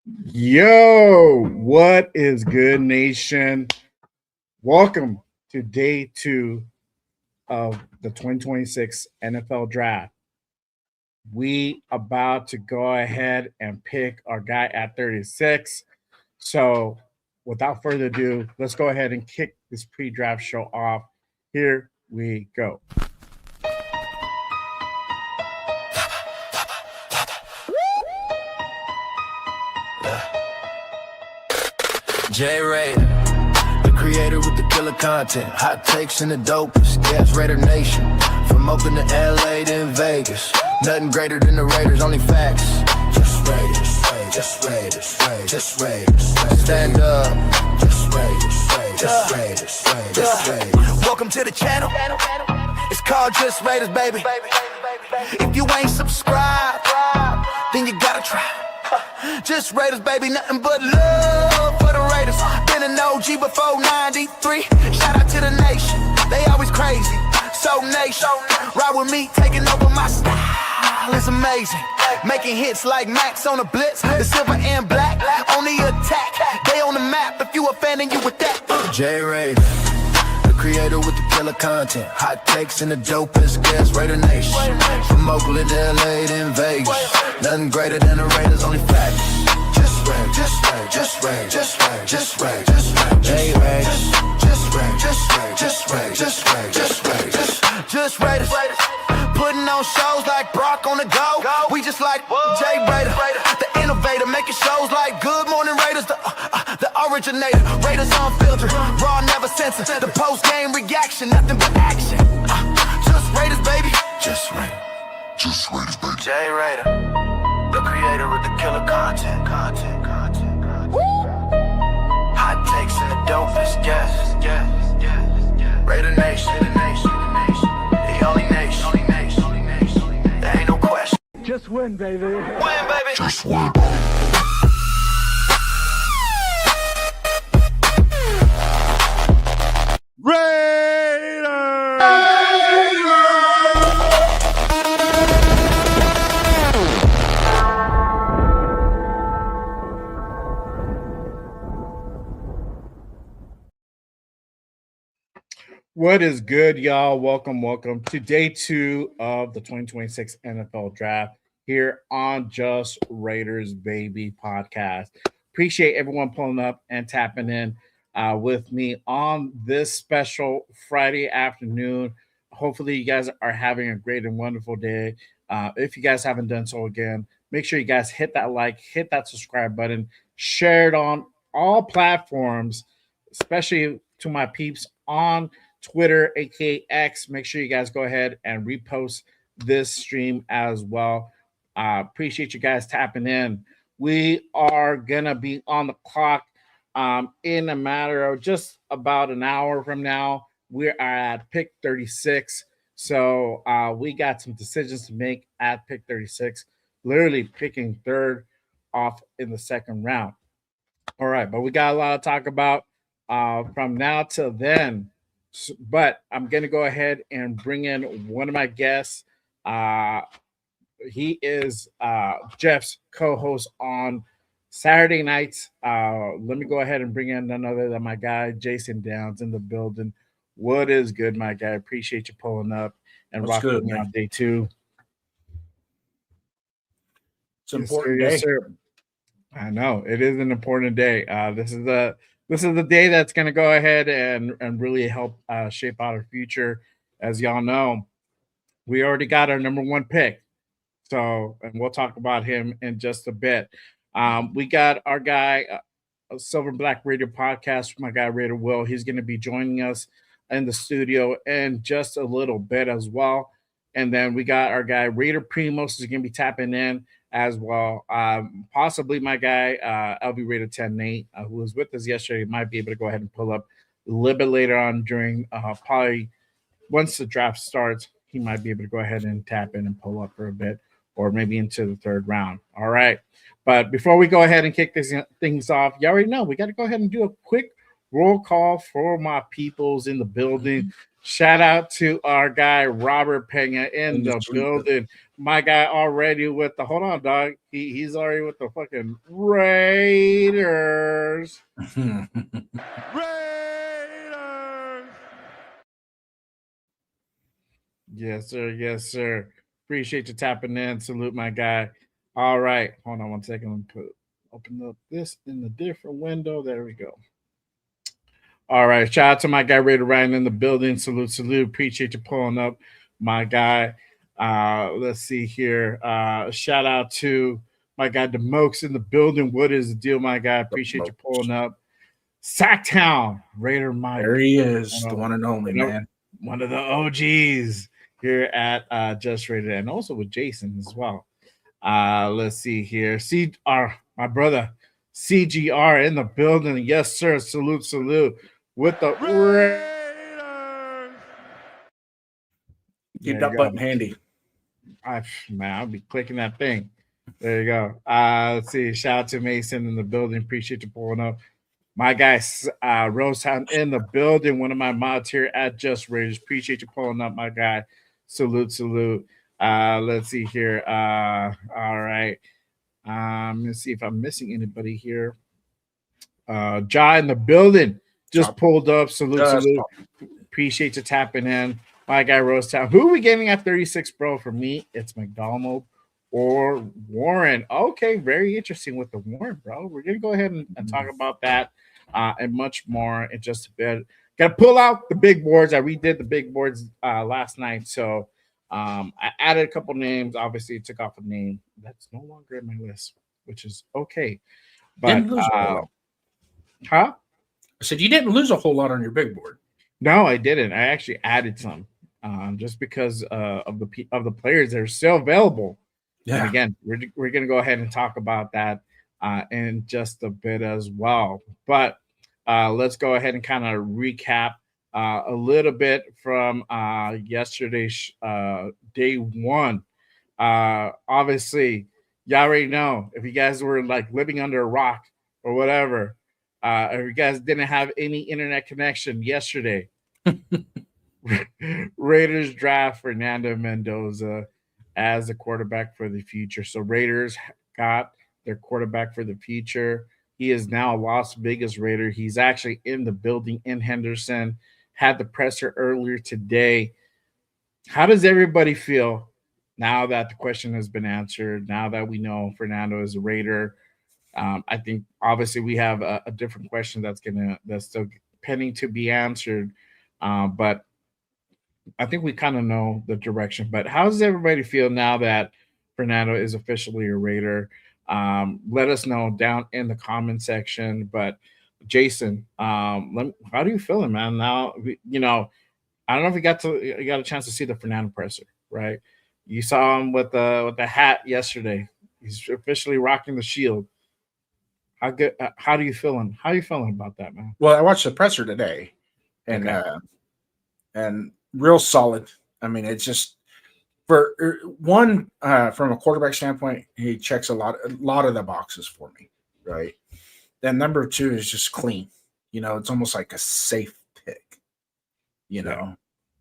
Yo, what is good, nation? Welcome to day two of the 2026 NFL draft. We about to go ahead and pick our guy at 36. So, without further ado, let's go ahead and kick this pre-draft show off. Here we go. JayRaider, the creator with the killer content, hot takes and the dopest. Yes, Raider Nation, from Oakland to LA to in Vegas. Nothing greater than the Raiders, only facts. Just Raiders, just Raiders, just Raiders. Stand up, just Raiders, just Raiders, just Raiders. Welcome to the channel. It's called Just Raiders, baby. If you ain't subscribed, then you gotta try. Just Raiders, baby, nothing but love for the Raiders. Been an OG before 93. Shout out to the nation, they always crazy. So nation, ride with me, taking over my style. It's amazing, making hits like Max on the blitz. The silver and black, on the attack. They on the map, if you a fan and you with that. JayRaider, the creator with the killer content, hot takes and the dopest guest. Raider Nation, from Oakland to LA to in Vegas. Nothing greater than the Raiders, only facts. Just Raiders, just Raiders, just Raiders, just Raiders, just Raiders, just Raiders, just Raiders, just Raiders, just Raiders, just Raiders. Putting on shows like Brock on the go. We just like JayRaider, the innovator, making shows like Good Morning Raiders, the originator. Raiders unfiltered, raw, never censored. The post-game reaction, nothing but action. Just Raiders, baby. Just Raiders. Just Raiders, baby. JayRaider, the creator with the killer content. Hot takes and the dopest guests. Raider Nation, the only nation. There ain't no question. Just win, baby. Win, baby. Just win. What is good, y'all? Welcome to day two of the 2026 NFL Draft here on Just Raiders Baby podcast. Appreciate everyone pulling up and tapping in with me on this special Friday afternoon. Hopefully, you guys are having a great and wonderful day. If you guys haven't done so again, make sure you guys hit that like, hit that subscribe button, share it on all platforms, especially to my peeps on Twitter, aka X. Make sure you guys go ahead and repost this stream as well. Appreciate you guys tapping in. We are gonna be on the clock in a matter of just about an hour from now. We are at pick 36. So we got some decisions to make at pick 36, literally picking third off in the second round. All right, but we got a lot to talk about from now till then. But I'm going to go ahead and bring in one of my guests. He is Jeff's co-host on Saturday nights. Let me go ahead and bring in none other than my guy, Jason Downs, in the building. What is good, my guy? Appreciate you pulling up and rocking with me on day two. It's an important day. Yes, sir. I know it is an important day. This is the day that's going to go ahead and really help shape out our future. As y'all know, we already got our number one pick. So, and we'll talk about him in just a bit. We got our guy, Silver and Black Radio podcast, my guy Raider Will. He's going to be joining us in the studio in just a little bit as well. And then we got our guy Raider Primos is going to be tapping in as well. Possibly my guy, LvRaider 10 Nate, who was with us yesterday, might be able to go ahead and pull up a little bit later on during probably once the draft starts. He might be able to go ahead and tap in and pull up for a bit, or maybe into the third round. All right. But before we go ahead and kick things off, you already know we got to go ahead and do a quick roll call for my peoples in the building. Shout out to our guy Robert Pena in the Sweet. building. My guy already with the hold on, dog. He's already with the fucking Raiders. Raiders. Yes, sir. Yes, sir. Appreciate you tapping in. Salute my guy. All right. Hold on one second. Open up this in a different window. There we go. All right. Shout out to my guy Raider Ryan in the building. Salute, salute. Appreciate you pulling up, my guy. Let's see here. Shout out to my guy Demokes in the building. What is the deal, my guy? Appreciate you pulling up. Sacktown Raider Mike. There he is, the one and only, man. One of the OGs here at JayRaider, and also with Jason as well. Let's see here. My brother CGR in the building. Yes, sir. Salute, salute. With the Raiders. Keep that button handy. I'll be clicking that thing. There you go. Let's see. Shout out to Mason in the building. Appreciate you pulling up. My guy, Rosetown in the building. One of my mods here at JayRaider. Appreciate you pulling up, my guy. Salute, salute. Let's see here. All right. Let's see if I'm missing anybody here. Ja in the building. Just pulled up. Salute, salute. Appreciate you tapping in. My guy, Rosetown. Who are we getting at 36, bro? For me, it's McDonald or Warren. Okay, very interesting with the Warren, bro. We're going to go ahead and talk about that and much more in just a bit. Got to pull out the big boards. I redid the big boards last night. So I added a couple names. Obviously, took off a name that's no longer in my list, which is okay. But, huh? I said you didn't lose a whole lot on your big board. No, I didn't. I actually added some just because of the players that are still available. Yeah. And again, we're going to go ahead and talk about that in just a bit as well. But let's go ahead and kind of recap a little bit from yesterday's day one. Obviously, you already know if you guys were like living under a rock or whatever, if you guys didn't have any internet connection yesterday, Raiders draft Fernando Mendoza as the quarterback for the future. So Raiders got their quarterback for the future. He is now a Las Vegas Raider. He's actually in the building in Henderson. Had the presser earlier today. How does everybody feel now that the question has been answered? Now that we know Fernando is a Raider, I think obviously we have a different question that's still pending to be answered. But I think we kind of know the direction. But how does everybody feel now that Fernando is officially a Raider? Let us know down in the comment section. But Jason, how do you feel, man? Now, I don't know if you got a chance to see the Fernando presser, right? You saw him with the hat yesterday. He's officially rocking the shield. How do you feeling? How are you feeling about that, man? Well, I watched the presser today, and and real solid. I mean, it's just for one from a quarterback standpoint, he checks a lot of the boxes for me, right? Then number two is just clean. It's almost like a safe pick,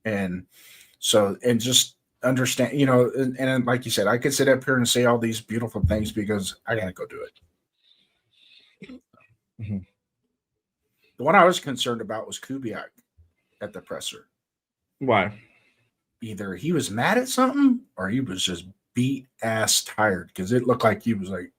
and so and just understand, and like you said, I could sit up here and say all these beautiful things because I gotta go do it. Mm-hmm. The one I was concerned about was Kubiak at the presser. Why? Either he was mad at something or he was just beat ass tired because it looked like he was like,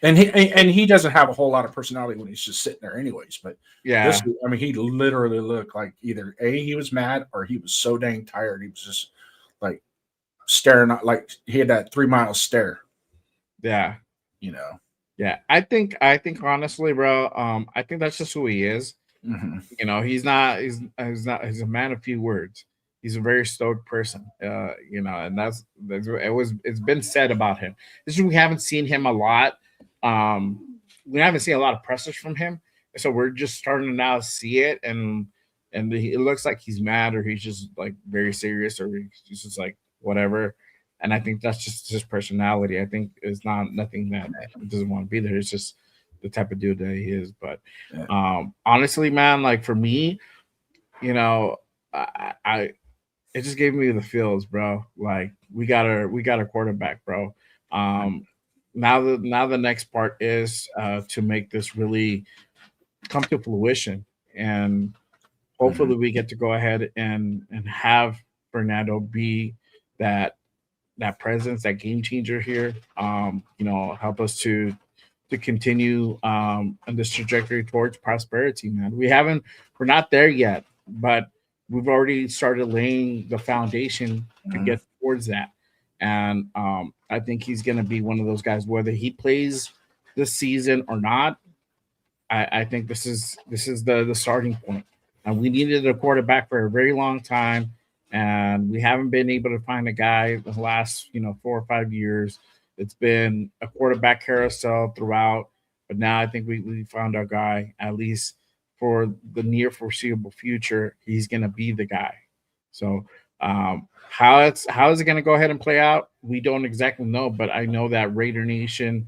and he doesn't have a whole lot of personality when he's just sitting there anyways. But yeah, he literally looked like either he was mad or he was so dang tired. He was just like staring, like he had that 3 mile stare. Yeah. Yeah, I think honestly, bro, I think that's just who he is. Mm-hmm. He's a man of few words. He's a very stoic person. And it's been said about him. This is we haven't seen him a lot. We haven't seen a lot of pressers from him. So we're just starting to now see it, and it looks like he's mad or he's just like very serious or he's just like whatever. And I think that's just his personality. I think it's nothing that doesn't want to be there. It's just the type of dude that he is. But honestly, man, like for me, I it just gave me the feels, bro. Like we got a quarterback, bro. Um, now the next part is to make this really come to fruition, and Mhm. hopefully we get to go ahead and have Fernando be that that presence, that game changer here. You know, help us to continue on this trajectory towards prosperity, man. We're not there yet, but we've already started laying the foundation to Mhm. get towards that. And I think he's going to be one of those guys, whether he plays this season or not. I think this is the starting point. And we needed a quarterback for a very long time, and we haven't been able to find a guy the last 4 or 5 years. It's been a quarterback carousel throughout, but now I think we found our guy. At least for the near foreseeable future, he's gonna be the guy. So how is it gonna go ahead and play out? We don't exactly know, but I know that Raider Nation,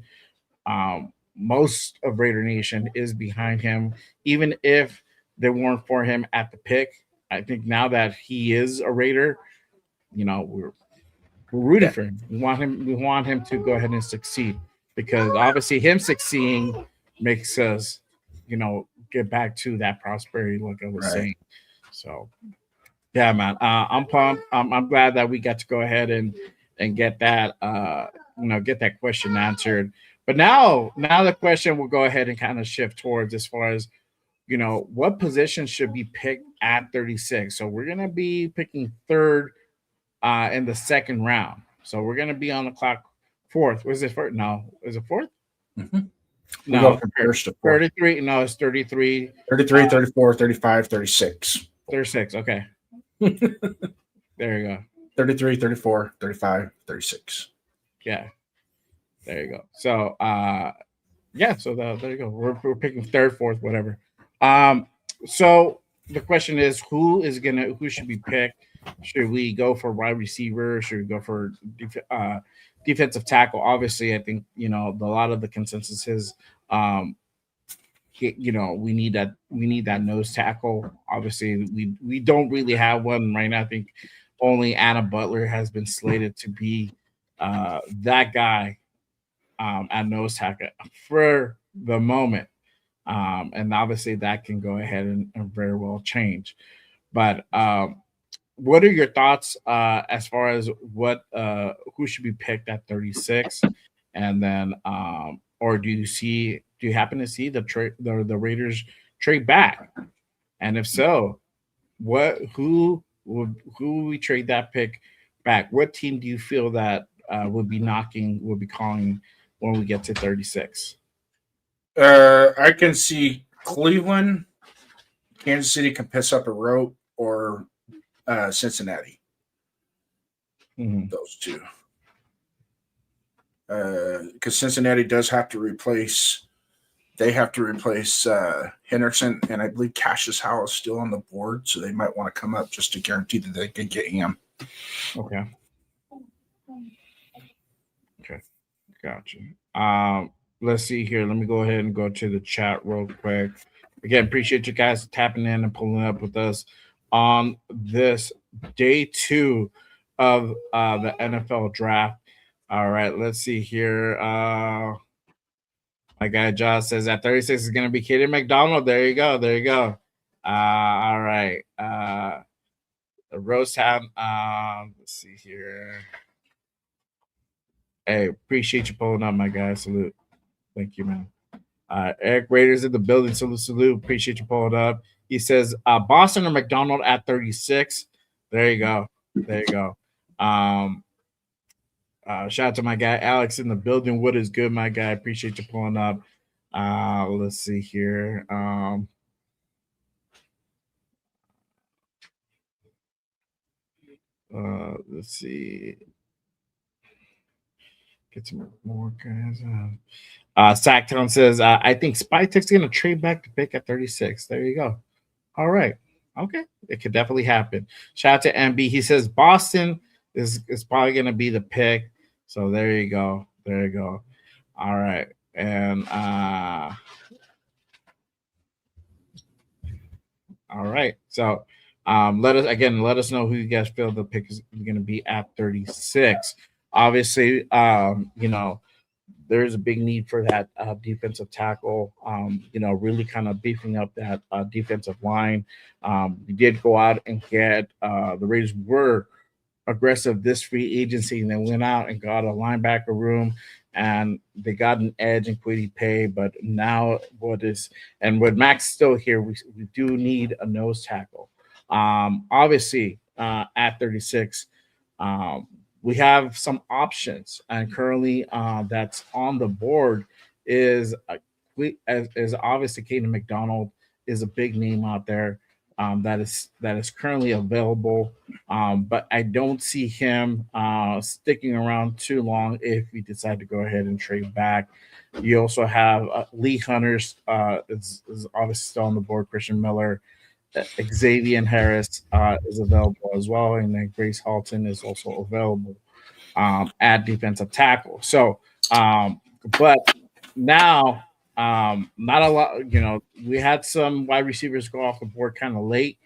most of Raider Nation is behind him, even if they weren't for him at the pick. I think now that he is a Raider, we're rooting Yeah. for him. We want him to go ahead and succeed, because obviously him succeeding makes us, get back to that prosperity, like I was Right. saying. So yeah, man, I'm pumped. I'm glad that we got to go ahead and get that get that question answered. But now the question will go ahead and kind of shift towards, as far as what position should be picked at 36. So we're gonna be picking third in the second round. So we're gonna be on the clock fourth. Was it fourth? No, is it fourth? Mhm. We go No, from first to fourth. 33. No, it's 33. 33, 34, 35, 36. 36. Okay, there you go. 33, 34, 35, 36. Yeah, there you go. So yeah, so there you go. We're picking third, fourth, whatever. Um, so the question is, who should be picked? Should we go for wide receiver? Should we go for defensive tackle? Obviously, I think a lot of the consensus is, um, we need that nose tackle. Obviously, we don't really have one right now. I think only Adam Butler has been slated to be that guy at nose tackle for the moment. And obviously that can go ahead and very well change. But what are your thoughts as far as who should be picked at 36? And then or do you happen to see the Raiders trade back? And if so, what who would we trade that pick back? What team do you feel that would be calling when we get to 36? I can see Cleveland, Kansas City can piss up a rope, or Cincinnati. Mm-hmm. Those two. Because Cincinnati does have to replace. They have to replace Henderson, and I believe Cassius Howell is still on the board, so they might want to come up just to guarantee that they can get him. Okay. Okay. Gotcha. Let's see here. Let me go ahead and go to the chat real quick. Again, appreciate you guys tapping in and pulling up with us on this day 2 of the NFL draft. All right, let's see here. My guy Josh says at 36 is going to be Katie McDonald. There you go. There you go. All right. Rosetown. Let's see here. Hey, appreciate you pulling up, my guy. Salute. Thank you, man. Eric Raiders in the building. Salute, salute. Appreciate you pulling up. He says Boston or McDonald at 36. There you go. There you go. Shout out to my guy Alex in the building. What is good, my guy? Appreciate you pulling up. Let's see here. Let's see. Get some more guys. Sacktown says, I think Spytek's going to trade back to pick at 36. There you go. All right. Okay. It could definitely happen. Shout out to MB. He says Boston is probably going to be the pick. So there you go. There you go. All right. And all right. So Let us know who you guys feel the pick is going to be at 36. Obviously, there's a big need for that defensive tackle. Really kind of beefing up that defensive line. We did go out and get the Raiders were aggressive this free agency, and they went out and got a linebacker room, and they got an edge in Quiddy Pay. But now, with Max still here, we do need a nose tackle. Obviously, at 36, we have some options, and currently that's on the board is obviously Caden McDonald is a big name out there that is currently available, but I don't see him sticking around too long if we decide to go ahead and trade back. You also have Lee Hunters is obviously still on the board. Christian Miller, Xavier Harris is available as well, and then Grace Halton is also available at defensive tackle. So, but now, not a lot. We had some wide receivers go off the board kind of late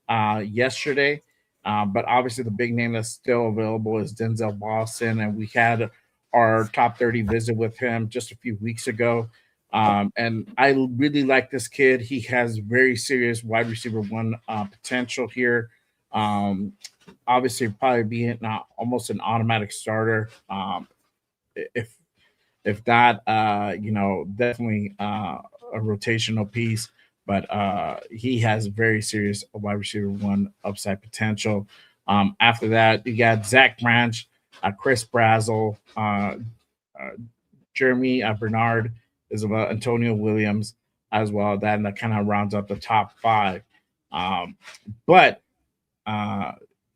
yesterday, but obviously the big name that's still available is Denzel Boston, and we had our top 30 visit with him just a few weeks ago. And I really like this kid. He has very serious wide receiver one potential here. Obviously, probably being almost an automatic starter. If not, definitely a rotational piece. But he has very serious wide receiver one upside potential. After that, you got Zach Branch, Chris Brazel, Jeremy Bernard is about Antonio Williams as well. That kind of rounds up the top five. But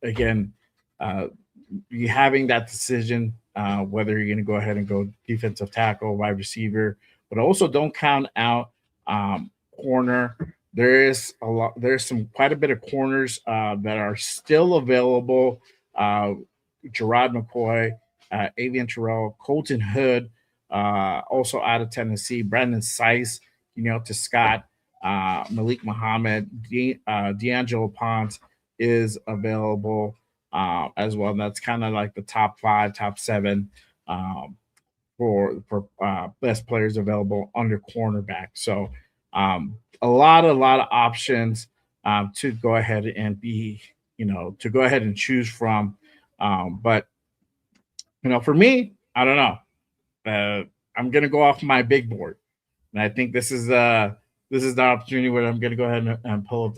again, you having that decision whether you're going to go ahead and go defensive tackle, wide receiver, but also don't count out corner. There's quite a bit of corners that are still available. Gerard McCoy, Avian Terrell, Colton Hood, also out of Tennessee, Brandon Sice, to Scott, Malik Muhammad, D'Angelo Ponce is available as well. And that's kind of like the top 5, top 7 for best players available under cornerback. So a lot of options to go ahead and to go ahead and choose from. But for me, I don't know. I'm gonna go off my big board, and I think this is the opportunity where I'm gonna go ahead and pull up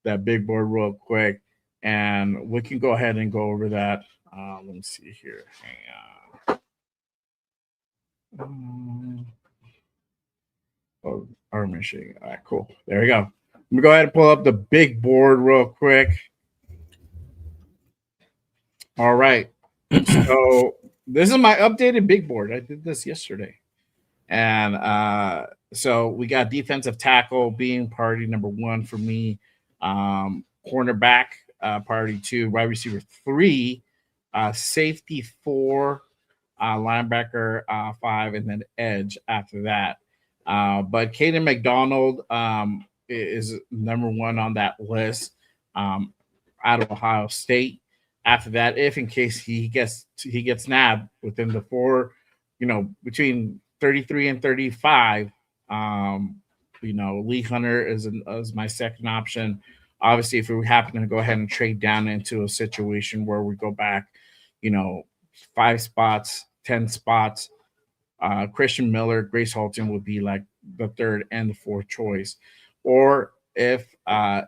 that big board real quick, and we can go ahead and go over that. Let me see here. Hang on. Our machine. All right, cool. There we go. Let me go ahead and pull up the big board real quick. All right. So this is my updated big board. I did this yesterday. And so we got defensive tackle being priority number 1 for me. Cornerback, priority 2. Wide receiver 3. Safety 4. Linebacker 5. And then edge after that. But Caden McDonald is number 1 on that list out of Ohio State. After that, if in case he gets nabbed within the 4, between 33 and 35, Lee Hunter is my second option. Obviously, if we happen to go ahead and trade down into a situation where we go back, 5 spots, 10 spots, Christian Miller, Grace Halton would be like the 3rd and the 4th choice. Or if a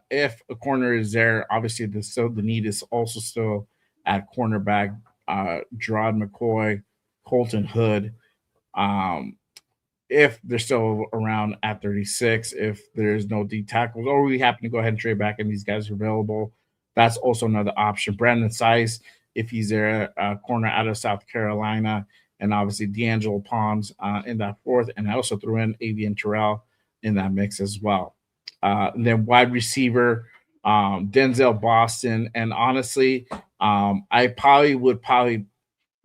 corner is there, obviously the need is also still at cornerback. Gerard McCoy, Colton Hood. If they're still around at 36, if there's no D tackles, or we happen to go ahead and trade back and these guys are available, that's also another option. Brandon Sice, if he's there, corner out of South Carolina, and obviously D'Angelo Ponce in that 4th, and I also threw in Avian Terrell in that mix as well. And then wide receiver, Denzel Boston, and honestly, I would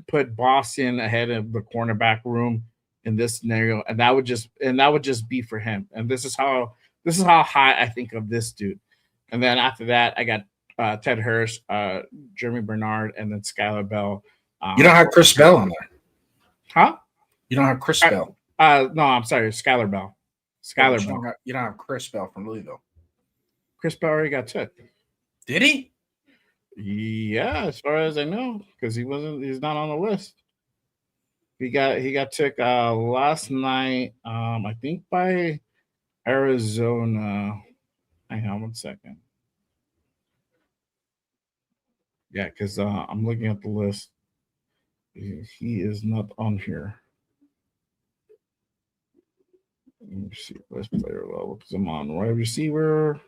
put Boston ahead of the cornerback room in this scenario, and that would just be for him. And this is how high I think of this dude. And then after that, I got Ted Hurst, Jeremy Bernard, and then Skylar Bell. You don't have Chris Bell on there. Huh? You don't have Chris Bell. No, I'm sorry, Skylar Bell. Skylar Bell. You don't have Chris Bell from Louisville. Chris Bell already got took. Did he? Yeah, as far as I know, because he's not on the list. He got took last night, I think by Arizona. Hang on 1 second. Yeah, because I'm looking at the list. He is not on here. Let me see. Best player level because I'm on wide receiver.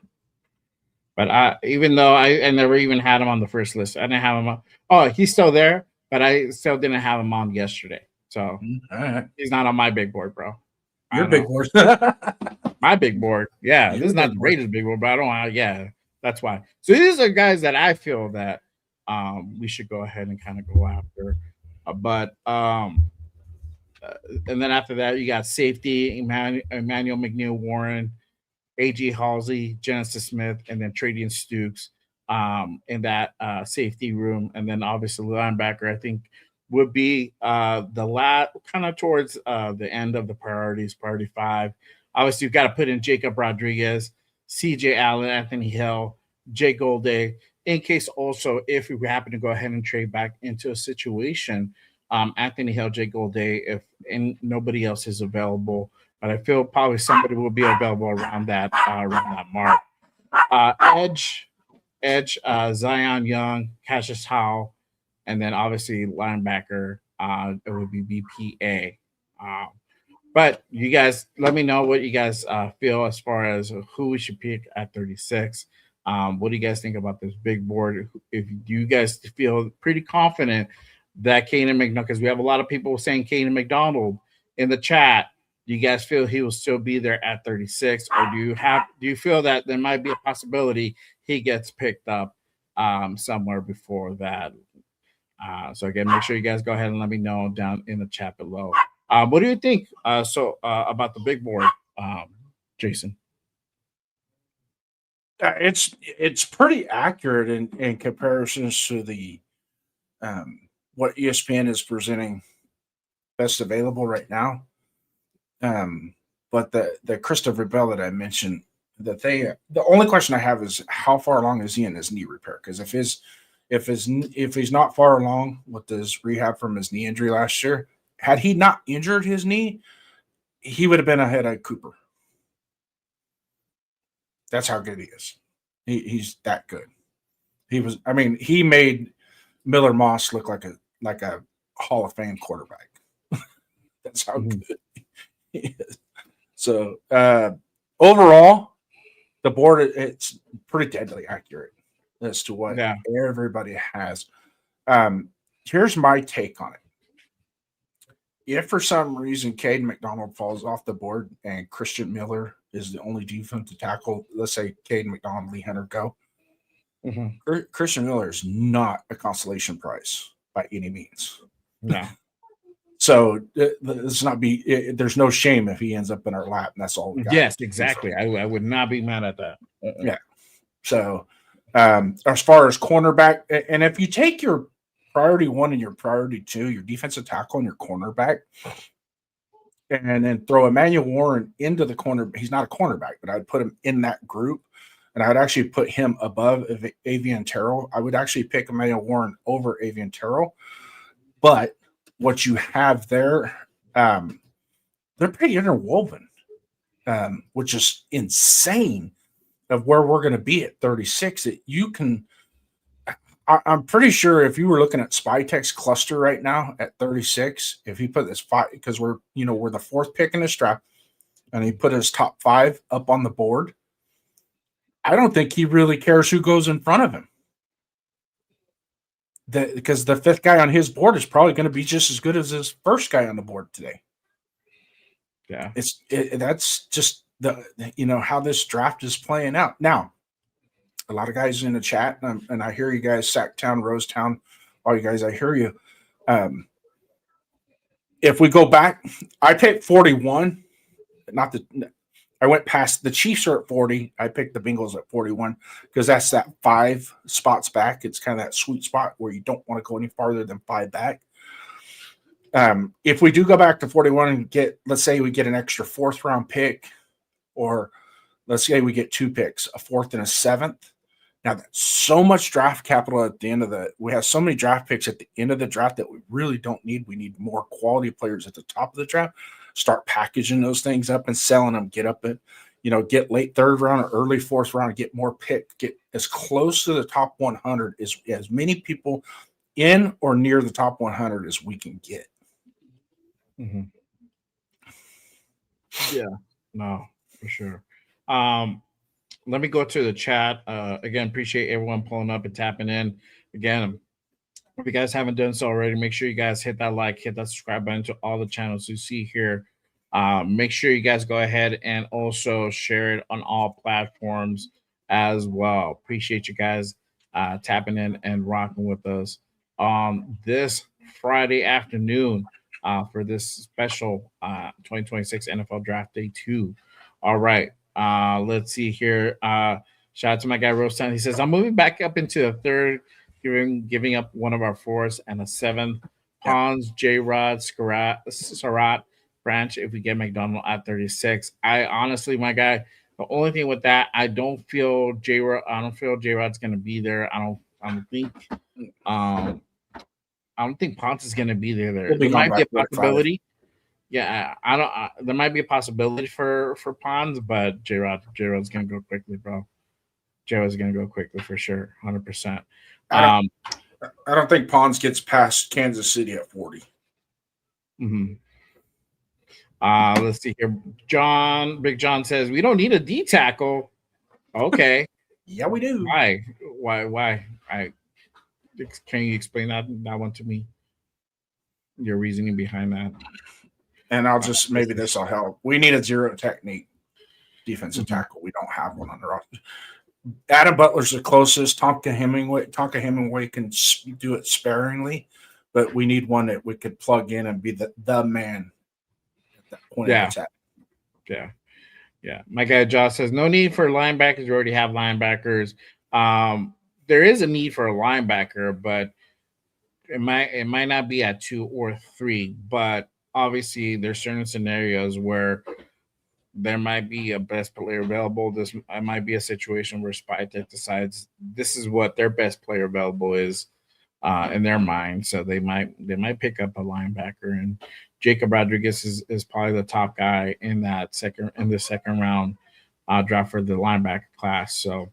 But even though I never even had him on the first list, I didn't have him on. Oh, he's still there, but I still didn't have him on yesterday. So he's not on my big board, bro. Your big board. My big board. Yeah, this is not the Raiders' big board, but I don't want. Yeah, that's why. So these are guys that I feel that we should go ahead and kind of go after. And then after that, you got safety, Emmanuel McNeil Warren, A.G. Halsey, Genesis Smith, and then Tradian Stukes in that safety room. And then obviously linebacker, I think, would be the last kind of towards the end of the priorities, priority 5. Obviously, you've got to put in Jacob Rodriguez, C.J. Allen, Anthony Hill, Jay Golday, in case also if we happen to go ahead and trade back into a situation, Anthony Hill, Jay Golday, if nobody else is available. But I feel probably somebody will be available around that mark. Edge, Zion Young, Cassius Howell, and then obviously linebacker, it would be BPA. But you guys, let me know what you guys feel as far as who we should pick at 36. What do you guys think about this big board? If you guys feel pretty confident that Caden McDonald, because we have a lot of people saying Caden McDonald in the chat, do you guys feel he will still be there at 36, or do you feel that there might be a possibility he gets picked up somewhere before that? So again, make sure you guys go ahead and let me know down in the chat below. What do you think about the big board, Jason? It's pretty accurate in comparisons to the what ESPN is presenting best available right now. But the Christopher Bell that I mentioned, the only question I have is how far along is he in his knee repair? Because if he's not far along with his rehab from his knee injury last year, had he not injured his knee, he would have been ahead of Cooper. That's how good he is. He's that good. He made Miller Moss look like a Hall of Fame quarterback. That's how good he is. So overall, the board, it's pretty deadly accurate as to what everybody has. Here's my take on it. If for some reason Caden McDonald falls off the board and Christian Miller is the only defensive tackle, let's say Caden McDonald, Lee Hunter go, Christian Miller is not a consolation prize by any means. No. So let's not be. There's no shame if he ends up in our lap, and that's all we got. Yes, exactly. I would not be mad at that. Yeah. So as far as cornerback, and if you take your priority 1 and your priority 2, your defensive tackle and your cornerback, and then throw Emmanuel Warren into the corner. He's not a cornerback, but I'd put him in that group, and I would actually put him above Avian Terrell. I would actually pick Emmanuel Warren over Avian Terrell, but what you have there, they're pretty interwoven, which is insane of where we're going to be at 36. I'm pretty sure if you were looking at Spytek's cluster right now at 36, if he put this 5, because we're the 4th pick in his draft, and he put his top 5 up on the board, I don't think he really cares who goes in front of him. Because the 5th guy on his board is probably going to be just as good as his first guy on the board today. Yeah, that's just how this draft is playing out now. A lot of guys in the chat, and I hear you guys, Sacktown, Rosetown, all you guys, I hear you. If we go back, I picked 41. I went past the Chiefs are at 40. I picked the Bengals at 41 because that's that 5 spots back. It's kind of that sweet spot where you don't want to go any farther than 5 back. If we do go back to 41 and let's say we get an extra 4th round pick, or let's say we get 2 picks, a 4th and a 7th. Now that's so much draft capital at the end of we have so many draft picks at the end of the draft that we really don't need. We need more quality players at the top of the draft. Start packaging those things up and selling them. Get up at, get late 3rd round or early 4th round, get more pick, get as close to the top 100 as many people in or near the top 100 as we can get. Mm-hmm. Yeah, no, for sure. Let me go to the chat. Again, appreciate everyone pulling up and tapping in. Again, if you guys haven't done so already, make sure you guys hit that like, hit that subscribe button to all the channels you see here. Make sure you guys go ahead and also share it on all platforms as well. Appreciate you guys tapping in and rocking with us this Friday afternoon for this special 2026 NFL Draft Day 2. All right. Let's see here. Shout out to my guy Rosestown. He says, I'm moving back up into the 3rd, giving up one of our 4s and a 7th. Pons, JayRaider, Sarat branch if we get McDonald at 36. I honestly, my guy, the only thing with that, I don't feel JayRaider's gonna be there. I don't think Ponce is gonna be there. There might be a possibility. Yeah, I don't. There might be a possibility for Pons, but JayRaider's gonna go quickly, bro. JayRaider's gonna go quickly for sure, 100%. I don't think Pons gets past Kansas City at 40. Mm-hmm. Let's see here. Big John says we don't need a D tackle. Okay. Yeah, we do. Why? Can you explain that one to me? Your reasoning behind that. And I'll just maybe this will help. We need a 0 technique defensive tackle. We don't have one on the roster. Adam Butler's the closest. Tonka Hemingway can do it sparingly, but we need one that we could plug in and be the man at that point of attack. Yeah. My guy Josh says no need for linebackers. You already have linebackers. There is a need for a linebacker, but it might not be at 2 or 3. But obviously, there's certain scenarios where there might be a best player available. This might be a situation where Spytek decides this is what their best player available is in their mind. So they might pick up a linebacker, and Jacob Rodriguez is probably the top guy in the second round draft for the linebacker class. So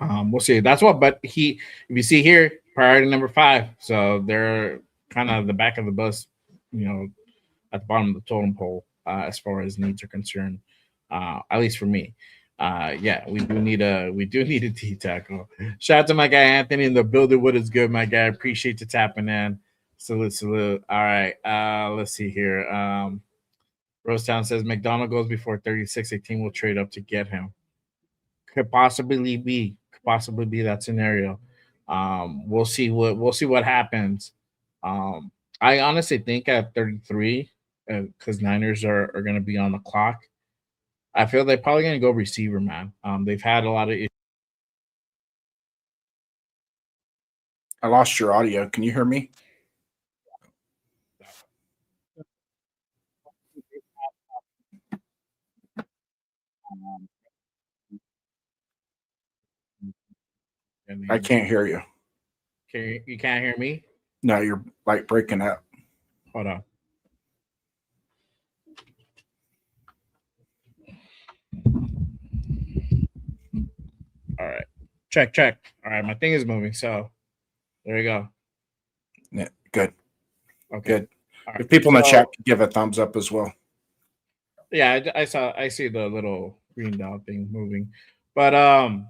we'll see. That's what. But if you see here, priority number 5. So they're kind of the back of the bus, at the bottom of the totem pole. As far as needs are concerned, at least for me. We do need a D tackle. Shout out to my guy Anthony in the building. What is good, my guy? Appreciate you tapping in. Salute. All right. Let's see here. Rosetown says McDonald goes before 36. A team will trade up to get him. Could possibly be that scenario. We'll see what happens. I honestly think at 33. Because Niners are going to be on the clock. I feel they're probably going to go receiver, man. They've had a lot of issues. I lost your audio. Can you hear me? I can't hear you. You can't hear me? No, you're like breaking up. Hold on. All right. Check. All right, my thing is moving, so there you go. Yeah, good. Okay. Good. Right. If people in the chat could give a thumbs up as well. Yeah, I see the little green dot thing moving. But I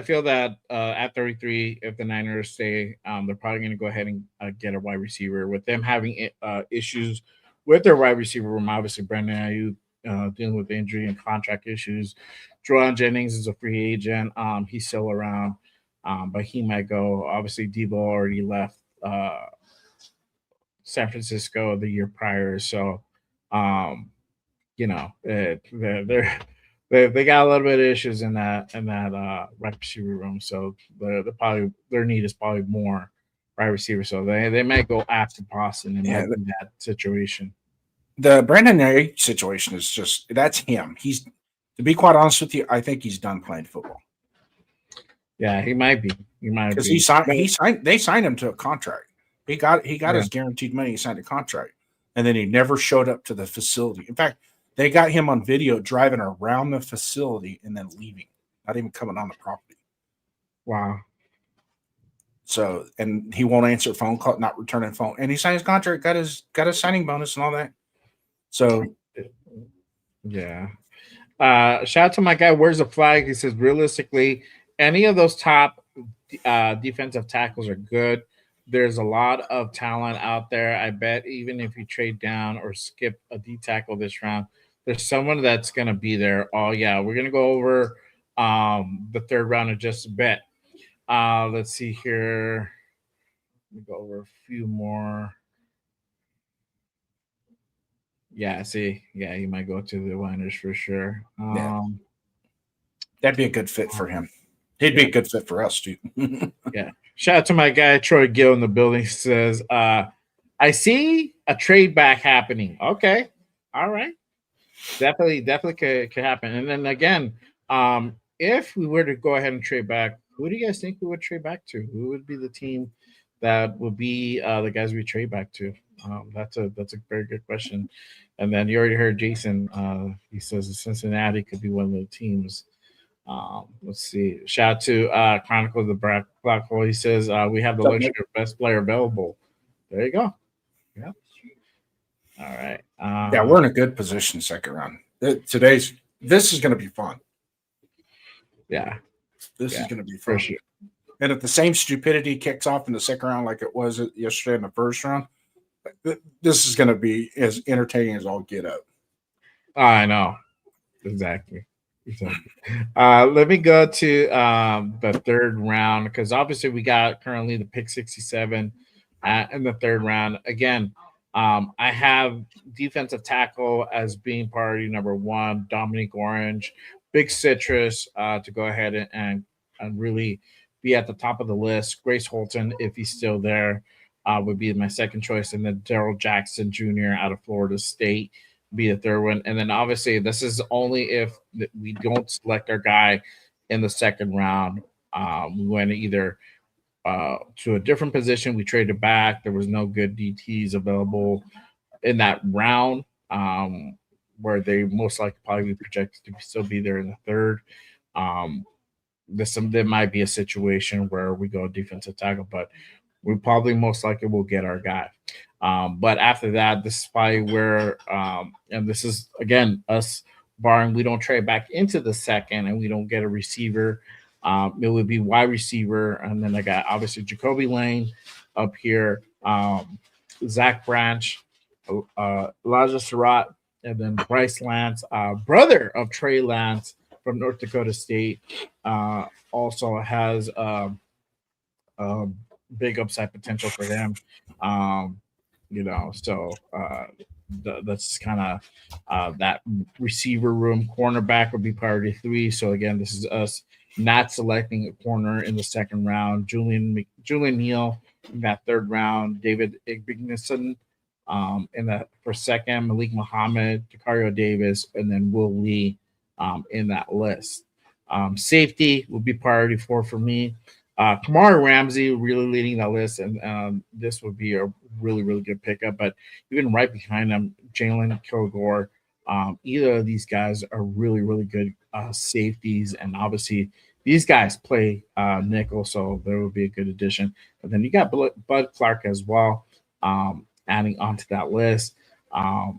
feel that at 33, if the Niners stay, they're probably going to go ahead and get a wide receiver. With them having issues with their wide receiver room, obviously Brandon Ayuk dealing with injury and contract issues. Jordan Jennings is a free agent. He's still around, but he might go. Obviously, Debo already left San Francisco the year prior. So, they got a little bit of issues in that wide receiver room. So their need is probably more wide receiver. So they might go after Boston in that situation. The Brandon Ayuk situation is that's him. He's, to be quite honest with you, I think he's done playing football. Yeah, he might be. Because they signed him to a contract. He got his guaranteed money. He signed a contract, and then he never showed up to the facility. In fact, they got him on video driving around the facility and then leaving, not even coming on the property. Wow. So, and he won't answer phone call, not returning phone, and he signed his contract, got his signing bonus and all that. So, yeah. Shout out to my guy. Where's the flag? He says, realistically, any of those top defensive tackles are good. There's a lot of talent out there. I bet even if you trade down or skip a D tackle this round, there's someone that's going to be there. Oh, yeah. We're going to go over the third round in just a bit. Let's see here. Let me go over a few more. Yeah, see. Yeah, you might go to the winners for sure. That'd be a good fit for him. He'd be a good fit for us, too. Yeah. Shout out to my guy, Troy Gill, in the building. He says, I see a trade back happening. Okay. All right. Definitely could happen. And then again, if we were to go ahead and trade back, who do you guys think we would trade back to? Who would be the team that would be the guys we trade back to? That's a very good question. And then you already heard Jason. He says Cincinnati could be one of the teams. Let's see. Shout out to Chronicles of the Black Hole. He says we have the luxury of best player available. There you go. Yeah. All right. Yeah, we're in a good position second round. This is going to be fun. Yeah. This is going to be fun. For sure. And if the same stupidity kicks off in the second round like it was yesterday in the first round, this is going to be as entertaining as all get up. I know. Exactly. Let me go to the third round, because obviously we got currently the pick 67 in the third round. Again, I have defensive tackle as being priority number one, Dominique Orange, big citrus to go ahead and really be at the top of the list. Grace Holton, if he's still there, would be my second choice. And then Daryl Jackson Jr. out of Florida State be the third one. And then obviously this is only if we don't select our guy in the second round. We went either to a different position. We traded back. There was no good DTs available in that round, where they most likely probably projected to still be there in the third. There might be a situation where we go defensive tackle, but we probably most likely will get our guy. But after that, this is probably where, and this is again us barring we don't trade back into the second and we don't get a receiver. It would be wide receiver, and then I got obviously Jacoby Lane up here, Zach Branch, Elijah Surratt, and then Bryce Lance, brother of Trey Lance from North Dakota State, also has big upside potential for him. So that's kind of that receiver room. Cornerback would be priority 3. So again, this is us not selecting a corner in the second round. Julian Neal in that third round. David Igbenson in that for second. Malik Muhammad, Dakario Davis, and then Will Lee in that list. Safety will be priority 4 for me. Kamara Ramsey really leading that list, and this would be a really, really good pickup. But even right behind them, Jalen Kilgore, either of these guys are really, really good safeties. And obviously, these guys play nickel, so there would be a good addition. But then you got Bud Clark as well, adding onto that list.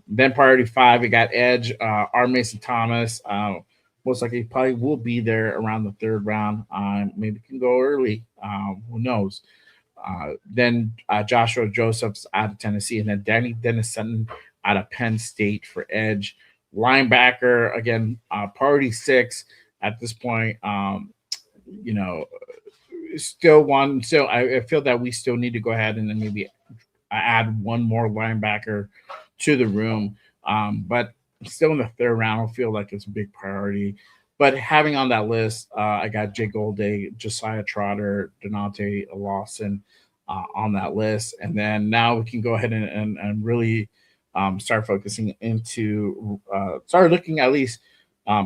Then priority 5, we got Edge, R. Mason Thomas. Most likely probably will be there around the third round. Maybe can go early. Who knows? Then Joshua Josephs out of Tennessee, and then Danny Dennis Sutton out of Penn State for edge. Linebacker, again, priority 6 at this point. Still one. So I feel that we still need to go ahead and then maybe add one more linebacker to the room. But still in the third round. I don't feel like it's a big priority. But having on that list, I got Jay Golday, Josiah Trotter, Donante Lawson on that list. And then now we can go ahead and really start focusing into, start looking at least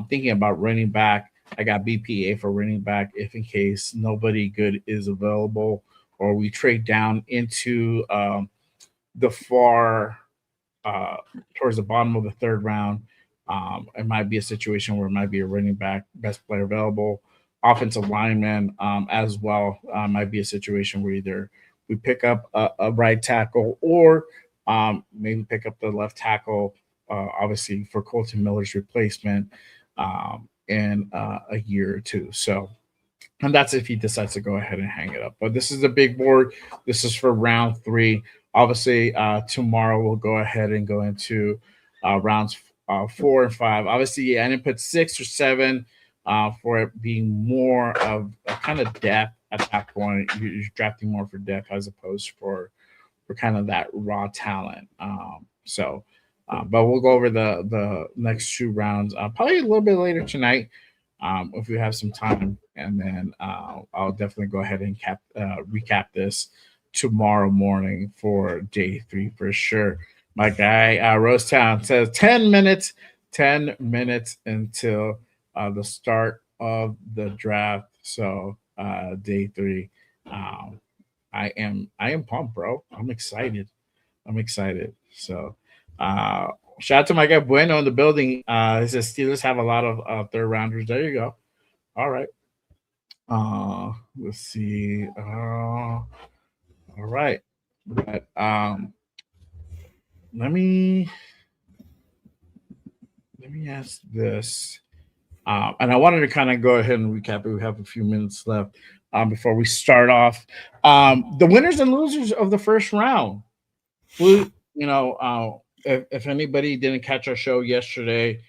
thinking about running back. I got BPA for running back if in case nobody good is available or we trade down into the far towards the bottom of the third round. It might be a situation where it might be a running back, best player available, offensive lineman as well. Might be a situation where either we pick up a right tackle or maybe pick up the left tackle, obviously for Colton Miller's replacement in a year or two. So, and that's if he decides to go ahead and hang it up. But this is a big board. This is for round 3. Obviously, tomorrow we'll go ahead and go into rounds 4 and 5. Obviously, I didn't put 6 or 7 for it being more of a kind of depth at that point. You're drafting more for depth as opposed for kind of that raw talent. But we'll go over the next 2 rounds probably a little bit later tonight if we have some time, and then I'll definitely go ahead and recap this tomorrow morning for day 3 for sure. My guy Rosetown says 10 minutes until the start of the draft. So day 3. I am pumped, bro. I'm excited. So shout out to my guy Bueno in the building. He says Steelers have a lot of third rounders. There you go. All right. Let's see. All right. But let me ask this. And I wanted to kind of go ahead and recap it. We have a few minutes left before we start off. The winners and losers of the first round. If anybody didn't catch our show yesterday,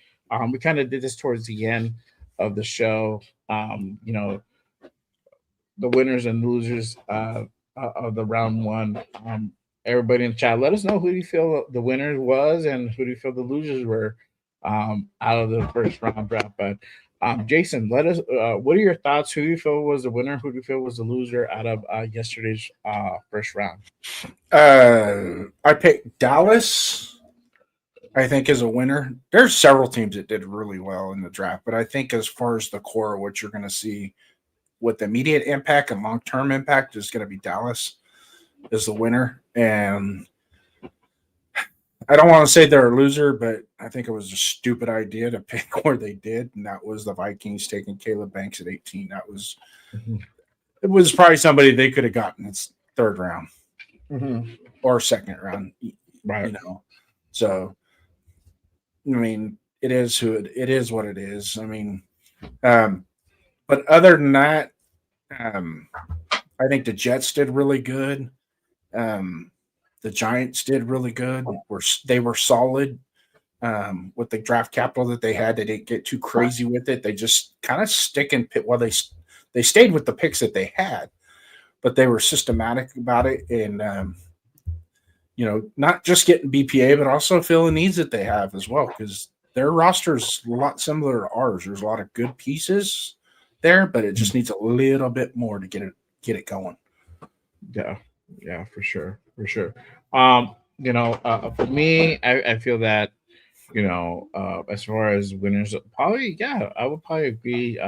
we kind of did this towards the end of the show. The winners and losers of the round 1. Everybody in the chat, let us know who do you feel the winner was and who do you feel the losers were out of the first round draft. But Jason, let us. What are your thoughts? Who do you feel was the winner? Who do you feel was the loser out of yesterday's first round? I picked Dallas. I think as a winner. There's several teams that did really well in the draft, but I think as far as the core of what you're going to see with immediate impact and long-term impact is going to be Dallas as the winner. And I don't want to say they're a loser, but I think it was a stupid idea to pick where they did, and that was the Vikings taking Caleb Banks at 18. That was it was probably somebody they could have gotten in its third round or second round, right? So I mean, it is what it is. I mean, but other than that, I think the Jets did really good. The Giants did really good. They were solid with the draft capital that they had. They didn't get too crazy with it. They just kind of stick and pick. Well, they stayed with the picks that they had, but they were systematic about it and not just getting BPA, but also filling needs that they have as well, because their roster is a lot similar to ours. There's a lot of good pieces there, but it just needs a little bit more to get it going. Yeah, for sure. For me, I feel that, as far as winners, probably, I would probably agree.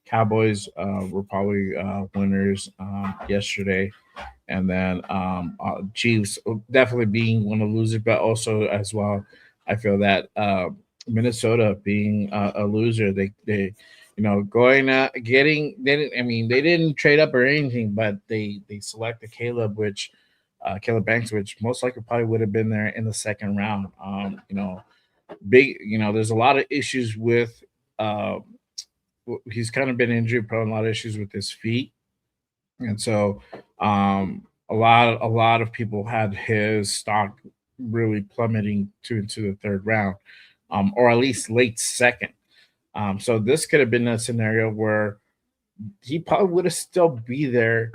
Cowboys were probably winners yesterday. And then Chiefs definitely being one of the losers, but also as well, I feel that Minnesota being a loser, they going getting they didn't trade up or anything, but they selected Caleb Banks, which most likely probably would have been there in the second round. There's a lot of issues with he's kind of been injury prone, a lot of issues with his feet. And so a lot of people had his stock really plummeting into the third round, or at least late second. So this could have been a scenario where he probably would have still be there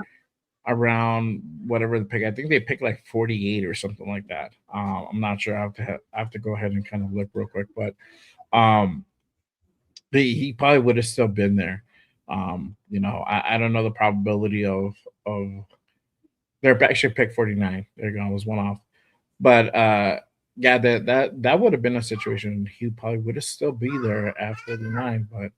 around whatever the pick. I think they picked like 48 or something like that. I'm not sure. I have to go ahead and kind of look real quick, but um, he probably would have still been there. I don't know the probability of they're actually pick 49. There you go, I was one off. But yeah, that would have been a situation. He probably would have still be there at 49, but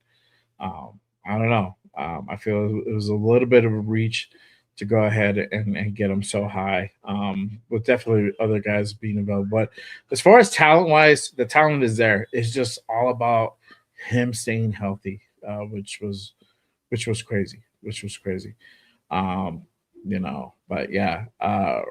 I don't know. I feel it was a little bit of a reach to go ahead and get him so high. With definitely other guys being available. But as far as talent wise, the talent is there. It's just all about him staying healthy, which was crazy, which was crazy. Um, but yeah,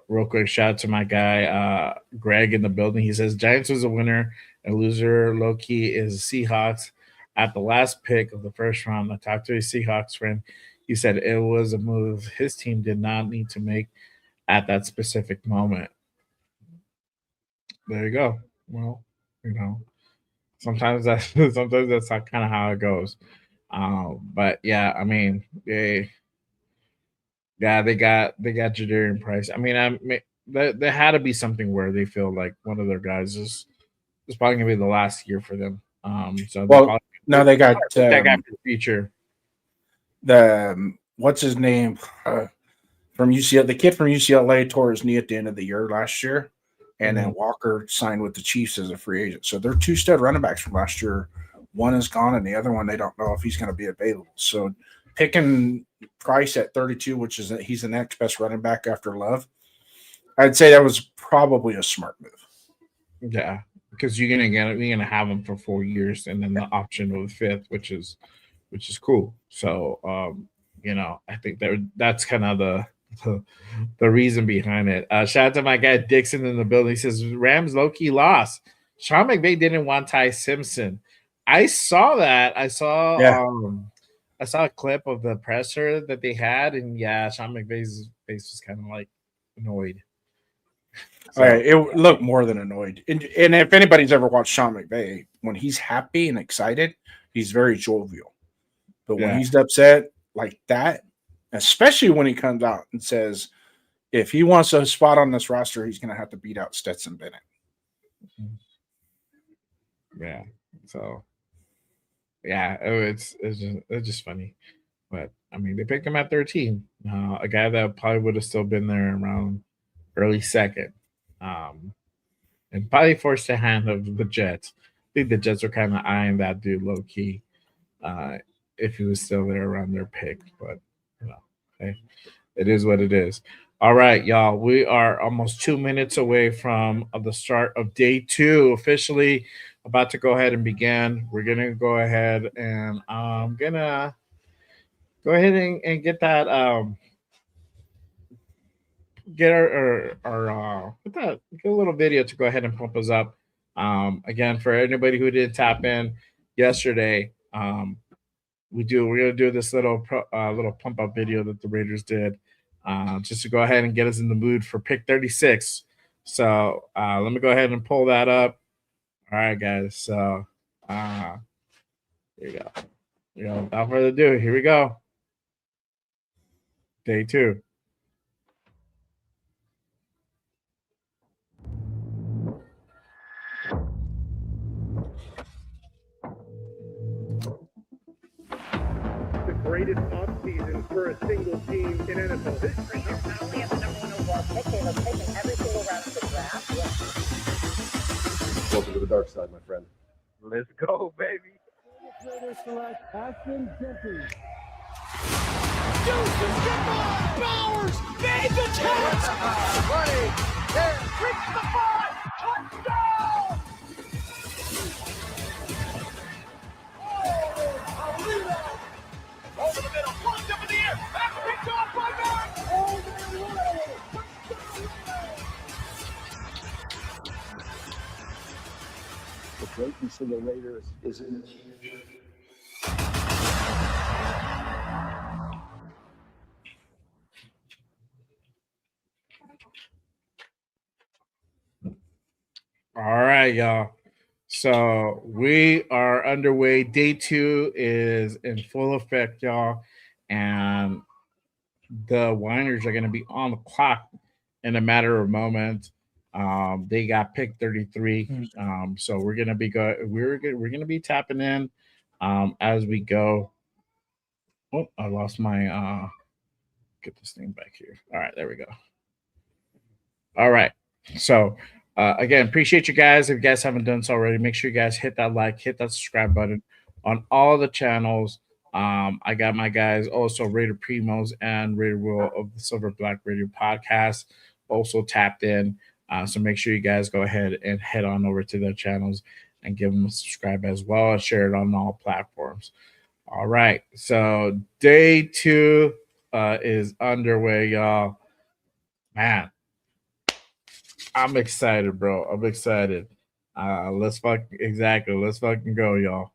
real quick shout out to my guy, Greg in the building. He says Giants was a winner and loser low key is Seahawks at the last pick of the first round. I talked to a Seahawks friend. He said it was a move his team did not need to make at that specific moment. There you go. Well, you know, sometimes that's sometimes that's kind of how it goes. But yeah, I mean, they got Jadarian Price. I mean, there had to be something where they feel like one of their guys is probably gonna be the last year for them. So Well, now they got that guy for the future. the what's his name from UCLA. The kid from UCLA tore his knee at the end of the year last year, and then Walker signed with the Chiefs as a free agent. So they're two stud running backs from last year. One is gone, and the other one they don't know if he's going to be available. So picking Price at 32, which is he's the next best running back after Love, I'd say that was probably a smart move. Yeah, because you're gonna have him for 4 years, and then the option of the fifth, which is cool. So I think that's kind of the reason behind it. Shout out to my guy Dixon in the building. He says Rams low key lost. Sean McVay didn't want Ty Simpson. I saw that. I saw a clip of the presser that they had, and yeah, Sean McVay's face was kind of like annoyed. So, it looked more than annoyed. And if anybody's ever watched Sean McVay, when he's happy and excited, he's very jovial. But when he's upset like that, especially when he comes out and says, if he wants a spot on this roster, he's going to have to beat out Stetson Bennett. Yeah. So, yeah, it's just funny. But, I mean, they picked him at 13. A guy that probably would have still been there around early second. And probably forced the hand of the Jets. I think the Jets were kind of eyeing that dude low key, if he was still there around their pick. But hey, it is what it is. All right, y'all. We are almost 2 minutes away from the start of day 2, officially about to go ahead and begin. We're gonna go ahead and I'm gonna go ahead and get that get get a little video to go ahead and pump us up. Again, for anybody who didn't tap in yesterday, we're gonna do this little pump up video that the Raiders did, just to go ahead and get us in the mood for pick 36. So let me go ahead and pull that up. All right, guys. So here you go. Without further ado, here we go. Day 2. The greatest offseason for a single team in NFL history. We have the number 1 overall pick. They have taken every single round of the draft. Welcome to the dark side, my friend. Let's go, baby. Raiders select Ashton Jenkins. Bowers made the catch. Running. There. Reach the 5. Touchdown. Over the middle, plunged up in the air. That's picked off by Barnes. The greatness of the Raiders is in its future. All right, y'all. So we are underway. Day 2 is in full effect, y'all. And the Winers are going to be on the clock in a matter of moments. They got pick 33. So we're gonna be we're gonna be tapping in as we go. Oh, I lost my get this thing back here. All right, there we go. All right. So again, appreciate you guys. If you guys haven't done so already, make sure you guys hit that like, hit that subscribe button on all the channels. I got my guys also Raider Primos and Raider Will of the Silver Black Radio podcast also tapped in. So make sure you guys go ahead and head on over to their channels and give them a subscribe as well and share it on all platforms. All right. So day 2 is underway, y'all. Man, I'm excited, bro. I'm excited. Let's fucking go, y'all.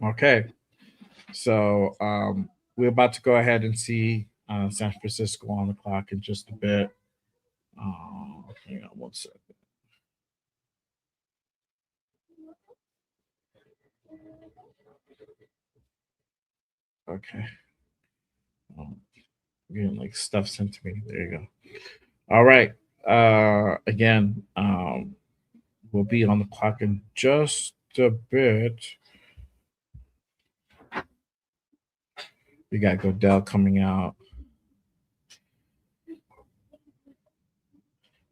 Okay. So we're about to go ahead and see San Francisco on the clock in just a bit. Hang on 1 second. Okay. Getting like stuff sent to me. There you go. All right. Again, we'll be on the clock in just a bit. We got Godell coming out.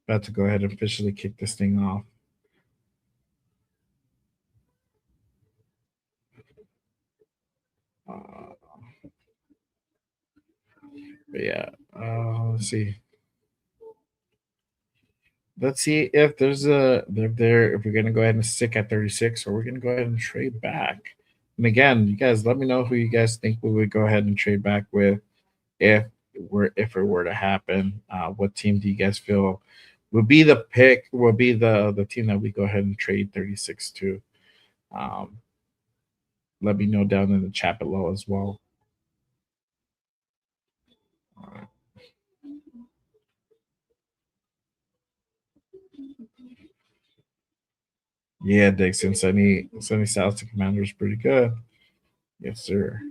About to go ahead and officially kick this thing off. But yeah, let's see. Let's see if there's a if we're gonna go ahead and stick at 36 or we're gonna go ahead and trade back. And again, you guys let me know who you guys think we would go ahead and trade back with if it were to happen. What team do you guys feel would be the pick? Will be the team that we go ahead and trade 36 to? Let me know down in the chat below as well. All right. Yeah, Dixon, Sunny South to Commander is pretty good. Yes, sir.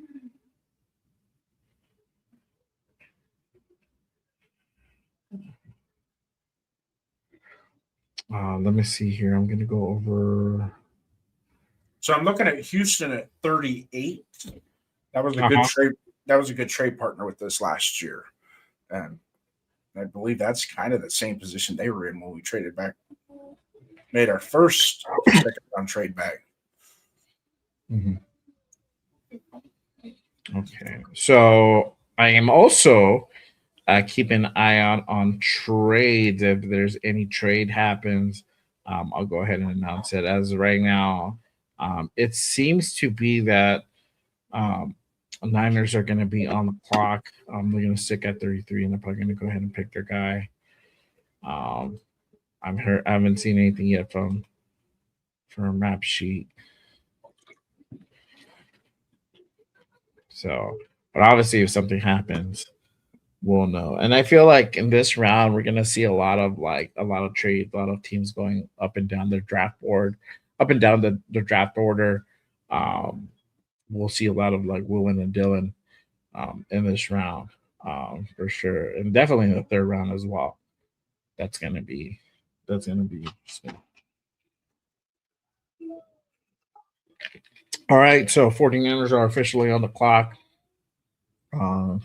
Let me see here. I'm gonna go over. So I'm looking at Houston at 38. That was a good trade. That was a good trade partner with us last year, and I believe that's kind of the same position they were in when we traded back. Made our first second round trade back. Mm-hmm. Okay, so I am also keeping an eye out on trades. If there's any trade happens, I'll go ahead and announce it. As of right now, it seems to be that Niners are going to be on the clock. They're going to stick at 33, and they're probably going to go ahead and pick their guy. I haven't seen anything yet from a map sheet. So, but obviously, if something happens, we'll know. And I feel like in this round, we're gonna see a lot of trades, a lot of teams going up and down their draft board, up and down the draft order. We'll see a lot of like Willen and Dylan in this round for sure, and definitely in the third round as well. That's gonna be interesting. All right, so 49ers are officially on the clock. And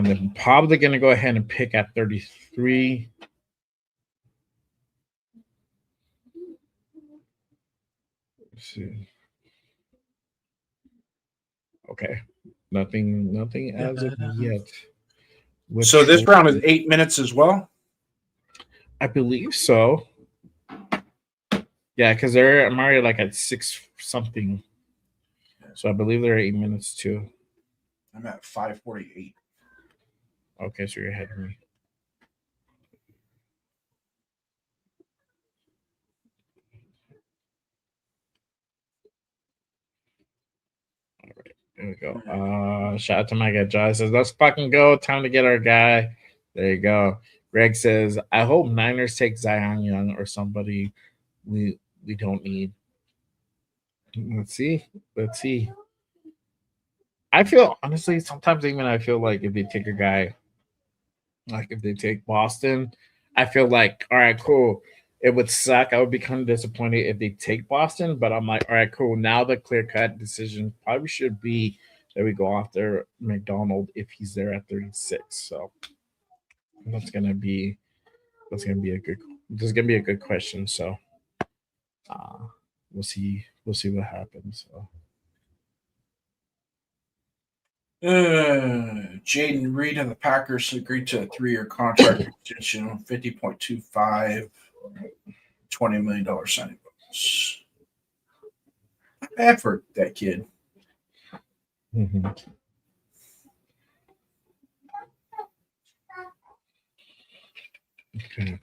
they're probably going to go ahead and pick at 33. Let's see. Okay. Nothing as of yet. So this round is 8 minutes as well? I believe so. Yeah, because I'm already like at 6 something. So I believe they're 8 minutes too. I'm at 5:48. Okay, so you're ahead of me. All right, there we go. Shout out to my guy Josh says, let's fucking go. Time to get our guy. There you go. Greg says, I hope Niners take Zion Young or somebody we don't need. Let's see. I feel honestly sometimes even I feel like if they take a guy, like if they take Boston, I feel like all right, cool. It would suck. I would be kind of disappointed if they take Boston, but I'm like, all right, cool. Now the clear cut decision probably should be that we go after McDonald if he's there at 36. So that's gonna be a good this is gonna be a good question. So uh we'll see what happens. So Jaden Reed and the Packers agreed to a 3-year contract extension, 50.25, $20 million signing bonus. Not bad for that kid. mhm. Okay.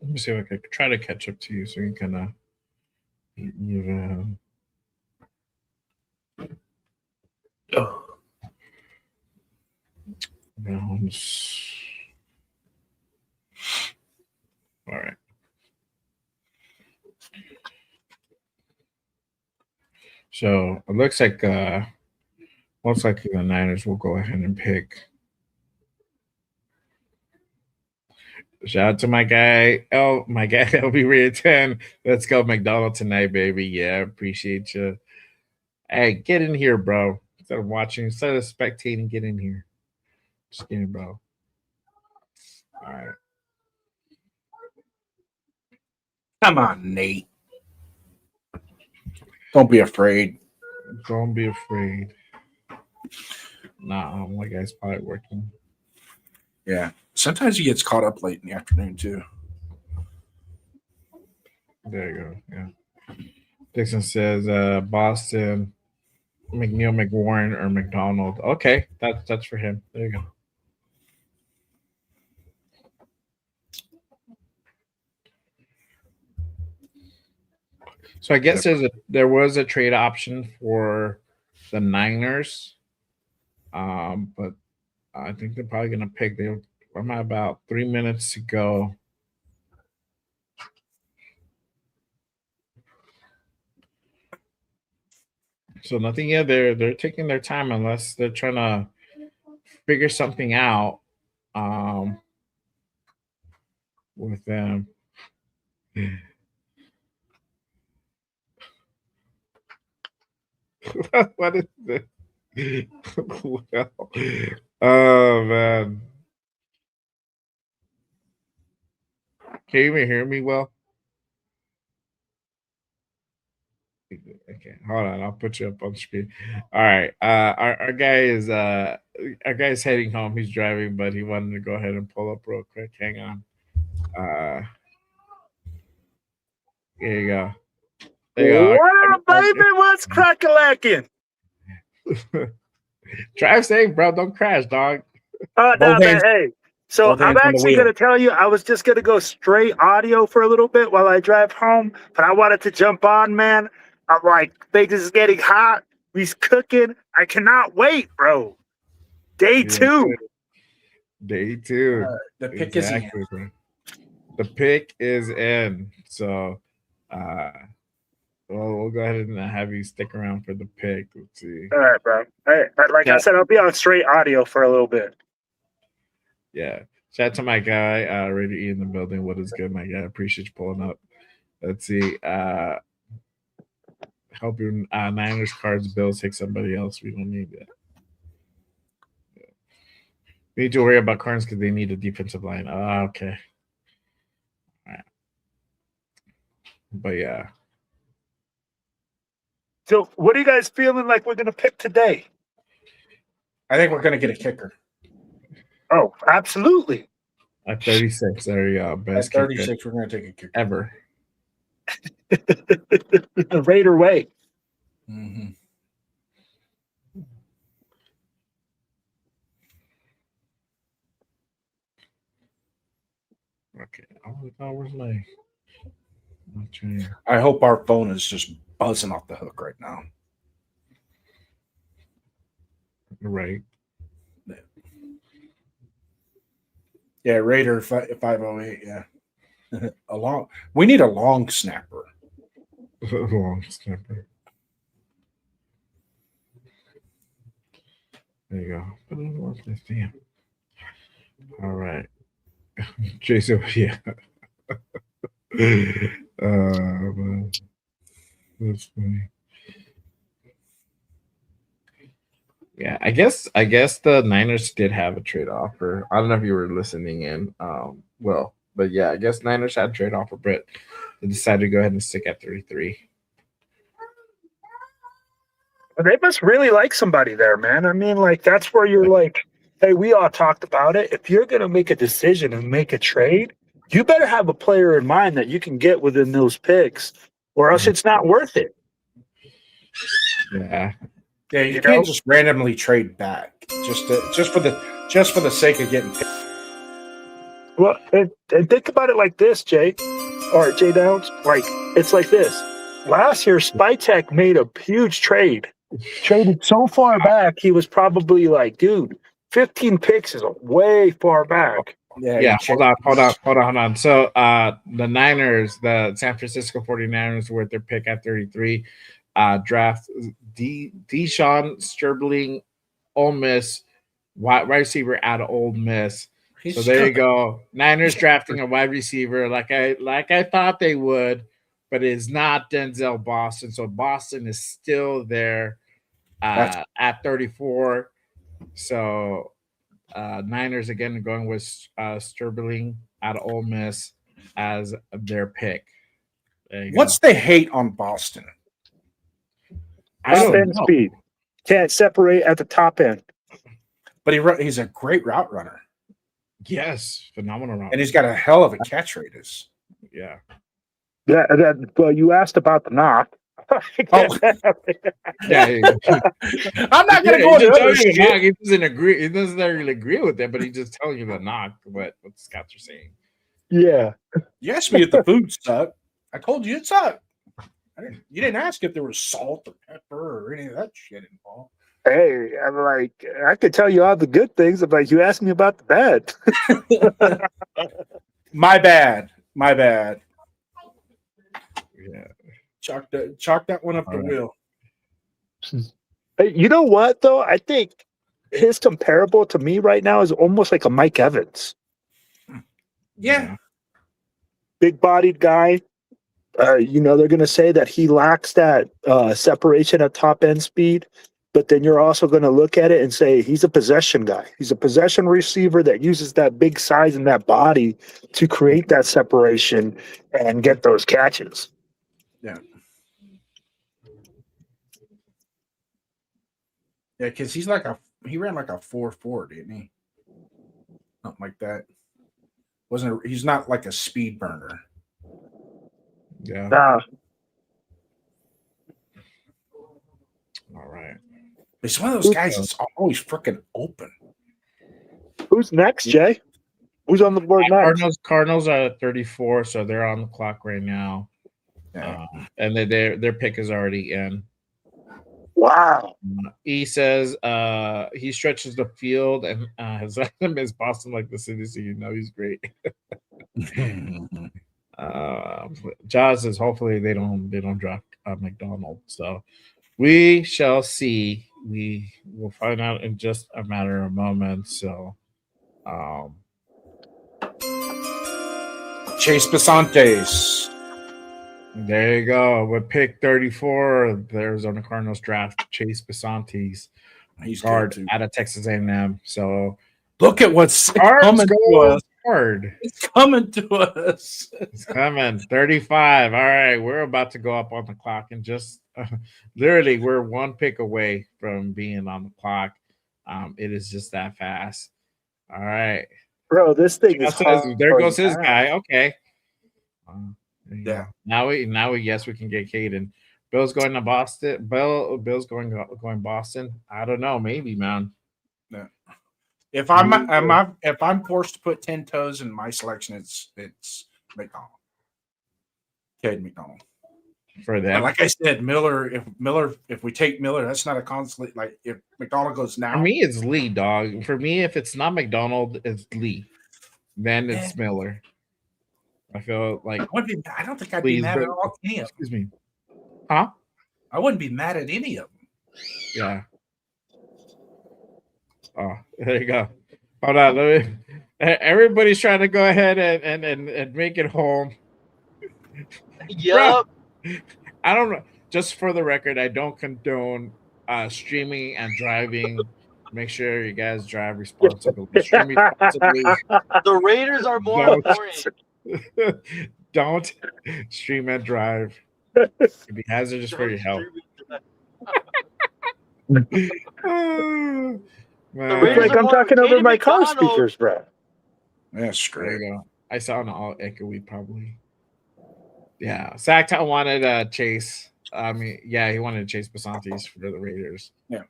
Let me see if I could try to catch up to you so you can you Mahomes. All right. So it looks like most likely the Niners will go ahead and pick. Shout out to my guy, LvRaider 10. Let's go McDonald tonight, baby. Yeah, appreciate you. Hey, get in here, bro. Instead of spectating, get in here. Just get in, bro. All right. Come on, Nate. Don't be afraid. Don't be afraid. Nah, my guy's probably working. Yeah. Sometimes he gets caught up late in the afternoon, too. There you go. Yeah. Dixon says Boston, McNeil, McWarren, or McDonald. Okay, that's for him. There you go. So I guess there was a trade option for the Niners, but I think they're probably gonna pick. I'm at about 3 minutes to go. So nothing yet. They're taking their time unless they're trying to figure something out with them. What is this? Well, oh man. Can you even hear me well? Okay, hold on. I'll put you up on screen. All right. Our guy's heading home. He's driving, but he wanted to go ahead and pull up real quick. Hang on. Here you go. There you go. What up, baby? What's crack-a-lacking? Drive safe, bro. Don't crash, dog. Oh, no, Both man. hands- Hey, so both I'm hands on the actually wheel. going to tell you, I was just going to go straight audio for a little bit while I drive home, but I wanted to jump on, man. I'm like, Vegas is getting hot. He's cooking. I cannot wait, bro. Day Yeah, 2. Day 2. The pick is in. bro. The pick is in. So we'll go ahead and have you stick around for the pick. Let's see. All right, bro. Hey, like I said, I'll be on straight audio for a little bit. Yeah. Shout out to my guy, Raider E in the building. What is good, my guy? Appreciate you pulling up. Let's see. Help your Niners, Cards, Bills take somebody else. We don't need that. We need to worry about Cards because they need a defensive line. Okay. All right. But yeah. So what are you guys feeling like we're going to pick today? I think we're going to get a kicker. Oh, absolutely. At 36, there you go. Best At 36, we're going to take a kicker. ever. The Raider way. Mm-hmm. Okay. Oh, where's my train? I hope our phone is just buzzing off the hook right now. Right. Yeah, Raider 508. Yeah, We need a long snapper. Long snapper. There you go. Damn. All right. Jason, yeah. Man. That's funny. Yeah, I guess the Niners did have a trade offer. I don't know if you were listening in. But yeah, I guess Niners had a trade offer, but they decided to go ahead and stick at 33. They must really like somebody there, man. I mean, like, that's where you're like, hey, we all talked about it. If you're going to make a decision and make a trade, you better have a player in mind that you can get within those picks, or else it's not worth it. Yeah. Yeah, you can't just randomly trade back just for the sake of getting picked. Well, and think about it like this, Jay, or Jay Downs. Like, it's like this. Last year, Spytek made a huge trade. Traded so far back, he was probably like, dude, 15 picks is way far back. Yeah, hold on. So the Niners, the San Francisco 49ers were their pick at 33. Draft Deshaun Sterling, Ole Miss, wide receiver out of Ole Miss. So there you go. Niners drafting a wide receiver like I thought they would, but it's not Denzel Boston. So Boston is still there at 34. So Niners again going with Sterling out of Ole Miss as their pick. What's the hate on Boston? Top end speed. Can't separate at the top end. But he's a great route runner. Yes, phenomenal route. And he's got a hell of a catch radius. Yeah. Well, you asked about the knock. Yeah, I'm not gonna go into other shit. He doesn't agree. He doesn't really agree with it, but he's just telling you the knock. What the scouts are saying. Yeah. You asked me if the food sucked. I told you it sucked. You didn't ask if there was salt or pepper or any of that shit involved. Hey, I'm like, I could tell you all the good things. I'm like, you asked me about the bad. My bad. Yeah. Chalk that one up the wheel. Hey, you know what though? I think his comparable to me right now is almost like a Mike Evans. Yeah. Big bodied guy. They're going to say that he lacks that separation at top end speed, but then you're also going to look at it and say he's a possession guy. He's a possession receiver that uses that big size and that body to create that separation and get those catches. Yeah. Yeah, because he ran like a 4.4, didn't he? Something like that. He's not like a speed burner. Yeah. Nah. All right. He's one of those guys that's always freaking open. Who's next, Jay? Who's on the board next? Cardinals are at 34, so they're on the clock right now. Yeah. And their pick is already in. Wow. He says he stretches the field and has Miss Boston like the city, so he's great. Jaws says hopefully they don't draft McDonald. So we shall see. We will find out in just a matter of moments. So Chase Basantes. There you go. With pick 34, the Arizona Cardinals draft Chase Basantes. He's guard out of Texas A&M. So look at what's coming to us. Hard. It's coming to us. It's coming. 35. All right. We're about to go up on the clock and just literally we're one pick away from being on the clock. It is just that fast. All right. Bro, this thing is there goes his guy. Okay. Yeah. Now we yes we can get Caden. Bill's going to Boston. Bill's going Boston. I don't know. Maybe, man. Yeah. If I'm forced to put 10 toes in my selection, it's McDonald. Cade McDonald. for them. Like I said, if we take Miller, that's not a constant. Like if McDonald goes now, For me, it's Lee, dog. For me, if it's not McDonald, it's Lee. Then it's Miller. I feel like I don't think I'd be mad at all. Any of them. Excuse me. Huh? I wouldn't be mad at any of them. Yeah. Oh, there you go. Hold on. Everybody's trying to go ahead and make it home. Yup. I don't know. Just for the record, I don't condone streaming and driving. Make sure you guys drive responsibly. Stream responsibly. The Raiders are more important. Don't stream and drive. It'd be hazardous for your health. The Raiders I'm talking over my car speakers, bro. That's great. There you go. I saw an all echoey probably. Yeah. Sacktown wanted Chase. I mean, yeah, he wanted Chase Basantes for the Raiders. Yeah.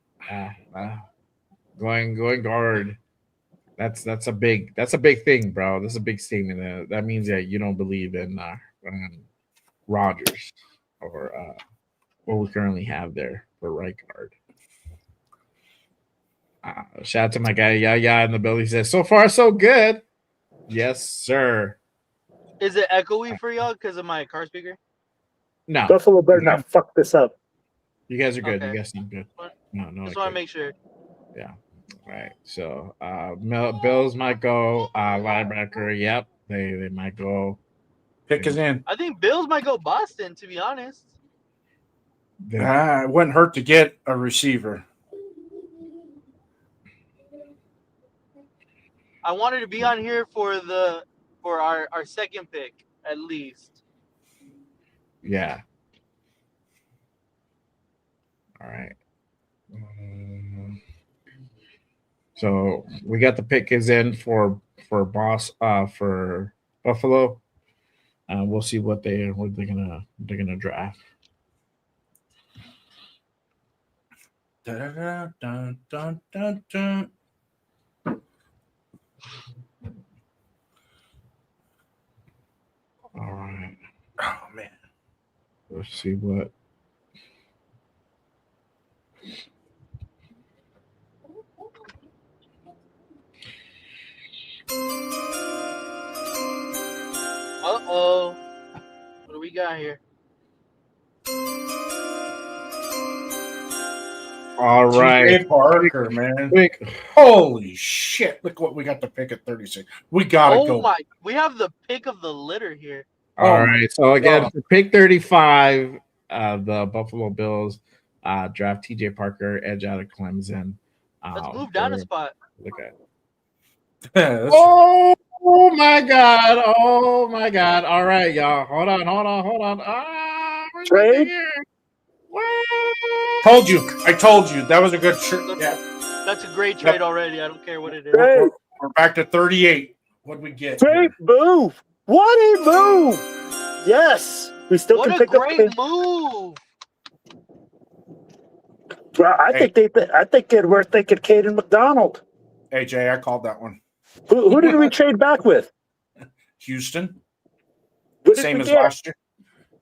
Going guard. That's a big thing, bro. That's a big statement. That means that you don't believe in Rodgers or what we currently have there for right guard. Shout out to my guy Yaya in the building. He says, so far so good. Yes, sir. Is it echoey for y'all because of my car speaker? No. Buffalo better not fuck this up. You guys are good. Okay. You guys seem good. No. Just want to make sure. Yeah. All right. So Bills might go. Linebacker, yep. They might go. Pick is in. I think Bills might go Boston, to be honest. It wouldn't hurt to get a receiver. I wanted to be on here for our second pick, at least. Yeah. All right. So we got the pick is in for Buffalo. We'll see what they're gonna draft. Dun, dun, dun, dun, dun. All right. Oh man. Let's see what. Uh-oh. What do we got here? All right. TJ Parker, man. Holy shit. Look what we got to pick at 36. We got to go. We have the pick of the litter here. All right. So again, for pick 35, the Buffalo Bills draft TJ Parker, edge out of Clemson. Let's move down a spot. Look at it. Oh my God. Oh my God. All right, y'all. Hold on. Trade? I told you. That was a good trade. Yeah. That's a great trade already. I don't care what it is. Trade. We're back to 38. What'd we get? Great move. What a move. Yes. We still What can a pick great up. move. Well, I think we're thinking Caden McDonald. Hey, Jay, I called that one. Who did we trade back with? Houston. What did Same we as get? last year.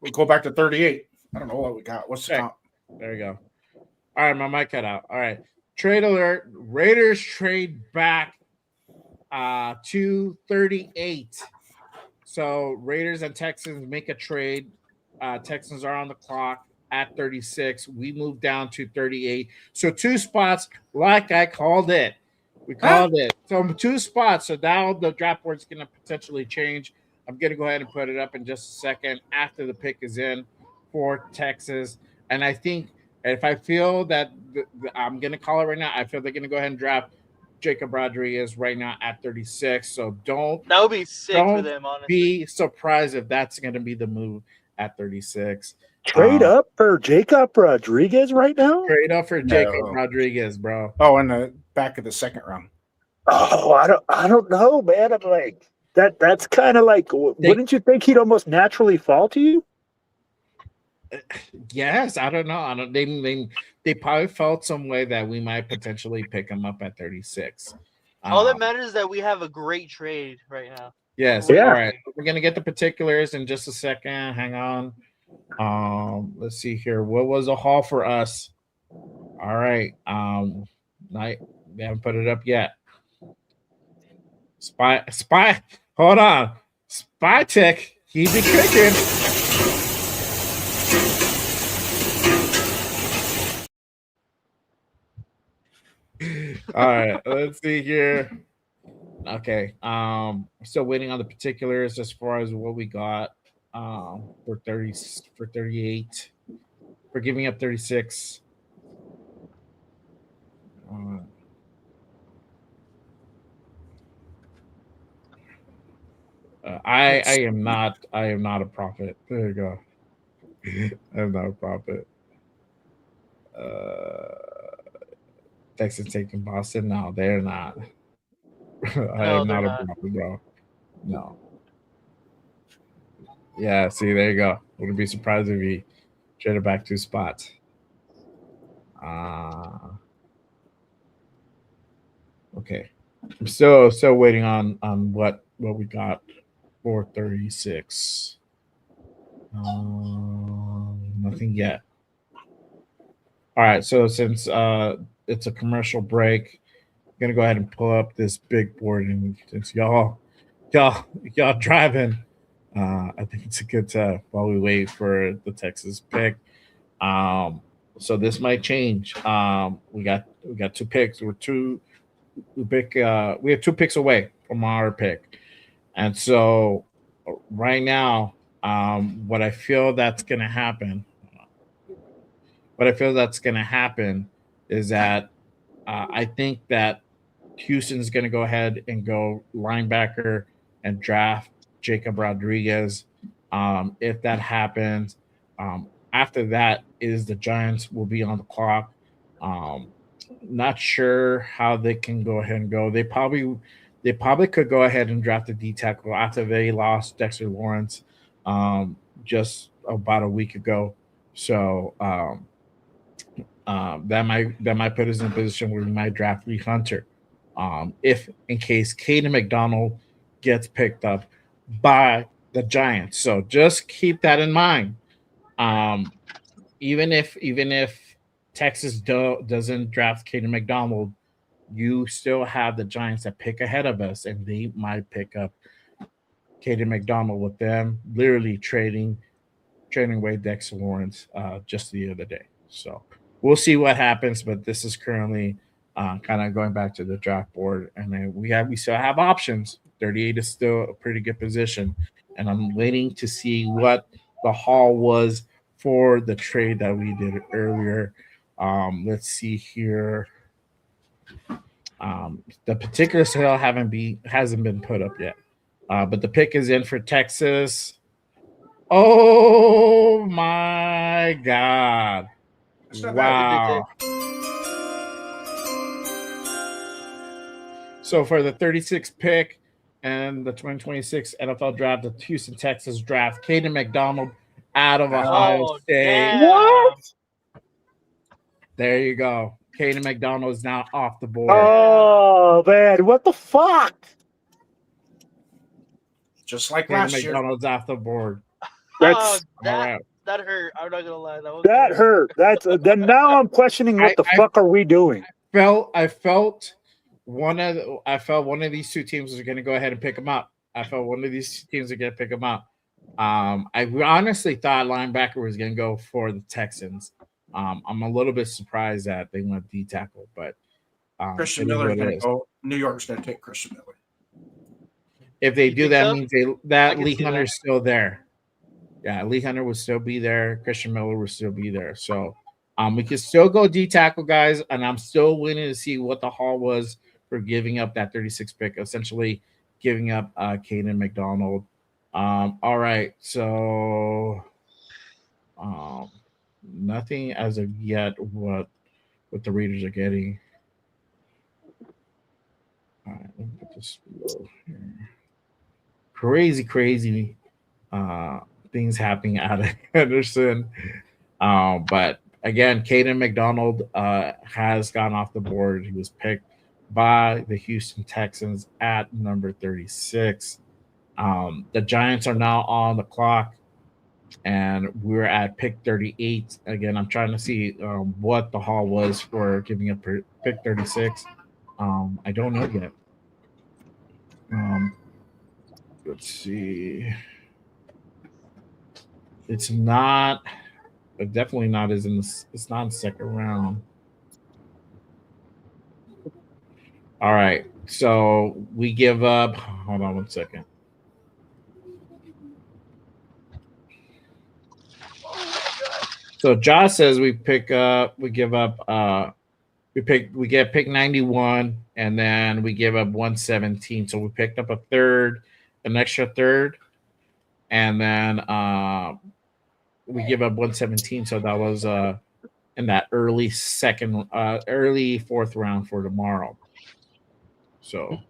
We go back to 38. I don't know what we got. What's the Okay. count? There you go. All right, my mic cut out. All right. Trade alert. Raiders trade back to 38. So Raiders and Texans make a trade. Texans are on the clock at 36. We move down to 38. So 2 spots, like I called it. We called it. So 2 spots. So now the draft board is going to potentially change. I'm going to go ahead and put it up in just a second after the pick is in for Texas. And I think if I feel that I'm going to call it right now, I feel they're going to go ahead and draft Jacob Rodriguez right now at 36. So that would be sick for them, honestly. Be surprised if that's going to be the move at 36. Trade up for Jacob Rodriguez right now? Trade up for Jacob Rodriguez, bro. Oh, in the back of the second round. Oh, I don't know, man. I'm like that's kind of like, wouldn't you think he'd almost naturally fall to you? Yes, I don't know. They probably felt some way that we might potentially pick him up at 36. All that matters is that we have a great trade right now. Yes. Yeah. All right. We're gonna get the particulars in just a second. Hang on. Let's see here. What was a haul for us? All right. Night. They haven't put it up yet. Spy. Hold on. Spy Tech. Keep it cooking. All right. Let's see here. Okay. Still waiting on the particulars as far as what we got. For 30 for 38. For giving up 36. I am not a prophet. There you go. I'm not a prophet. Texas taking Boston. No, they're not. I No, am they're not a not. prophet, bro. No. Yeah, see, there you go. Wouldn't be surprised if he traded back 2 spots. Okay. I'm still waiting on what we got for 36. Nothing yet. All right, so since it's a commercial break, I'm gonna go ahead and pull up this big board, and since y'all driving, I think it's a good time while we wait for the Texas pick. Um, so this might change. We got 2 picks. We have 2 picks away from our pick, and so right now, what I feel that's gonna happen. What I feel that's gonna happen is that I think that Houston's going to go ahead and go linebacker and draft Jacob Rodriguez. If that happens, after that is the Giants will be on the clock. Um, Not sure how they can go ahead and go. They probably could go ahead and draft a D tackle after they lost Dexter Lawrence just about a week ago. So that might put us in a position where we might draft Lee Hunter, if in case Caden McDonald gets picked up by the Giants. So just keep that in mind. Um, even if Texas doesn't draft Caden McDonald, you still have the Giants that pick ahead of us, and they might pick up Caden McDonald with them literally trading away Dexter Lawrence just the other day. So we'll see what happens. But this is currently kind of going back to the draft board, and then we still have options. 38 is still a pretty good position, and I'm waiting to see what the haul was for the trade that we did earlier. Let's see here. The particular sale hasn't been put up yet, but the pick is in for Texas. Oh my God. It's not bad. Wow. So for the 36th pick and the 2026 NFL draft, the Houston Texas draft, Caden McDonald out of Ohio Oh, State. damn. What? There you go. Caden McDonald is now off the board. Oh man, what the fuck? Just like Caden last year. McDonald's off the board. Oh, That's All right. that hurt. I'm not gonna lie. that hurt. That's then now I'm questioning what the fuck are we doing? I felt one of these 2 teams was going to go ahead and pick him up. I felt one of these teams are going to pick him up. I honestly thought linebacker was going to go for the Texans. I'm a little bit surprised that they went D tackle, but Christian Miller is going to go. New York's going to take Christian Miller. If they do that, means that Lee see Hunter's that. still there. Yeah, Lee Hunter will still be there. Christian Miller will still be there. So we can still go D tackle, guys, and I'm still waiting to see what the haul was for giving up that 36 pick, essentially giving up Caden McDonald. All right, so nothing as of yet what the Raiders are getting. All right, let me put this below here. Crazy things happening out of Henderson. But again, Caden McDonald has gone off the board. He was picked by the Houston Texans at number 36. The Giants are now on the clock. and we're at pick 38. Again, I'm trying to see what the haul was for giving up pick 36. I don't know yet. Let's see. It's not. Definitely not. Is in the. It's not in the second round. All right. So we give up. Hold on 1 second. So Josh says we pick up. We give up. We get pick 91, and then we give up 117. So we picked up a third, an extra third, and then we give up 117. So that was in that early fourth round for tomorrow. So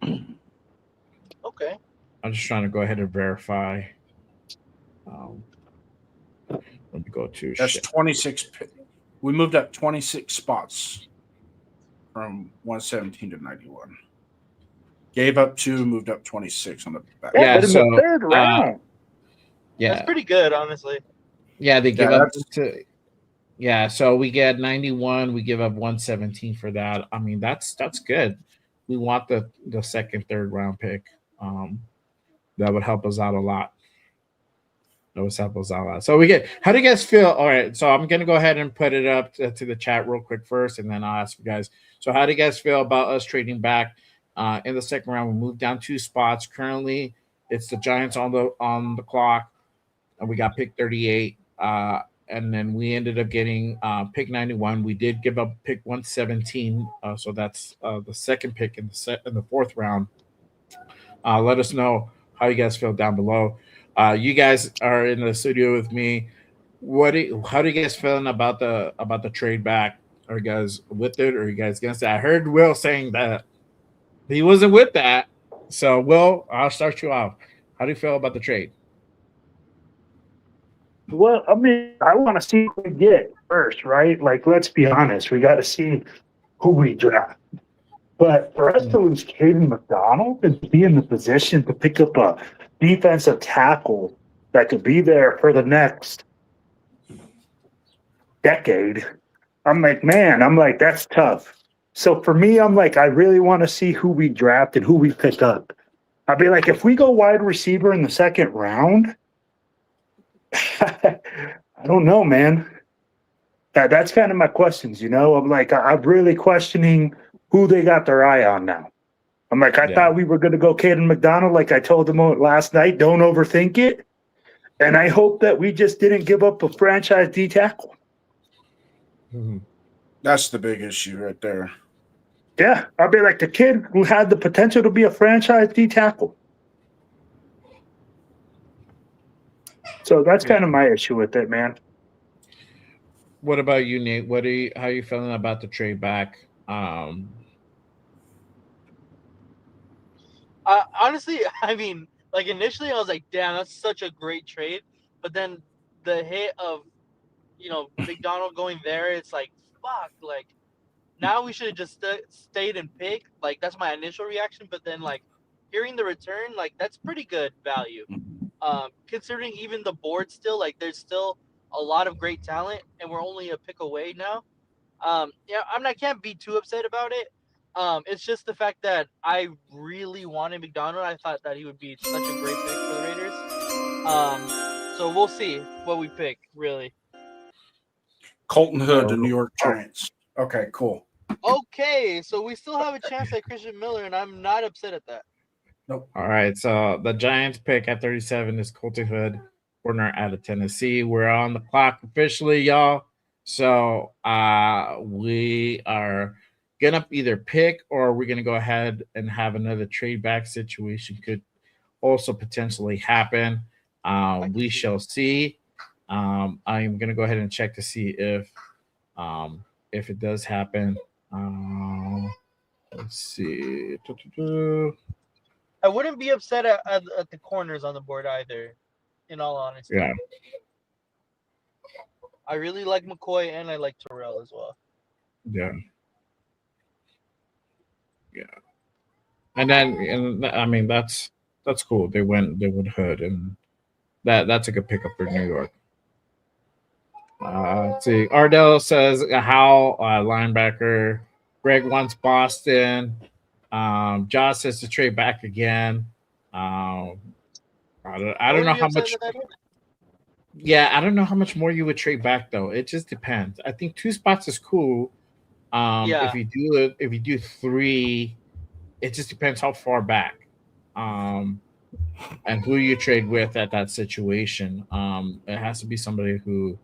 Okay. I'm just trying to go ahead and verify. Let me go to That's 26. We moved up 26 spots from 117 to 91. Gave up 2, moved up 26 on the back. Yeah, Yeah, but in so, the third round. Yeah, That's pretty good, honestly. yeah, they give up that's- to. Yeah, so we get 91. We give up 117 for that. I mean, that's good. We want the second, third round pick. That would help us out a lot. That would help us out a lot. So we get. How do you guys feel? All right, so I'm gonna go ahead and put it up to the chat real quick first, and then I'll ask you guys. So how do you guys feel about us trading back in the second round? We moved down 2 spots. Currently, it's the Giants on the clock, and we got pick 38. And then we ended up getting pick 91. We did give up pick 117, so that's the second pick in the fourth round. Let us know how you guys feel down below. You guys are in the studio with me. How do you guys feeling about the trade back? Are you guys with it, or are you guys against it? I heard Will saying that he wasn't with that. So Will, I'll start you off. How do you feel about the trade? Well, I mean, I want to see who we get first, right? Like, let's be honest. We got to see who we draft. But for us to lose Caden McDonald and be in the position to pick up a defensive tackle that could be there for the next decade, I'm like, that's tough. So for me, I'm like, I really want to see who we draft and who we pick up. I'd be like, if we go wide receiver in the second round, I don't know, man. That's kind of my questions, I'm like, I'm really questioning who they got their eye on now. I'm like, I thought we were going to go Caden McDonald, like I told them last night. Don't overthink it. And I hope that we just didn't give up a franchise D tackle. That's the big issue right there. Yeah, I'll be like the kid who had the potential to be a franchise D tackle. So that's kind of my issue with it, man. What about you, Nate? How are you feeling about the trade back? Honestly, I mean, like initially I was like, damn, that's such a great trade. But then the hit of, McDonald going there, it's like, fuck, like now we should have just stayed and picked. Like that's my initial reaction. But then like hearing the return, like that's pretty good value. Considering even the board still, like there's still a lot of great talent, and we're only a pick away now. I can't be too upset about it. It's just the fact that I really wanted McDonald. I thought that he would be such a great pick for the Raiders. So we'll see what we pick, really. Colton Hood, the New York Giants. Okay, cool. Okay, so we still have a chance at Christian Miller, and I'm not upset at that. Nope. All right, so the Giants pick at 37 is Colton Hood, corner out of Tennessee. We're on the clock officially, y'all. So we are gonna either pick or we're gonna go ahead and have another trade back situation. Could also potentially happen. We shall see. I'm gonna go ahead and check to see if it does happen. Let's see. I wouldn't be upset at the corners on the board either, in all honesty. Yeah. I really like McCoy and I like Terrell as well. Yeah. Yeah. And I mean that's cool. They went Hood, and that's a good pickup for New York. Let's see. Ardell says How linebacker. Greg wants Boston. Josh says to trade back again. Um, I What don't were know you how upset much. that? Yeah, I don't know how much more you would trade back though. It just depends. I think 2 spots is cool. Yeah. If you do 3, it just depends how far back. Um, and who you trade with at that situation. It has to be somebody who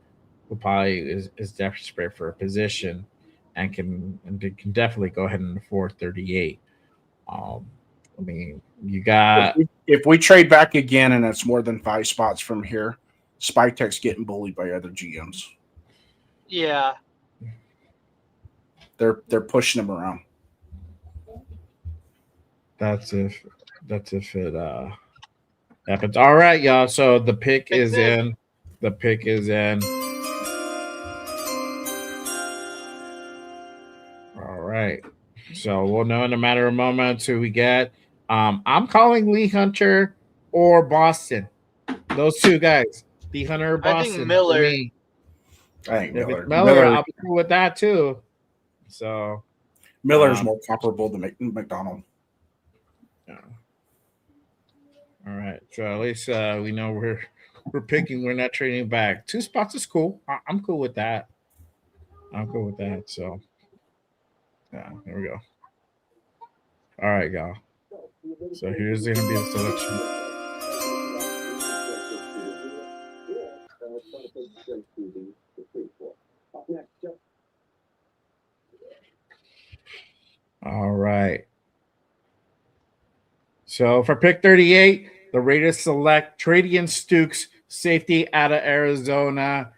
probably is desperate for a position and they can definitely go ahead and afford 38. Um, I mean, you got If we trade back again and it's more than 5 spots from here, Spytek's getting bullied by other GMs. Yeah. They're pushing him around. that's if it happens. All right, y'all. So the pick Pick is six. in. The pick is in. All right. So we'll know in a matter of moments who we get. I'm calling Lee Hunter or Boston. Those 2 guys. Lee Hunter or I think Boston. For Miller. me. I think If it's Miller. Miller, I'll be cool with that too. So Miller's more comparable to McDonald. yeah. All right. So at least we know we're picking. We're not trading back. 2 spots is cool. I'm cool with that. I'm cool with that. So yeah, there we go. All right, y'all. So here's gonna be the selection. All right. So for pick 38, the Raiders select Tradian Stukes, safety out of Arizona.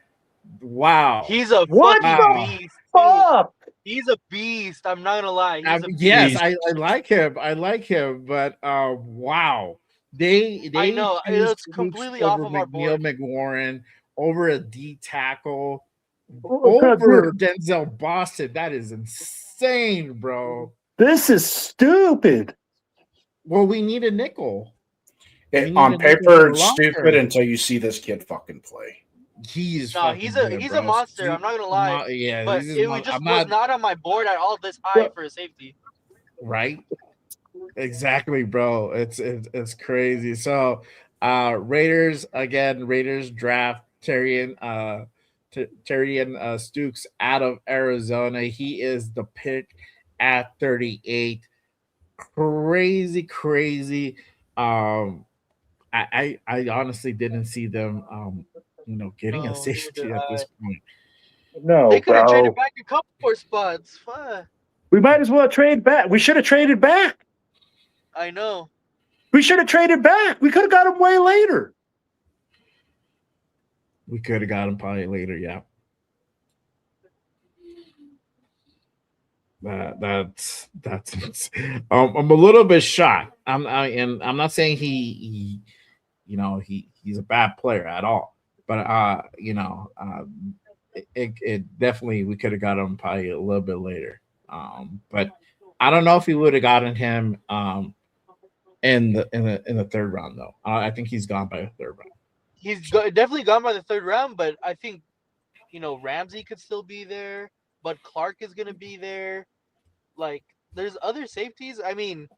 Wow. He's a What fucking the beast. Dude. fuck? He's a beast. I'm not gonna lie. He's a Yes, beast. I like him. I like him, but wow. They I know choose it's Stukes completely over off of our McNeil board. McWarren, over a D tackle, Oh, over Denzel Boston. That is insane, bro. this is stupid. Well, we need a nickel. On paper, it's stupid until you see this kid fucking play. He's a monster. I'm not gonna lie. Yeah, but it was not on my board at all this high for a safety. Right. Exactly, bro. It's crazy. So Raiders again, Raiders draft Terrian Stukes out of Arizona. He is the pick at 38. Crazy. I honestly didn't see them getting a safety at this point. No, they could have bro. traded back a couple more spots. Fuck. We might as well trade back. We should have traded back. I know. We should have traded back. We could have got him way later. We could have got him probably later, yeah. That's I'm a little bit shocked. I'm not saying he's a bad player at all, but it definitely we could have got him probably a little bit later. But I don't know if we would have gotten him in the 3rd round though. I think he's gone by the 3rd round. He's definitely gone by the 3rd round, but I think Ramsey could still be there, but Clark is gonna be there. Like, there's other safeties. I mean,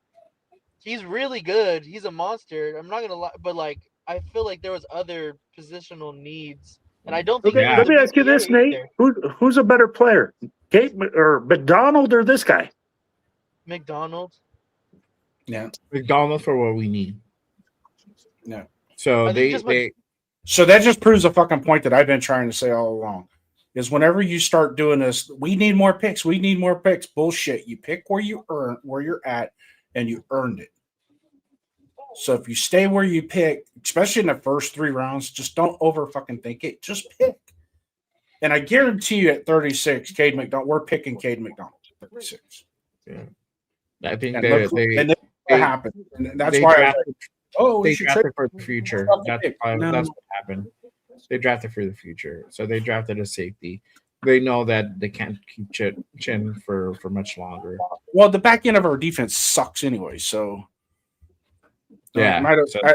he's really good. He's a monster. I'm not gonna lie, but like, I feel like there was other positional needs, and I don't think. Okay, let me ask you this, Nate: who's a better player, Kate or McDonald or this guy? McDonald. Yeah, McDonald for what we need. Yeah. So So that just proves a fucking point that I've been trying to say all along. Is whenever you start doing this, we need more picks. We need more picks. Bullshit. You pick where you're at, and you earned it. So if you stay where you pick, especially in the first 3 rounds, just don't over fucking think it. Just pick. And I guarantee you at 36, Cade McDonald, we're picking Cade McDonald at 36. Yeah. I think they happened. And that's why they drafted for the future. That's what happened. They drafted for the future. So they drafted a safety. They know that they can't keep Chin for much longer. Well, the back end of our defense sucks anyway. So yeah,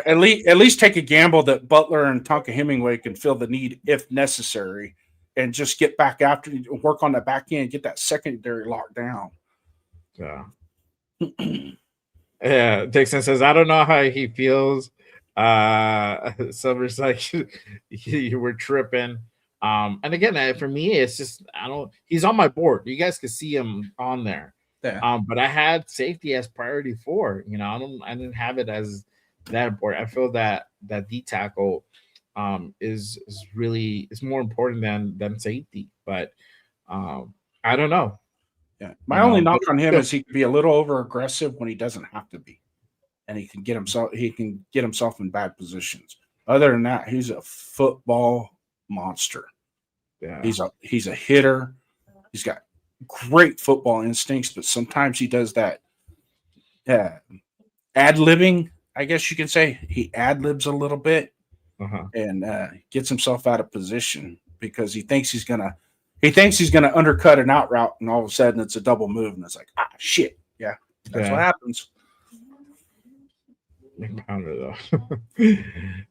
at least take a gamble that Butler and Tonka Hemingway can fill the need if necessary, and just get back after, work on the back end, get that secondary locked down. Yeah. Yeah. Dixon says, I don't know how he feels. Silver's like, you were tripping. And again, for me, it's just, he's on my board. You guys can see him on there. Yeah. But I had safety as priority 4. I didn't have it as that important. I feel that D tackle is more important than safety. But I don't know. Yeah. My only knock on him is he can be a little over aggressive when he doesn't have to be. And he can get himself in bad positions. Other than that, he's a football monster. Yeah. He's a hitter. He's got great football instincts, but sometimes he does that ad-libbing, I guess you can say. He ad-libs a little bit and gets himself out of position because he thinks he's gonna undercut an out route, and all of a sudden it's a double move, and it's like, shit. Yeah, that's what happens. Though.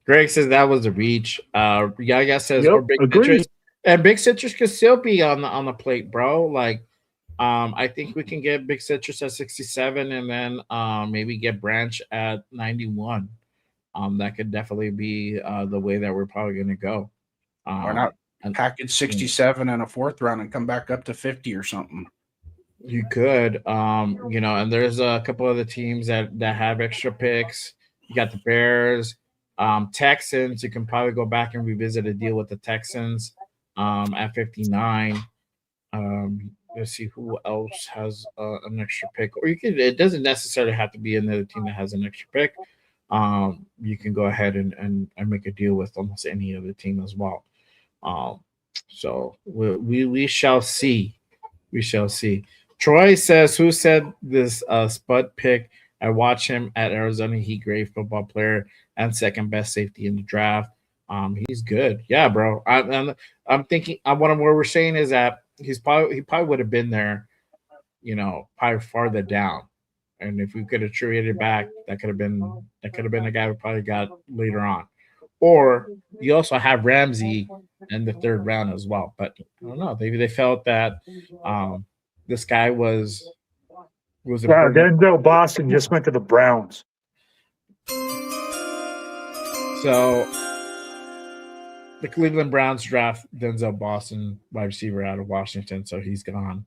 Greg says that was a reach. Yaga says or Big Citrus. And Big Citrus could still be on the plate, bro. Like, I think we can get Big Citrus at 67 and then maybe get Branch at 91. That could definitely be the way that we're probably gonna go. Why not package 67 in a 4th round and come back up to 50 or something? You could, and there's a couple other teams that have extra picks. You got the Bears, Texans. You can probably go back and revisit a deal with the Texans at 59. Let's see who else has an extra pick, or you could. It doesn't necessarily have to be another team that has an extra pick. You can go ahead and make a deal with almost any other team as well. So we shall see. We shall see. Troy says, who said this Spud pick? I watch him at Arizona. He great football player and second best safety in the draft. He's good. Yeah, bro. I'm thinking what we're saying is that he probably would have been there, probably farther down. And if we could have traded back, that could have been the guy we probably got later on. Or you also have Ramsey in the 3rd round as well. But I don't know. Maybe they felt that this guy was Denzel Boston just went to the Browns. So the Cleveland Browns draft Denzel Boston, wide receiver out of Washington, so he's gone.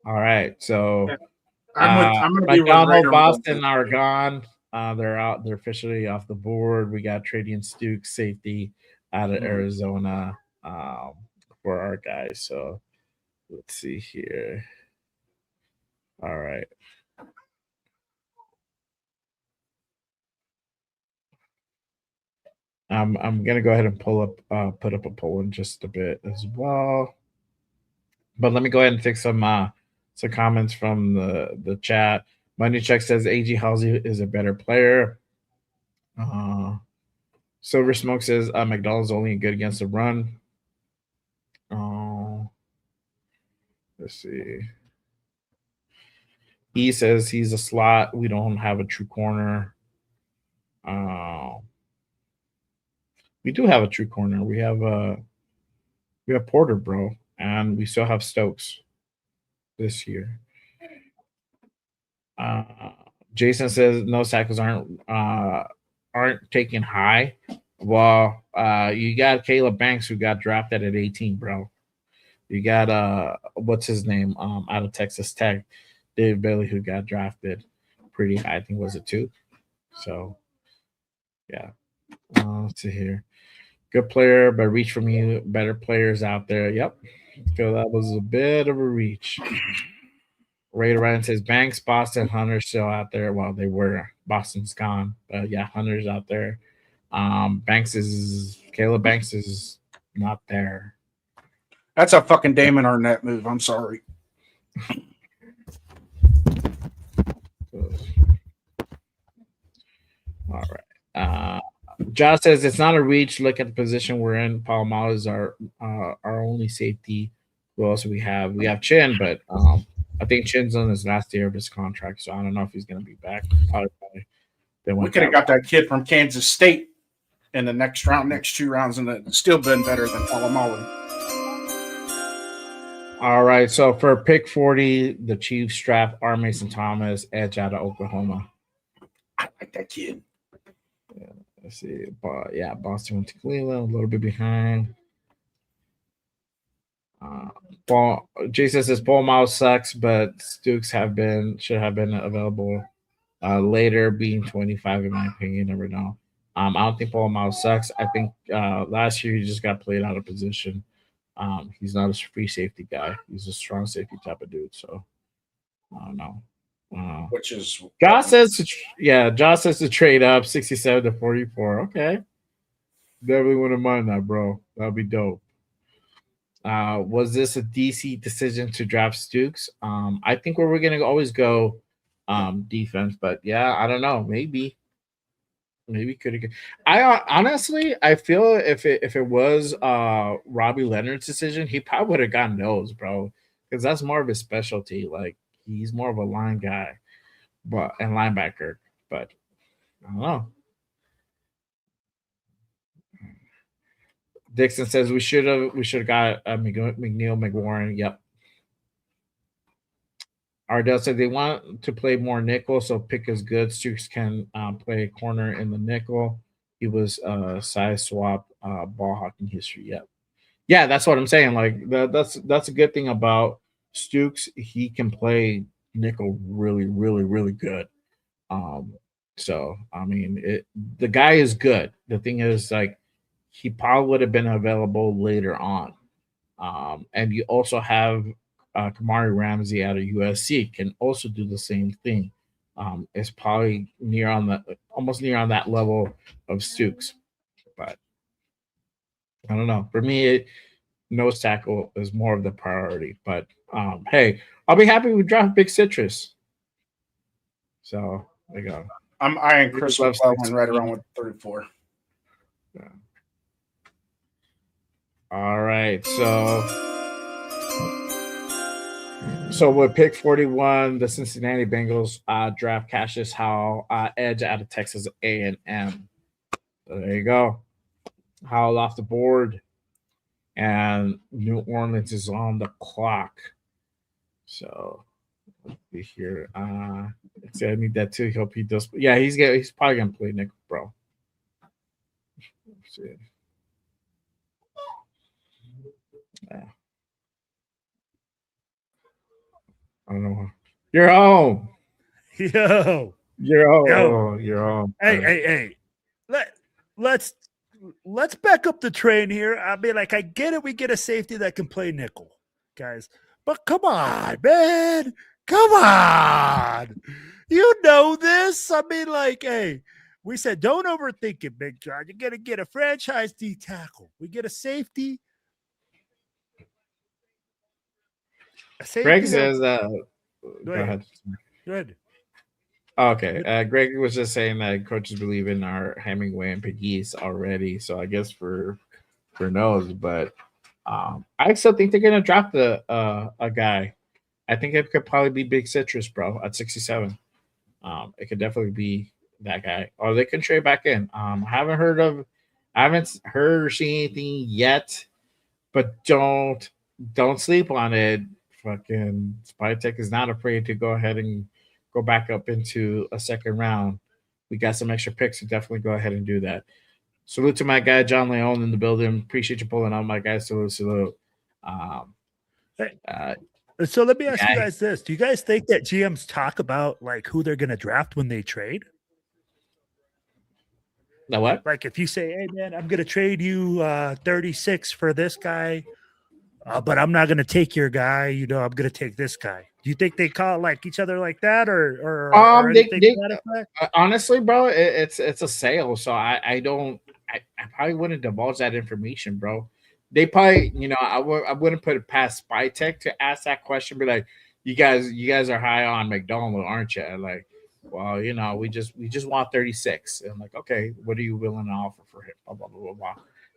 All right, so McDonald, Boston are gone. They're out. They're officially off the board. We got Tradian Stukes, safety out of Arizona for our guys. So let's see here. All right. I'm gonna go ahead and put up a poll in just a bit as well. But let me go ahead and take some comments from the chat. Money Check says A.G. Halsey is a better player. Silver Smoke says McDonald's only good against the run. Let's see. He says he's a slot. We don't have a true corner. We do have a true corner. We have Porter, bro, and we still have Stokes this year. Jason says no tackles aren't taken high. Well, you got Caleb Banks who got drafted at 18, bro. You got what's his name? Out of Texas Tech, Dave Bailey, who got drafted pretty high. I think was it 2. So yeah. Let's see here. Good player, but reach from you. Better players out there. Yep. So that was a bit of a reach. Raider Ryan says Banks, Boston, Hunter still out there. Well, they were. Boston's gone. But yeah, Hunter's out there. Caleb Banks is not there. That's a fucking Damon Arnett move. I'm sorry. All right. Josh says it's not a reach. Look at the position we're in. Palomalo is our only safety. Who else do we have? We have Chin, but I think Chin's on his last year of his contract, so I don't know if he's going to be back. Probably we could have got that kid from Kansas State. in the next 2 rounds, and it's still been better than Polamalu. All right. So for pick 40, the Chiefs draft R. Mason Thomas, edge out of Oklahoma. I like that kid. Yeah, let's see. But yeah, Boston went to Cleveland, a little bit behind. Jason says Ball Mouse sucks, but Stooks should have been available later, being 25 in my opinion. Never know. I don't think Ball Mouse sucks. I think last year he just got played out of position. He's not a free safety guy. He's a strong safety type of dude. So I don't know. Which is Josh says to trade up 67 to 44. Okay. Definitely wouldn't mind that, bro. That'd be dope. Was this a DC decision to draft Stooks? I think we're gonna always go defense, but yeah, I don't know. Maybe could have. Honestly, I feel if it was Robbie Leonard's decision, he probably would have gotten those, bro, because that's more of his specialty. Like he's more of a line guy, and linebacker. But I don't know. Dixon says we should have got McNeil McWarren. Yep. Ardell said they want to play more nickel, so pick is good. Stooks can play corner in the nickel. He was size swap ball hawking history. Yep. Yeah, that's what I'm saying. Like that's a good thing about Stooks. He can play nickel really, really, really good. So I mean, the guy is good. The thing is, like, he probably would have been available later on. And you also have Kamari Ramsey out of USC can also do the same thing. It's probably almost near on that level of Stooks. But I don't know. For me, nose tackle is more of the priority. But hey, I'll be happy we draft Big Citrus. So there you go. I'm eyeing Chris McClellan right around with 34. Yeah. All right, so with pick 41, the Cincinnati Bengals draft Cassius Howell, edge out of Texas A&M. So there you go. Howell off the board, and New Orleans is on the clock. So let's see here. I need that too. Hope he does. Yeah, he's probably gonna play nickel, bro. Let's see. Yeah. I don't know. You're home. Yo. You're home. Yo. You're home. Hey. Let's back up the train here. I mean, like, I get it. We get a safety that can play nickel, guys. But come on, man. Come on. You know this. I mean, like, hey, we said don't overthink it, Big John. You're going to get a franchise D tackle. We get a safety. Greg says go ahead. Go ahead. Okay. Greg was just saying that coaches believe in our Hemingway and Pegues already. So I guess for nose, but I still think they're gonna draft a guy. I think it could probably be Big Citrus, bro, at 67. It could definitely be that guy. Or they can trade back in. I haven't heard or seen anything yet, but don't sleep on it. Fucking Spytech is not afraid to go ahead and go back up into a second round. We got some extra picks to definitely go ahead and do that. Salute to my guy John Leone in the building. Appreciate you pulling out, my guy. Salute. So let me ask you guys this: do you guys think that GMs talk about like who they're going to draft when they trade? Now what? Like if you say, "Hey man, I'm going to trade you 36 for this guy." But I'm not going to take your guy. You know, I'm going to take this guy. Do you think they call like each other like that, or honestly, bro, it's a sale. So I probably wouldn't divulge that information, bro. They probably, I wouldn't put it past Spytech to ask that question. Be like, you guys are high on McDonald, aren't you? Like, well, we just want 36. And I'm like, okay, what are you willing to offer for him? Blah blah blah blah blah.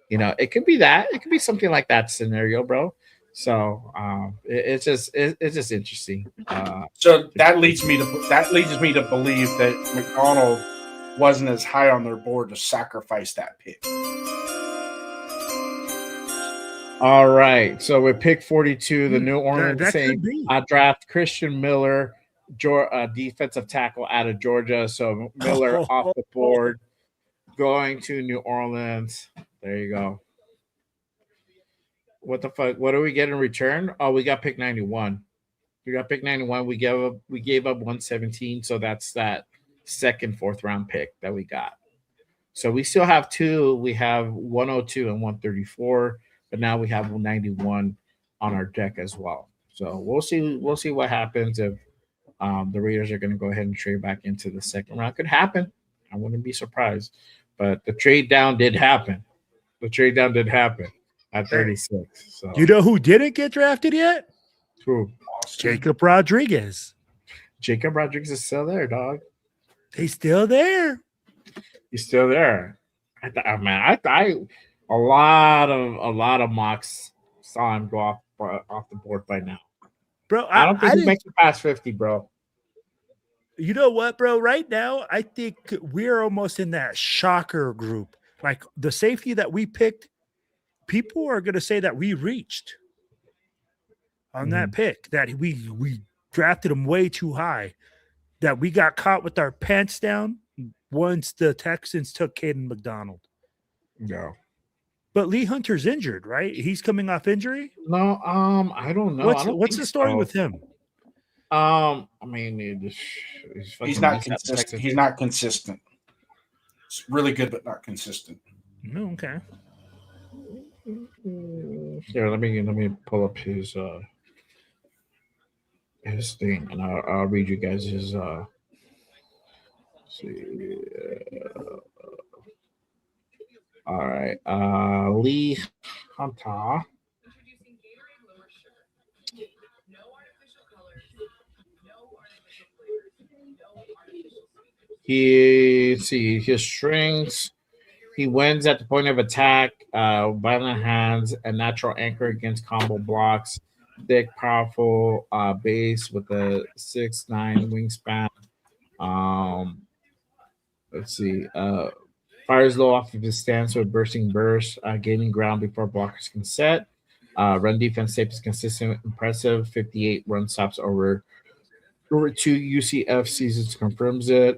It could be that. It could be something like that scenario, bro. So it's just interesting. So that leads me to believe that McDonald wasn't as high on their board to sacrifice that pick. All right. So with pick 42, the New Orleans that could Saints be. draft Christian Miller, defensive tackle out of Georgia. So Miller off the board, going to New Orleans. There you go. What the fuck? What do we get in return? Oh, we got pick 91. We got pick 91. We gave up 117. So that's that second, fourth round pick that we got. So we still have two. We have 102 and 134, but now we have 91 on our deck as well. So we'll see. We'll see what happens if the Raiders are going to go ahead and trade back into the second round. Could happen. I wouldn't be surprised. But the trade down did happen. The trade down did happen at 36. So You know who didn't get drafted yet? who? Jacob Rodriguez. Jacob Rodriguez is still there, dog. He's still there. He's still there. I a lot of mocks saw him go off the board by now. Bro, I don't think he makes it past 50, bro. You know what, bro? Right now, I think we're almost in that shocker group. Like the safety that we picked, people are going to say that we reached on that pick, that we drafted him way too high, that we got caught with our pants down once the Texans took Caden McDonald. No. But Lee Hunter's injured, right? He's coming off injury? No, I don't know. What's the story with him? I mean, He's not consistent. He's not consistent. It's really good, but not consistent. No, okay. Here, let me pull up his thing, and I'll read you guys his. See. All right, Lee Hunter. His strengths. He wins at the point of attack, violent hands, a natural anchor against combo blocks, thick, powerful base with a 6'9" wingspan. Let's see. Fires low off of his stance with bursting burst, gaining ground before blockers can set. Run defense tape is consistent, impressive. 58 run stops over 2 UCF seasons confirms it.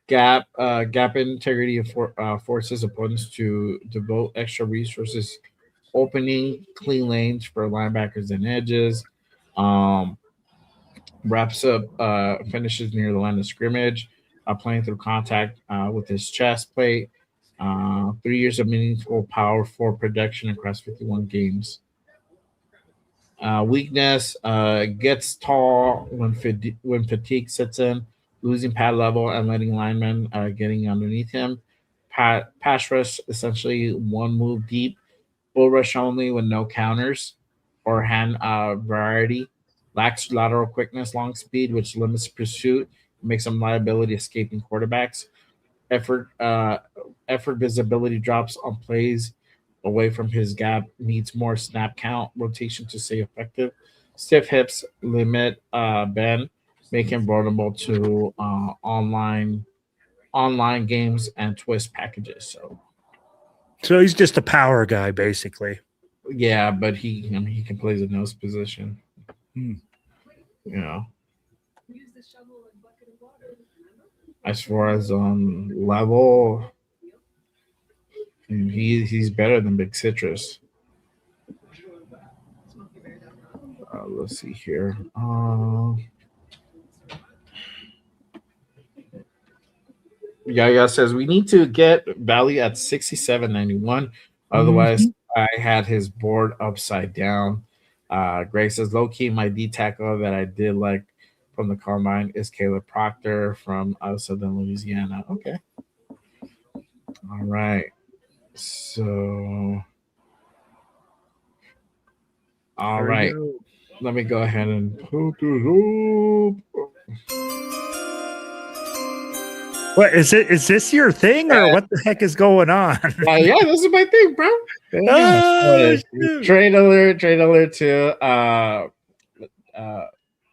Gap integrity forces opponents to devote extra resources, opening clean lanes for linebackers and edges. Wraps up finishes near the line of scrimmage, playing through contact with his chest plate. 3 years of meaningful power for production across 51 games. Weakness, gets tall when fatigue sets in, losing pad level and letting linemen getting underneath him. Pass rush, essentially one move deep. Bull rush only with no counters or hand variety. Lacks lateral quickness, long speed, which limits pursuit, makes him liability escaping quarterbacks. Effort visibility drops on plays away from his gap, needs more snap count rotation to stay effective. Stiff hips limit bend, make him vulnerable to online games and twist packages. So he's just a power guy, basically. Yeah, but he can play the nose position. You know. As far as level, he's better than Big Citrus. Let's see here. Yaya says we need to get Valley at 67.91. Otherwise, I had his board upside down. Greg says low key my D tackle that I did like from the combine is Caleb Proctor from Southern Louisiana. Okay. All right. So, all right. Let me go ahead and put this up. What is it? Is this your thing, or what the heck is going on? Yeah, this is my thing, bro. Trade alert to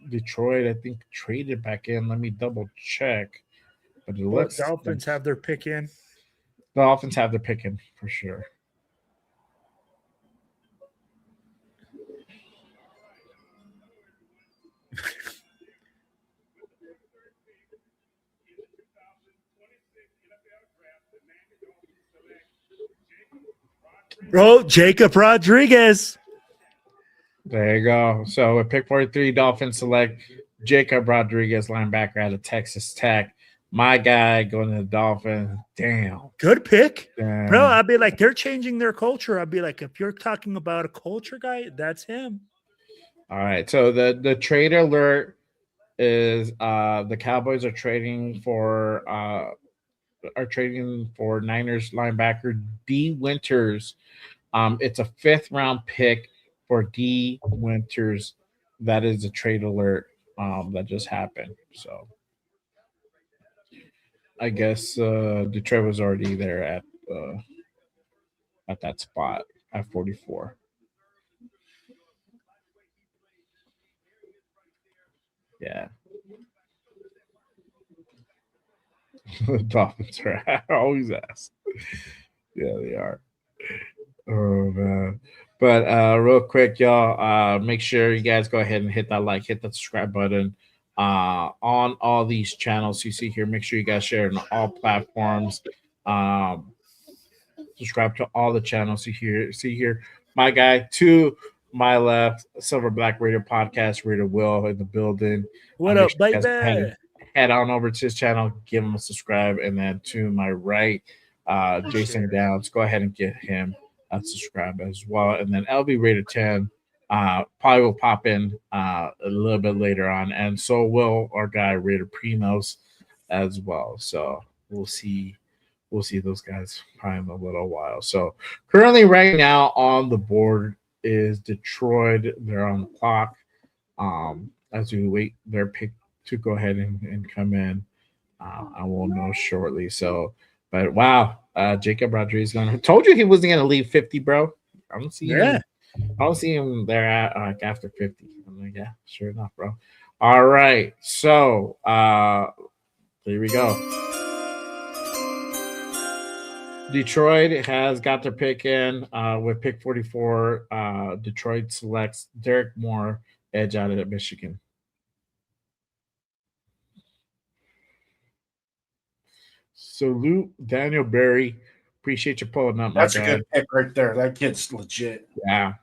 Detroit. I think traded back in. Let me double check. But it Well, looks Dolphins have their pick in. the Dolphins have their pick in for sure. Bro, Jacob Rodriguez. There you go. So at pick 43, Dolphins select Jacob Rodriguez, linebacker out of Texas Tech. My guy going to the Dolphins. Damn. Good pick. Damn. Bro, I'd be like, they're changing their culture. I'd be like, if you're talking about a culture guy, that's him. All right. So the trade alert is the Cowboys are trading for Niners linebacker D Winters. It's a 5th round pick for D Winters. That is a trade alert that just happened. So I guess Detroit was already there at that spot at 44. Yeah. The Dolphins are always ass. Yeah, they are. Oh man. But real quick, y'all, make sure you guys go ahead and hit that like, hit that subscribe button on all these channels you see here. Make sure you guys share it on all platforms. Subscribe to all the channels you see here. My guy to my left, Silver Black Raider Podcast, Raider Will in the building. What up, Sure baby? head on over to his channel, give him a subscribe, and then to my right, Jason Downs. Go ahead and get him a subscribe as well. And then LvRaider 10 probably will pop in a little bit later on, and so will our guy Raider Primos as well. So we'll see those guys probably in a little while. So currently, right now on the board is Detroit. They're on the clock as we wait their pick to go ahead and come in. I will know shortly. So, but wow, Jacob Rodriguez going. Told you he wasn't going to leave 50, bro. I don't see him. I don't see him there at after 50. I'm like, yeah, sure enough, bro. All right, so there we go. Detroit has got their pick in with pick 44. Detroit selects Derek Moore, edge out of Michigan. Salute Daniel Berry. Appreciate you pulling up, my That's guy. a good pick right there. That kid's legit. Yeah.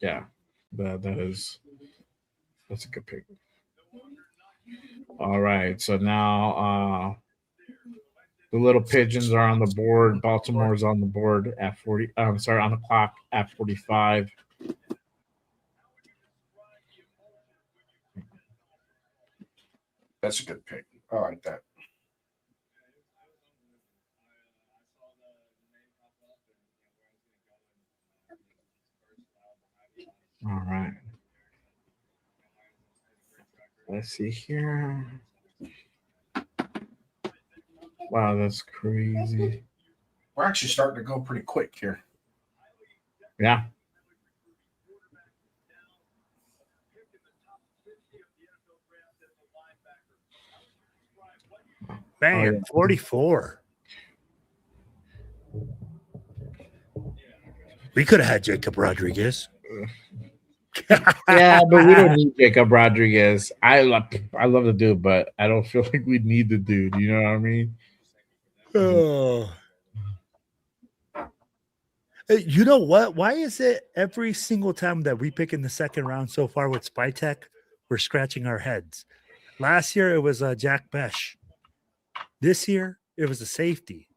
Yeah. That's a good pick. All right. So now the little pigeons are on the board. Baltimore's on the board at 40. I'm sorry, on the clock at 45. That's a good pick. I like that. All right. Let's see here. Wow, that's crazy. We're actually starting to go pretty quick here. Yeah. Bam, 44. We could have had Jacob Rodriguez. Yeah, but we don't need Jacob Rodriguez. I love the dude, but I don't feel like we need the dude. You know what I mean? Oh. Hey, you know what? Why is it every single time that we pick in the second round so far with Spy Tech, we're scratching our heads? Last year it was Jack Besh. This year it was a safety.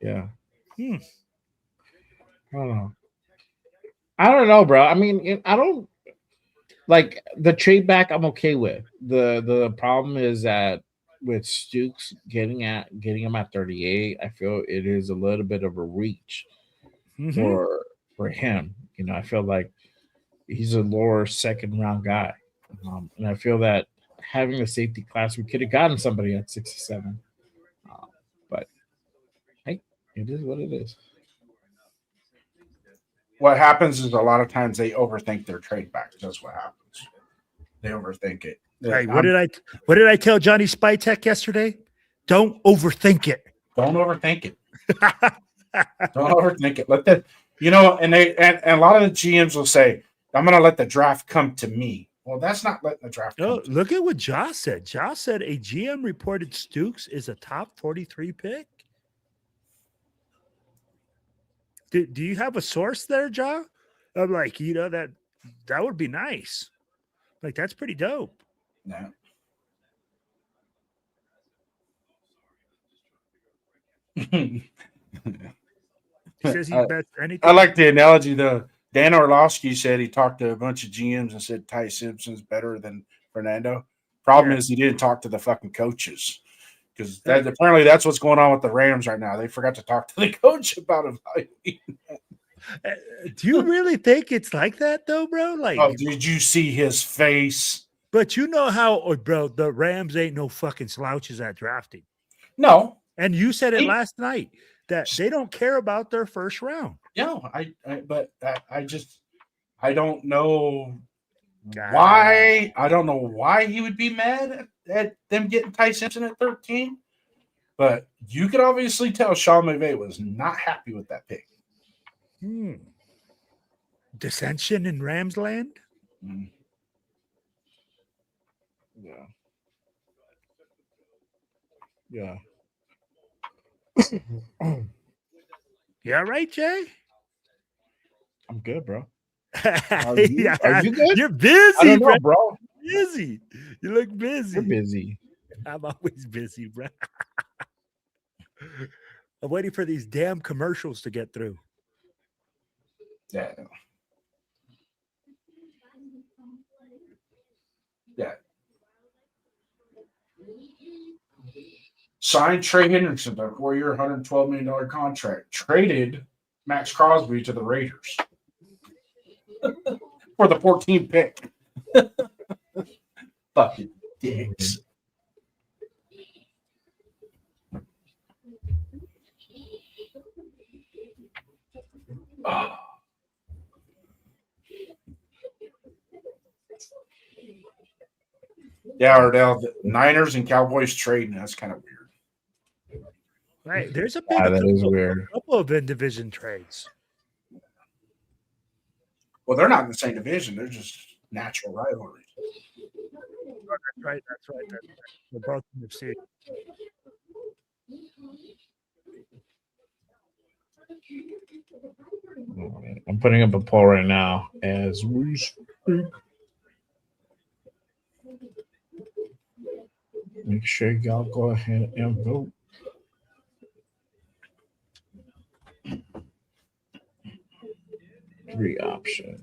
Yeah. I don't know, bro. I mean, I don't like the trade back. I'm okay with. The problem is that with Stooks getting him at 38, I feel it is a little bit of a reach for him. You know, I feel like he's a lower second round guy, and I feel that having a safety class, we could have gotten somebody at 67. But hey, it is what it is. What happens is a lot of times they overthink their trade back. That's what happens. They overthink it. Hey, what did I tell Johnny Spytek yesterday? Don't overthink it. Don't overthink it. Don't overthink it. Let the and a lot of the GMs will say, I'm gonna let the draft come to me. Well, that's not letting the draft come to look at what Josh said. Josh said a GM reported Stooks is a top 43 pick. Do you have a source there, Josh? I'm like, that would be nice. Like, that's pretty dope. No. He says he bets anything. I like the analogy though. Dan Orlovsky said he talked to a bunch of GMs and said Ty Simpson's better than Fernando. Problem is he didn't talk to the fucking coaches because apparently that's what's going on with the Rams right now. They forgot to talk to the coach about it. Do you really think it's like that though, bro? Like, did you see his face? But you know how, bro, the Rams ain't no fucking slouches at drafting. No. And you said it last night that they don't care about their first round. No, I don't know why. I don't know why he would be mad at them getting Ty Simpson at 13. But you could obviously tell Sean McVay was not happy with that pick. Dissension in Rams land? Yeah. Yeah. Yeah, right, Jay? I'm good, bro. Are you good? You're busy, I don't know, bro. Busy. You look busy. You're busy. I'm always busy, bro. I'm waiting for these damn commercials to get through. Yeah. Yeah. Signed Trey Hendrickson, a 4-year, $112 million contract. Traded Max Crosby to the Raiders for the 14th pick. Fucking dicks. Oh. Yeah, Ardell, the Niners and Cowboys trading. That's kind of weird. Right. There's a couple of in-division trades. Well, they're not in the same division. They're just natural rivalries. That's right. They're both in the city. I'm putting up a poll right now as we speak. Make sure y'all go ahead and vote. Three options.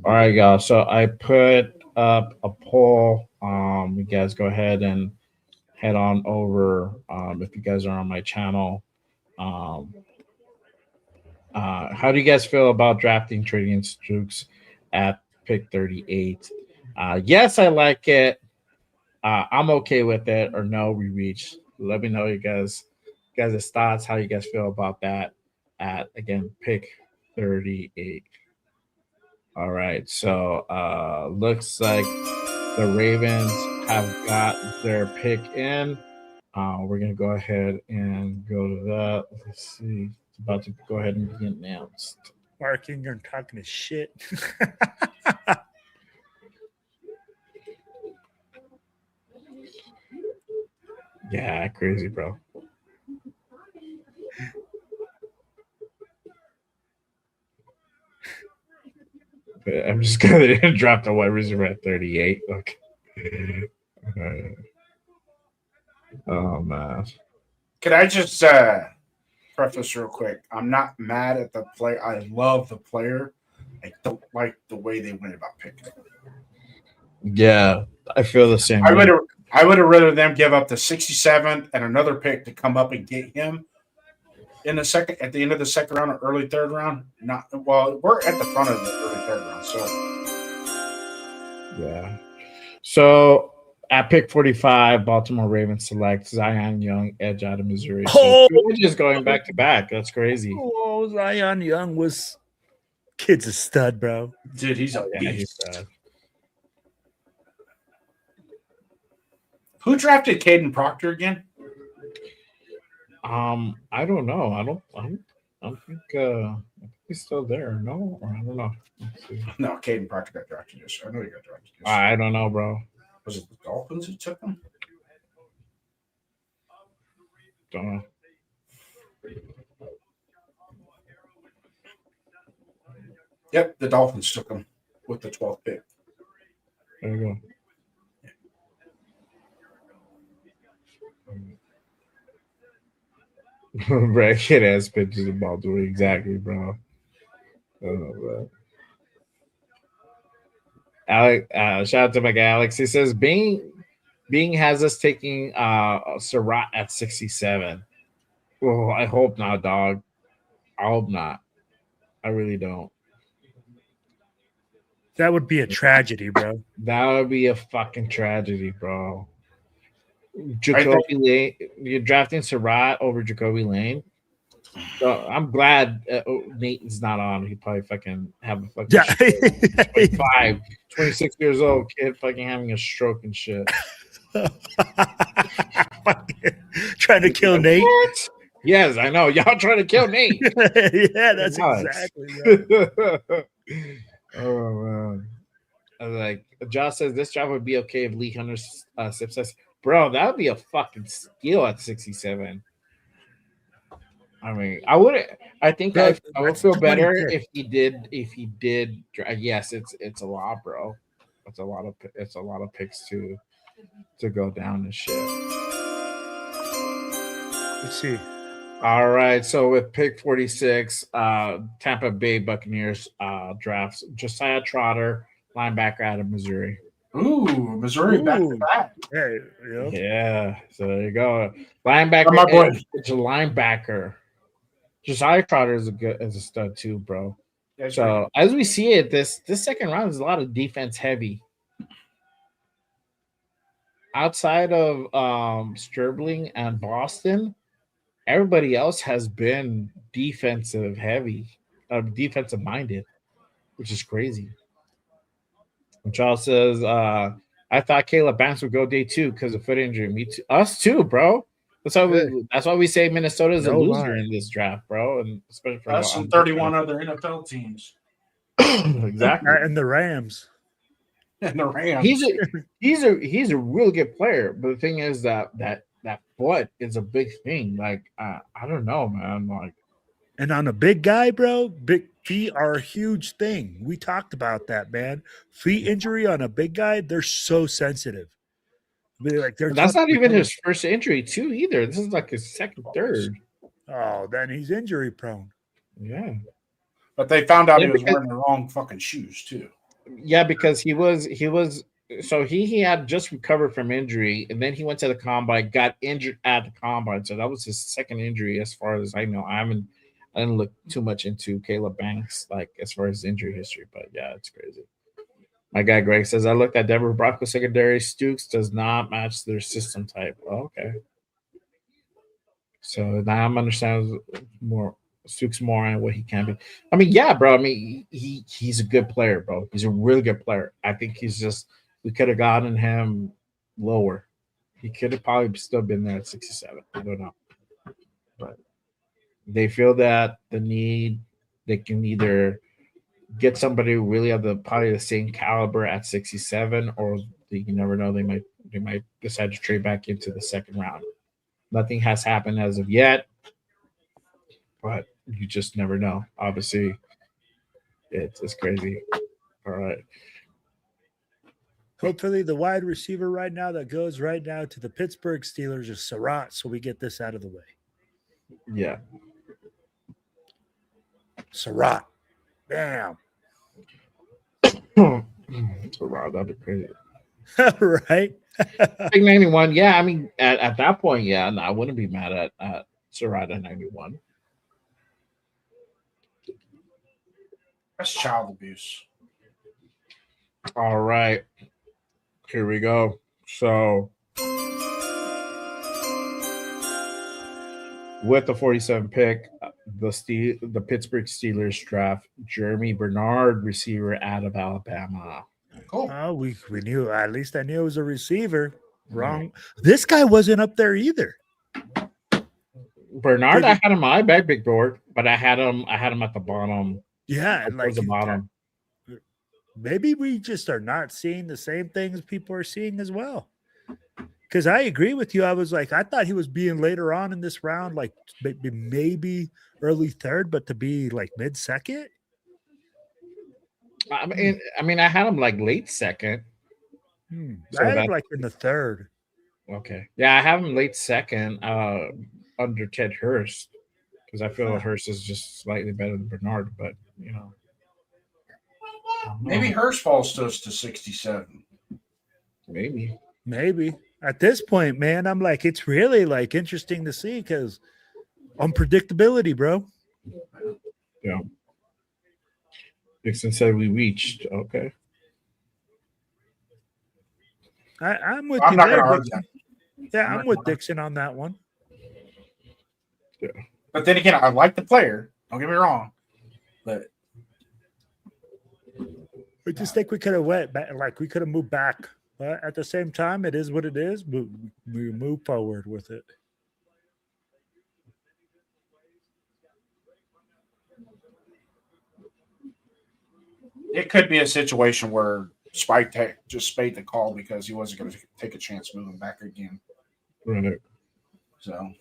All right, y'all. So I put up a poll. You guys go ahead and head on over. If you guys are on my channel, how do you guys feel about drafting Trading Stooks at pick 38? Yes, I like it. I'm okay with it. Or no, we reach. Let me know you guys' thoughts. How you guys feel about that? At again, pick 38. All right, so looks like the Ravens have got their pick in. We're gonna go ahead and go to that. Let's see, it's about to go ahead and be announced. Barking and talking to shit. Yeah, crazy, bro. I'm just gonna drop the wide receiver at 38. Okay. Oh man. Can I just preface real quick? I'm not mad at the play. I love the player. I don't like the way they went about picking him. Yeah, I feel the same. I would have rather them give up the 67th and another pick to come up and get him in the second, at the end of the second round or early third round. We're at the front of the early third round, so yeah. So at pick 45, Baltimore Ravens select Zion Young, edge out of Missouri. So just going back to back. That's crazy. Oh, Zion Young kid's a stud, bro. Dude, he's a beast. He's Who drafted Caden Proctor again? I don't know. I don't think he's still there. No, or I don't know. Let's see. No, Caden Proctor got drafted this year. I know he got drafted this year. I don't know, bro. Was it the Dolphins who took him? Don't know. Yep, the Dolphins took him with the 12th pick. There you go. Brad Kid has pictures of Baltimore. Exactly, bro. Bro. Alex, shout out to my guy Alex. He says Bing has us taking Surratt at 67. Well, I hope not, dog. I hope not. I really don't. That would be a tragedy, bro. That would be a fucking tragedy, bro. Jacoby Lane, you're drafting Surratt over Jacoby Lane. So I'm glad Nathan's not on. He probably fucking have a fucking 26 years old kid fucking having a stroke and shit. Trying to kill Nate. What? Yes, I know. Y'all trying to kill Nate. Yeah, that's exactly right. Oh man. I was like, Josh says this job would be okay if Lee Hunter success. Bro, that would be a fucking steal at 67. I mean, I would. I think I would feel better if he did. Yes, it's a lot, bro. It's a lot of picks to go down and shit. Let's see. All right, so with pick 46, Tampa Bay Buccaneers drafts Josiah Trotter, linebacker out of Missouri. Ooh, Missouri back to back. Hey, yeah. So there you go. Linebacker, my boy. It's a linebacker. Josiah Trotter is a stud too, bro. Yeah, so as we see it, this second round is a lot of defense heavy. Outside of Stribling and Boston, everybody else has been defensive heavy, defensive minded, which is crazy. Charles says, I thought Caleb Banks would go day 2 because of foot injury. Me too. Us too, bro. That's why we say Minnesota is a loser in this draft, bro. And especially for us and 31 other NFL teams. Exactly. And the Rams. And the Rams. He's a really good player, but the thing is that foot is a big thing. Like I don't know, man. Like, and on a big guy, bro, big feet are a huge thing. We talked about that, man. Feet injury on a big guy, they're so sensitive. That's not even his first injury, too, either. This is like his second, third. Oh, then he's injury prone. Yeah. But they found out he was wearing the wrong fucking shoes, too. Yeah, because he had just recovered from injury, and then he went to the combine, got injured at the combine. So that was his second injury, as far as I know. I didn't look too much into Caleb Banks, like as far as injury history, but yeah, it's crazy. My guy Greg says, I looked at Denver Broncos secondary. Stooks does not match their system type. Oh, okay. So now I'm understanding more Stooks more on what he can be. I mean, yeah, bro. I mean, he's a good player, bro. He's a really good player. I think we could have gotten him lower. He could have probably still been there at 67. I don't know. But they feel that they can either get somebody who really have probably the same caliber at 67, or you never know, they might decide to trade back into the second round. Nothing has happened as of yet, but you just never know. Obviously, it's crazy. All right. Hopefully, the wide receiver right now that goes right now to the Pittsburgh Steelers is Surratt, so we get this out of the way. Yeah. Surratt. Damn. Wow, that'd be crazy. Right? Pick 91. Yeah, I mean, at that point, yeah, no, I wouldn't be mad at Surratt at 91. That's child abuse. All right. Here we go. So, with the 47 pick, the Pittsburgh Steelers draft Jeremy Bernard, receiver out of Alabama. Cool. Oh, we knew. At least I knew it was a receiver. Wrong. This guy wasn't up there either. Bernard, I had him on my back big board, but I had him at the bottom. Yeah, towards the bottom. Maybe we just are not seeing the same things people are seeing as well. Because I agree with you. I was like, I thought he was being later on in this round, like maybe early third, but to be like mid second. I mean, I had him like late second. So I had him like in the third. Okay, yeah, I have him late second, under Ted Hurst, because I feel Hurst is just slightly better than Bernard, but you know. Maybe Hurst falls to us to 67. Maybe. At this point, man, I'm like, it's really like interesting to see because unpredictability, bro. Yeah. Dixon said we reached. Okay. I'm with I'm you not there, going to argue Dixon. that. Yeah, I'm with Dixon on that one. Yeah. But then again, I like the player. Don't get me wrong. But I just think we could have went back, like we could have moved back. But at the same time, it is what it is. We move forward with it. it could be a situation where Spike Tech just spade the call because he wasn't going to take a chance moving back again. Right. So,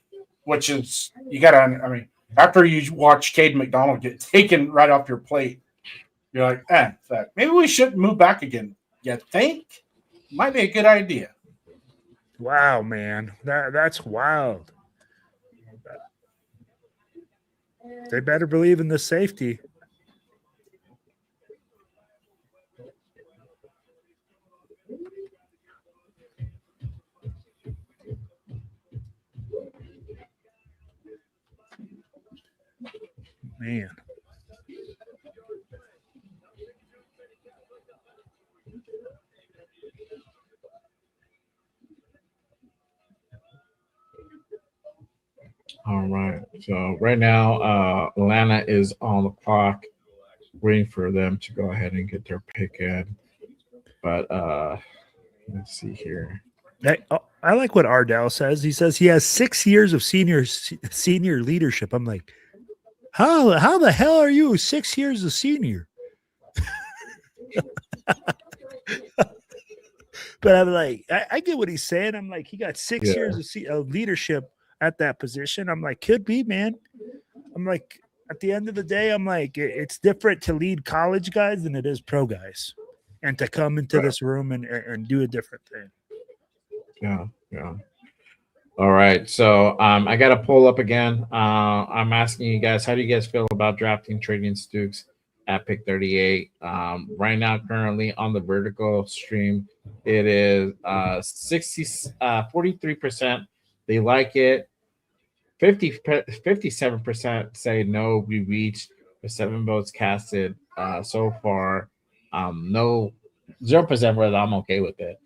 which is, you got to, I mean, after you watch Cade McDonald get taken right off your plate, you're like, maybe we should move back again. You think? Might be a good idea. Wow, man. That's wild. They better believe in the safety. Man. All right. So right now, Atlanta is on the clock, waiting for them to go ahead and get their pick in. But let's see here. I like what Ardell says. He says he has 6 years of senior leadership. I'm like, how the hell are you 6 years a senior? But I'm like, I get what he's saying. I'm like, he got 6 years of leadership at that position. I'm like, could be, man. I'm like, at the end of the day, I'm like, it's different to lead college guys than it is pro guys, and to come into this room and do a different thing. Yeah. All right. So I got to pull up again. I'm asking you guys, how do you guys feel about drafting Trading Stooks at pick 38? Right now, currently on the vertical stream, it is 43%. They like it. 57% say no. We reached with 7 votes casted so far. No, 0% whether I'm okay with it.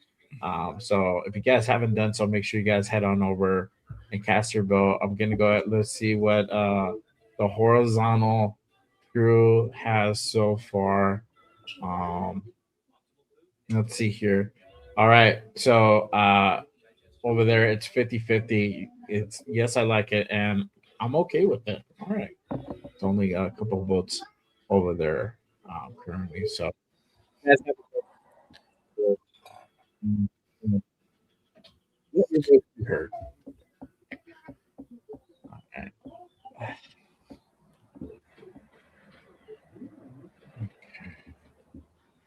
So if you guys haven't done so, make sure you guys head on over and cast your vote. I'm gonna go ahead. Let's see what the horizontal crew has so far. Let's see here. All right, so over there it's 50-50. It's yes, I like it, and I'm okay with it. All right, it's only a couple of votes over there currently. So what is it you heard? Okay.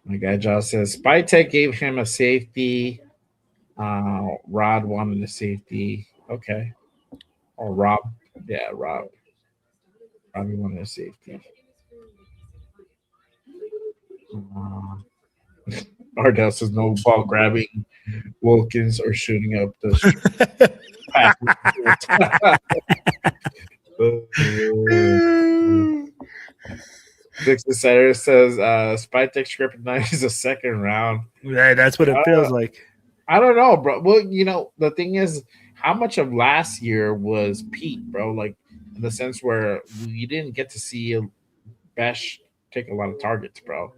My guy Josh says Spytek gave him a safety. Rod wanted a safety. Okay. Or Rob. Yeah, Rob. Robbie wanted a safety. Ardell says no ball grabbing Wilkins or shooting up the Dixon Satter says Spytek Script is a second round. Yeah, that's what it feels like. I don't know, bro. Well, you know, the thing is, how much of last year was Pete, bro? Like, in the sense where we didn't get to see Besh take a lot of targets, bro.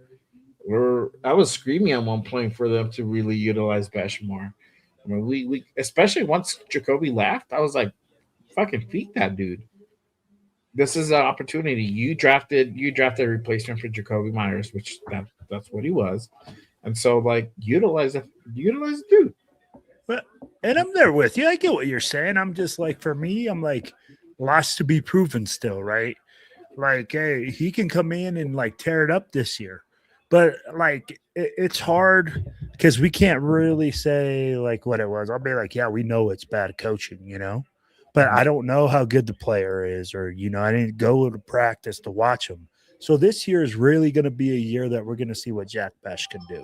I was screaming at one point for them to really utilize Besh more. I mean, we especially once Jacoby left, I was like, fucking feed that dude. This is an opportunity. You drafted a replacement for Jacoby Myers, which that's what he was. And so like utilize the dude. But and I'm there with you. I get what you're saying. I'm just like, for me, I'm like, lots to be proven still, right? Like, hey, he can come in and like tear it up this year. But like it's hard because we can't really say like what it was. I'll be like, yeah, we know it's bad coaching, you know, but I don't know how good the player is, or I didn't go to practice to watch him. So this year is really going to be a year that we're going to see what Jack Besh can do.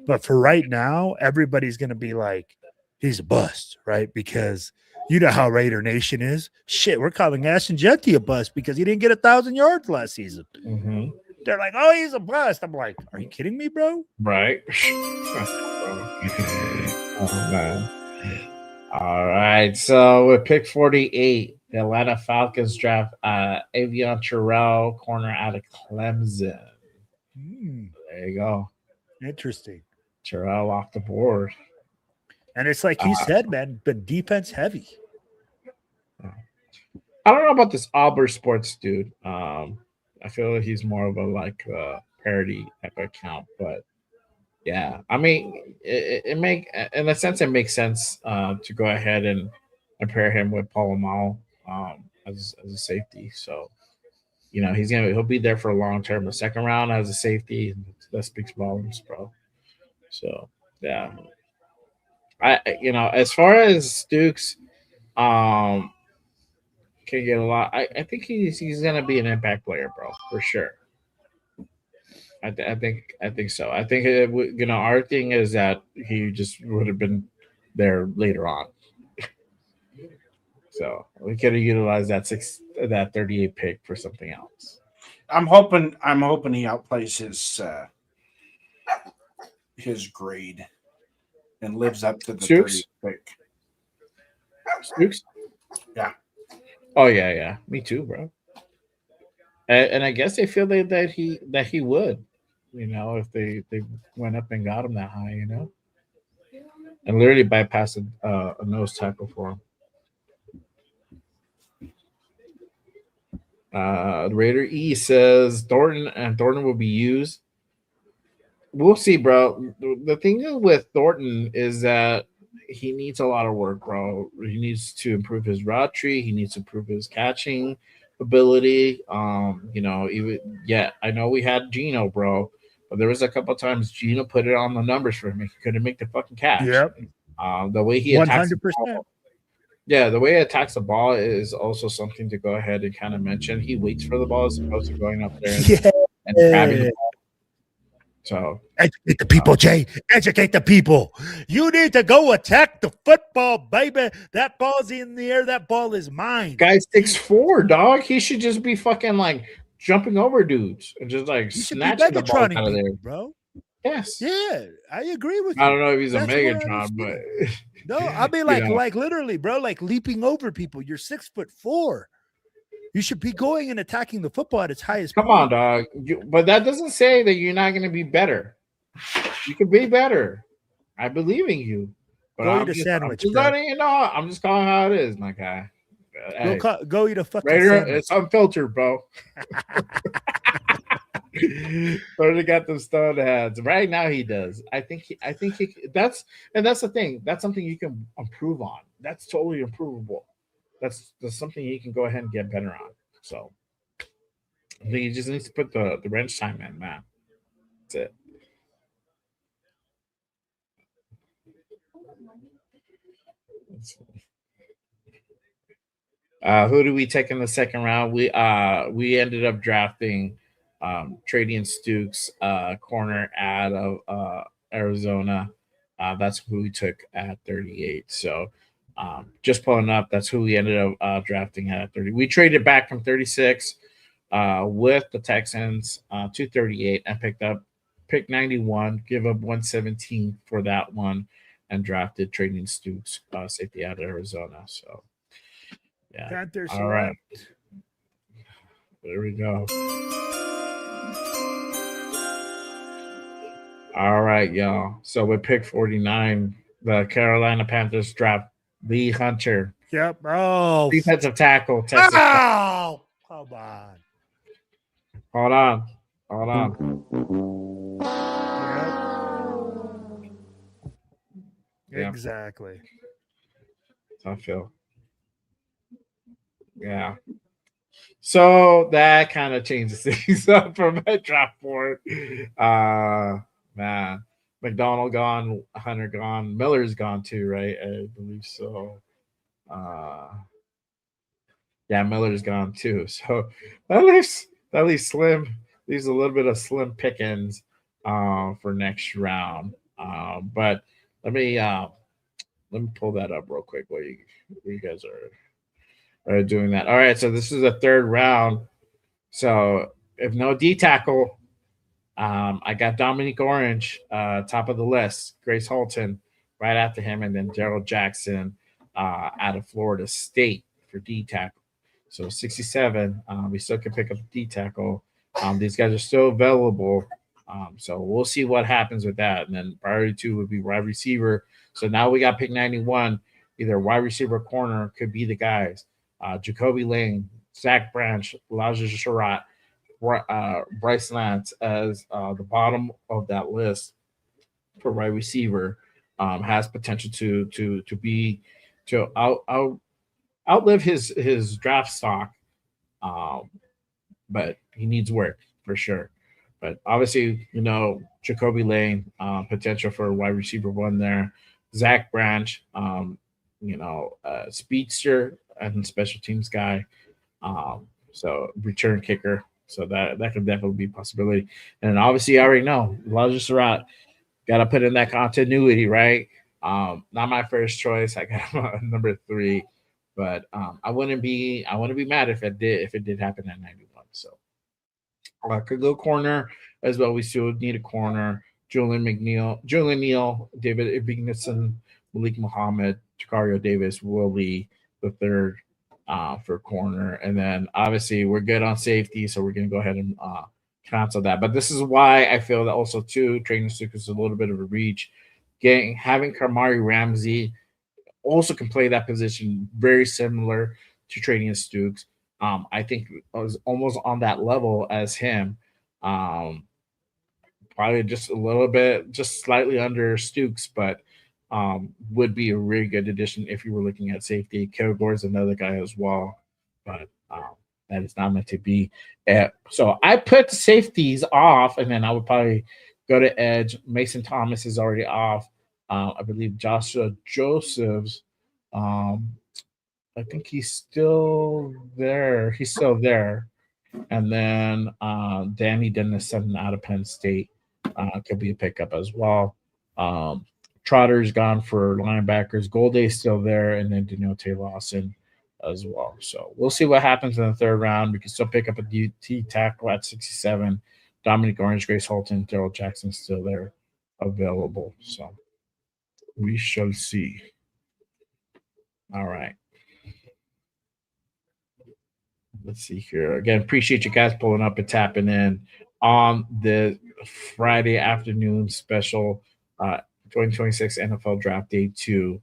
But for right now, everybody's going to be like, he's a bust, right? Because you know how Raider Nation is. Shit, we're calling Ashton Jeanty a bust because he didn't get 1,000 yards last season. Mm-hmm. They're like, oh, he's a bust. I'm like, are you kidding me, bro? Right. Oh man. All right. So with pick 48, the Atlanta Falcons draft Avion Terrell, corner out of Clemson. There you go. Interesting. Terrell off the board. And it's like he said, man, but defense heavy. I don't know about this Auburn sports dude. I feel like he's more of a like parody type of account, but yeah, I mean, it make in a sense it makes sense to go ahead and pair him with Paul Amal as a safety. So he'll be there for a long term. The second round as a safety, that speaks volumes, bro. So yeah, as far as Stukes, can get a lot. I think he's gonna be an impact player, bro, for sure. I think so. I think our thing is that he just would have been there later on. So we could have utilized that 38 pick for something else. I'm hoping he outplays his grade and lives up to the Stukes? 30th pick. Stukes? Yeah. Oh yeah. Me too, bro. And I guess they feel that he would, if they went up and got him that high, and literally bypassed a nose tackle for him. Raider E says Thornton will be used. We'll see, bro. The thing with Thornton is that he needs a lot of work, bro. He needs to improve his route tree. He needs to improve his catching ability. I know we had Gino, bro, but there was a couple times Gino put it on the numbers for him. He couldn't make the fucking catch. Yep. The way he attacks 100%. the way he attacks the ball is also something to go ahead and kind of mention. He waits for the ball as opposed to going up there and grabbing the ball. So educate the people, Jay. Educate the people. You need to go attack the football, baby. That ball's in the air. That ball is mine. Guy's 6'4", dog. He should just be fucking like jumping over dudes and just like snatching the ball out of there, bro. Yes. Yeah, I agree with you. I don't know if he's a Megatron, but no, I mean like literally, bro, like leaping over people. You're 6'4". You should be going and attacking the football at its highest Come on, dog. But that doesn't say that you're not going to be better. You can be better. I believe in you. But go eat a sandwich, I'm just letting you know. I'm just calling how it is, my guy. Go eat a fucking Raider, sandwich. it's unfiltered, bro. Already got them stoned heads. Right now he does. I think he that's the thing. That's something you can improve on. That's totally improvable. That's something you can go ahead and get better on. So I think he just needs to put the wrench time in, man. That's it. Who do we take in the second round? We ended up drafting trading Stukes, corner out of Arizona. That's who we took at 38. So just pulling up, that's who we ended up drafting at 30. We traded back from 36 with the Texans to 38 and picked up pick 91, give up 117 for that one, and drafted trading Stukes, safety out of Arizona. So yeah. Panthers all right. There we go. All right, y'all. So with pick 49, the Carolina Panthers draft Lee Hunter, Yep. Oh. defensive tackle, Texas. Oh, come on. Hold on. Hold on. Yep. Exactly. I feel. Yeah. So that kind of changes things up for my draft board. Man. McDonald gone, Hunter gone, Miller's gone too, right? I believe so. Yeah, Miller's gone too. So that leaves slim. Leaves a little bit of slim pickings for next round. But let me pull that up real quick while you guys are doing that. All right, so this is the third round. So if no D tackle, I got Dominic Orange, top of the list. Grace Holton right after him, and then Daryl Jackson out of Florida State for D tackle. So 67, we still can pick up D tackle. These guys are still available. So we'll see what happens with that. And then priority 2 would be wide receiver. So now we got pick 91. Either wide receiver, corner could be the guys. Jacoby Lane, Zach Branch, Elijah Sherratt, Bryce Lance as the bottom of that list for wide receiver has potential to outlive his draft stock, but he needs work for sure. But obviously, Jacoby Lane, potential for a wide receiver 1 there. Zach Branch, speedster and special teams guy. So return kicker. So that could definitely be a possibility. And obviously, I already know Elijah Surratt, got to put in that continuity, right? Not my first choice. I got him on number 3, but I wouldn't be mad if it did happen at 91. So could go corner as well. We still need a corner. Julian Neal, David Ignason, Malik Muhammad, Jacario Davis, Will Lee, the third for corner. And then obviously we're good on safety, so we're going to go ahead and cancel that. But this is why I feel that also too, Trainer Stuk is a little bit of a reach. Having Kamari Ramsey also can play that position very similar to Trading Stukes. I think I was almost on that level as him. Probably just a little bit, just slightly under Stukes, but would be a really good addition if you were looking at safety. Kilgore is another guy as well, but that is not meant to be. So I put the safeties off, and then I would probably go to edge. Mason Thomas is already off. I believe Joshua Josephs. I think he's still there. He's still there. And then Danny Dennison out of Penn State could be a pickup as well. Trotter's gone for linebackers. Golday's still there, and then Deontay Lawson as well. So we'll see what happens in the third round. We can still pick up a DT tackle at 67. Dominic Orange, Grace Holton, Daryl Jackson still there available. So we shall see. All right. Let's see here. Again, appreciate you guys pulling up and tapping in on the Friday afternoon special 2026 NFL Draft Day 2.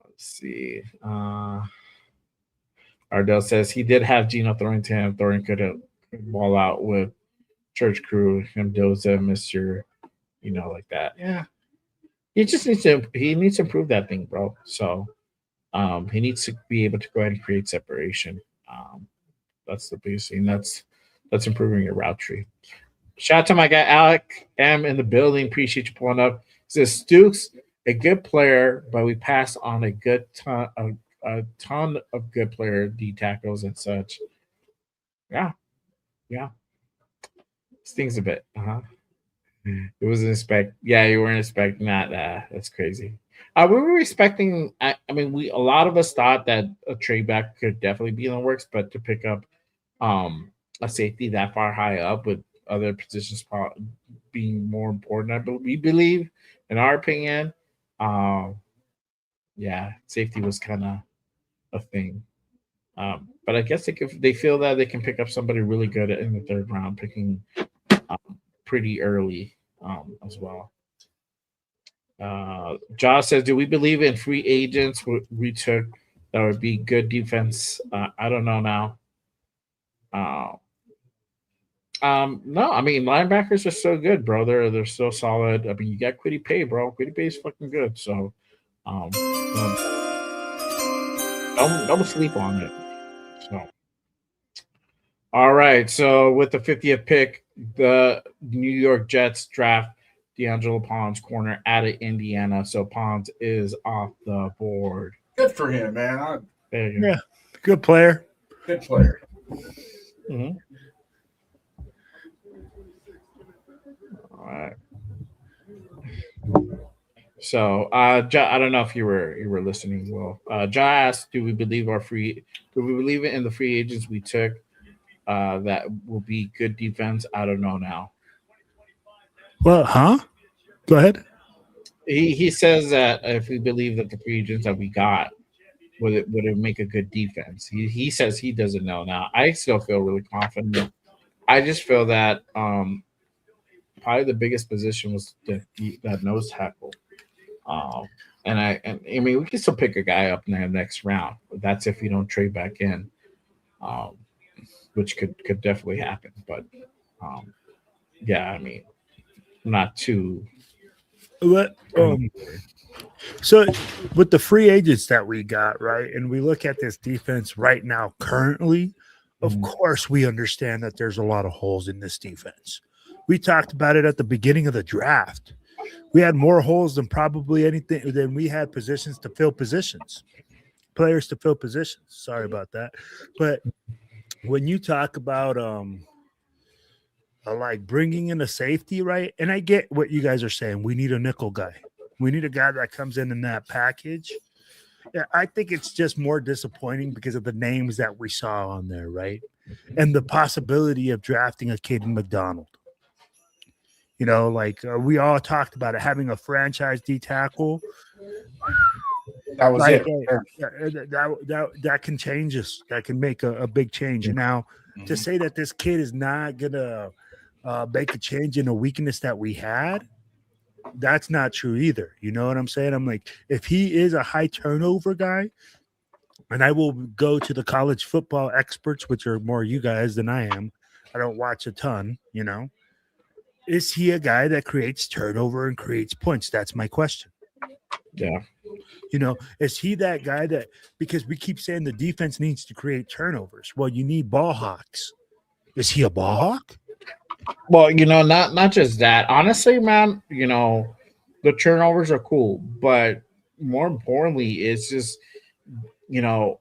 Let's see. Ardell says he did have Gino throwing to him. Thorin could ball out with Church Crew, Mendoza, Mr. Like that. Yeah. He just needs to improve that thing, bro. So he needs to be able to go ahead and create separation. That's the biggest thing. That's improving your route tree. Shout out to my guy Alec M in the building. Appreciate you pulling up. Says Stukes, a good player, but we passed on a ton of good player D tackles and such. Yeah. Stings a bit. It wasn't expect. Yeah, you weren't expecting that. That's crazy. We were expecting. A lot of us thought that a trade back could definitely be in the works, but to pick up a safety that far high up with other positions being more important, we believe, in our opinion, safety was kind of a thing. But I guess they feel that they can pick up somebody really good in the third round, picking pretty early as well. Josh says, "Do we believe in free agents we took that would be good defense?" I don't know now. Uh, no, I mean linebackers are so good, bro. They're so solid. I mean, you got Quiddy Pay, bro. Quiddy Pay is fucking good. So, don't sleep on it. So, all right. So with the 50th pick, the New York Jets draft D'Angelo Pons, corner out of Indiana. So Pons is off the board. Good for him, man. There you go. Yeah, good player. Good player. Mhm. All right. So, I don't know if you were listening. Well, Ja asked, "Do we believe in the free agents we took that will be good defense?" I don't know now. Well, huh? Go ahead. He says that if we believe that the free agents that we got would it make a good defense. He says he doesn't know now. I still feel really confident. I just feel that probably the biggest position was that nose tackle. Um, and I mean we can still pick a guy up in the next round. That's if we don't trade back in, um, which could definitely happen. But um, yeah, I mean not too. What? So with the free agents that we got, right, and we look at this defense right now, currently, of course, we understand that there's a lot of holes in this defense. We talked about it at the beginning of the draft. We had more holes than probably anything than we had positions to fill positions, players to fill positions. Sorry about that. But when you talk about like bringing in a safety, right? And I get what you guys are saying. We need a nickel guy. We need a guy that comes in that package. Yeah, I think it's just more disappointing because of the names that we saw on there, right? And the possibility of drafting a Caden McDonald. You know, like we all talked about it, having a franchise D tackle. That was Like, it. that can change us. That can make a big change. And now to say that this kid is not gonna make a change in a weakness that we had, that's not true either. You know what I'm saying? I'm like, if he is a high turnover guy, and I will go to the college football experts, which are more you guys than I am. I don't watch a ton, you know. Is he a guy that creates turnover and creates points? That's my question. Yeah. You know, is he that guy that, because we keep saying the defense needs to create turnovers? Well, you need ball hawks. Is he a ball hawk? Well, not just that. Honestly, man, the turnovers are cool, but more importantly, it's just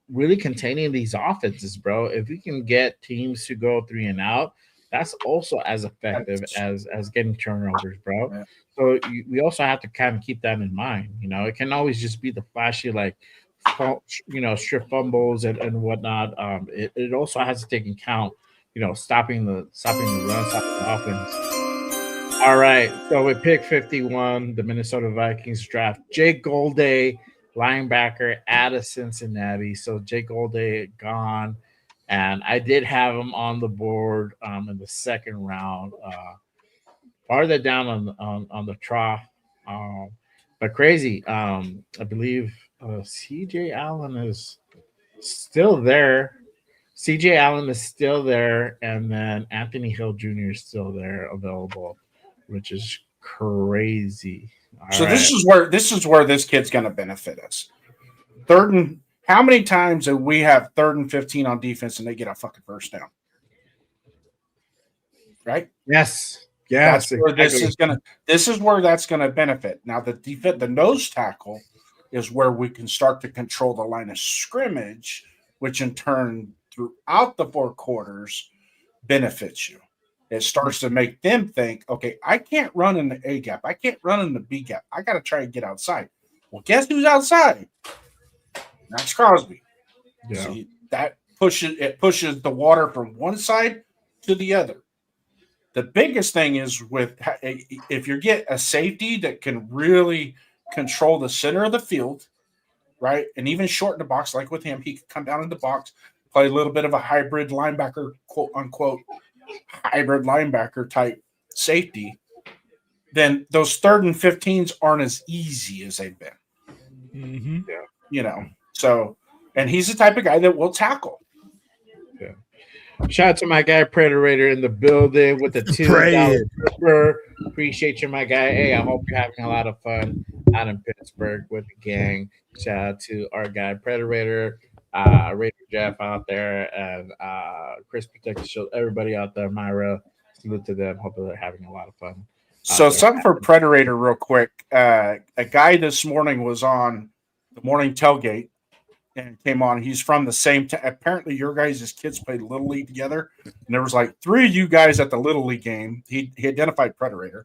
really containing these offenses, bro. If we can get teams to go 3 and out, that's also as effective as getting turnovers, bro. Yeah. So we also have to kind of keep that in mind. It can always just be the flashy like strip fumbles and whatnot. It also has to take into account stopping the run, stopping the offense. All right, so with pick 51, the Minnesota Vikings draft Jake Golday, linebacker out of Cincinnati. So Jake Golday gone, and I did have him on the board in the second round, farther down on the trough. But crazy. I believe CJ Allen is still there. CJ Allen is still there, and then Anthony Hill Jr. is still there available, which is crazy. So this is where this kid's going to benefit us. How many times do we have 3rd and 15 on defense and they get a fucking first down? Right? Yes. That's where this is where that's gonna benefit. Now the nose tackle is where we can start to control the line of scrimmage, which in turn throughout the 4 quarters benefits you. It starts to make them think, okay, I can't run in the A gap, I can't run in the B gap. I gotta try and get outside. Well, guess who's outside? Max Crosby. Yeah. See, that pushes the water from one side to the other. The biggest thing is if you get a safety that can really control the center of the field, right, and even shorten the box, like with him, he could come down in the box, play a little bit of a hybrid linebacker, quote unquote, hybrid linebacker type safety. then those 3rd and 15s aren't as easy as they've been. Mm-hmm. Yeah. So, and he's the type of guy that will tackle. Yeah. Shout out to my guy Predator in the building with the $2 super. Appreciate you, my guy. Hey, I hope you're having a lot of fun out in Pittsburgh with the gang. Shout out to our guy Predator, Raider Jeff out there, and Chris Protector Shield, everybody out there. Myra, salute to them. Hope they're having a lot of fun. So something for Predator real quick. A guy this morning was on the morning tailgate and came on. He's from the same apparently your guys' kids played Little League together. And there was like 3 of you guys at the Little League game. He identified Predator.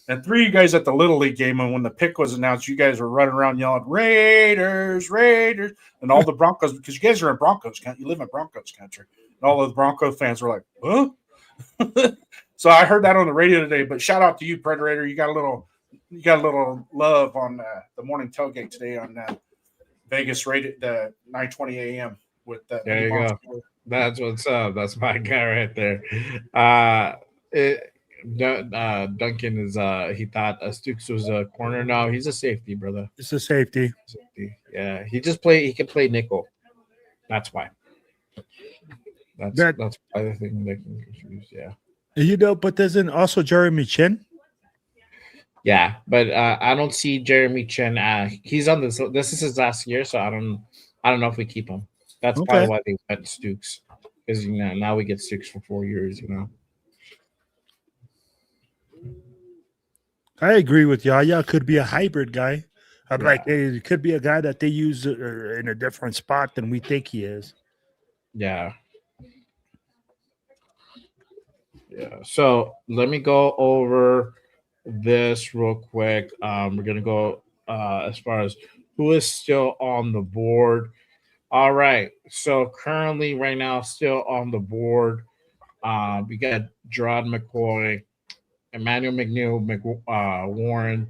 And 3 of you guys at the Little League game. And when the pick was announced, you guys were running around yelling, Raiders, Raiders. And all the Broncos, because you guys are in Broncos country. You live in Broncos country. And all of the Bronco fans were like, huh? So I heard that on the radio today, but shout out to you, Predator. You got a little love on the morning tailgate today on Vegas rated the 9:20 a.m. with the. There you go. That's what's up. That's my guy right there. Duncan is he thought Stukes was a corner. No, he's a safety, brother. It's a safety. Yeah, he can play nickel. That's why. That's why the thing they can confuse. Yeah. But doesn't also Jeremy Chin? Yeah, but I don't see Jeremy Chin. He's on this. This is his last year, so I don't know if we keep him. That's probably why they went Stukes, because now we get Stukes for 4 years. I agree with Yaya. Could be a hybrid guy. I'm like, it could be a guy that they use in a different spot than we think he is. Yeah. Yeah. So let me go over this real quick. We're gonna go as far as who is still on the board. All right. So currently, right now, still on the board, we got Gerard McCoy, Emmanuel McNeil, Warren,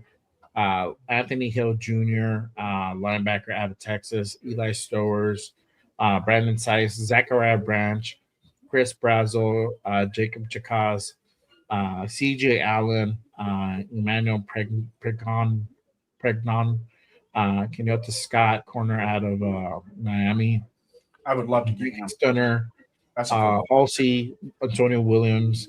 Anthony Hill Jr., linebacker out of Texas, Eli Stowers, Brandon Sykes, Zachariah Branch, Chris Brazel, Jacob Chakaz, CJ Allen, Emmanuel Pregnon, Kenyatta Scott, corner out of Miami. I would love to get him. Stunner, Halsey, Antonio Williams,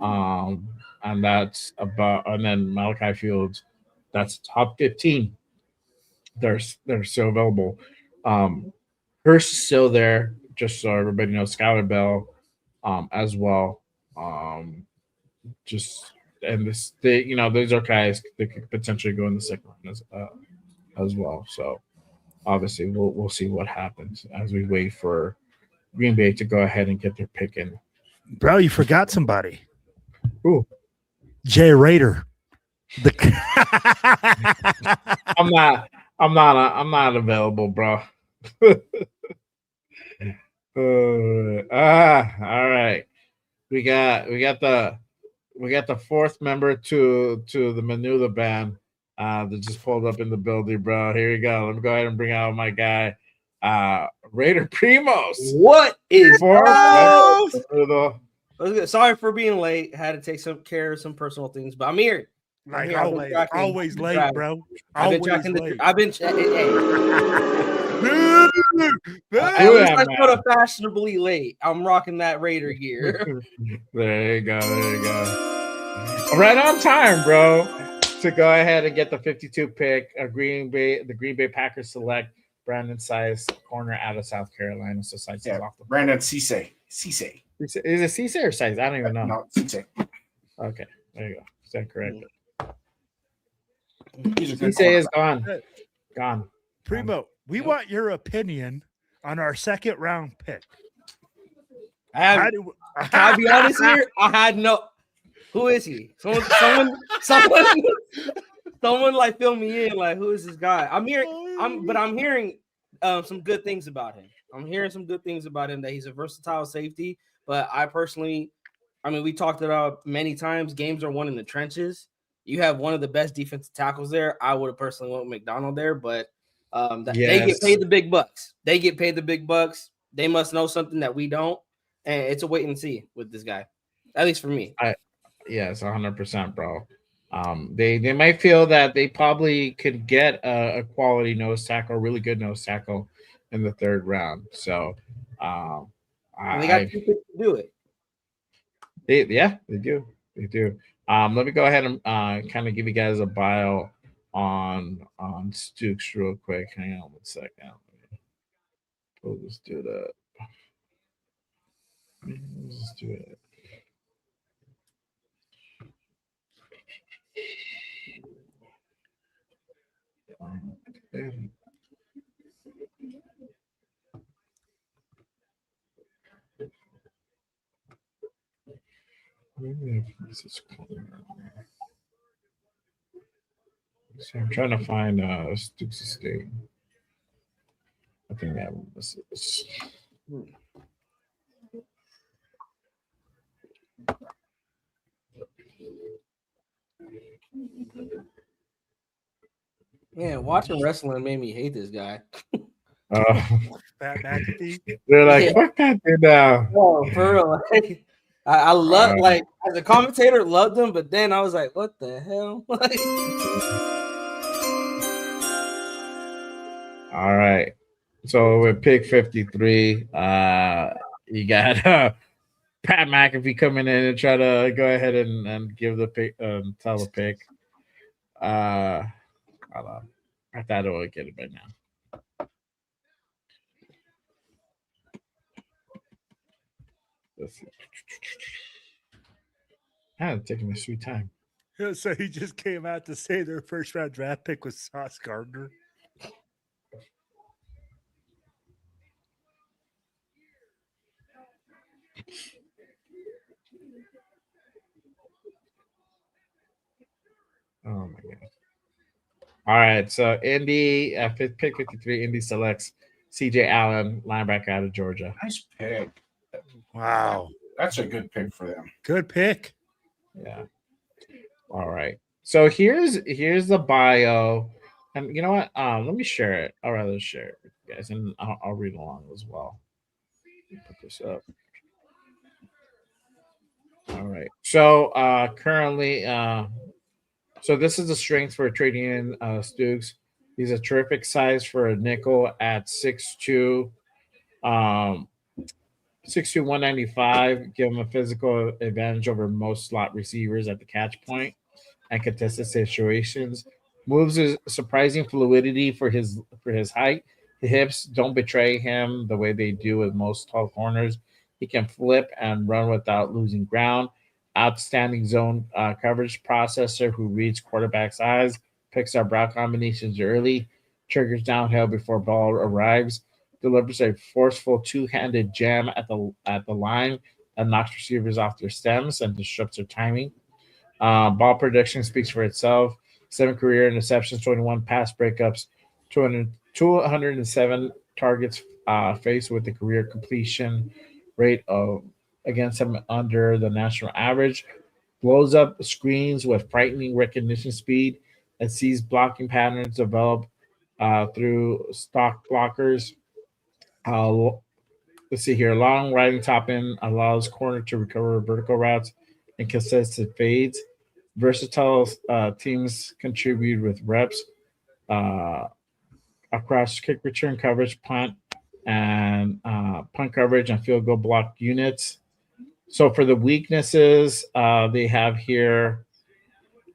and that's about, and then Malachi Fields. That's top 15. They're still available. Hurst is still there, just so everybody knows. Skylar Bell, as well. Those are guys that could potentially go in the second round as well. So obviously we'll see what happens as we wait for Green Bay to go ahead and get their pick in. Bro, you forgot somebody. Who? JayRaider. I'm not available, bro. All right. We got the fourth member to the Manula band that just pulled up in the building, bro. Here you go. Let me go ahead and bring out my guy, Raider Primos. What is up? Sorry for being late. Had to take care of some personal things, but I'm here. Like always late, bro. I've been I was sort of fashionably late. I'm rocking that Raider gear. There you go. Right on time, bro. To go ahead and get the 52 pick. The Green Bay Packers select Brandon Size, corner out of South Carolina. So Size is off the Brandon Cisse. Is it Cisse or Size? I don't even know. No, Cisse. Okay, there you go. Is that correct? Cisse is gone. Primo, we want your opinion on our second round pick. I'll be honest here. I had no. Who is he? Someone like fill me in. Like, who is this guy? I'm hearing some good things about him. I'm hearing some good things about him, that he's a versatile safety. But we talked about many times, games are won in the trenches. You have one of the best defensive tackles there. I would have personally went McDonald there, but they get paid the big bucks. They must know something that we don't, and it's a wait and see with this guy, at least for me. Yes, 100%, bro. They might feel that they probably could get a quality nose tackle, really good nose tackle, in the third round. So, And they got I 2 picks to do it. they do, they do. Let me go ahead and kind of give you guys a bio on Stooks real quick. Hang on 1 second. We'll just do that. Let's just do it. So I'm trying to find Stooks' thing. I think that was this. Man, watching wrestling made me hate this guy. Pat McAfee. They're like, Yeah. fuck that dude now. Oh, for real. Like, I love like as a commentator, loved him, but then I was like, what the hell? All right. So with pick 53, you got Pat McAfee coming in and try to go ahead and give the pick, tell the pick. Hold on. I thought I would get it by now. Let's see. I'm taking my sweet time. So he just came out to say their first round draft pick was Sauce Gardner. Oh my god. All right. So Indy, pick 53, Indy selects CJ Allen, linebacker out of Georgia. Nice pick. Wow. That's a good pick for them. Good pick. Yeah. All right. So here's the bio. And you know what? Let me share it. I'll rather share it with you guys, and I'll read along as well. Put this up. All right. So currently, so this is the strength for trading in Stooks. He's a terrific size for a nickel at 6'2", 6'2", 195. Give him a physical advantage over most slot receivers at the catch point and contested situations. Moves is surprising fluidity for his height. The hips don't betray him the way they do with most tall corners. He can flip and run without losing ground. Outstanding zone coverage processor who reads quarterback's eyes, picks up route combinations early, triggers downhill before ball arrives, delivers a forceful two-handed jam at the line that knocks receivers off their stems and disrupts their timing. Ball prediction speaks for itself. 7 career interceptions, 21 pass breakups, 207 targets faced with a career completion rate of against him under the national average. Blows up screens with frightening recognition speed and sees blocking patterns develop through stock blockers. Let's see here. Long riding top end allows corner to recover vertical routes and consistent fades. Versatile teams contribute with reps across kick return coverage, punt, and punt coverage and field goal block units. So for the weaknesses, they have here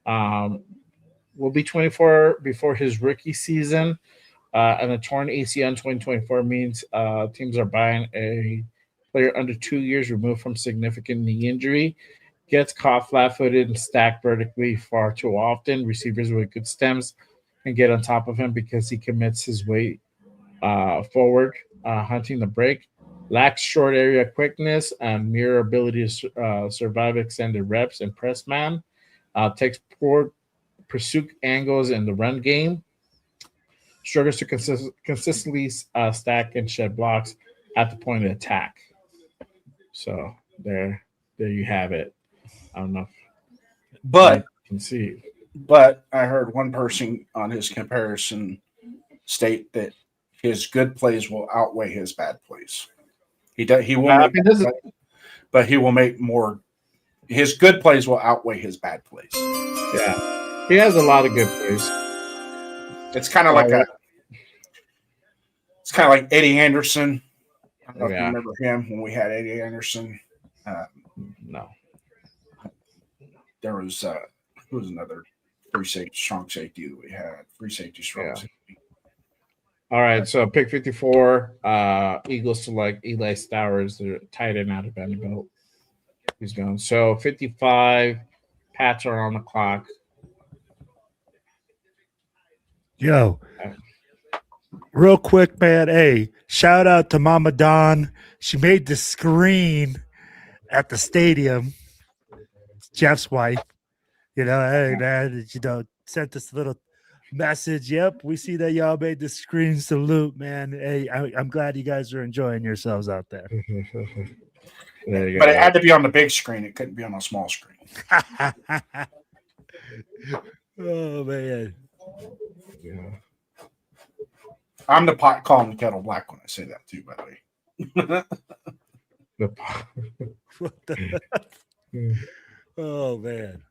will be 24 before his rookie season. And a torn ACL in 2024 means teams are buying a player under 2 years removed from significant knee injury. Gets caught flat-footed and stacked vertically far too often. Receivers with good stems can get on top of him because he commits his weight forward, hunting the break. Lacks short area quickness and mere ability to survive extended reps and press man. Takes poor pursuit angles in the run game. Struggles to consistently stack and shed blocks at the point of attack. So there you have it. I don't know if But you can see. But I heard one person on his comparison state that his good plays will outweigh his bad plays. He will, but he will make more. His good plays will outweigh his bad plays. Yeah, he has a lot of good plays. It's kind of like Eddie Anderson. I don't know if you remember him when we had Eddie Anderson. No. There was who was another free safety, strong safety that we had. Free safety, strong safety. All right, so pick 54. Eagles select Eli Stowers, the tight end out of Vanderbilt. He's going. So 55. Pats are on the clock. Yo, real quick, man. Hey, shout out to Mama Dawn. She made the screen at the stadium. Jeff's wife. You know, hey, man, sent us a little message. Yep, we see that y'all made the screen salute, man. Hey, I'm glad you guys are enjoying yourselves out there. There you But go. it had to be on the big screen. It couldn't be on a small screen. Oh, man. Yeah. I'm the pot calling the kettle black when I say that too, by the way. What the Oh, man.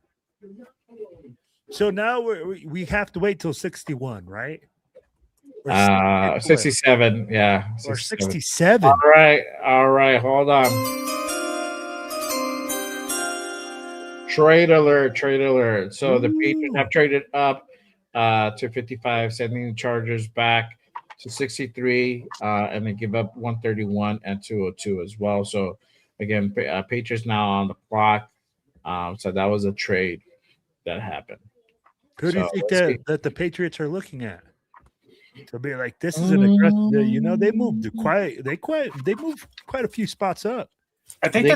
So now we have to wait till 61, right? 67. Yeah. Or 67. All right. Hold on. Trade alert. So the Patriots have traded up to 55, sending the Chargers back to 63, and they give up 131 and 202 as well. So again, Patriots now on the clock. So that was a trade that happened. Who do you think that the Patriots are looking at? To be like, this is an aggressive. They moved quite a few spots up. I think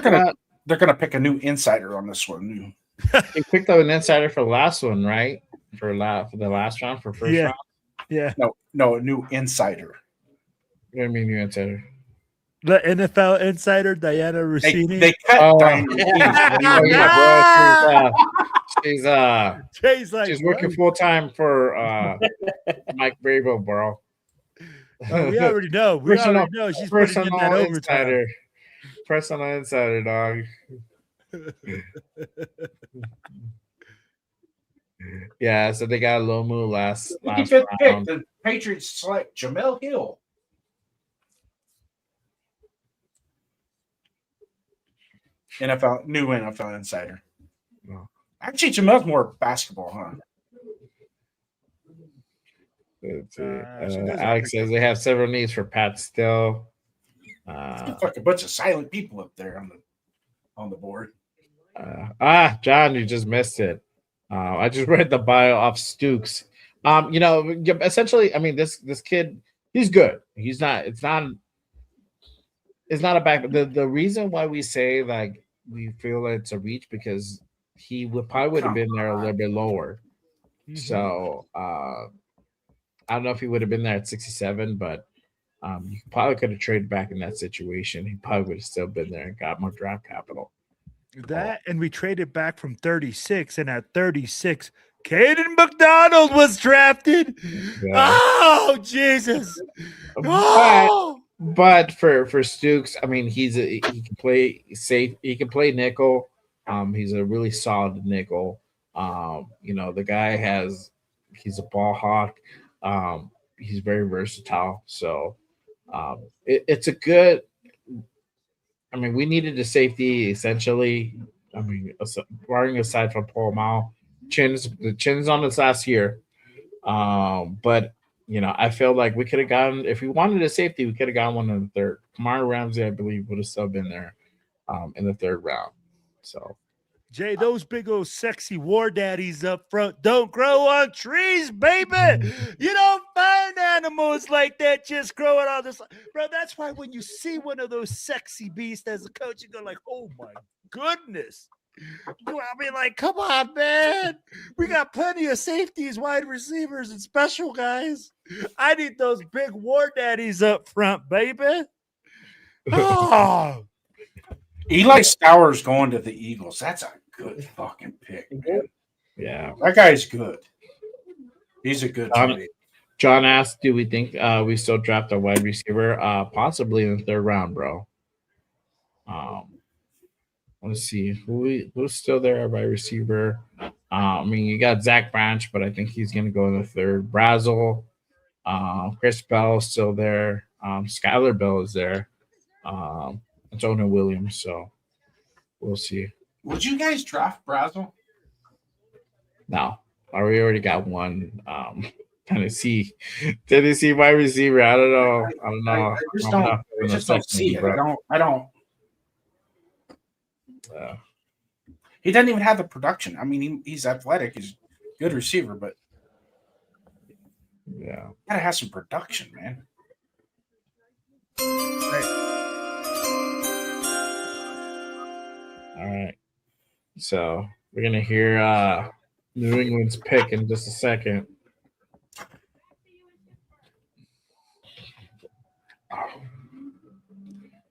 they're gonna pick a new insider on this one. They picked up an insider for the last one, right? For the last round, for first round. Yeah. No, a new insider. What do you mean, new insider? The NFL insider Diana Rossini. They cut Diana Rossini. She's working full time for Mike Bravo, bro. We already know. She's putting in that overtime. Personal insider, dog. Yeah, so they got a low move last 55th pick. The Patriots select Jamel Hill. New NFL insider. No. Actually, Jamel's more basketball, huh? Alex says they have several needs for Pat still. Like a bunch of silent people up there on the board. John, you just missed it. I just read the bio of Stooks. Essentially, I mean, this kid, he's good. He's not. It's not a back. The reason why we say like we feel it's a reach because he probably would have been there a little bit lower. Mm-hmm. So I don't know if he would have been there at 67, but you probably could have traded back in that situation. He probably would have still been there and got more draft capital. And we traded back from 36, and at 36, Caden McDonald was drafted. Yeah. Oh, Jesus. But for Stooks, I mean, he can play safe. He can play nickel. He's a really solid nickel. The guy he's a ball hawk. He's very versatile. So it's a good. I mean, we needed a safety essentially. I mean, barring aside from Paul Mao, the chin's on this last year. But I feel like we could have gotten, if we wanted a safety, we could have gotten one in the third. Kamara Ramsey, I believe, would have still been there in the third round. So, Jay, those big old sexy war daddies up front don't grow on trees, baby. You don't find animals like that just growing on this. Bro, that's why when you see one of those sexy beasts as a coach, you go like, oh my goodness. I mean, like, come on, man. We got plenty of safeties, wide receivers, and special guys. I need those big war daddies up front, baby. Oh. Eli Stowers going to the Eagles. That's a good fucking pick, man. Yeah. That guy's good. He's a good trade. John asked, do we think we still draft a wide receiver? Possibly in the third round, bro. Let's see who's still there. Wide receiver. I mean, you got Zach Branch, but I think he's going to go in the third. Brazel, Chris Bell is still there. Skylar Bell is there. Antonio Williams. So we'll see. Would you guys draft Brazel? No, we already got one. Tennessee wide receiver. I don't know. I just don't see it. I don't. He doesn't even have the production. I mean, he's athletic. He's a good receiver, but yeah, gotta have some production, man. All right. So we're gonna hear New England's pick in just a second.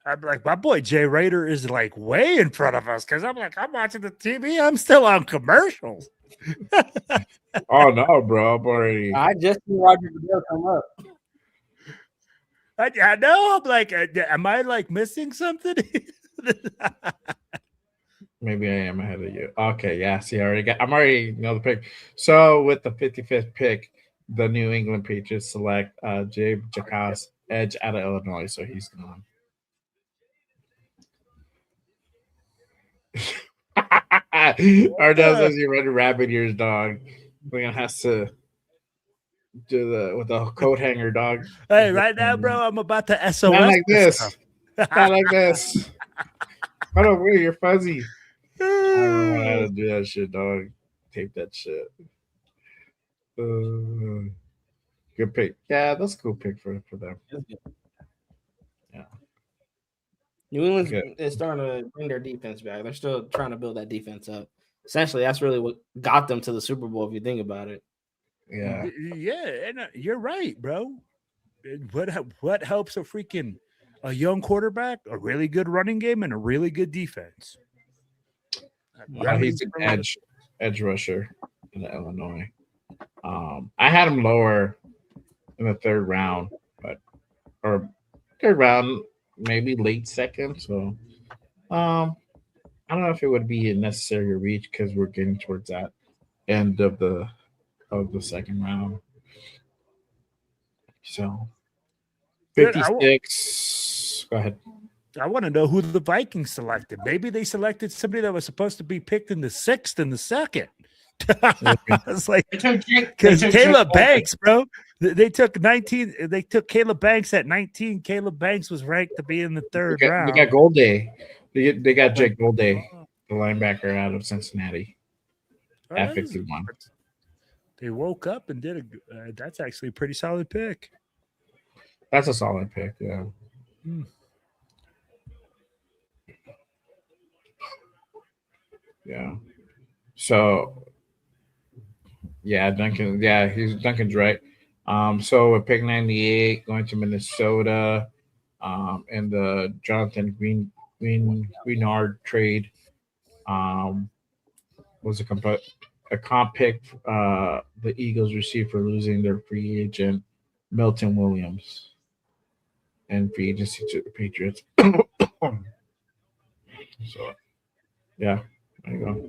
I'm like, my boy JayRaider is like way in front of us because I'm like, I'm watching the TV. I'm still on commercials. Oh no, bro! I'm already. I just see Roger Goodell come up. I know. I'm like, am I like missing something? Maybe I am ahead of you. Okay, yeah. See, I'm already know the pick. So with the 55th pick, the New England Patriots select Jay Jacas, edge out of Illinois. So he's gone. Ardell says you're running rabbit ears, dog. We're gonna have to do with the coat hanger, dog. Hey, right now, bro, I'm about to SOS. Not like this. Not like this. Hold on, wait, you're fuzzy. I don't know how to do that shit, dog. Tape that shit. Good pick. Yeah, that's a cool pick for them. Yeah. New England is starting to bring their defense back. They're still trying to build that defense up. Essentially, that's really what got them to the Super Bowl, if you think about it. Yeah. Yeah, and you're right, bro. What helps a young quarterback? A really good running game and a really good defense. He's an edge rusher in Illinois. I had him lower in the third round, or third round, maybe late second. So I don't know if it would be a necessary reach because we're getting towards that end of the second round. So 56. Go ahead. I want to know who the Vikings selected. Maybe they selected somebody that was supposed to be picked in the 6th and the 2nd. It's like because Caleb Banks, bro. They took 19. They took Caleb Banks at 19. Caleb Banks was ranked to be in the third round. They got Golday. They got Jake Golday, the linebacker out of Cincinnati, at 51. They woke up and did that's actually a pretty solid pick. That's a solid pick, yeah. Yeah. So, yeah, Duncan. Yeah, Duncan's right. So with pick 98 going to Minnesota, and the Jonathan Greenard trade, was a comp pick the Eagles received for losing their free agent Milton Williams and free agency to the Patriots. So, yeah, there you go.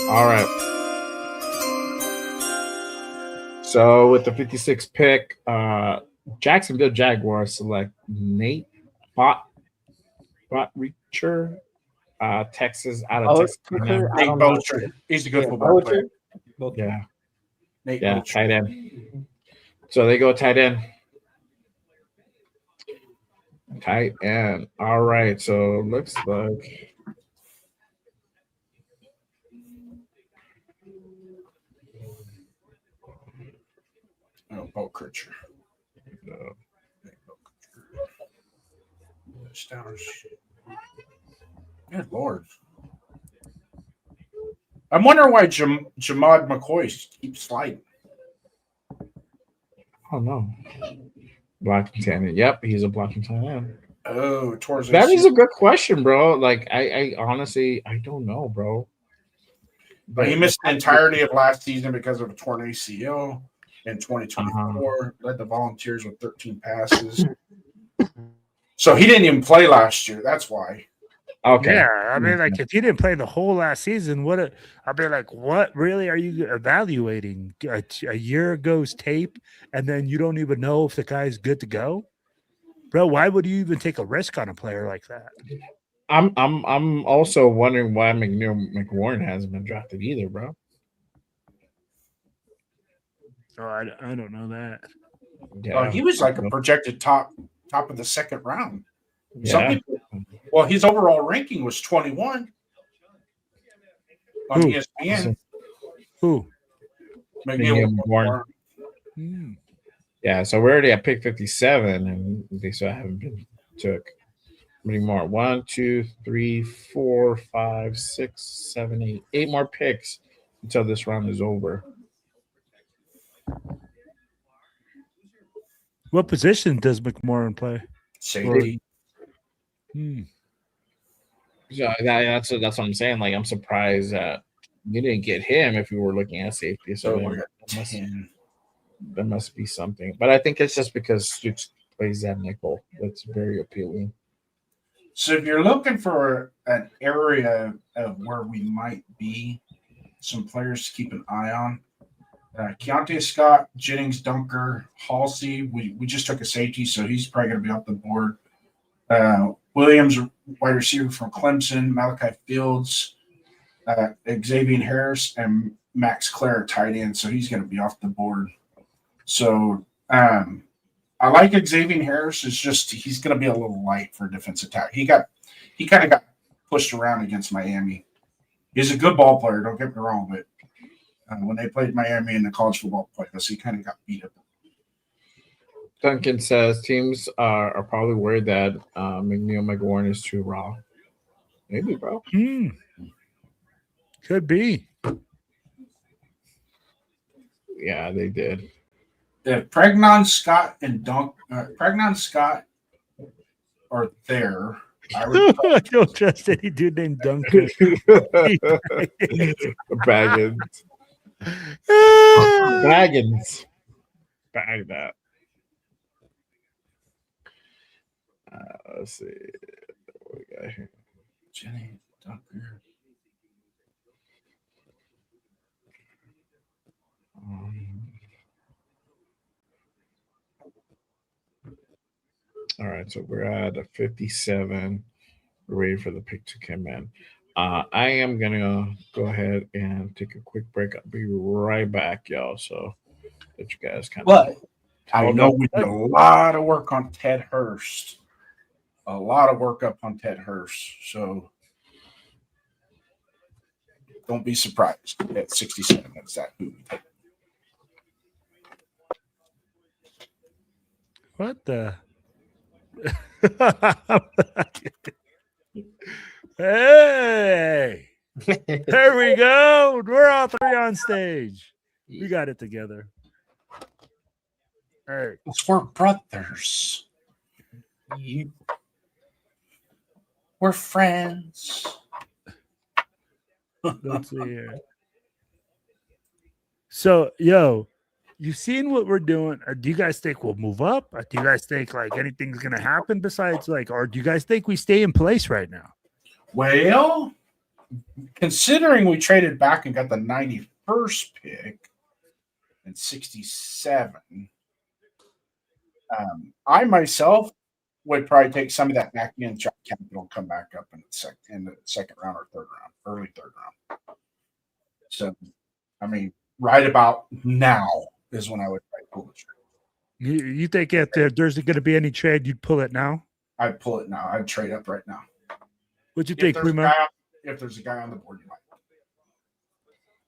All right. So with the 56th pick, Jacksonville Jaguars select Nate Botreacher, Texas, out of Texas. Nate Botreacher. He's a good football player. Yeah. Nate yeah, Botreacher. tight end. So they go tight end. Tight end. All right. So looks like Botreacher. Good Lord. I'm wondering why Jamad McCoy keeps sliding. Oh no. Blocking tight end. Yep, he's a blocking tight end. Oh, towards that is a good question, bro. Like I honestly I don't know, bro. But he missed the entirety of last season because of a torn ACL in 2024. Led the Volunteers with 13 passes. So he didn't even play last year. That's why. Okay. Yeah, I mean, like if you didn't play the whole last season, I'd be like, what really are you evaluating? A year ago's tape, and then you don't even know if the guy's good to go, bro. Why would you even take a risk on a player like that? I'm also wondering why McWarren hasn't been drafted either, bro. Oh, I don't know that. Yeah, he was like a projected top of the second round. yeah. Some people, well, his overall ranking was 21 on Who? ESPN. Who? McWarren. Hmm. Yeah, so we're already at pick 57, and they still haven't been took. How many more? 1, 2, 3, 4, 5, 6, 7, 8. 8 more picks until this round is over. What position does McMorrin play? Safety. So that's what I'm saying. Like, I'm surprised that you didn't get him if we were looking at safety. So there must be something. But I think it's just because Stooks plays that nickel. That's very appealing. So if you're looking for an area of where we might be, some players to keep an eye on, Keontae Scott, Jennings, Dunker, Halsey. We just took a safety, so he's probably going to be off the board. Williams, wide receiver from Clemson, Malachi Fields, Xavier Harris, and Max Clare, tight end, so he's going to be off the board. So I like Xavier Harris. It's just he's going to be a little light for defensive tackle. He kind of got pushed around against Miami. He's a good ball player, don't get me wrong, but when they played Miami in the college football playoffs, he kind of got beat up. Duncan says teams are probably worried that McWarren is too raw. Maybe, bro. Could be. Yeah, they did. If Pregnon, Scott, and Pregnon, Scott are there, I would don't trust any dude named Duncan. Baggins. Baggins. Bag that. Let's see what we got here. Jenny Dunker. All right, so we're at a 57. We're ready for the pick to come in. I am gonna go ahead and take a quick break. I'll be right back, y'all. So that you guys kind of. I know we did a lot of work on Ted Hurst. A lot of work up on Ted Hurst. So don't be surprised at 67. That's that who we take. What the? Hey, there we go. We're all three on stage. We got it together. All right. We're brothers. We're friends. Let's see here. So, you've seen what we're doing. Do you guys think we'll move up? Or do you guys think like anything's gonna happen besides or do you guys think we stay in place right now? Well, considering we traded back and got the 91st pick and 67, I myself would probably take some of that back in draft capital and come back up in the second round or third round, early third round. So, I mean, right about now is when I would probably pull the trade. You think if there's going to be any trade, you'd pull it now? I'd pull it now. I'd trade up right now. What'd you think, Primo? If there's a guy on the board you like.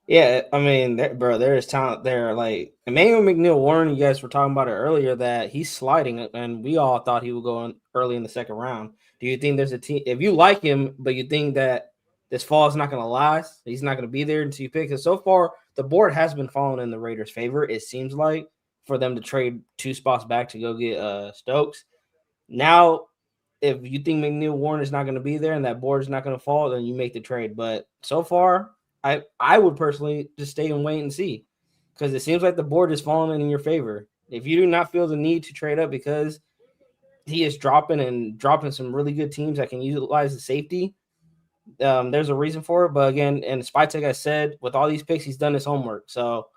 Yeah, I mean, there is talent there. Like Emmanuel McNeil-Warren, you guys were talking about it earlier that he's sliding, and we all thought he would go in early in the second round. Do you think there's a team if you like him, but you think that this fall is not going to last? He's not going to be there until you pick. Because so far, the board has been falling in the Raiders' favor. It seems like for them to trade 2 spots back to go get Stokes. Now, if you think McNeil-Warren is not going to be there and that board is not going to fall, then you make the trade. But so far, I would personally just stay and wait and see because it seems like the board is falling in your favor. If you do not feel the need to trade up because he is dropping some really good teams that can utilize the safety, There's a reason for it, but again, and Spytek, I said, with all these picks, he's done his homework. So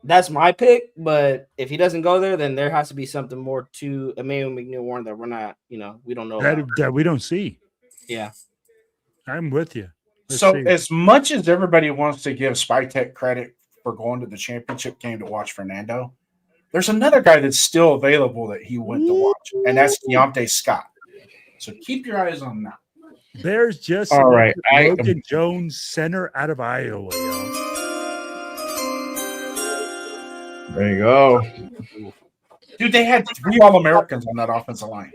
that's my pick. But if he doesn't go there, then there has to be something more to Emmanuel McNeil Warren that we're not, we don't know about. That we don't see. Yeah, I'm with you. Let's So, see. as much as everybody wants to give Spytek credit for going to the championship game to watch Fernando, there's another guy that's still available that he went to watch, and that's Deontay Scott. So keep your eyes on that. Bears just All right, Logan Jones, center out of Iowa, y'all. There you go. Dude, they had 3 All-Americans on that offensive line.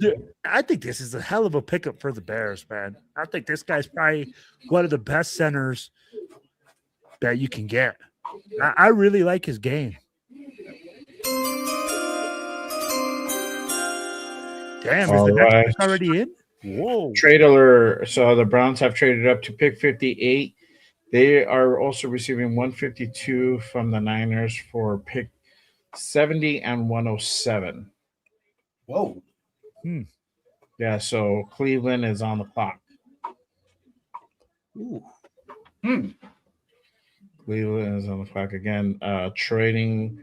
Dude, I think this is a hell of a pickup for the Bears, man. I think this guy's probably one of the best centers that you can get. I really like his game. Damn, is the next pick already in? Whoa. Trade alert. So the Browns have traded up to pick 58. They are also receiving 152 from the Niners for pick 70 and 107. Whoa. Yeah, so Cleveland is on the clock. Ooh. Cleveland is on the clock again. Traded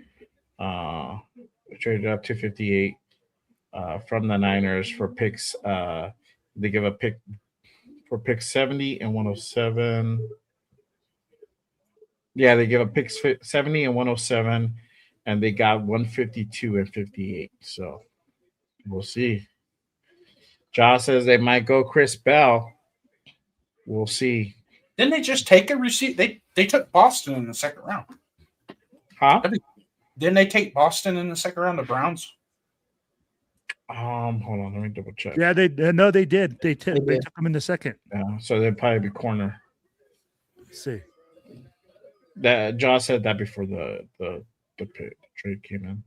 up to 58 from the Niners for picks. They give a pick for pick 70 and 107. Yeah, they give a pick 70 and 107, and they got 152 and 58. So we'll see. Josh says they might go Chris Bell. We'll see. Didn't they just take a receipt? They took Boston in the second round. Huh? Didn't they take Boston in the second round, the Browns? Hold on, let me double check. Yeah, they did. They took him in the second. Yeah, so they'd probably be corner. Let's see. That Josh said that before the trade came in.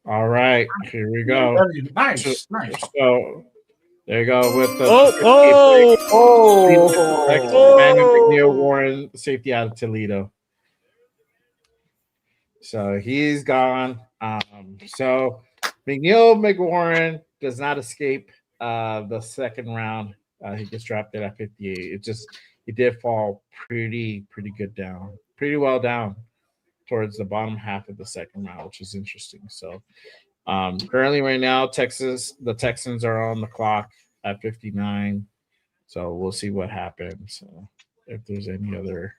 All right, here we go. Nice. So there you go with the Emmanuel McNeil Warren, safety out of Toledo. So he's gone. So McNeil McWarren does not escape the second round. He gets drafted at 58. He did fall pretty good down, pretty well down towards the bottom half of the second round, which is interesting. So currently right now, the Texans are on the clock at 59. So we'll see what happens. If there's any other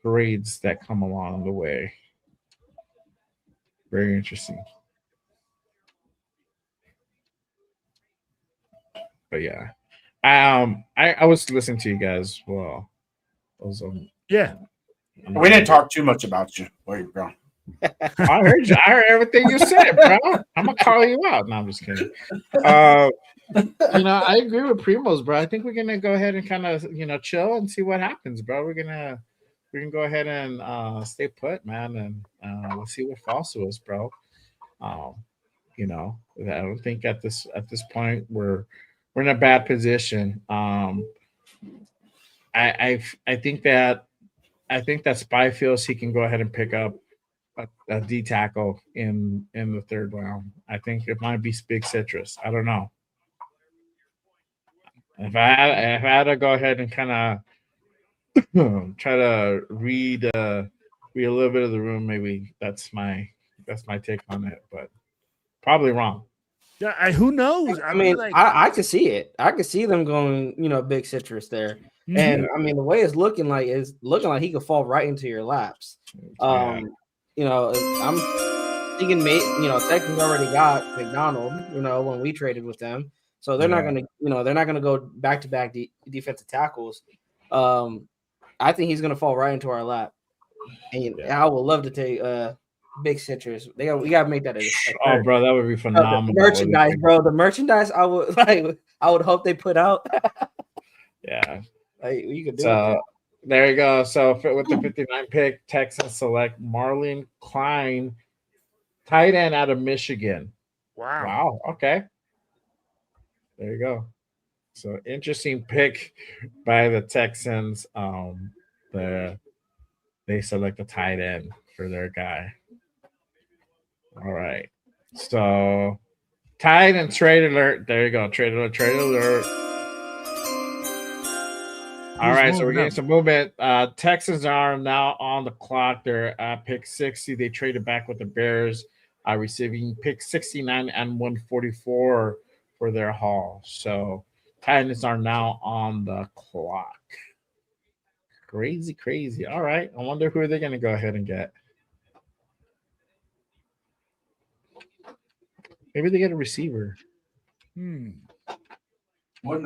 grades that come along the way. Very interesting. But yeah. I was listening to you guys. Well, yeah. We didn't talk too much about you. Where you going? I heard you. I heard everything you said, bro. I'm gonna call you out. No, I'm just kidding. I agree with Primos, bro. I think we're gonna go ahead and kind of chill and see what happens, bro. We can go ahead and stay put, man, and we'll see what falls to us, bro. I don't think at this point we're in a bad position. I think that Spy feels he can go ahead and pick up a D tackle in the third round. I think it might be Big Citrus. I don't know. If I had to go ahead and kind of try to read a little bit of the room, maybe that's my take on it, but probably wrong. Yeah, who knows? I mean, I could see it. I could see them going, Big Citrus there. Mm-hmm. And I mean, the way it's looking like he could fall right into your laps. I'm thinking, Texans already got McDonald, when we traded with them, so they're not gonna go back to back defensive tackles. I think he's gonna fall right into our lap, and I would love to take Big Citrus. We gotta make that oh, bro, that would be phenomenal. The merchandise, bro. The merchandise I would hope they put out. Yeah. You could do it. There you go. So with the 59 pick, Texans select Marlon Klein, tight end out of Michigan. Wow. Okay. There you go. So interesting pick by the Texans. They select a tight end for their guy. All right. So Tied and trade alert. There you go. Trade alert. Trade alert. All right, so we're getting some movement. Texans are now on the clock. They're at pick 60. They traded back with the Bears, receiving pick 69 and 144 for their haul. So Titans are now on the clock. Crazy, crazy. All right, I wonder who they're going to go ahead and get. Maybe they get a receiver. Wouldn't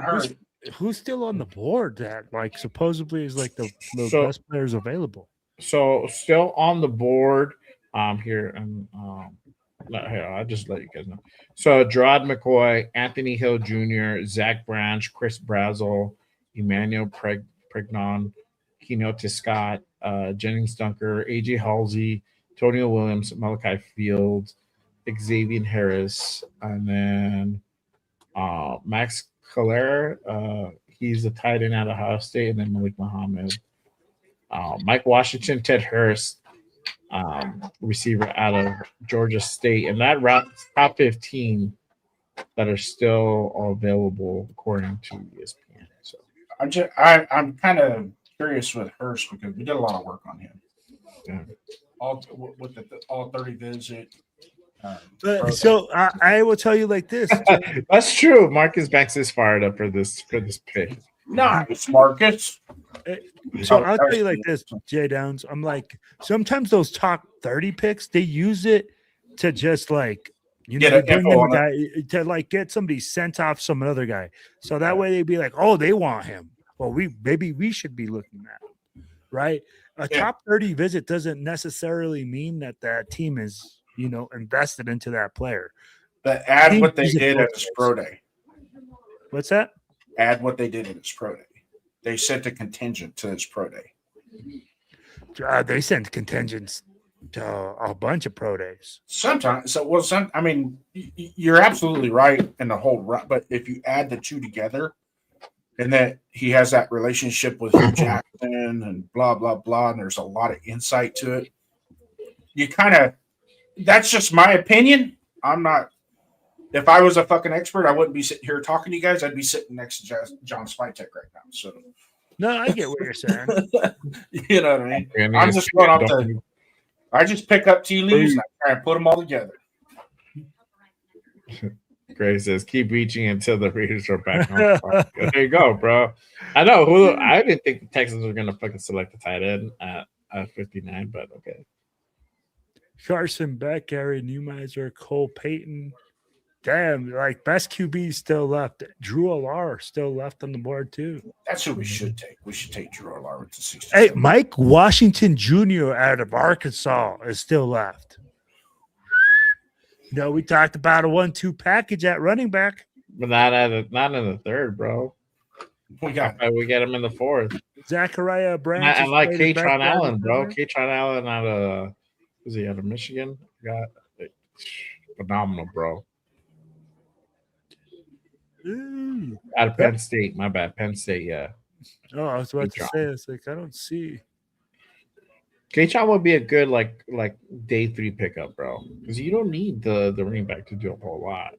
hurt. Who's still on the board that like supposedly is like the best players available? So still on the board here and here, I'll just let you guys know. So Gerard McCoy, Anthony Hill Jr., Zach Branch, Chris Brazel, Emmanuel Pregnon, Kenote Scott, Jennings Dunker, AJ Halsey, Antonio Williams, Malachi Fields, Xavier Harris, and then Max Calera. He's the tight end out of Ohio State, and then Malik Muhammad. Mike Washington, Ted Hurst, receiver out of Georgia State. And that routes top 15 that are still available according to ESPN. So I'm kind of curious with Hurst because we did a lot of work on him. Yeah. With the all 30 visit. So I will tell you like this. That's true. Marcus Banks is fired up for this pick. Nice, Marcus. So I'll tell you like this, Jay Downs. I'm like, sometimes those top 30 picks, they use it to just like, you know, bring them a guy to like get somebody sent off some other guy. So that way they'd be like, oh, they want him. Well, maybe we should be looking at him, right? A top 30 visit doesn't necessarily mean that team is, you know, invested into that player. But add what they did at his pro day. What's that? Add what they did at his pro day. They sent a contingent to his pro day. They sent contingents to a bunch of pro days. Sometimes, I mean, you're absolutely right in the whole. But if you add the two together, and that he has that relationship with Hugh Jackson and blah blah blah, and there's a lot of insight to it, you kind of. That's just my opinion. I'm not. If I was a fucking expert, I wouldn't be sitting here talking to you guys. I'd be sitting next to John Spytek right now. So, no, I get what you're saying. You know what I mean? I'm just going off the. I just pick up tea leaves and I try and put them all together. Gray says, "Keep reaching until the Raiders are back on." There you go, bro. I know who. I didn't think the Texans were gonna fucking select the tight end at 59, but okay. Carson Beck, Gary Newmiser, Cole Payton. Damn, like best QB still left. Drew Alar still left on the board too. That's who we should take. We should take Drew Alar with the 60. Hey, Mike Washington Jr. out of Arkansas is still left. You know, we talked about a 1-2 package at running back, but not in the third, bro. We get him in the fourth. Zachariah Brown. I like Kaytron Allen, bro. Kaytron Allen out of was he out of Michigan? Got phenomenal, bro. Ooh. Out of Penn State, my bad. Penn State, yeah. Oh, I was about to say, it's like I don't see. Kaytron would be a good like day 3 pickup, bro, because you don't need the running back to do a whole lot.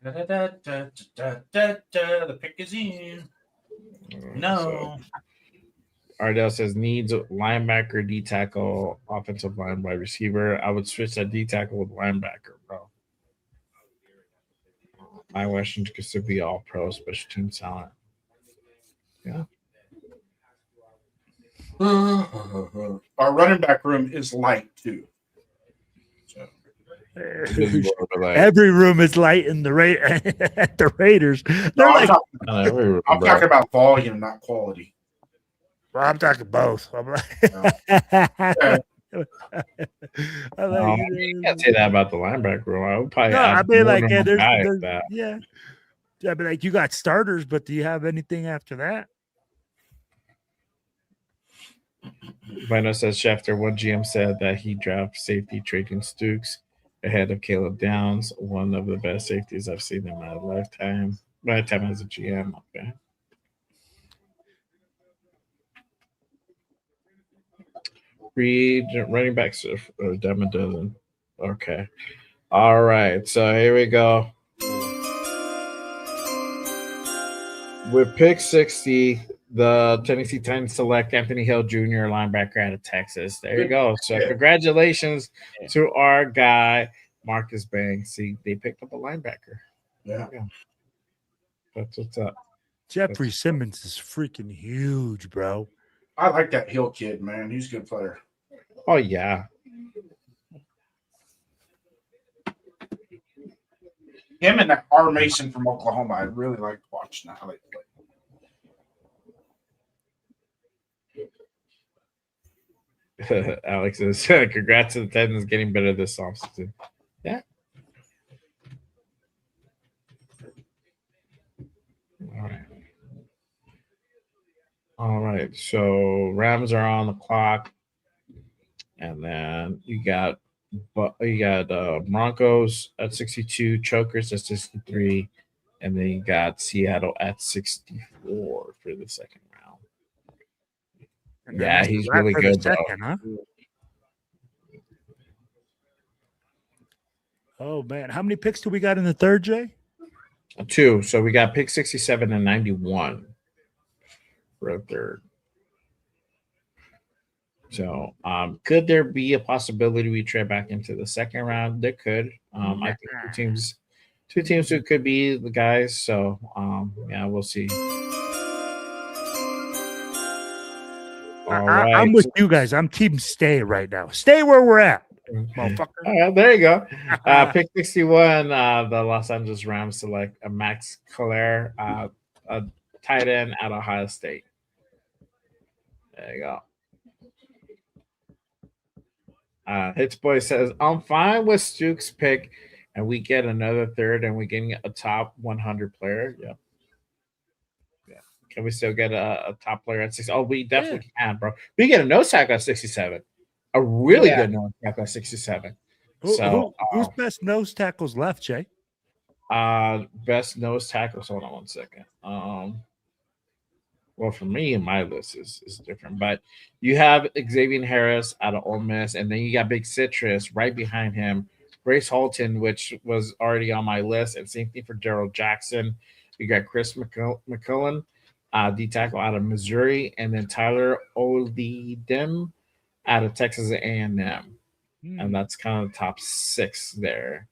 The pick is in. No. Ardell says needs linebacker, D tackle, offensive line, wide receiver. I would switch that D tackle with linebacker, bro. My Washington could be all pro, special team talent. Yeah. Our running back room is light too. So. Every room is light in the at the Raiders. I'm talking about volume, not quality. Well, I'm talking both. I'm like, you can't say that about the linebacker room. I would probably. No, I mean, like, there's yeah. I mean, like, you got starters, but do you have anything after that? Bueno says Schefter, one GM said that he dropped safety Trajan Stukes ahead of Caleb Downs, one of the best safeties I've seen in my lifetime. My time as a GM, okay. 3 running backs or dime a dozen. Okay. All right. So here we go. With pick 60, the Tennessee Titans select Anthony Hill Jr., linebacker out of Texas. There you go. So congratulations to our guy, Marcus Banks. See, they picked up a linebacker. Yeah. That's what's up. Jeffrey Simmons is freaking huge, bro. I like that Hill kid, man. He's a good player. Oh, yeah. Him and that R. Mason from Oklahoma, I really like watching how they play. Alex says, congrats to the Titans getting better this offseason. Yeah. All right. All right. So Rams are on the clock. And then you got Broncos at 62, Chokers at 63, and then you got Seattle at 64 for the second round. Yeah, he's really good, bro. Huh? Oh man, how many picks do we got in the third, Jay? 2. So we got pick 67 and 91 for a third. So, could there be a possibility we trade back into the second round? There could. I think two teams who could be the guys. So, yeah, we'll see. I'm with you guys. I'm team stay right now. Stay where we're at, motherfucker. All right, there you go. Pick 61, the Los Angeles Rams select a Max Clare, a tight end at Ohio State. There you go. Hits Boy says, I'm fine with Stuke's pick, and we get another third, and we're getting a top 100 player. Yeah. Can we still get a top player at 6? Oh, we definitely can, bro. We get a nose tackle at 67. A really good nose tackle at 67. Who's best nose tackles left, Jay? Best nose tackles. Hold on one second. Well, for me, my list is different, but you have Xavier Harris out of Ole Miss, and then you got Big Citrus right behind him, Brace Holton, which was already on my list, and same thing for Daryl Jackson. You got Chris McCullen, D tackle out of Missouri, and then Tyler Oledem out of Texas A&M, and that's kind of the top 6 there.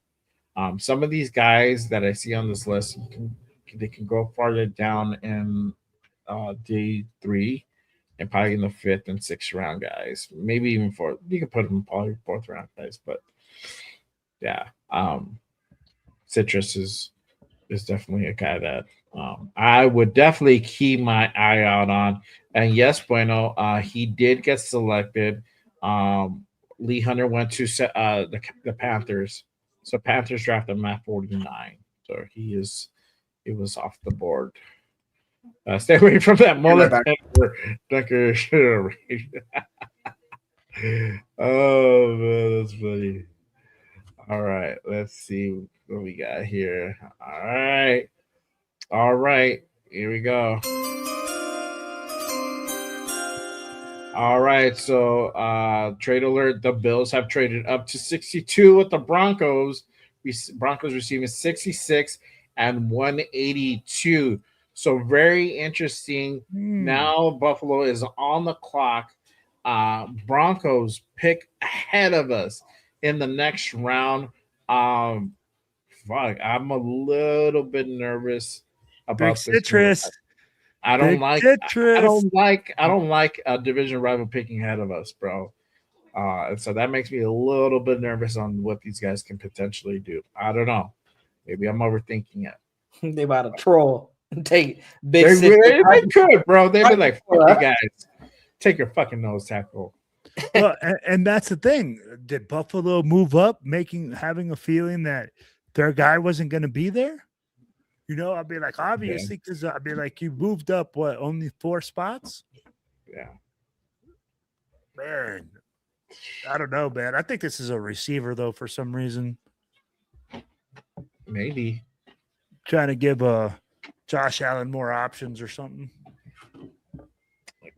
Some of these guys that I see on this list, they can go farther down in day 3 and probably in the 5th and 6th round guys, maybe even 4th. You can put them probably 4th round guys, but yeah, Citrus is definitely a guy that I would definitely keep my eye out on. And yes, Bueno, he did get selected. Lee Hunter went to the Panthers, so Panthers drafted him at 49. So he was off the board. Stay away from that mullet. Oh man, that's funny. All right, let's see what we got here. All right, here we go. All right, so trade alert: the Bills have traded up to 62 with the Broncos. Broncos receiving 66 and 182. So very interesting. Now Buffalo is on the clock. Broncos pick ahead of us in the next round. I'm a little bit nervous about Big Citrus. I don't like a division rival picking ahead of us, bro. And so that makes me a little bit nervous on what these guys can potentially do. I don't know. Maybe I'm overthinking it. They about to troll and take big. They could, bro. They'd be like, "Fuck you guys, take your fucking nose tackle." Well, and that's the thing. Did Buffalo move up, having a feeling that their guy wasn't going to be there? You know, I'd be like, obviously, because I'd be like, you moved up only 4 spots? Yeah, man. I don't know, man. I think this is a receiver though, for some reason. Maybe trying to give Josh Allen more options or something.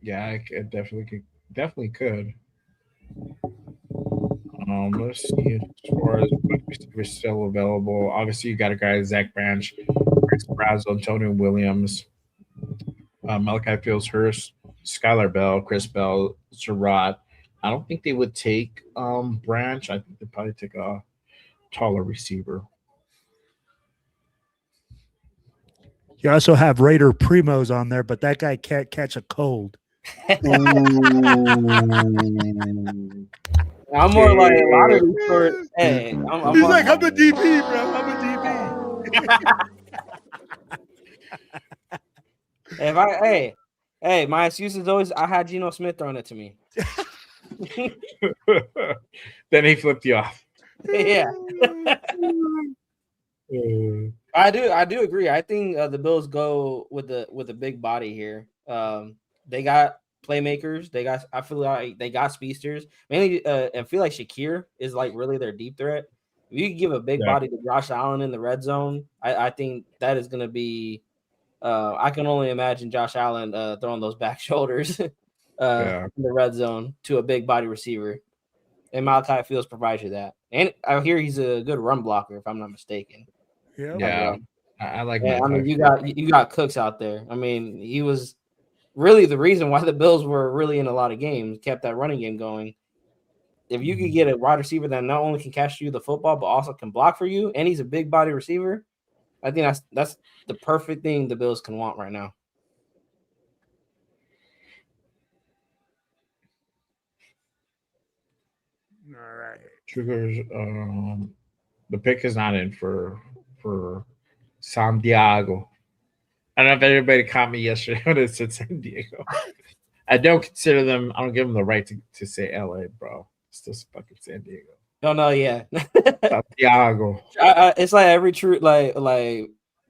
Yeah, it definitely could. Let's see as far as we're still available. Obviously, you got a guy Zach Branch, Chris Brazo, Antonio Williams, Malachi Fields Hurst, Skylar Bell, Chris Bell, Surratt. I don't think they would take Branch. I think they'd probably take a taller receiver. You also have Raider Primos on there, but that guy can't catch a cold. I'm more like a lot of these short. Hey, I'm He's like, I'm a DB, bro. I'm a DB. Hey, my excuse is always I had Geno Smith throwing it to me. Then he flipped you off. Yeah. I do agree. I think the Bills go with the big body here. They got playmakers. I feel like they got speedsters. Mainly, I feel like Shakir is like really their deep threat. If you can give a big body to Josh Allen in the red zone, I think that is going to be. I can only imagine Josh Allen throwing those back shoulders in the red zone to a big body receiver, and Malachi Fields provides you that. And I hear he's a good run blocker, if I'm not mistaken. Yeah, I like. I mean, you got Cooks out there. I mean, he was really the reason why the Bills were really in a lot of games, kept that running game going. If you could get a wide receiver that not only can catch you the football, but also can block for you, and he's a big body receiver, I think that's the perfect thing the Bills can want right now. All right. Triggers. The pick is not in for San Diego. I don't know if everybody caught me yesterday when it said San Diego. I don't consider them. I don't give them the right to say LA, bro. It's just fucking San Diego. No, yeah. Santiago. It's like every true like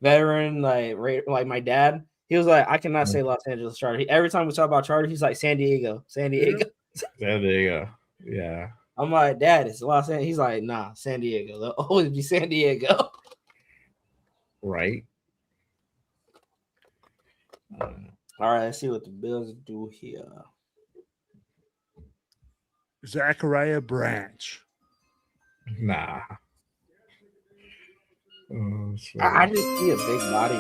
veteran like my dad. He was like, I cannot say Los Angeles Chargers. Every time we talk about Chargers, he's like San Diego. San Diego. Yeah. I'm like, Dad, it's Los Angeles. He's like, nah, San Diego. They'll always be San Diego. Right. All right, let's see what the Bills do here. Zachariah Branch. Nah. I just see a big body.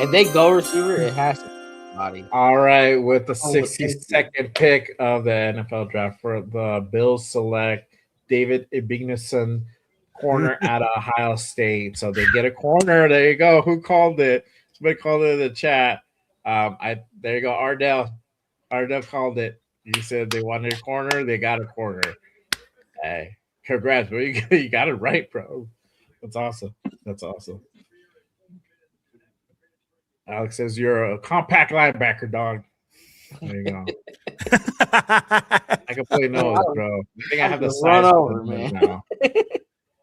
If they go receiver, it has to be body. All right, with the 62nd pick of the NFL draft for the Bills select David Igbinosun, corner at Ohio State. So they get a corner. There you go. Who called it? Somebody called it in the chat. There you go. Ardell called it. You said they wanted a corner. They got a corner. Hey, congrats, bro. You got it right, bro. That's awesome. Alex says you're a compact linebacker, dog. There you go. I can play nose, bro. I think I have the size over, man. Now.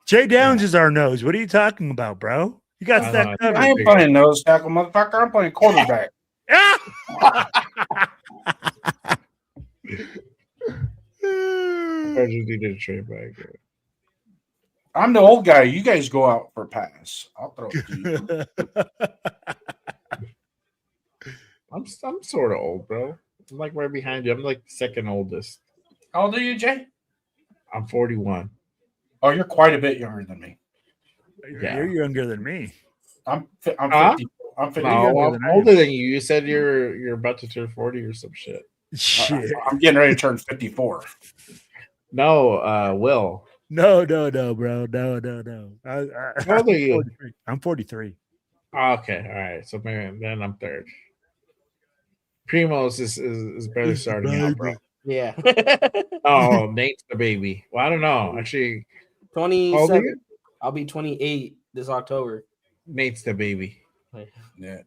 Jay Downs is our nose. What are you talking about, bro? You got that covered. I ain't playing nose tackle, motherfucker. I'm playing quarterback. I'm the old guy. You guys go out for a pass. I'll throw it to you. I'm sort of old, bro. I'm like right behind you. I'm like the second oldest. How old are you, Jay? I'm 41. Oh, you're quite a bit younger than me. Yeah. You're younger than me. I'm 50. I'm 50. No, I'm older than you. You said you're about to turn 40 or some shit. Shit. I'm getting ready to turn 54. No, Will. No, bro. No. How old are you? I'm 43. Okay, all right. So maybe then I'm third. Primos is barely starting out, bro. Yeah. Oh, Nate's the baby. Well, I don't know. Actually, 27. I'll be 28 this October. Nate's the baby. Yeah.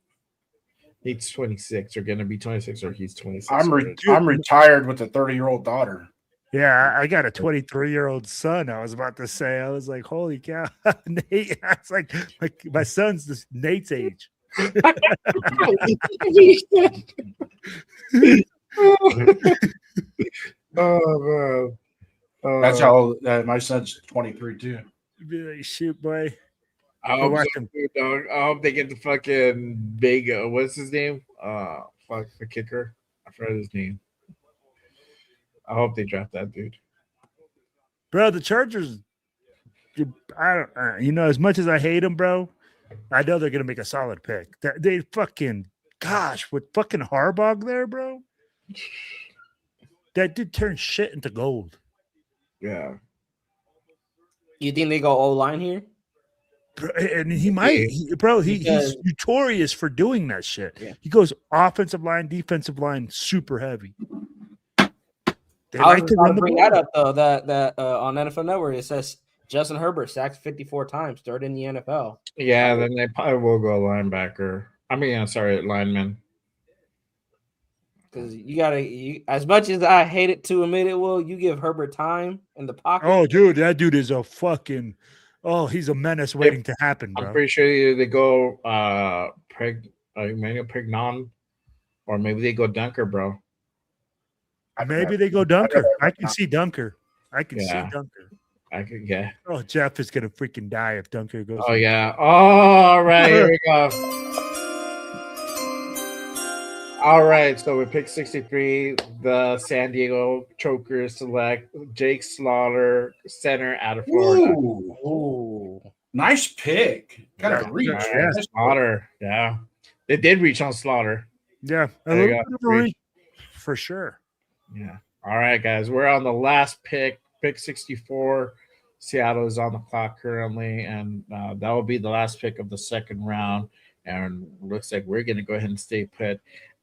Nate's 26 or going to be 26 or he's 26. I'm retired with a 30-year-old daughter. Yeah, I got a 23-year-old son. I was about to say, I was like, holy cow, Nate. I was like, my son's Nate's age. Oh man, that's how my son's 23 too. Be like, shoot, boy. I hope they get the fucking big. What's his name? Fuck the kicker. I forgot his name. I hope they draft that dude. Bro, the Chargers, I don't, as much as I hate them, bro, I know they're gonna make a solid pick. They fucking, gosh, with fucking Harbaugh there, bro, that dude turned shit into gold. Yeah. You think they go O line here? Bro, and he might, he's notorious for doing that shit. Yeah. He goes offensive line, defensive line, super heavy. They I was like to about run to the bring ball. that up though. That on NFL Network it says Justin Herbert sacked 54 times, third in the NFL. Yeah, then they probably will go linebacker. I mean, sorry, lineman. Because as much as I hate it to admit it, Will, you give Herbert time in the pocket. Oh, dude, that dude is a fucking. Oh, he's a menace waiting to happen, bro. I'm pretty sure they go Emmanuel Pignon, or maybe they go Dunker, bro. Maybe they go Dunker. I can see Dunker. I can see Yeah. Dunker. I could, yeah. Oh, Jeff is gonna freaking die if Dunker goes. Oh yeah. All right, here we go. All right, so we picked 63. The San Diego Chokers select Jake Slaughter, center out of Florida. Ooh. Nice pick. Got a reach. Yeah, Slaughter. Yeah, they did reach on Slaughter. Yeah, a There you little go. bit of a reach, for sure. Yeah. All right, guys, we're on the last pick, pick 64. Seattle is on the clock currently, and that will be the last pick of the second round. And looks like we're going to go ahead and stay put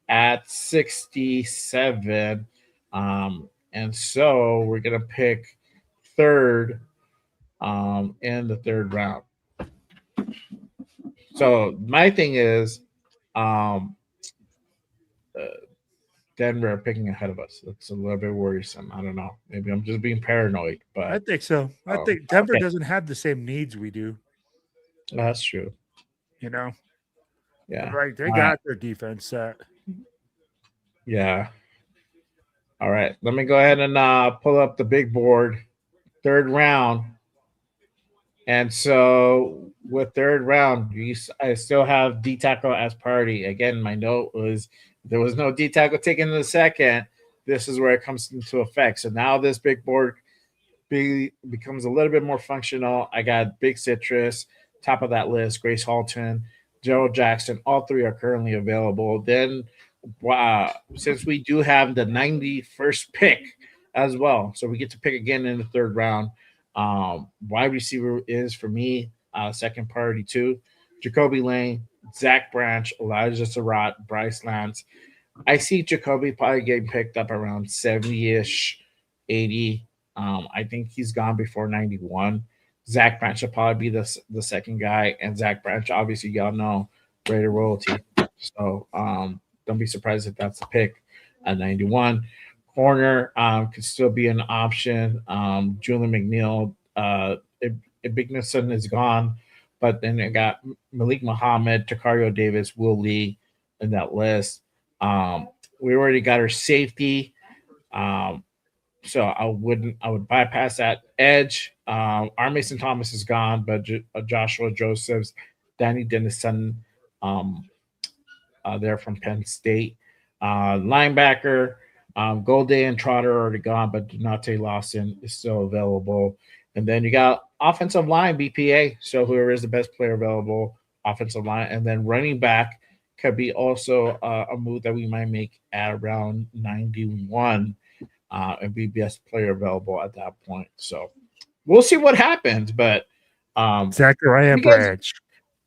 at 67. And so we're going to pick third in the third round. So my thing is Denver are picking ahead of us. It's a little bit worrisome. I don't know. Maybe I'm just being paranoid, but I think so. I think Denver doesn't have the same needs we do. That's true. Yeah. Right. They got their defense set. Yeah. All right. Let me go ahead and pull up the big board. Third round. And so with third round, I still have D tackle as priority. Again, my note was there was no D tackle taken in the second. This is where it comes into effect. So now this big board becomes a little bit more functional. I got Big Citrus, top of that list, Grace Halton, Gerald Jackson. All three are currently available. Then since we do have the 91st pick as well, so we get to pick again in the third round. Wide receiver is for me second priority too. Jacoby Lane, Zach Branch, Elijah Surratt, Bryce Lance. I see Jacoby probably getting picked up around 70-ish, 80. I think he's gone before 91. Zach Branch will probably be the second guy, and Zach Branch, obviously, y'all know Raider royalty. So don't be surprised if that's the pick at 91. Corner could still be an option. Julian McNeil, Ibignason is gone, but then I got Malik Muhammad, Takario Davis, Will Lee in that list. We already got our safety, so I would bypass that edge. Our Mason Thomas is gone, but Joshua Josephs, Danny Dennison, they're from Penn State. Linebacker. Golday and Trotter are already gone, but Donate Lawson is still available. And then you got offensive line BPA. So whoever is the best player available, offensive line. And then running back could be also a move that we might make at around 91 and be best player available at that point. So we'll see what happens. But Zachariah Branch.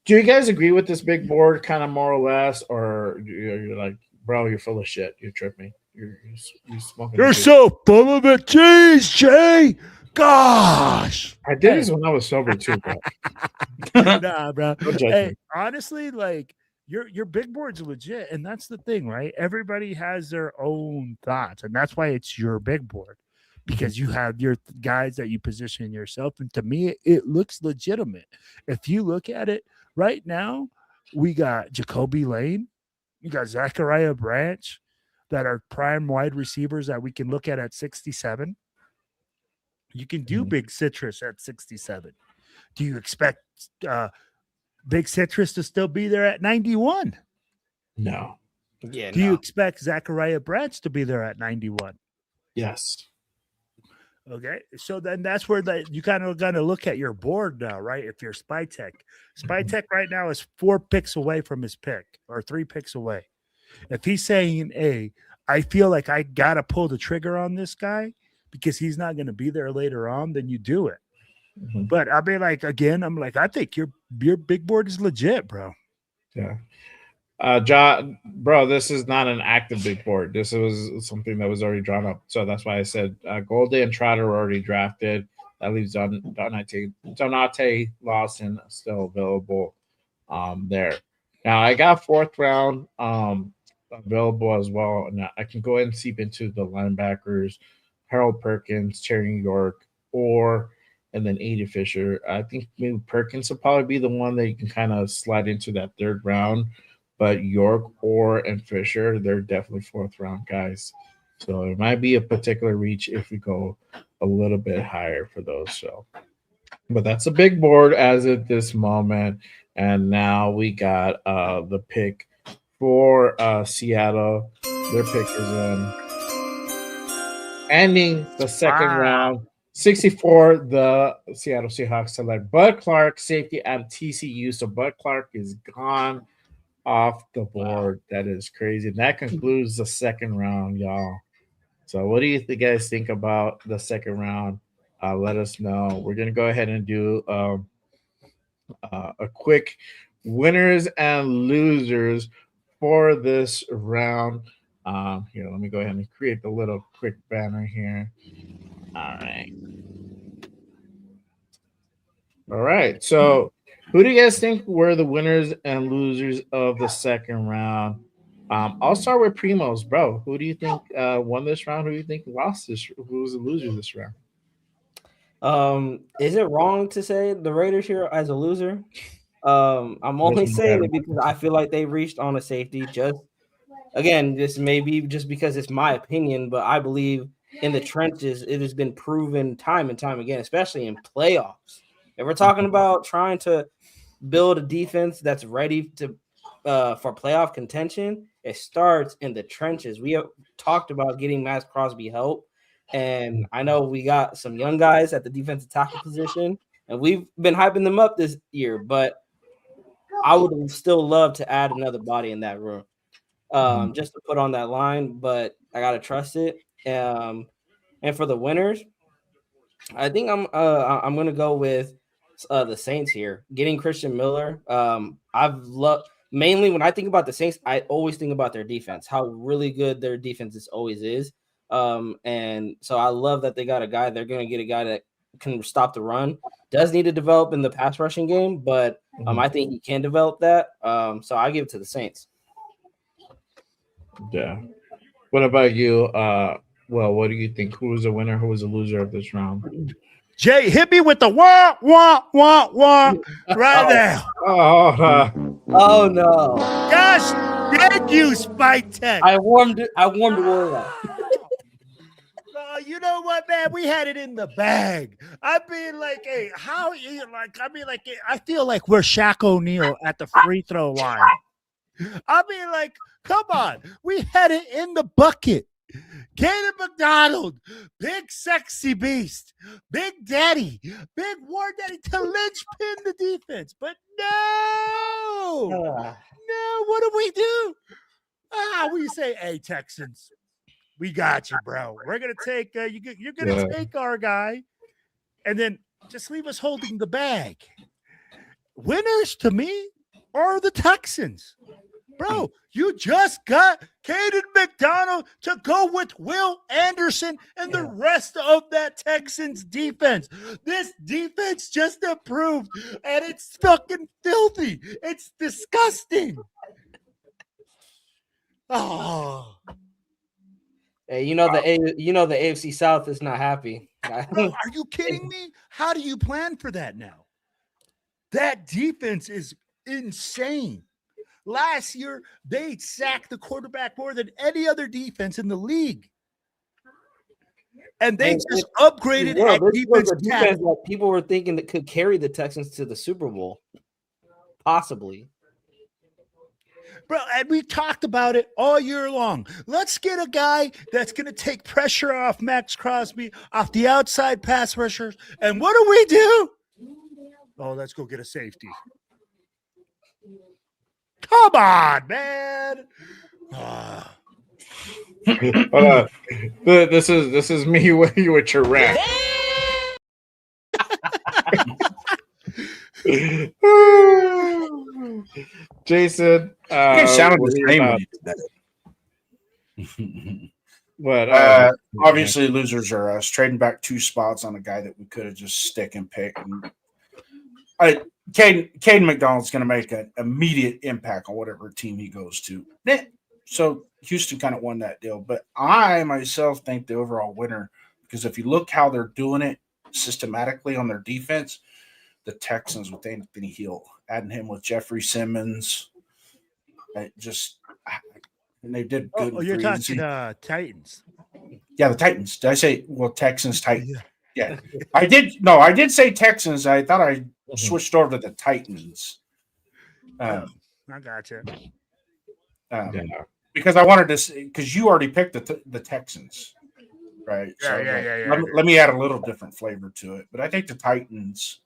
Do you guys agree with this big board kind of more or less? Or you're like, bro, you're full of shit. You're tripping. You're smoking. You're so full of it. Jeez, Jay. Gosh. I did this when I was sober too, bro. Nah, bro. Hey, honestly, like your big board's legit, and that's the thing, right? Everybody has their own thoughts, and that's why it's your big board, because you have your guys that you position yourself. And to me, it looks legitimate. If you look at it right now, we got Jacoby Lane, you got Zachariah Branch, that are prime wide receivers that we can look at 67. You can do Big Citrus at 67. Do you expect Big Citrus to still be there at 91? No. Yeah. Do you expect Zachariah Branch to be there at 91? Yes. Okay, so then that's where you kind of gonna look at your board now, right? If you're Spytech right now is 4 picks away from his pick, or 3 picks away. If he's saying, "Hey, I feel like I gotta pull the trigger on this guy because he's not gonna be there later on," then you do it. But I mean, like again, I'm like, I think your big board is legit, bro. Yeah. John, bro, this is not an active big board. This was something that was already drawn up. So that's why I said Goldie and Trotter were already drafted. That leaves Donate Lawson still available there. Now I got 4th round available as well. Now I can go ahead and seep into the linebackers, Harold Perkins, Terry York, and then Edie Fisher. I think maybe Perkins will probably be the one that you can kind of slide into that 3rd round. But York, and Fisher, they're definitely 4th round guys. So it might be a particular reach if we go a little bit higher for those. So, but that's a big board as at this moment. And now we got the pick for Seattle. Their pick is in. Ending the 2nd round. 64, the Seattle Seahawks select Bud Clark, safety out of TCU. So Bud Clark is gone off the board. That is crazy. And that concludes the 2nd round, y'all. So what do you guys think about the 2nd round? Let us know. We're going to go ahead and do a quick winners and losers for this round. Here, let me go ahead and create the little quick banner here. All right. So who do you guys think were the winners and losers of the 2nd round? I'll start with Primos, bro. Who do you think won this round? Who do you think lost this? Who was the loser this round? Is it wrong to say the Raiders here as a loser? I'm only saying it because I feel like they reached on a safety. Just again, this may be just because it's my opinion, but I believe in the trenches, it has been proven time and time again, especially in playoffs. If we're talking about trying to build a defense that's ready to for playoff contention, it starts in the trenches. We have talked about getting Max Crosby help, and I know we got some young guys at the defensive tackle position, and we've been hyping them up this year, but I would still love to add another body in that room just to put on that line, but I got to trust it. And for the winners, I think I'm going to go with the Saints here. Getting Christian Miller. I've loved mainly when I think about the Saints, I always think about their defense, how really good their defense always is. And so I love that they got a guy. They're going to get a guy that can stop the run. Does need to develop in the pass rushing game, but I think he can develop that. So I give it to the Saints. Yeah. What about you? Well, what do you think? Who was the winner? Who was the loser of this round? Jay, hit me with the wah wah wah wah right now. Oh no! Gosh, thank you, Spytech. I warmed the water up. You know what, man? We had it in the bag. I mean, like, hey, how you like? I mean, like, I feel like we're Shaq O'Neal at the free throw line. I mean, like, come on, we had it in the bucket. Caden McDonald, big sexy beast, big daddy, big war daddy to linchpin the defense. But no, what do we do? We say, hey, Texans, we got you, bro. We're going to take, you're going to take our guy and then just leave us holding the bag. Winners to me are the Texans. Bro, you just got Caden McDonald to go with Will Anderson and the rest of that Texans defense. This defense just improved, and it's fucking filthy. It's disgusting. Oh. Hey, you know the AFC South is not happy. Bro, are you kidding me? How do you plan for that now? That defense is insane. Last year, they sacked the quarterback more than any other defense in the league. And they just upgraded at defense that people were thinking that could carry the Texans to the Super Bowl. Possibly. Bro, and we talked about it all year long. Let's get a guy that's going to take pressure off Max Crosby, off the outside pass rushers. And what do? Oh, let's go get a safety. Come on, man. This is me with you with your rant. Jason, It sounded what the are same your when you did that. What? Obviously, losers are us. Trading back 2 spots on a guy that we could have just stick and pick. And Caden McDonald's going to make an immediate impact on whatever team he goes to. So Houston kind of won that deal. But I myself think the overall winner, because if you look how they're doing it systematically on their defense, the Texans with Anthony Hill, adding him with Jeffrey Simmons, and they did good. Oh, you're talking Titans. Yeah, the Titans. Did I say Texans, Titans? Yeah. I did say Texans. I thought I switched over to the Titans. I gotcha. Because I wanted to say, because you already picked the Texans, right? Yeah. Let me add a little different flavor to it. But I think the Titans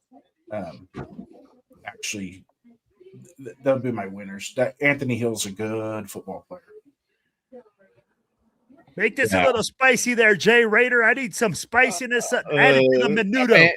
actually they'll be my winners. That Anthony Hill's a good football player. Make this a little spicy there, JayRaider. I need some spiciness added to the menudo.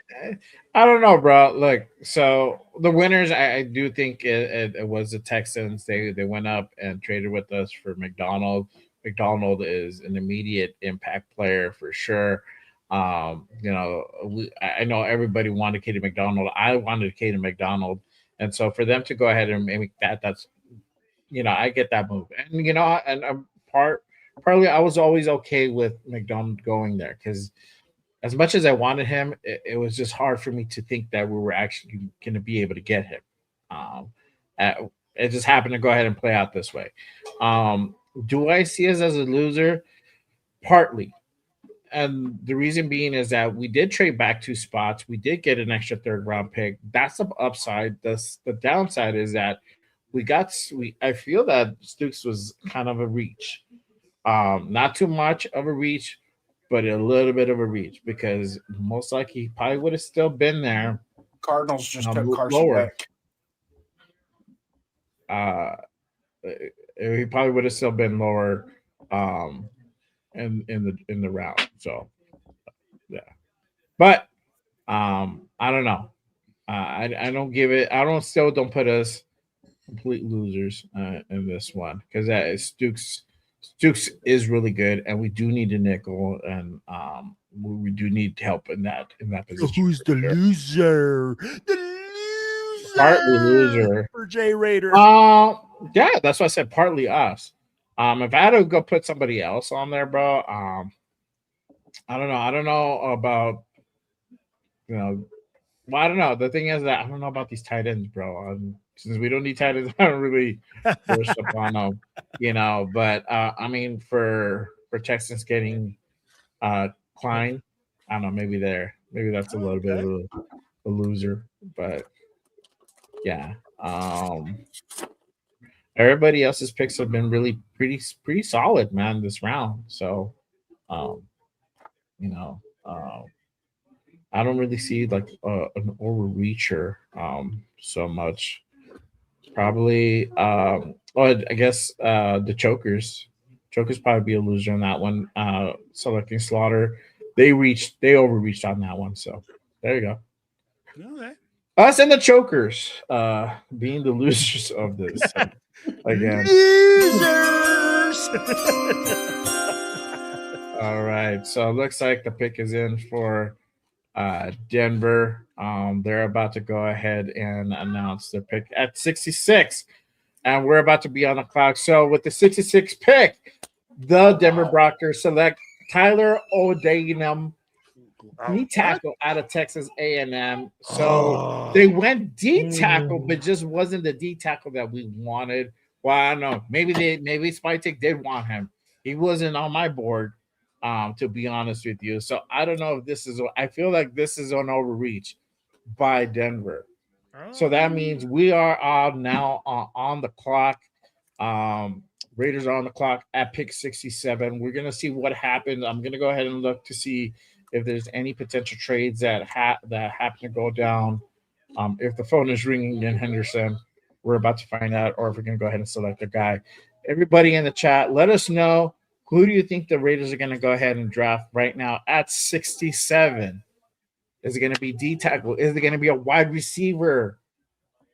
I don't know, bro. Look, so the winners, I do think it was the Texans. They went up and traded with us for McDonald. McDonald is an immediate impact player for sure. I know everybody wanted Caden McDonald. I wanted Caden McDonald. And so for them to go ahead and make that's, I get that move. And, and partly I was always okay with McDonald going there because as much as I wanted him, it was just hard for me to think that we were actually going to be able to get him. It just happened to go ahead and play out this way. Do I see us as a loser? Partly. And the reason being is that we did trade back 2 spots. We did get an extra 3rd round pick. That's the upside. The downside is that I feel that Stooks was kind of a reach. Not too much of a reach, but a little bit of a reach because most likely he probably would have still been there. Cardinals just took Carson back. He probably would have still been lower in the round. So yeah. But I don't know. I don't give it. Don't put us complete losers in this one because that is Stooks is really good, and we do need a nickel, and we do need help in that position. So who's the loser? Partly loser for JayRaider. Yeah, that's why I said partly us. If I had to go put somebody else on there, bro, I don't know. I don't know about well, I don't know. The thing is that I don't know about these tight ends, bro. Since we don't need tight ends, I don't really push upon them, But I mean, for Texans getting Klein, I don't know. Maybe that's a little bit of a loser, but yeah. Everybody else's picks have been really pretty solid, man, this round. So, I don't really see like an overreacher so much. Probably, I guess the Chokers probably be a loser on that one. Selecting Slaughter, they overreached on that one. So there you go. Okay. Us and the Chokers being the losers of this again. Losers. All right, so it looks like the pick is in for Denver. They're about to go ahead and announce their pick at 66, and we're about to be on the clock. So with the 66 pick, the Denver Broncos select Tyler O'Dagenham, D tackle out of Texas A&M. So they went D tackle, but just wasn't the D tackle that we wanted. Well, I don't know. Maybe Spytek did want him. He wasn't on my board. To be honest with you. So I don't know if I feel like this is an overreach by Denver. So that means we are now on the clock. Raiders are on the clock at pick 67. We're gonna see what happens. I'm gonna go ahead and look to see if there's any potential trades that happen to go down. If the phone is ringing in Henderson, we're about to find out, or if we're gonna go ahead and select a guy. Everybody in the chat, let us know, who do you think the Raiders are gonna go ahead and draft right now at 67? Is it gonna be D tackle? Is it gonna be a wide receiver?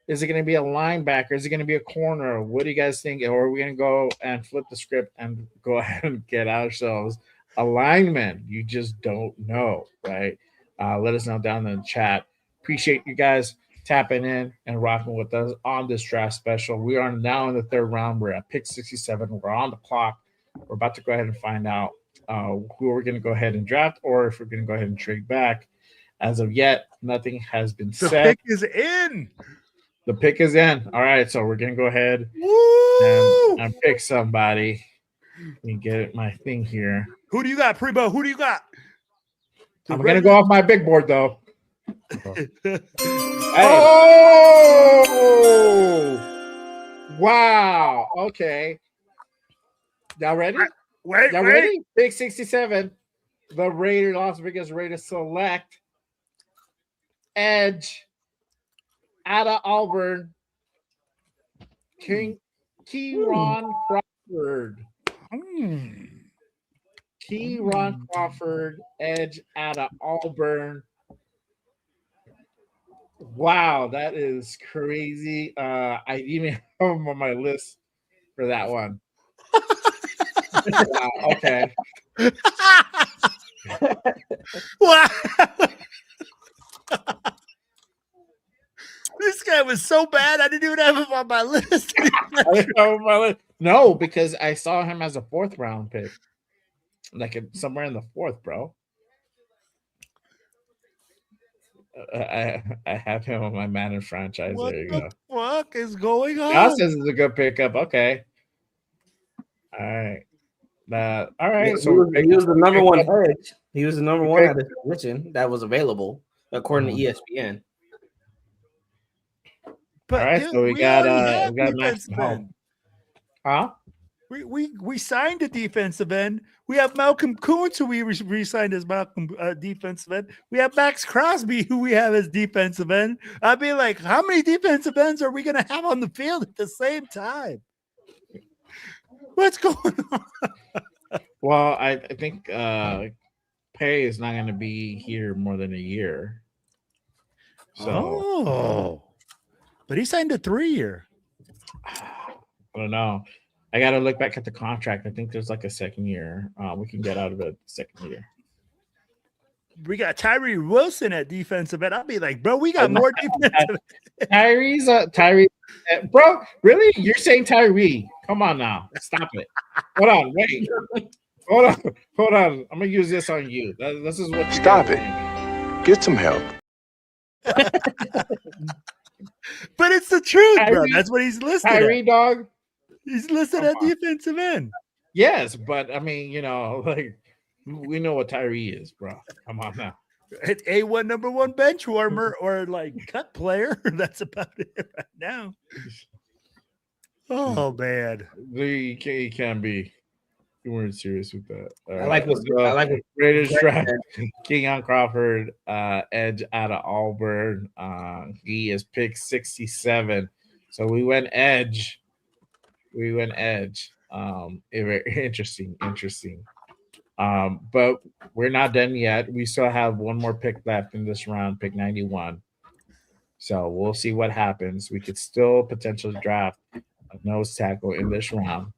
Is it going to be a linebacker? Is it going to be a corner? What do you guys think? Or are we going to go and flip the script and go ahead and get ourselves a lineman? You just don't know, right? Let us know down in the chat. Appreciate you guys tapping in and rocking with us on this draft special. We are now in the third round. We're at pick 67. We're on the clock. We're about to go ahead and find out who we're going to go ahead and draft, or if we're going to go ahead and trade back. As of yet, nothing has been said. The pick is in. The pick is in. All right, so we're gonna go ahead and pick somebody. Let me get my thing here. Who do you got, Primo? Who do you got? I'm gonna go off my big board though. Oh! Wow. Okay. Y'all ready? Wait. Ready? Pick 67. The Las Vegas Raiders select edge out of Auburn, Keyron Crawford. Keyron Crawford, edge out of Auburn. Wow, that is crazy. I even have him on my list for that one. Wow, okay. Wow. This guy was so bad, I didn't even have him on my list. No, because I saw him as a 4th round pick. Like somewhere in the 4th, bro. I have him on my Madden franchise. What there you the go. fuck is going on? Josh says it's a good pickup. Okay. All right. All right. So he was the number one edge. He was the number one at his position that was available, according to ESPN. But all right, dude, so we got Max end. Huh? We signed a defensive end. We have Malcolm Kuntz, who we re-signed as defensive end. We have Max Crosby, who we have as defensive end. I'd be like, how many defensive ends are we going to have on the field at the same time? What's going on? Well, I think Pay is not going to be here more than a year. So, but he signed a 3-year. I don't know. I got to look back at the contract. I think there's like a second year. We can get out of it second year. We got Tyree Wilson at defensive end. I'll be like, bro, we got more defensive. Tyree, bro, really? You're saying Tyree? Come on now, stop it. Hold on, wait. Hold on. I'm gonna use this on you. This is what. Stop it. Get some help. But it's the truth, bro. That's what he's listed. Tyree, dog. He's listed at defensive end. Yes, but I mean, like we know what Tyree is, bro. Come on now. It's A1 number 1 bench warmer or like cut player. That's about it right now. Oh man, you can be. You weren't serious with that. I like what Raiders draft Keyron Crawford, edge out of Auburn. He is pick 67. So we went edge. Interesting. But we're not done yet. We still have one more pick left in this round, pick 91. So we'll see what happens. We could still potentially draft a nose tackle in this round.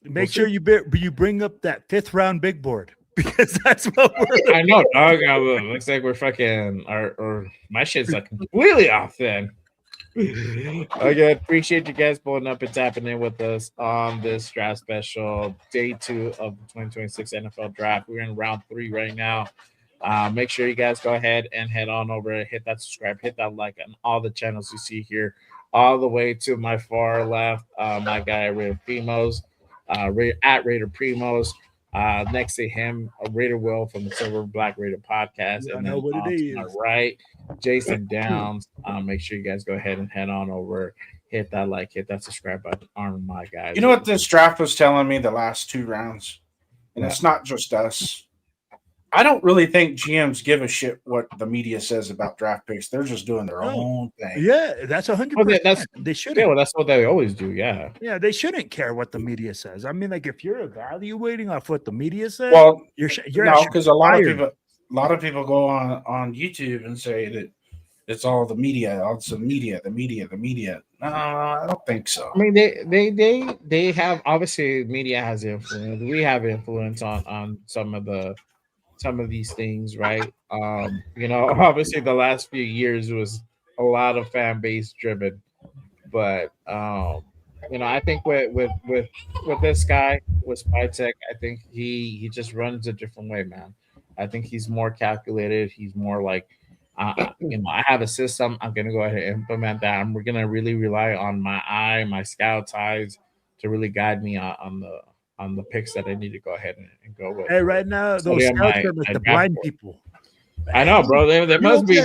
Make sure you bring up that 5th round big board, because that's what we're. I know, dog. Looks like we're fucking or my shit's like completely off then. Okay, appreciate you guys pulling up and tapping in with us on this draft special, day 2 of the 2026 NFL draft. We're in round 3 right now. Make sure you guys go ahead and head on over, hit that subscribe, hit that like on all the channels you see here, all the way to my far left, my guy Raider Primos, at Raider Primos. Next to him, Raider Will from the Silver Black Raider podcast, and then on to my right, Jason Downs. Make sure you guys go ahead and head on over, hit that subscribe button on my guys. You know what this draft was telling me the last 2 rounds? And it's not just us. I don't really think GMs give a shit what the media says about draft picks. They're just doing their own thing. Yeah, that's 100%. They shouldn't. Yeah, well, that's what they always do. Yeah. Yeah, they shouldn't care what the media says. I mean, like if you're evaluating off what the media says, Well, you're no, because a lot of people go on YouTube and say that it's all the media, the media. No, I don't think so. I mean, they have, obviously media has influence. We have influence on some of these things, right? Obviously the last few years was a lot of fan base driven, but I think with this guy with Spytech, I think he just runs a different way, man. I think he's more calculated. He's more like, I have a system. I'm gonna go ahead and implement that. We're gonna really rely on my scout's eyes to really guide me on the picks that I need to go ahead and go with. Hey, right now those scouts are like the blind people. I know, bro. They must be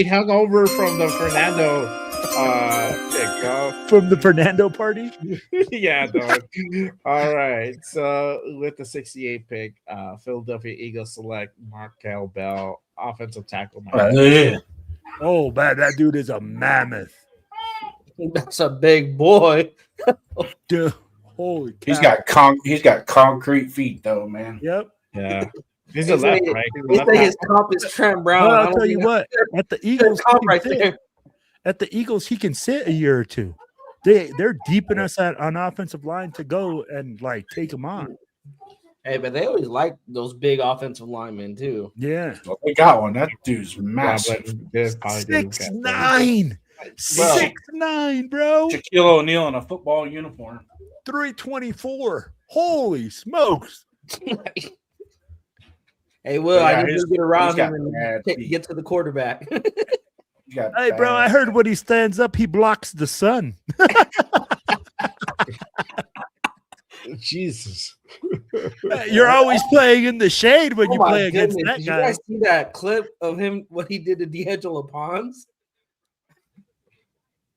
hung over from the Fernando pick, bro. From the Fernando party. Yeah, dog. All right. So with the 68 pick, Philadelphia Eagles select Markel Bell, offensive tackle. Oh man, that dude is a mammoth. That's a big boy. Dude, holy cow. He's got concrete feet though, man. Yep. Yeah. He's a left, right? He say his comp is Trent Brown. Well, I'll tell you what. At the Eagles, right there. At the Eagles, he can sit a year or two. They're deeping us on offensive line to go and like take him on. Hey, but they always like those big offensive linemen too. Yeah, well, they got one. That dude's massive. 6'9", 6'9", bro. Shaquille O'Neal in a football uniform. 324. Holy smokes! Hey, Will, I need to get around him and get to the quarterback. Hey, bro, I heard when he stands up, he blocks the sun. Jesus. You're always playing in the shade when you play against that Did guy. You guys see that clip of him, what he did to D'Angelo Pons?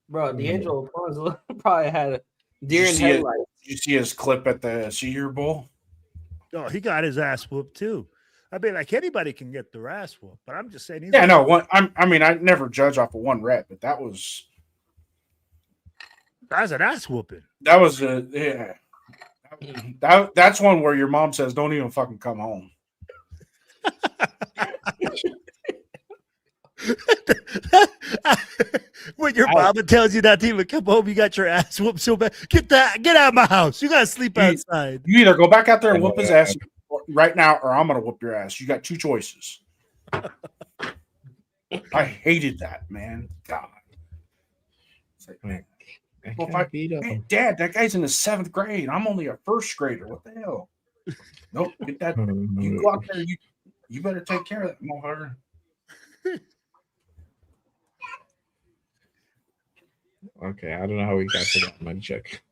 Bro, D'Angelo Pons probably had a deer in headlights. Did you see his clip at the Senior Bowl? Oh, he got his ass whooped too. I mean, like anybody can get their ass whooped, but I'm just saying. I never judge off of one rep, but that was an ass whooping. That was that's one where your mom says, "Don't even fucking come home." When your mama tells you not to even come home, you got your ass whooped so bad. Get out of my house. You gotta sleep outside. You either go back out there and whoop his ass right now, or I'm gonna whoop your ass. You got 2 choices. I hated that, man. God. It's like, man. Hey, Dad, that guy's in the 7th grade. I'm only a 1st grader. What the hell? Nope. Get that. You go out there. You better take care of that motherfucker. Okay, I don't know how we got to that money check.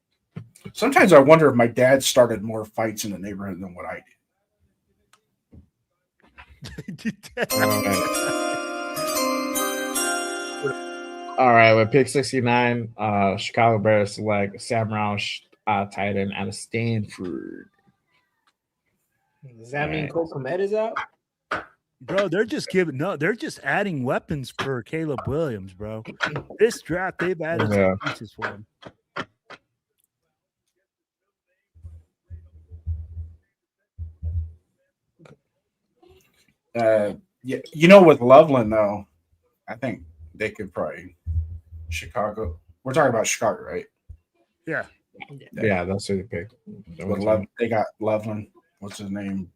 Sometimes I wonder if my dad started more fights in the neighborhood than what I did. All right, with pick 69, Chicago Bears select Sam Roush, tight end out of Stanford. Does that mean Cole Kmet is out? Bro, they're just adding weapons for Caleb Williams, bro. This draft, they've added some pieces for him. With Loveland though, I think they could probably Chicago. We're talking about Chicago, right? Yeah. Yeah, that's who they picked. They got Loveland. What's his name?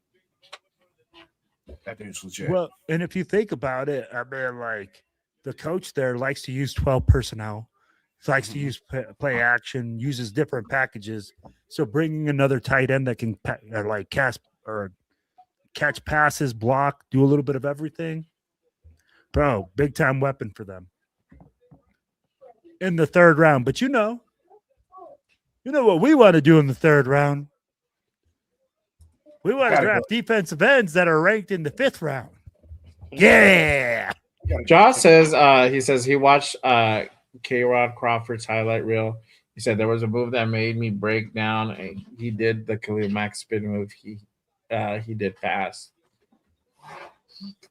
That dude's legit. Well, and if you think about it, I mean, like the coach there likes to use 12 personnel. He likes to use play action, uses different packages. So bringing another tight end that can catch passes, block, do a little bit of everything. Bro, big time weapon for them. In the 3rd round. But you know what we want to do in the 3rd round? We want to draft defensive ends that are ranked in the 5th round. Yeah. Josh says he watched K-Rod Crawford's highlight reel. He said there was a move that made me break down. And he did the Khalil Mack spin move. He did fast.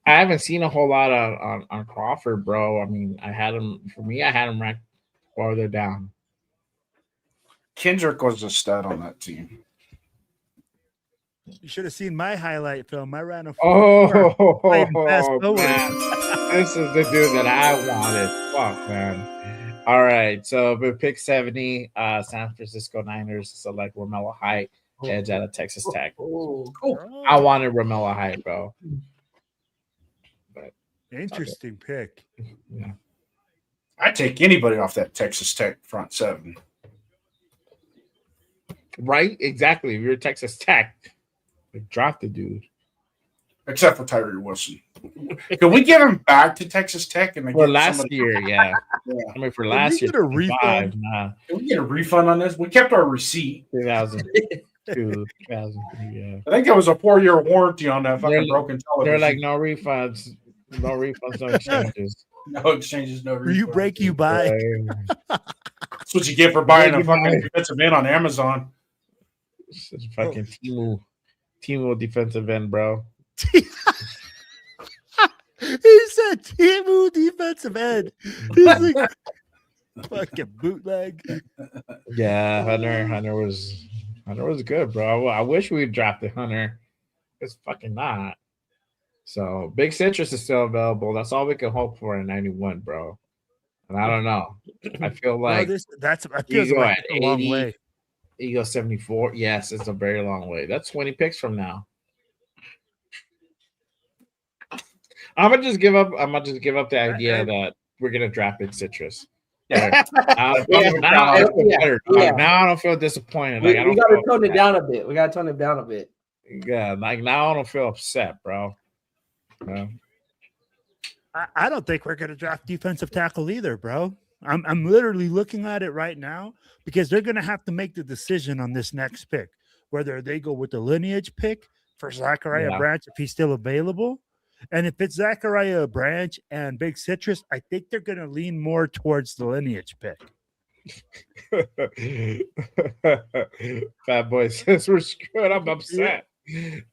I haven't seen a whole lot on Crawford, bro. I mean, I had him ranked farther down. Kendrick was a stud on that team. You should have seen my highlight film. I ran a 4-4 fast forward. This is the dude that I wanted. Fuck, man. All right. So we pick 70, San Francisco Niners select Romello Height, edge out of Texas Tech. I wanted Romello Height, bro. But interesting pick. Yeah. I'd take anybody off that Texas Tech front seven. Right? Exactly. If you're Texas Tech, drop the dude. Except for Tyree Wilson. Can we give him back to Texas Tech and for last year? Yeah. I mean, for last year, get a refund? Nah. Can we get a refund on this? We kept our receipt. 2002, 2003. Yeah. I think it was a 4-year warranty on that fucking broken television. They're like, no refunds, no exchanges. No exchanges, no refunds. You break, you buy. That's what you get for buying a fucking defensive end on Amazon. It's fucking Timo defensive end, bro. He said Timo defensive end. He's like fucking bootleg. Yeah, Hunter was good, bro. I wish we drafted Hunter. It's fucking not. So Big Citrus is still available. That's all we can hope for in 91, bro. And I don't know. I feel like I feel like a long way. You go 74. Yes, it's a very long way. That's 20 picks from now. I'm gonna just give up the idea that we're gonna draft Big Citrus. Yeah. Now I don't feel disappointed. We gotta tone it down a bit. Yeah, like now I don't feel upset, bro. I don't think we're gonna draft defensive tackle either, bro. I'm literally looking at it right now because they're gonna have to make the decision on this next pick, whether they go with the lineage pick for Zachariah Branch if he's still available. And if it's Zachariah Branch and Big Citrus, I think they're going to lean more towards the lineage pick. Fat boy says we're screwed. I'm upset.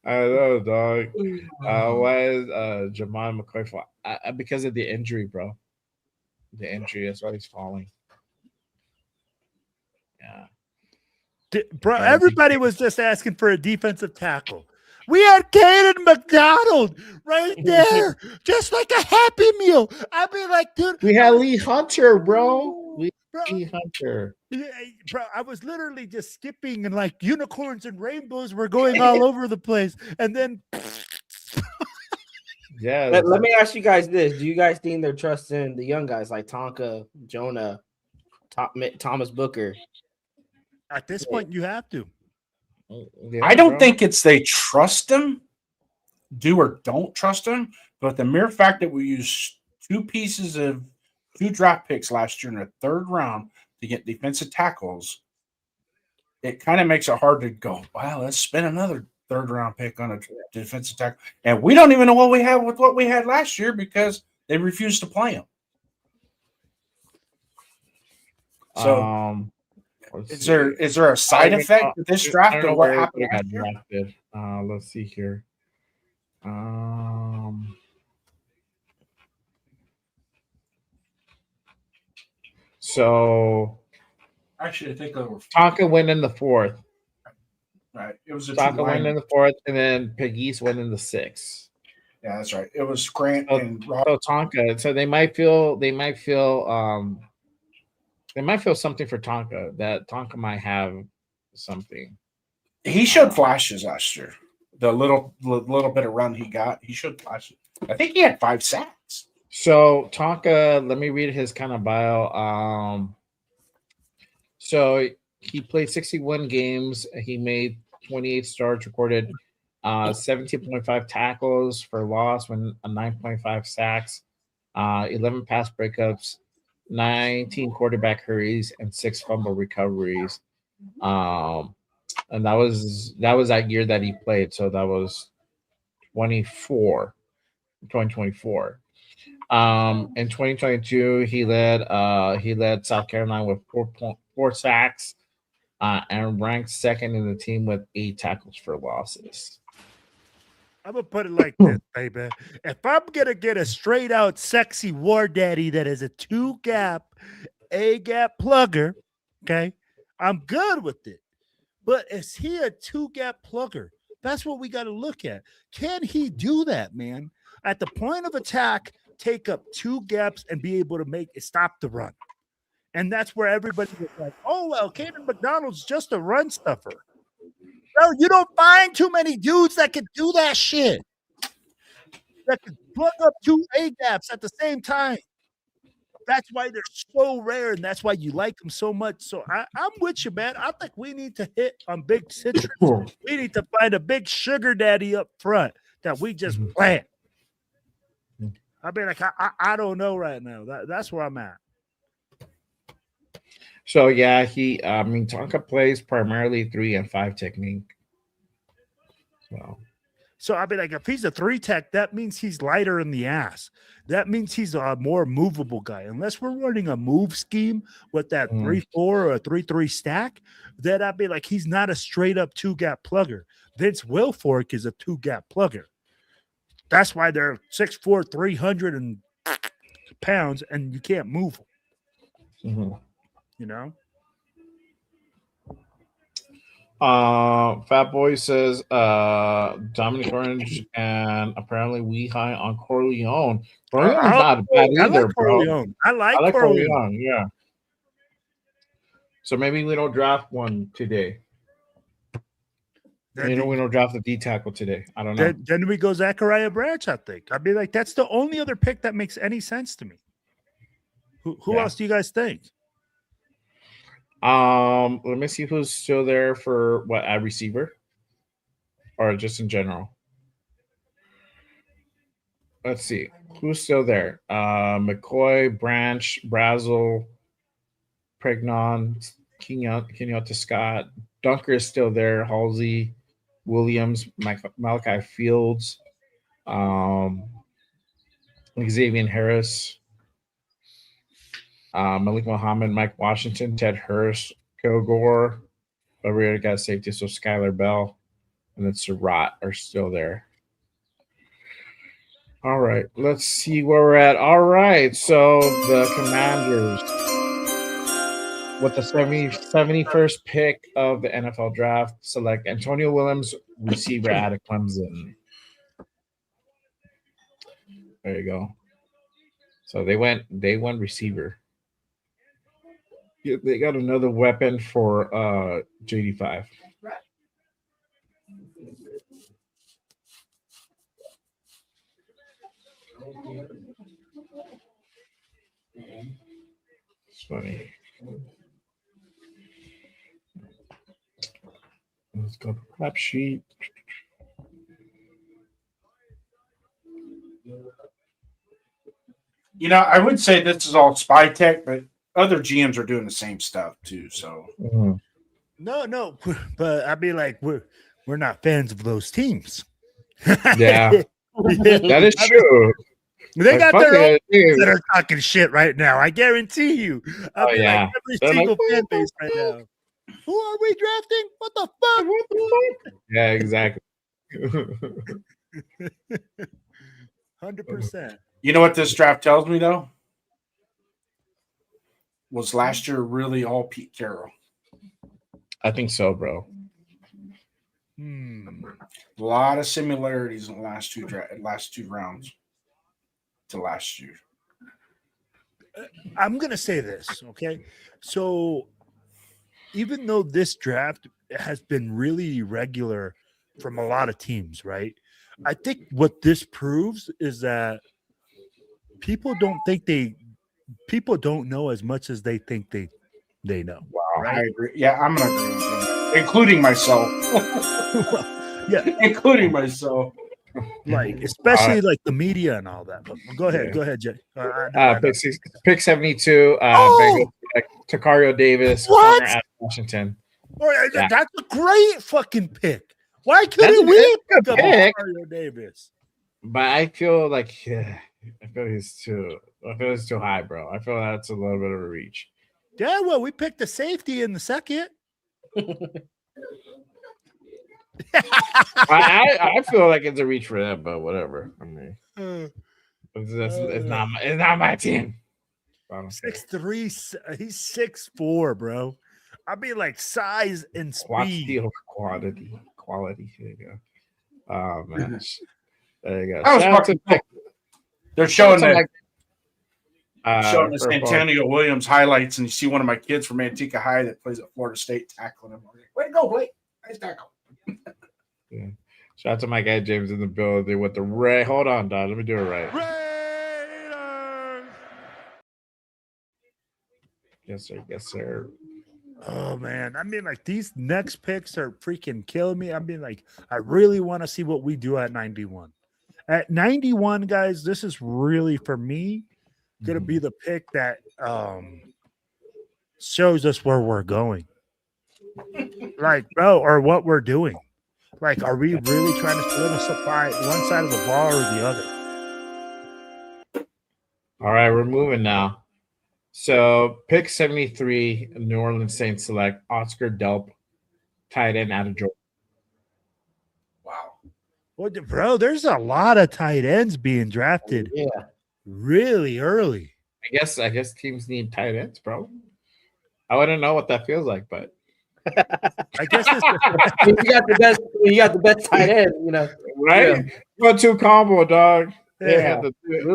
I know, dog. Why is Jamon McCoy fall? Because of the injury, bro. The injury. That's why he's falling. Yeah. Bro, everybody was just asking for a defensive tackle. We had Caden McDonald right there, just like a Happy Meal. I'd be like, dude. We had Lee Hunter, bro. Lee Hunter. Bro, I was literally just skipping and like unicorns and rainbows were going all over the place. And then. Yeah. Let me ask you guys this. Do you guys think they're trusting the young guys like Tonka, Jonah, Thomas Booker? At this point, you have to. Yeah, I don't think it's they trust him, do or don't trust him, but the mere fact that we used two draft picks last year in the third round to get defensive tackles, it kind of makes it hard to go, wow, let's spend another third round pick on a defensive tackle. And we don't even know what we have with what we had last year because they refused to play him. So is there a side effect to this draft of what happened last year? Drafted. Let's see here. So actually, I think Tonka went in the fourth. Right, it was Tonka went in the fourth, and then Pegues went in the sixth. Yeah, that's right. It was Grant and Rob. So Tonka. So they might feel something for Tonka, that Tonka might have something. He showed flashes last year. The little bit of run he got, he showed flashes. I think he had 5 sacks. So Tonka, let me read his kind of bio. So he played 61 games. He made 28 starts, recorded 17.5 tackles for loss, when 9.5 sacks, 11 pass breakups, 19 quarterback hurries, and 6 fumble recoveries. And that was that year that he played. So that was 2024. In 2022, he led South Carolina with 4.4 sacks, and ranked second in the team with 8 tackles for losses. I'm gonna put it like this, baby. If I'm gonna get a straight out sexy war daddy that is a 2-gap, A-gap plugger, okay, I'm good with it. But is he a 2-gap plugger? That's what we got to look at. Can he do that, man? At the point of attack, take up 2 gaps and be able to stop the run. And that's where everybody was like, oh, well, Caden McDonald's just a run stuffer. No, you don't find too many dudes that can do that shit. That can plug up 2 A gaps at the same time. That's why they're so rare, and that's why you like them so much. So I'm with you, man. I think we need to hit on big citrus. We need to find a big sugar daddy up front that we just plant. I mean, like I don't know right now. That's where I'm at. So yeah, Tonka plays primarily 3 and 5 technique. So I mean, like if he's a 3 tech, that means he's lighter in the ass. That means he's a more movable guy. Unless we're running a move scheme with that 3-4 or a 3-3 stack, then I'd be like, he's not a straight up 2-gap plugger. Vince Wilfork is a 2-gap plugger. That's why they're 6'4", 300 pounds, and you can't move them. Mm-hmm. You know. Fat Boy says Dominic Orange and apparently we high on Corleone. Corleone's not bad either, bro. Corleone. I like Corleone. Yeah. So maybe we don't draft one today. We don't draft the D tackle today. I don't know. Then we go Zachariah Branch, I think. I'd be like, that's the only other pick that makes any sense to me. Who else do you guys think? Let me see who's still there for what, a receiver or just in general. Let's see who's still there. McCoy, Branch, Brazel, Pregnon, Kenyatta Scott, Dunker is still there. Halsey, Williams, Malachi Fields, Xavier Harris, Malik Muhammad, Mike Washington, Ted Hurst, Kilgore. But we already got safety, so Skylar Bell and then Surratt are still there. All right, let's see where we're at. All right, so the Commanders with the 71st pick of the NFL draft select Antonio Williams, receiver out of Clemson. There you go. So they went receiver. Yeah, they got another weapon for JD5. It's funny. Let's go to crap sheet. You know, I would say this is all spy tech, but other GMs are doing the same stuff too. So No, but I mean, like we're not fans of those teams. Yeah, that is true. They got their own teams that are talking shit right now. I guarantee you. I mean, like every single fan base right now. Who are we drafting? What the fuck? Yeah, exactly. 100%. You know what this draft tells me though? Was last year really all Pete Carroll? I think so, bro. A lot of similarities in the last two rounds to last year. I'm gonna say this, okay? So even though this draft has been really irregular from a lot of teams, right? I think what this proves is that people don't know as much as they think they know. Wow, right? I agree. Yeah, I'm gonna agree with them, including myself. Yeah, including myself. Like especially like the media and all that. But go ahead, Jay. Pick 72. Takario Davis, What? corner at Washington. Yeah. That's a great fucking pick. Why couldn't we pick up Mario Davis? But I feel like I feel he's too high, bro. I feel that's a little bit of a reach. Yeah, well, we picked the safety in the second. I feel like it's a reach for them, but whatever. I mean, it's not my team. 6'3", he's 6'4", bro. I mean, like size and speed. Quality. There you go. Oh man, there you go. I was fucking. They're showing the for Antonio Williams highlights, and you see one of my kids from Antigua High that plays at Florida State tackling him. Way to go, Blake! Nice tackle. Yeah. Shout out to my guy James in the building with the Ray. Hold on, Don. Let me do it right. Raiders! Yes, sir. Oh man, I mean, like these next picks are freaking killing me. I mean, like I really want to see what we do at 91. At 91, guys, this is really for me going to be the pick that shows us where we're going. Like, bro, or what we're doing. Like, are we really trying to solidify one side of the ball or the other? All right, we're moving now. So, pick 73, New Orleans Saints select Oscar Delp, tight end out of Georgia. Wow. Well, bro, there's a lot of tight ends being drafted. Yeah. Really early. I guess teams need tight ends, bro. I wouldn't know what that feels like, but I guess you got the best tight end, you know. Right? Yeah. 1-2 combo, dog. Yeah.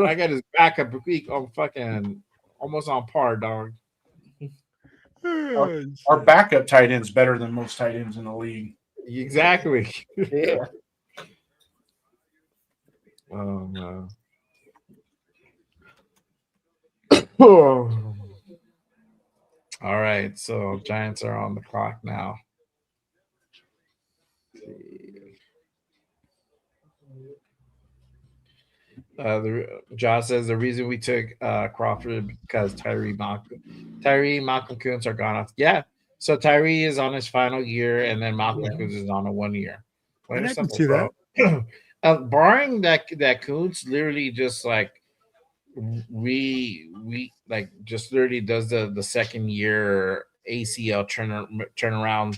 I got his backup week on fucking almost on par, dog. Our backup tight end's better than most tight ends in the league. Exactly. Yeah. Oh no. All right, so Giants are on the clock now. Josh says the reason we took Crawford because Tyree Malcolm Kuntz are gone off. Yeah, so Tyree is on his final year, and then Malcolm Kuntz is on a 1 year. I can see that. Barring that Kuntz literally just like we like just literally does the second year ACL turnaround.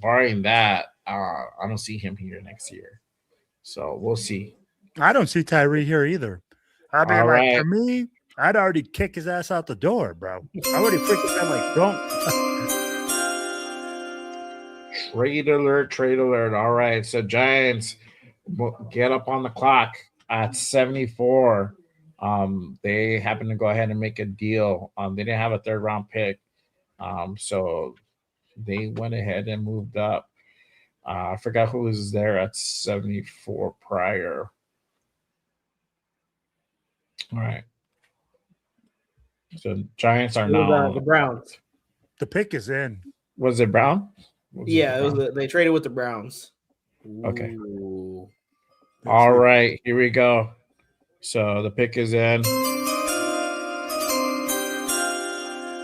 Barring that, I don't see him here next year. So we'll see. I don't see Tyree here either. I mean, All like right. for me, I'd already kick his ass out the door, bro. I already freaking said, like, don't. Trade alert. All right. So Giants get up on the clock at 74. They happen to go ahead and make a deal. They didn't have a third round pick. So they went ahead and moved up. I forgot who was there at 74 prior. All right. So Giants are now the Browns. The pick is in. Was it Brown? They traded with the Browns. Okay. Ooh. All right, here we go. So the pick is in.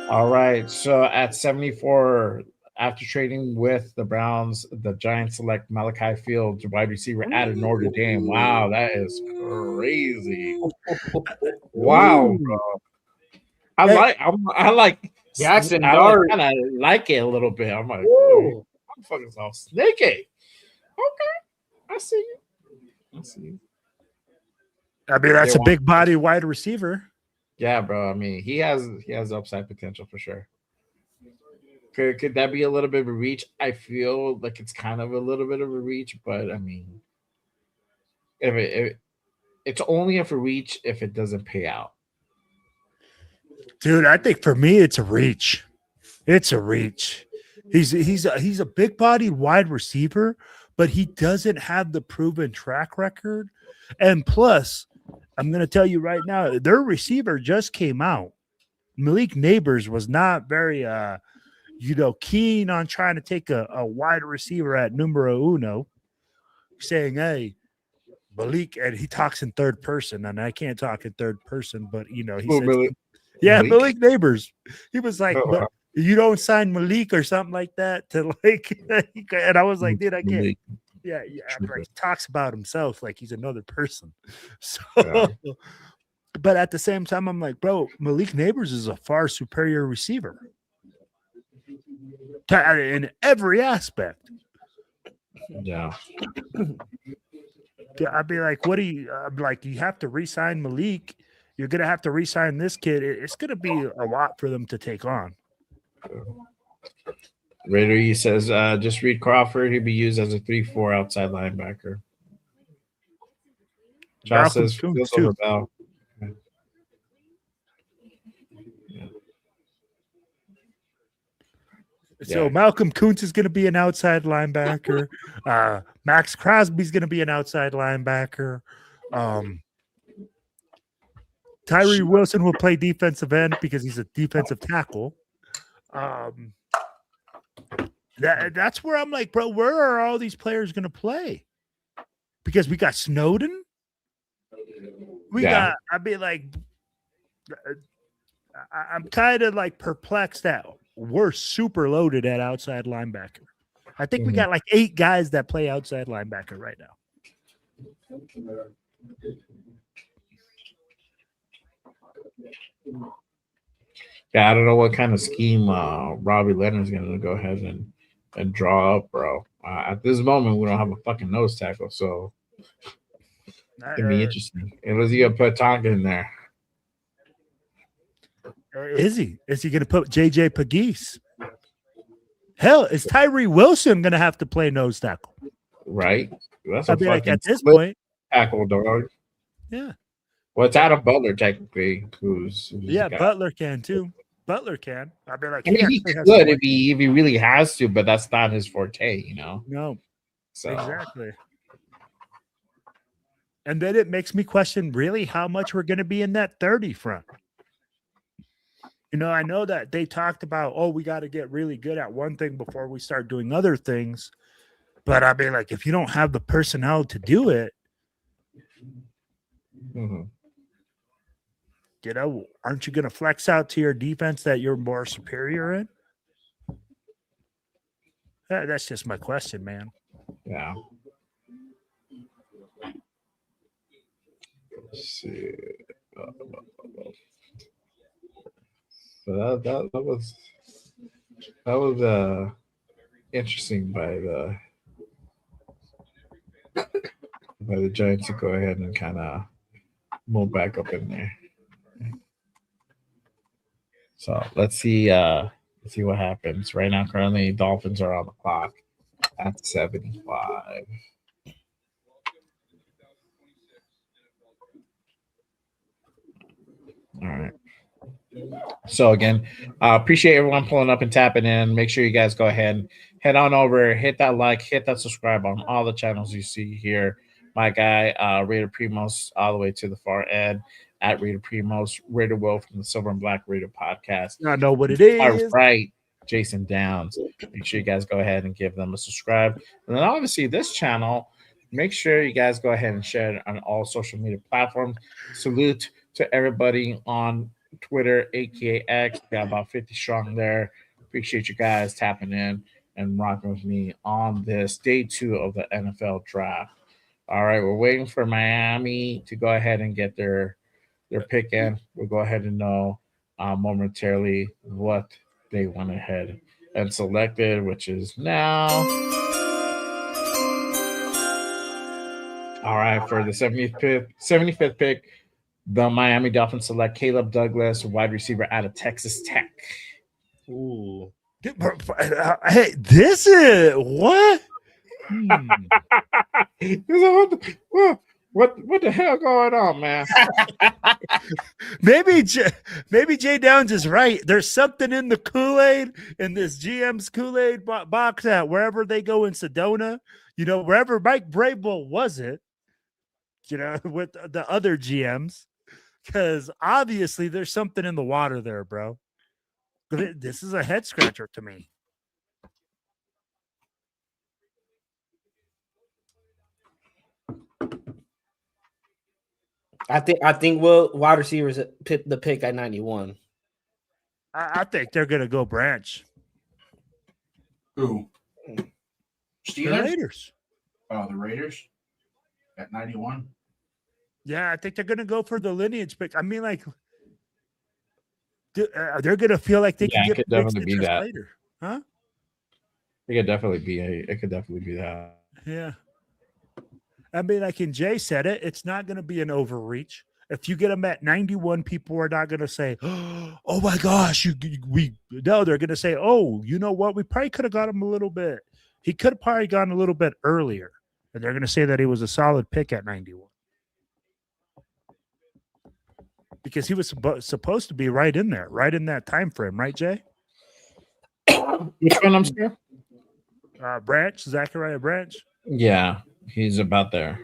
All right. So at 74, after trading with the Browns, the Giants select Malachi Fields, wide receiver out of Notre Dame. Wow, that is crazy. Wow, bro. I like Jackson I Dart. kind of like it a little bit. I'm like, oh, I'm fucking so snaky. Okay, I see you. I mean, that's a big body wide receiver. Yeah, bro. I mean, he has upside potential for sure. Could that be a little bit of a reach? I feel like it's kind of a little bit of a reach, but I mean, if it's only a reach if it doesn't pay out. Dude, I think for me it's a reach. It's a reach. He's a big bodied wide receiver, but he doesn't have the proven track record. And plus, I'm going to tell you right now, their receiver just came out. Malik Neighbors was not very keen on trying to take a wide receiver at numero uno, saying, hey, Malik, and he talks in third person, and I can't talk in third person, but he said, Malik Neighbors. He was like, but you don't sign Malik or something like that to like, and I was like, dude, I can't. Yeah, like, he talks about himself like he's another person. So, but at the same time, I'm like, bro, Malik Neighbors is a far superior receiver in every aspect. Yeah. I'd be like, what do you like? You have to re-sign Malik. You're gonna have to re-sign this kid. It's gonna be a lot for them to take on. Raider E says, just read Crawford. He'd be used as a 3-4 outside linebacker. Josh says, feels over Bell. So Malcolm Kuntz is going to be an outside linebacker. Max Crosby's going to be an outside linebacker. Tyree Wilson will play defensive end because he's a defensive tackle. That's where I'm like, bro, where are all these players going to play? Because we got Snowden. I'd be like, I'm kind of like perplexed that we're super loaded at outside linebacker. I think we got like 8 guys that play outside linebacker right now. Yeah, I don't know what kind of scheme Robbie Leonard's going to go ahead and draw up, bro. At this moment, we don't have a fucking nose tackle, so it's going to be interesting. Unless you going to put Tonka in there. Is he going to put JJ Pegues? Hell, is Tyree Wilson going to have to play nose tackle? Right. That's I'd be like, at this point, tackle, dog. Yeah. Well, it's Adam Butler technically. Who's Butler can too. Butler can. I'd be like, I mean, he could if he really has to, but that's not his forte, you know. No. So exactly. And then it makes me question really how much we're going to be in that 30 front. You know, I know that they talked about, we got to get really good at one thing before we start doing other things. But I'd be like, if you don't have the personnel to do it, you know, aren't you going to flex out to your defense that you're more superior in? That's just my question, man. Yeah. Let's see. So that was interesting by the Giants to go ahead and kind of move back up in there. So let's see what happens. Right now, currently, Dolphins are on the clock at 75. All right. So again, appreciate everyone pulling up and tapping in. Make sure you guys go ahead and head on over, hit that like, hit that subscribe on all the channels you see here. My guy, Raider Primos, all the way to the far end at Raider Primos, Raider Will from the Silver and Black Raider podcast. I know what it is. All right, Jason Downs. Make sure you guys go ahead and give them a subscribe. And then obviously this channel, make sure you guys go ahead and share it on all social media platforms. Salute to everybody on Twitter, aka X. Got about 50 strong there. Appreciate you guys tapping in and rocking with me on this day 2 of the NFL draft. All right, we're waiting for Miami to go ahead and get their pick in. We'll go ahead and know momentarily what they went ahead and selected, which is now. All right, for the 75th pick, the Miami Dolphins select Caleb Douglas, wide receiver out of Texas Tech. Ooh. Hey, this is what? What the hell going on, man? maybe Jay Downs is right. There's something in the Kool-Aid, in this GM's Kool-Aid box that wherever they go in Sedona, you know, wherever Mike Vrabel was it, you know, with the other GMs, because obviously there's something in the water there, bro. This is a head scratcher to me. I think wide receivers pick the pick at 91. I think they're gonna go Branch. Who? The Raiders. Oh, the Raiders at 91. Yeah, I think they're going to go for the lineage pick. I mean, like, they're going to feel like they can Yeah, it get could big definitely be citrus that. later. Huh? It could definitely be that. Yeah. I mean, like Jay said it, it's not going to be an overreach. If you get them at 91, people are not going to say, "Oh my gosh, no." They're going to say, "Oh, you know what? We probably could have got him a little bit. He could have probably gone a little bit earlier." And they're going to say that he was a solid pick at 91 because he was supposed to be right in there, right in that time frame, right, Jay? Which one, I'm sorry? Branch, Zachariah Branch. Yeah, he's about there.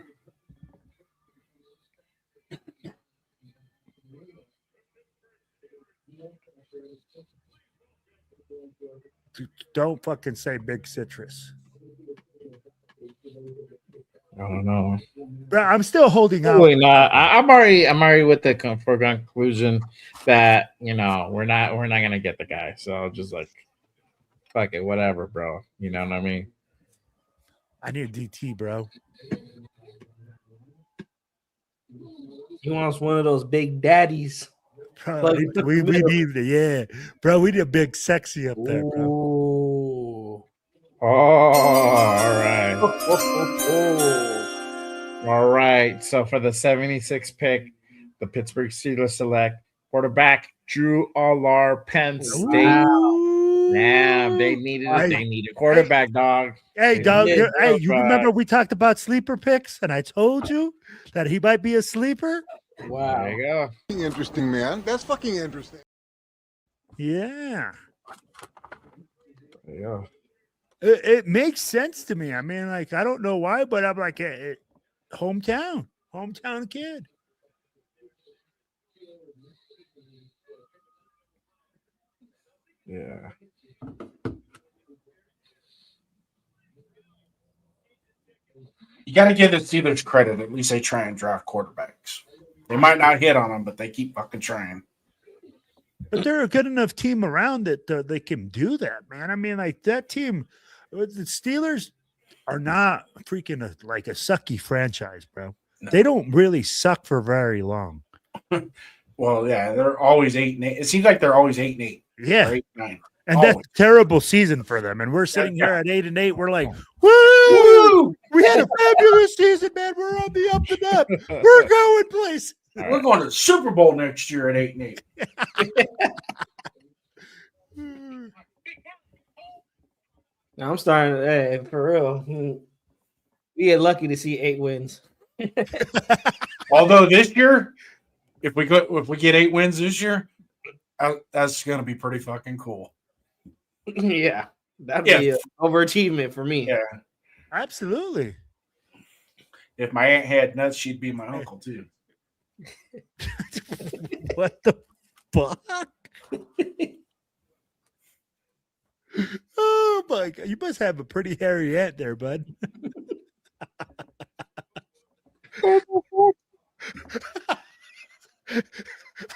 Don't fucking say big citrus. I don't know. Bro, I'm still holding out. Probably not. I'm already with the foregone conclusion that we're not gonna get the guy. So just like, fuck it, whatever, bro. You know what I mean? I need DT, bro. He wants one of those big daddies. Bro, we need bro. We need a big sexy up there, bro. Ooh. Oh, all right. All right. So for the 76 pick, the Pittsburgh Steelers select quarterback Drew Allar, Penn State. Damn, they needed a quarterback, dog. Hey, dog. Hey, you remember we talked about sleeper picks, and I told you that he might be a sleeper. Wow. There you go. Interesting, man. That's fucking interesting. Yeah. There you go. It makes sense to me. I mean, like, I don't know why, but I'm like, hometown kid. Yeah. You got to give the Steelers credit. At least they try and draft quarterbacks. They might not hit on them, but they keep fucking trying. But they're a good enough team around that they can do that, man. I mean, like that team, the Steelers are not freaking like a sucky franchise, bro. No. They don't really suck for very long. Well, yeah, they're always 8-8. It seems like they're always 8-8. Yeah, 8-9. And always. That's a terrible season for them. And we're sitting here at 8-8. We're like, woo! We had a fabulous season, man. We're on the up and up. We're going places. We're going to the Super Bowl next year at 8-8. Now I'm starting. Hey, for real, we get lucky to see 8 wins. Although this year, if we get 8 wins this year, that's going to be pretty fucking cool. Yeah, that'd be an overachievement for me. Yeah, absolutely. If my aunt had nuts, she'd be my uncle too. What the fuck? Oh my God. You must have a pretty hairy aunt there, bud.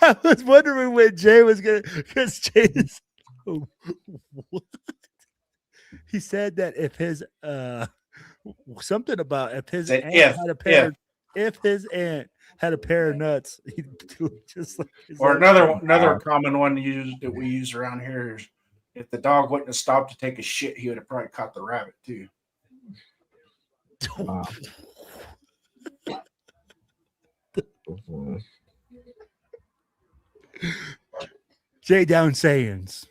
I was wondering when Jay was gonna, because Jay is what? He said that if his something about if his aunt had a pair if his aunt had a pair of nuts, he'd do just like or another common one that we use around here is if the dog wouldn't have stopped to take a shit, he would have probably caught the rabbit too. Wow. Jay Down sayings.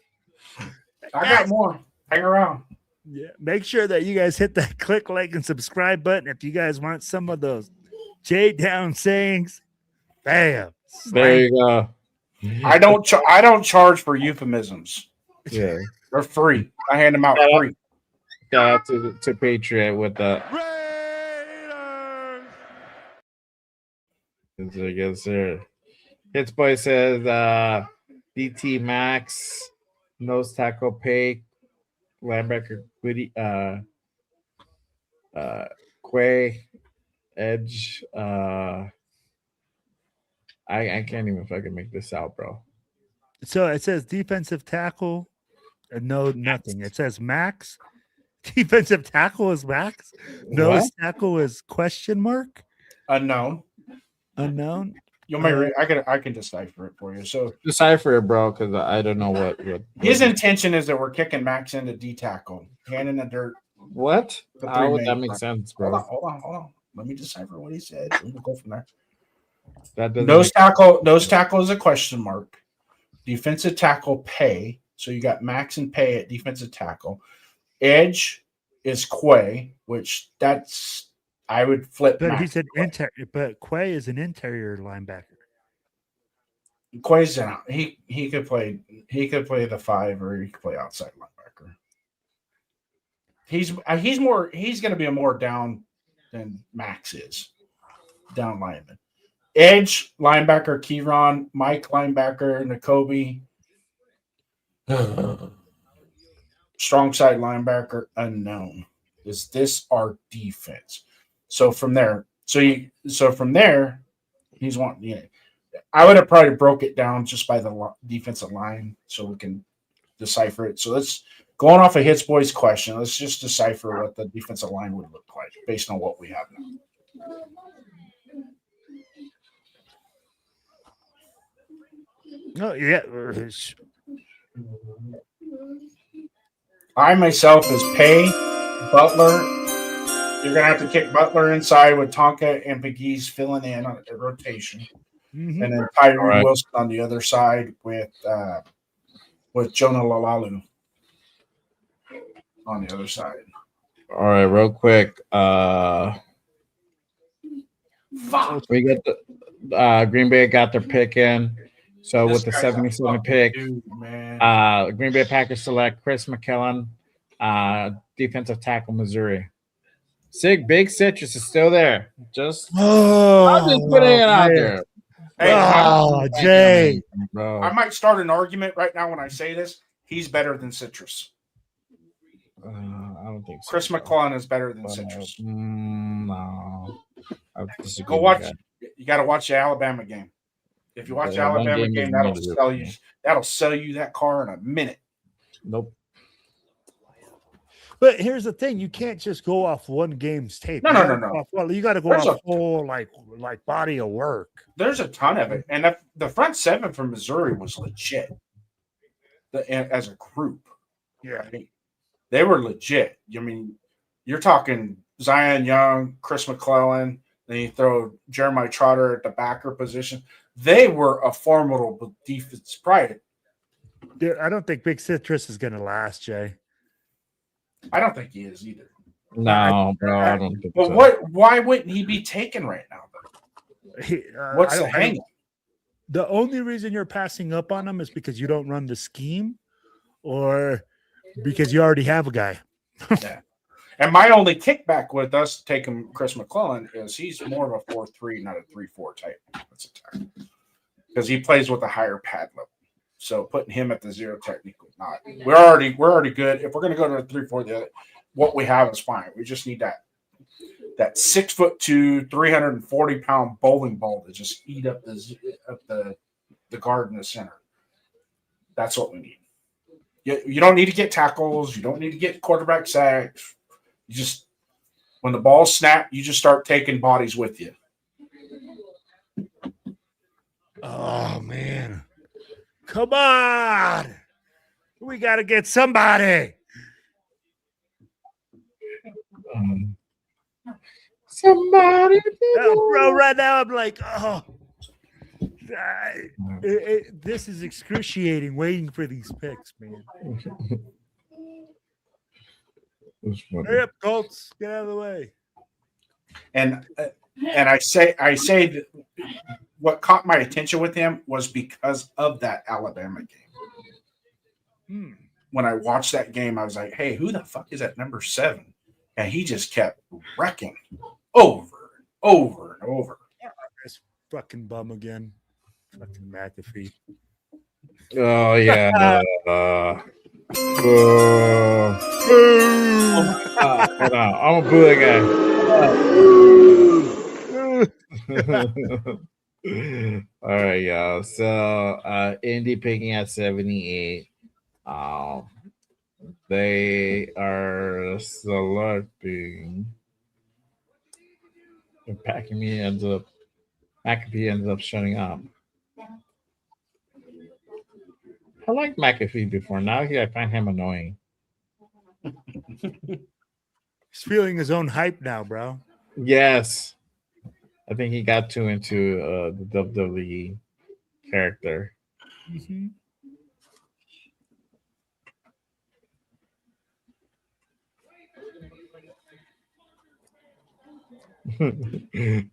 I got more. Hang around. Yeah. Make sure that you guys hit that click, like, and subscribe button if you guys want some of those Jay Down sayings. Bam. There you go. I don't charge for euphemisms. Yeah. They're free. I hand them out free. Shout out to Patriot with the Yes, sir. Hits Boy says DT Max, nose tackle pay, linebacker Quiddy, Quay, edge. I can't even fucking make this out, bro. So it says defensive tackle, no nothing. It says Max, Defensive tackle is Max. Nose tackle is question mark. Unknown. Unknown. You may I can decipher it for you. So decipher it, bro, because I don't know what his intention is that we're kicking Max into D tackle, hand in the dirt. What? How would that make sense, bro? Hold on. Let me decipher what he said. We'll go from there. That doesn't Nose tackle is a question mark. Defensive tackle pay. So you got Max and Pay at defensive tackle. Edge is Quay, which I would flip. But Max. he said but Quay is an interior linebacker. Quay's out. He could play the 5 or he could play outside linebacker. He's going to be a more down than Max is. Down lineman. Edge linebacker Kieran, Mike linebacker Nakobe. Strong side linebacker unknown. Is this our defense? So from there, he's wanting. Yeah, I would have probably broke it down just by the defensive line so we can decipher it. So let's going off of Hits Boy's question. Let's just decipher what the defensive line would look like based on what we have now. No, yeah. I myself is Pay, Butler. You're going to have to kick Butler inside with Tonka and Pegues filling in on a rotation. Mm-hmm. And then Tyree Wilson on the other side with Jonah Lalalu on the other side. All right, real quick. We get the Green Bay got their pick in. So with the 77 pick, Green Bay Packers select Chris McKellen, defensive tackle, Missouri. Big Citrus is still there. I'm just putting it out there. Hey, Jay, bro. I might start an argument right now when I say this. He's better than Citrus. I don't think so. Chris McClellan is better than Citrus. No. Go watch. You got to watch the Alabama game. If you watch the Alabama game, that'll sell you that car in a minute. Nope. But here's the thing: you can't just go off one game's tape. No. Well, you got to go off whole like body of work. There's a ton of it, and the front seven from Missouri was legit. As a group, yeah, they were legit. I mean, you're talking Zion Young, Chris McClellan. Then you throw Jeremiah Trotter at the backer position. They were a formidable defense. Pride. Dude, I don't think Big Citrus is going to last, Jay. I don't think he is either. No, bro, I don't think so. But why wouldn't he be taken right now, though? What's the hang? The only reason you're passing up on him is because you don't run the scheme or because you already have a guy. Yeah. And my only kickback with us taking Chris McClellan is he's more of a 4-3, not a 3-4 type. Because he plays with a higher pad level. So putting him at the 0 technically not. We're already good. If we're going to go to a 3-4, what we have is fine. We just need that 6'2", 340-pound bowling ball to just eat up the guard in the center. That's what we need. You don't need to get tackles. You don't need to get quarterback sacks. You just, when the ball snaps, you just start taking bodies with you. Oh, man. Come on. We got to get somebody. Somebody. Bro, right now I'm like, this is excruciating waiting for these picks, man. Hurry up, Colts. Get out of the way. And I say that what caught my attention with him was because of that Alabama game. When I watched that game, I was like, hey, who the fuck is that number 7? And he just kept wrecking over and over and over. This fucking bum again. Fucking McAfee. Oh, yeah. Hold on. I'm a boo that guy. All right, y'all. So Indy picking at 78. They are selecting. And McAfee ends up shutting up. I liked McAfee before. Now I find him annoying. He's feeling his own hype now, bro. Yes. I think he got too into the WWE character. Mm-hmm.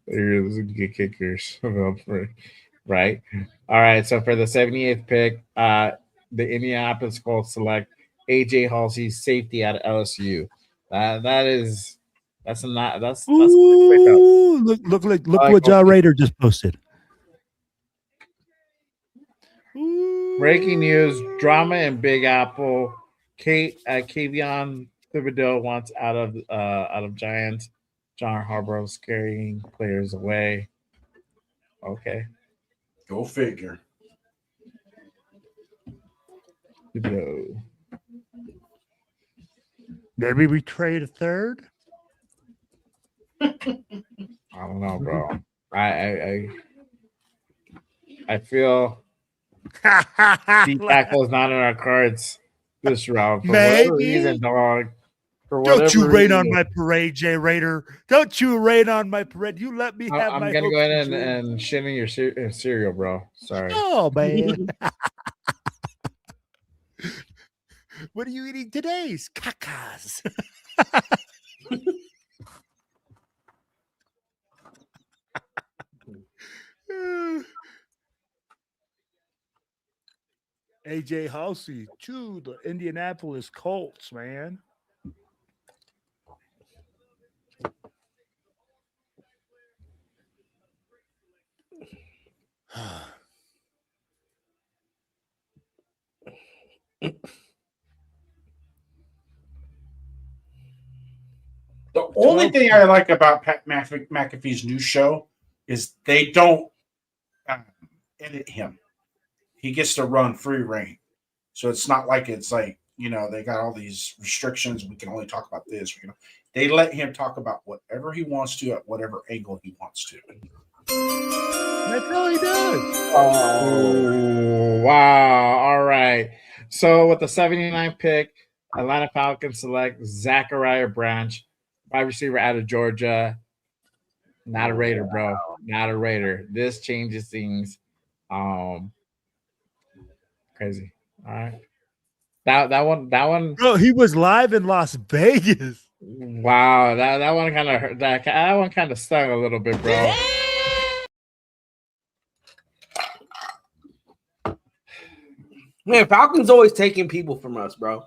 There's good kickers. Right. All right. So for the 78th pick, the Indianapolis Colts select AJ Halsey, safety out of LSU. That's not that's Ooh, look what JayRaider just posted. Breaking news: drama in Big Apple. Kavion Thibodeau wants out of Giants. John Harbaugh's carrying players away. Okay, Go figure. Thibodeau. Maybe we trade a third. I don't know, bro. I feel D tackle is not in our cards this round for whatever reason, dog. Don't you rain on my parade, JayRaider. Don't you rain on my parade. You let me have my. I'm gonna go ahead and shit in your cereal, bro. Sorry. Oh man. What are you eating today? Cacas. AJ Halsey to the Indianapolis Colts, man. The only thing I like about Pat McAfee's new show is they don't edit him. He gets to run free reign. So it's not like it's like, they got all these restrictions. We can only talk about this. They let him talk about whatever he wants to at whatever angle he wants to. That's all he does. Oh, wow. All right. So with the 79 pick, Atlanta Falcons select Zachariah Branch, wide receiver out of Georgia. Not a Raider, bro. Not a Raider. This changes things. Crazy. All right. That one. Bro, he was live in Las Vegas. Wow, that one kind of hurt. That one kind of stung a little bit, bro. Man, Falcons always taking people from us, bro.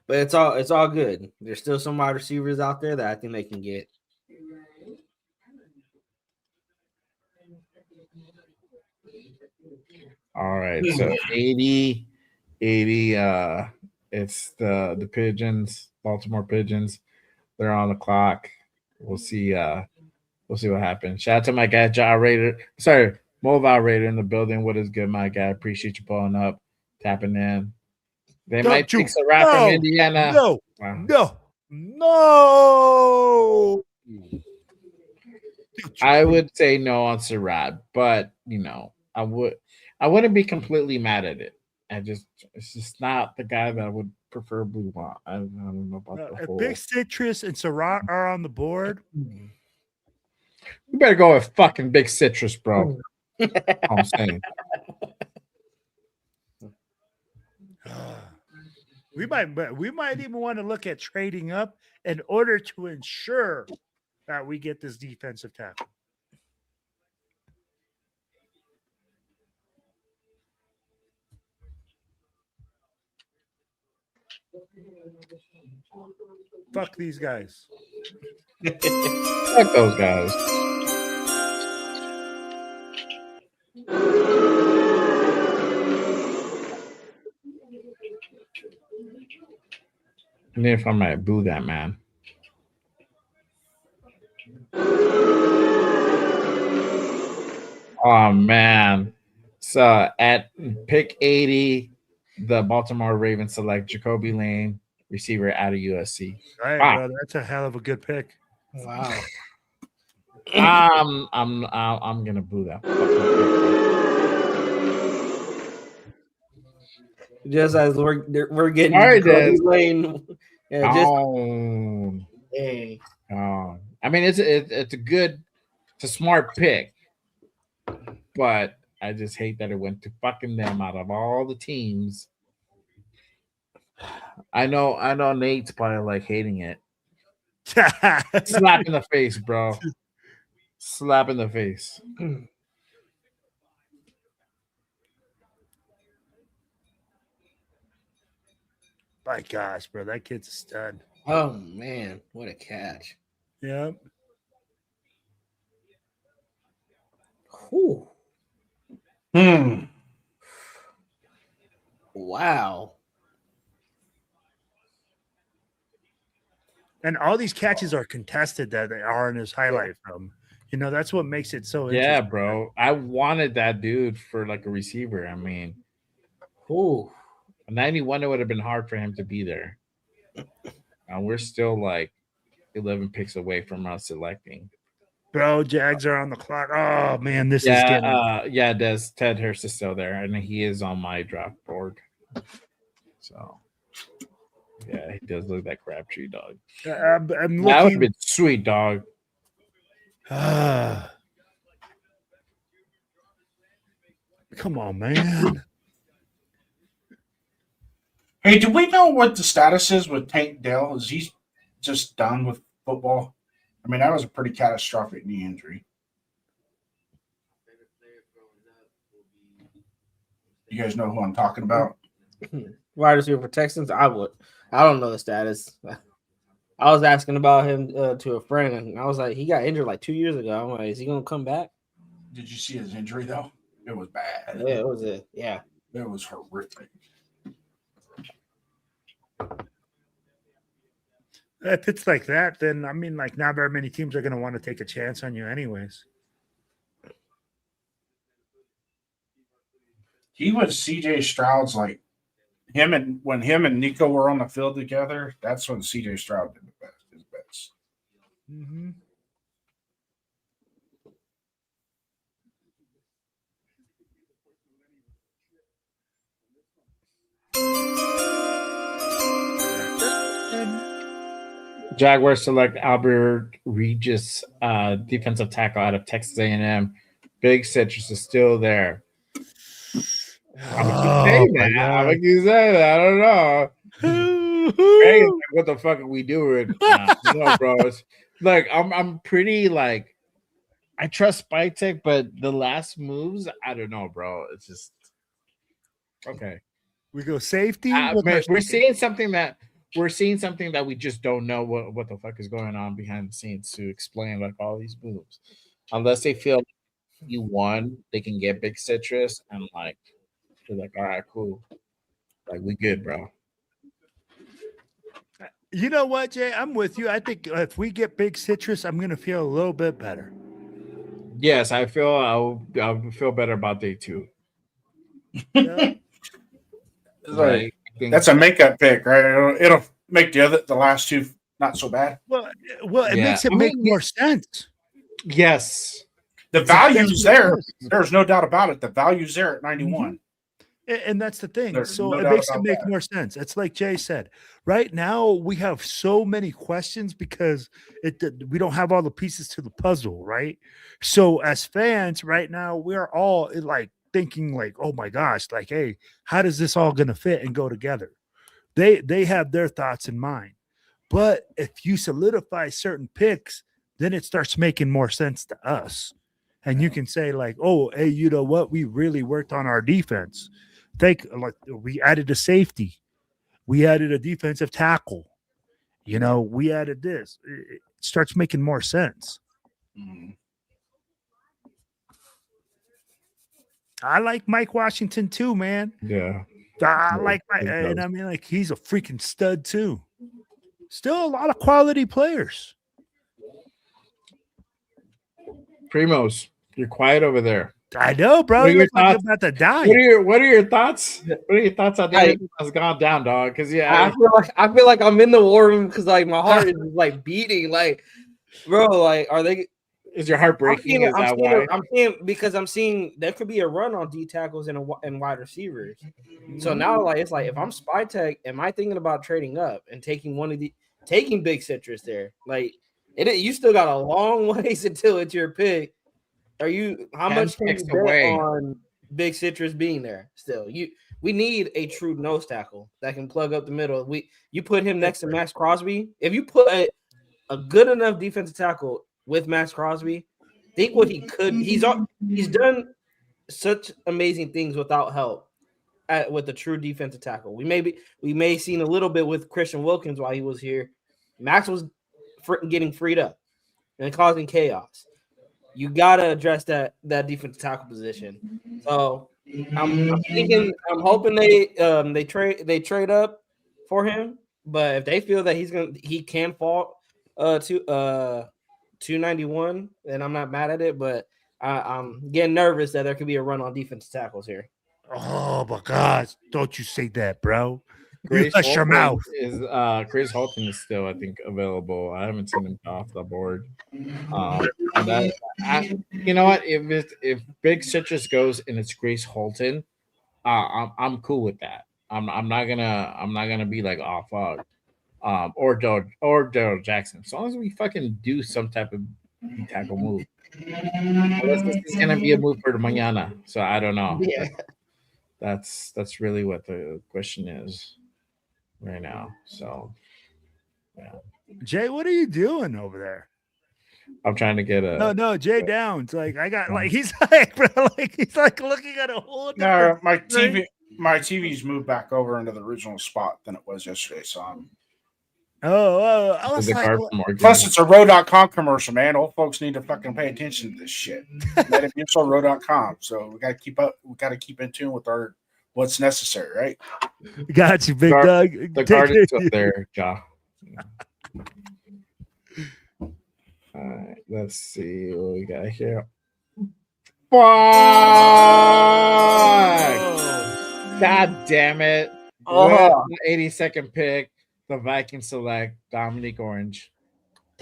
But it's all good. There's still some wide receivers out there that I think they can get. All right, so 80, it's the Pigeons, Baltimore Pigeons. They're on the clock. We'll see what happens. Shout out to my guy JayRaider. Sorry, Mobile Raider in the building. What is good, my guy? Appreciate you pulling up, tapping in. They might think it's a rap from Indiana. No. I would say no on Sarad, but I wouldn't be completely mad at it. It's just not the guy that I would preferably want. I don't know about the whole. If Big Citrus and Sarad are on the board, you better go with fucking Big Citrus, bro. I'm saying. We might even want to look at trading up in order to ensure that we get this defensive tackle. Fuck these guys. Fuck those guys. And if I might boo that man. Oh man. So at pick 80, the Baltimore Ravens select Jacoby Lane, receiver out of USC. All right, Wow. bro. That's a hell of a good pick. Wow. I'm gonna boo that. Just as we're getting All right, Jacoby Des. Lane. Yeah, just Hey. I mean, it's a smart pick, but I just hate that it went to fucking them out of all the teams. I know Nate's probably like hating it. Slap in the face, bro. Slap in the face. My gosh, bro, that kid's a stud. Oh man, what a catch! Yep. Whew. Hmm. Wow. And all these catches are contested that are in his highlight film. You know, that's what makes it so Yeah, interesting. bro. I wanted that dude for like a receiver. I mean, Ooh. 91, it would have been hard for him to be there. And we're still like 11 picks away from us selecting. Bro, Jags are on the clock. Oh man, this is Yeah, getting Des Ted Hurst is still there, and he is on my draft board. So yeah, he does look like Crabtree, dog. I'm That would looking. have been sweet, dog. Come on, man. Hey, do we know what the status is with Tank Dell? Is he just done with football? I mean, that was a pretty catastrophic knee injury. You guys know who I'm talking about? Wide receiver for Texans. I don't know the status. I was asking about him to a friend, and I was like, he got injured like 2 years ago. I'm like, is he gonna come back? Did you see his injury though? It was bad. Yeah, it was it. Yeah, it was horrific. If it's like that, then I mean, like, not very many teams are going to want to take a chance on you, anyways. He was CJ Stroud's like when him and Nico were on the field together. That's when CJ Stroud did his best. Mm-hmm. Jaguars select Albert Regis, defensive tackle out of Texas A&M. Big Citrus is still there. I'm gonna keep saying that. I'm gonna keep saying that. I don't know. Hey, what the fuck are we doing? No, bro. It's, like I'm pretty like I trust Spytech, but the last moves, I don't know, bro. It's just okay. We go safety. We're seeing something that we just don't know what the fuck is going on behind the scenes to explain like all these moves. Unless they feel you won, they can get Big Citrus and like they're like, all right, cool. Like we good, bro. You know what, Jay? I'm with you. I think if we get Big Citrus, I'm gonna feel a little bit better. Yes, I feel I'll feel better about day 2. Yeah. Right. That's a makeup pick, right? It'll make the last two not so bad. Well, it makes it make more sense. Yes. The value's there. There's no doubt about it. The value's there at 91. Mm-hmm. And that's the thing. There's so no it doubt makes it about make that. more sense. It's like Jay said. Right now, we have so many questions because we don't have all the pieces to the puzzle, right? So as fans, right now, we're all like thinking like, oh my gosh, like, hey, how does this all going to fit and go together? They have their thoughts in mind. But if you solidify certain picks, then it starts making more sense to us. And you can say like, oh, hey, you know what? We really worked on our defense. We added a safety. We added a defensive tackle. You know, we added this. It starts making more sense. Mm-hmm. I like Mike Washington too, man. Yeah. I like and I mean, like, he's a freaking stud too. Still a lot of quality players. Primos, you're quiet over there. I know, bro. What are You your look like you're thoughts? about to die. What are your thoughts? What are your thoughts on Like, everything that's gone down, dog? Because I feel like I'm in the war room because like my heart is like beating. Like, bro, like, are they? is your heart breaking? Is that why? I'm seeing because I'm seeing there could be a run on D tackles and wide receivers. So now, like, it's like if I'm Spy Tech, am I thinking about trading up and taking taking Big Citrus there? Like, you still got a long ways until it's your pick. How much can you bet on Big Citrus being there still? We need a true nose tackle that can plug up the middle. You put him next to Max Crosby. If you put a good enough defensive tackle with Max Crosby, think what he could. He's done such amazing things without help with a true defensive tackle. We may seen a little bit with Christian Wilkins while he was here. Max was getting freed up and causing chaos. You gotta address that defensive tackle position. So I'm hoping they trade up for him. But if they feel that he can fall to 291, then I'm not mad at it. But I'm getting nervous that there could be a run on defensive tackles here. Oh my God! Don't you say that, bro. Grace Hush your mouth. Chris Holton is still, I think, available. I haven't seen him off the board. And you know what? If Big Citrus goes and it's Grace Holton, I'm cool with that. I'm not gonna be like, oh fuck, or Daryl Jackson. As long as we fucking do some type of tackle move. Unless this is gonna be a move for the mañana, so I don't know. Yeah. That's really what the question is right now. So yeah. Jay, what are you doing over there? I'm trying to get a no Jay Downs. Like I got like he's like bro, like he's like looking at a whole No, my TV's moved back over into the original spot than it was yesterday. So I'm I was like, plus it's a Row.com commercial, man. Old folks need to fucking pay attention to this shit. It's on Row.com, so we gotta keep up. We gotta keep in tune with what's necessary, right? Got you, big dog. The card is up there, Ja. All right, let's see what we got here. Fuck! God damn it! With the 82nd pick, the Vikings select Dominique Orange.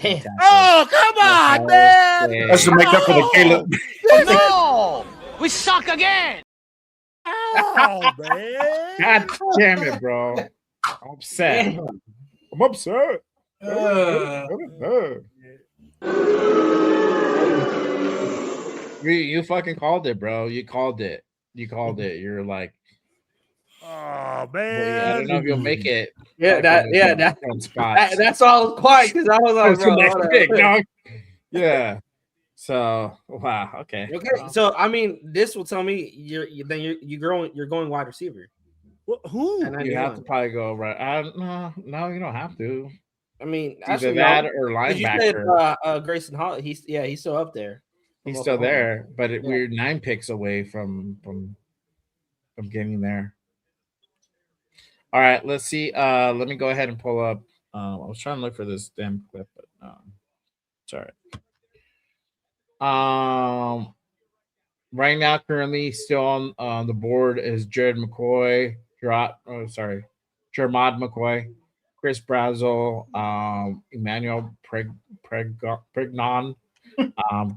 Oh, come on, man! That's to make up for the Caleb. No! We suck again! Oh, man! God damn it, bro! I'm upset. I'm upset. You fucking called it, bro. You called it. You're like, oh man, I don't know if you'll make it. Yeah, that's all I was quiet because I was like, bro, next pick, dog. Yeah. So wow, okay. So I mean, this will tell me you're going wide receiver. Who? You have to probably go right. No, you don't have to. I mean, either that or linebacker. You said, Grayson Hall. He's still up there. He's still there, but we're 9 picks away from getting there. All right, let's see. Let me go ahead and pull up. I was trying to look for this damn clip, but it's all right. Right now, currently still on the board is Jared McCoy, Jermod McCoy, Chris Brazel, Emmanuel Pregnon,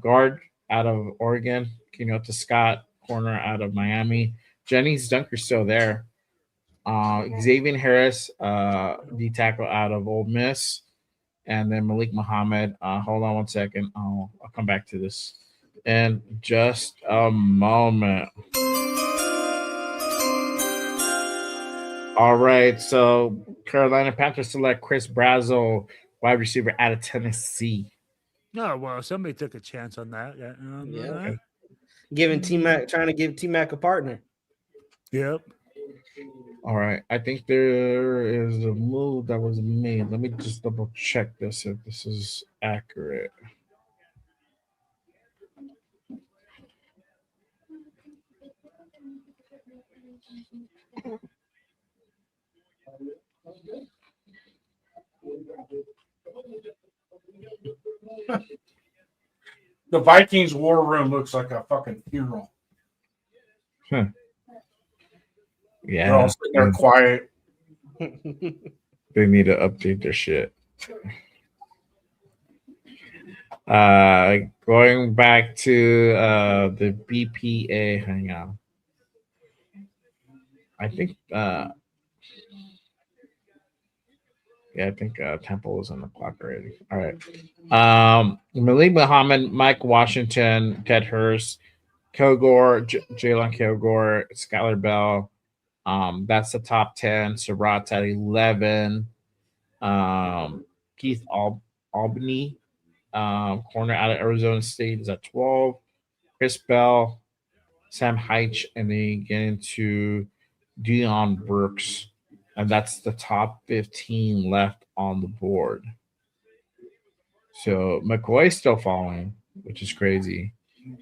guard out of Oregon, Kenyatta Scott, corner out of Miami. Jennings Dunker's still there. Xavier Harris, D tackle out of Ole Miss, and then Malik Muhammad. Hold on one second. I'll come back to this in just a moment. All right, so Carolina Panthers select Chris Brazel, wide receiver out of Tennessee. No, well, somebody took a chance on that. Yeah. Giving T-Mac, trying to give T-Mac a partner. Yep. All right, I think there is a move that was made. Let me just double check this if this is accurate. The Vikings war room looks like a fucking funeral. Huh. They're all Yeah, sitting there quiet. they need to update their shit. Going back to the BPA. Hang on. I think I think Temple was on the clock already. All right. Malik Muhammad, Mike Washington, Ted Hurst, Kilgore, Jalen Kilgore, Skylar Bell. That's the top 10. Surratt's at 11. Keith Albany, corner out of Arizona State, is at 12. Chris Bell, Sam Heitch, and then you get into Dion Brooks. And that's the top 15 left on the board. So McCoy's still falling, which is crazy.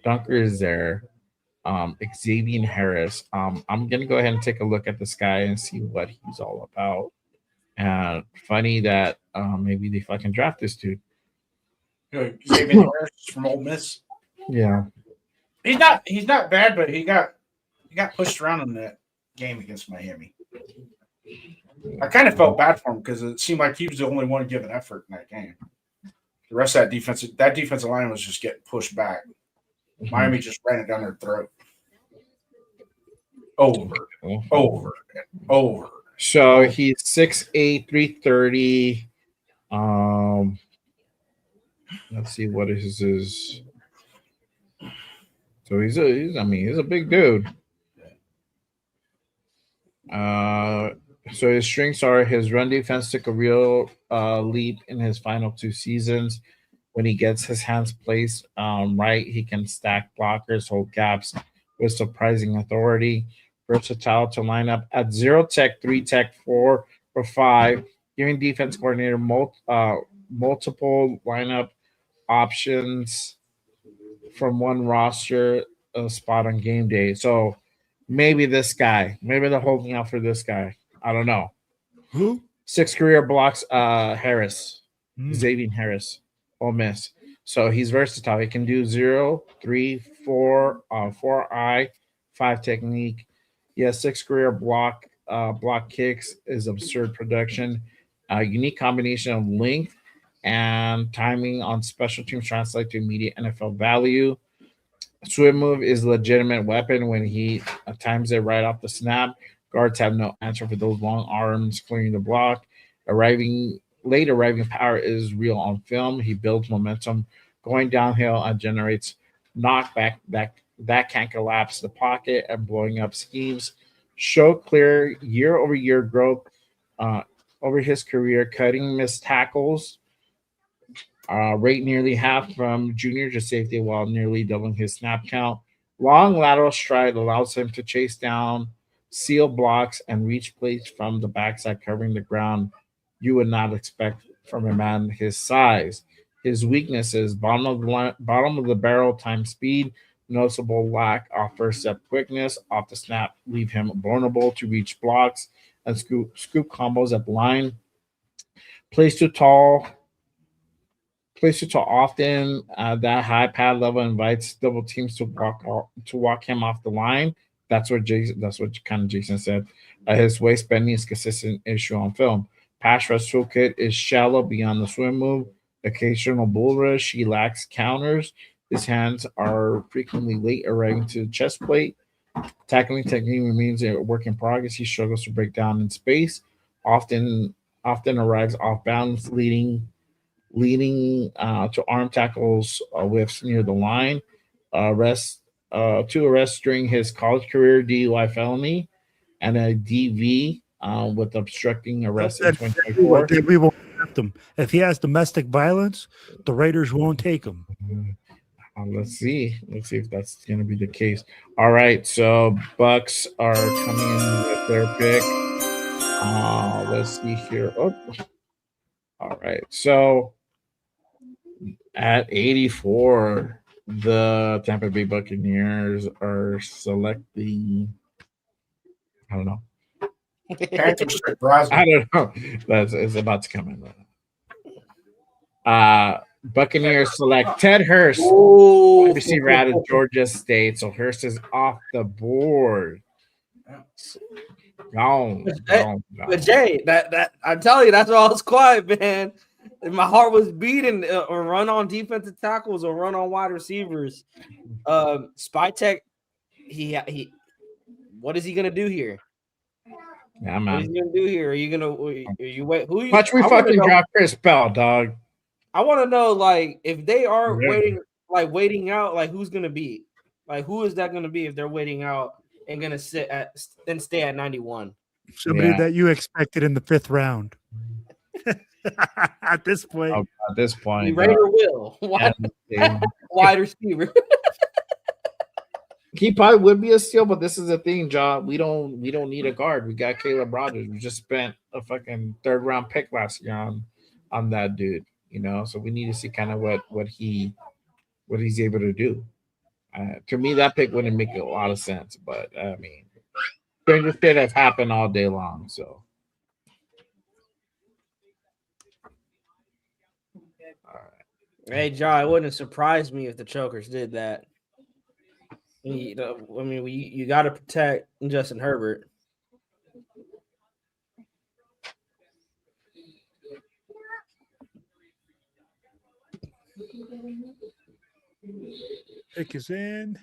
Dunker is there. Xavier Harris. I'm gonna go ahead and take a look at this guy and see what he's all about. And funny that maybe they fucking draft this dude. Xavier Harris from Ole Miss. Yeah. He's not bad, but he got pushed around in that game against Miami. I kind of felt bad for him because it seemed like he was the only one giving effort in that game. The rest of that defensive line was just getting pushed back. Miami just ran it down their throat. Over. So he's 6'8", 330. Let's see what is his. So he's a big dude. So his strengths are his run defense took a real leap in his final 2 seasons. When he gets his hands placed right, he can stack blockers, hold gaps with surprising authority. Versatile to line up at 0 tech, 3 tech, 4 or 5, giving defense coordinator multiple lineup options from one roster spot on game day. So maybe this guy, maybe they're holding out for this guy. I don't know. Who? 6 career blocks, Harris, Xavier Harris, Ole Miss. So he's versatile. He can do 0, 3, 4, 4-eye, 5 technique. He has 6 career block kicks, is absurd production. Unique combination of length and timing on special teams translate to immediate NFL value. Swim move is a legitimate weapon when he times it right off the snap. Guards have no answer for those long arms clearing the block. Late arriving power is real on film. He builds momentum going downhill and generates knockback that can collapse the pocket and blowing up schemes. Show clear year-over-year growth over his career, cutting missed tackles. Rate nearly half from junior to safety while nearly doubling his snap count. Long lateral stride allows him to chase down, seal blocks, and reach plays from the backside, covering the ground you would not expect from a man his size. His weaknesses: bottom of the barrel time speed, noticeable lack of first step quickness off the snap, leave him vulnerable to reach blocks and scoop combos at the line. Plays too tall often. That high pad level invites double teams to walk him off the line. That's what Jason said. His waist bending is consistent issue on film. Pass rush toolkit is shallow beyond the swim move. Occasional bull rush. He lacks counters. His hands are frequently late arriving to the chest plate. Tackling technique remains a work in progress. He struggles to break down in space. Often arrives off balance, leading to arm tackles whiffs near the line. Two arrests during his college career, DUI felony, and a DV with obstructing arrest in 2024. We won't draft him. If he has domestic violence, the Raiders won't take him. Let's see if that's going to be the case. All right, so Bucks are coming in with their pick. Let's see here. Oh, all right. So at 84, the Tampa Bay Buccaneers are selecting. I don't know. I don't know. It's about to come in. Buccaneers select Ted Hurst, Ooh. wide receiver out of Georgia State. So Hurst is off the board. Gone. But Jay, that I tell you, that's why I was quiet, man. And my heart was beating. Or run on defensive tackles or run on wide receivers. Spy Tech, he. What is he gonna do here? Yeah, man. What is he gonna do here? Are you wait? Who you? Watch we fucking draft Chris Bell, dog. I want to know, like, if they are waiting out, like, who's gonna be, like, who is that gonna be if they're waiting out and gonna sit at and stay at 91? Somebody that you expected in the 5th round. At this point, Raider will wide receiver. He probably would be a steal, but this is the thing, John. We don't need a guard. We got Caleb Rogers. We just spent a fucking 3rd round pick last year on that dude. You know, so we need to see kind of what he's able to do. To me, that pick wouldn't make a lot of sense, but I mean, stranger shit has happened all day long. So, all right. Hey, John, it wouldn't surprise me if the Chokers did that. You got to protect Justin Herbert. Pick is in.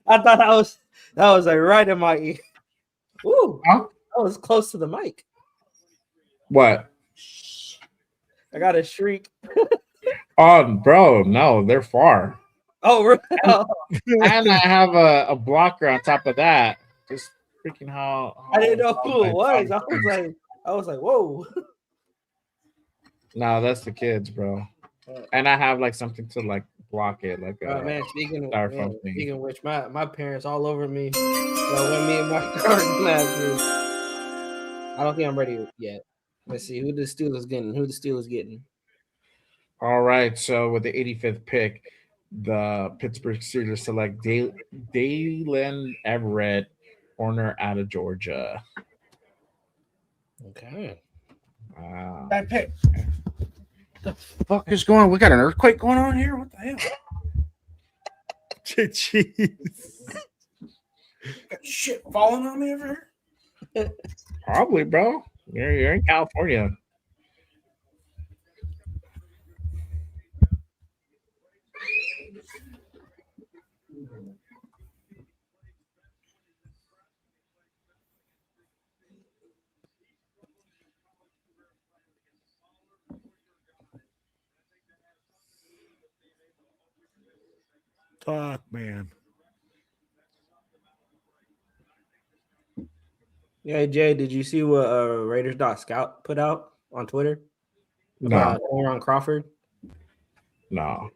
I thought that was like right in my ear. Ooh, that was close to the mic. What? I got a shriek. Oh, bro, no, they're far. Oh, really? And I have a blocker on top of that. Just freaking how I didn't know who it was. I was like, whoa. No, that's the kids, bro. And I have like something to like block it, like man. Speaking of which, my parents all over me. When me and my garden matches. I don't think I'm ready yet. Let's see who the Steelers getting. All right, so with the 85th pick, the Pittsburgh Steelers select Dalen Everett, corner out of Georgia. Okay. Wow. That pick. What the fuck is going on? We got an earthquake going on here? What the hell? Jeez. Got shit falling on me over here? Probably, bro. You're in California. Fuck, man. Yeah, Jay, did you see what Raiders.scout put out on Twitter about Aaron Crawford? No.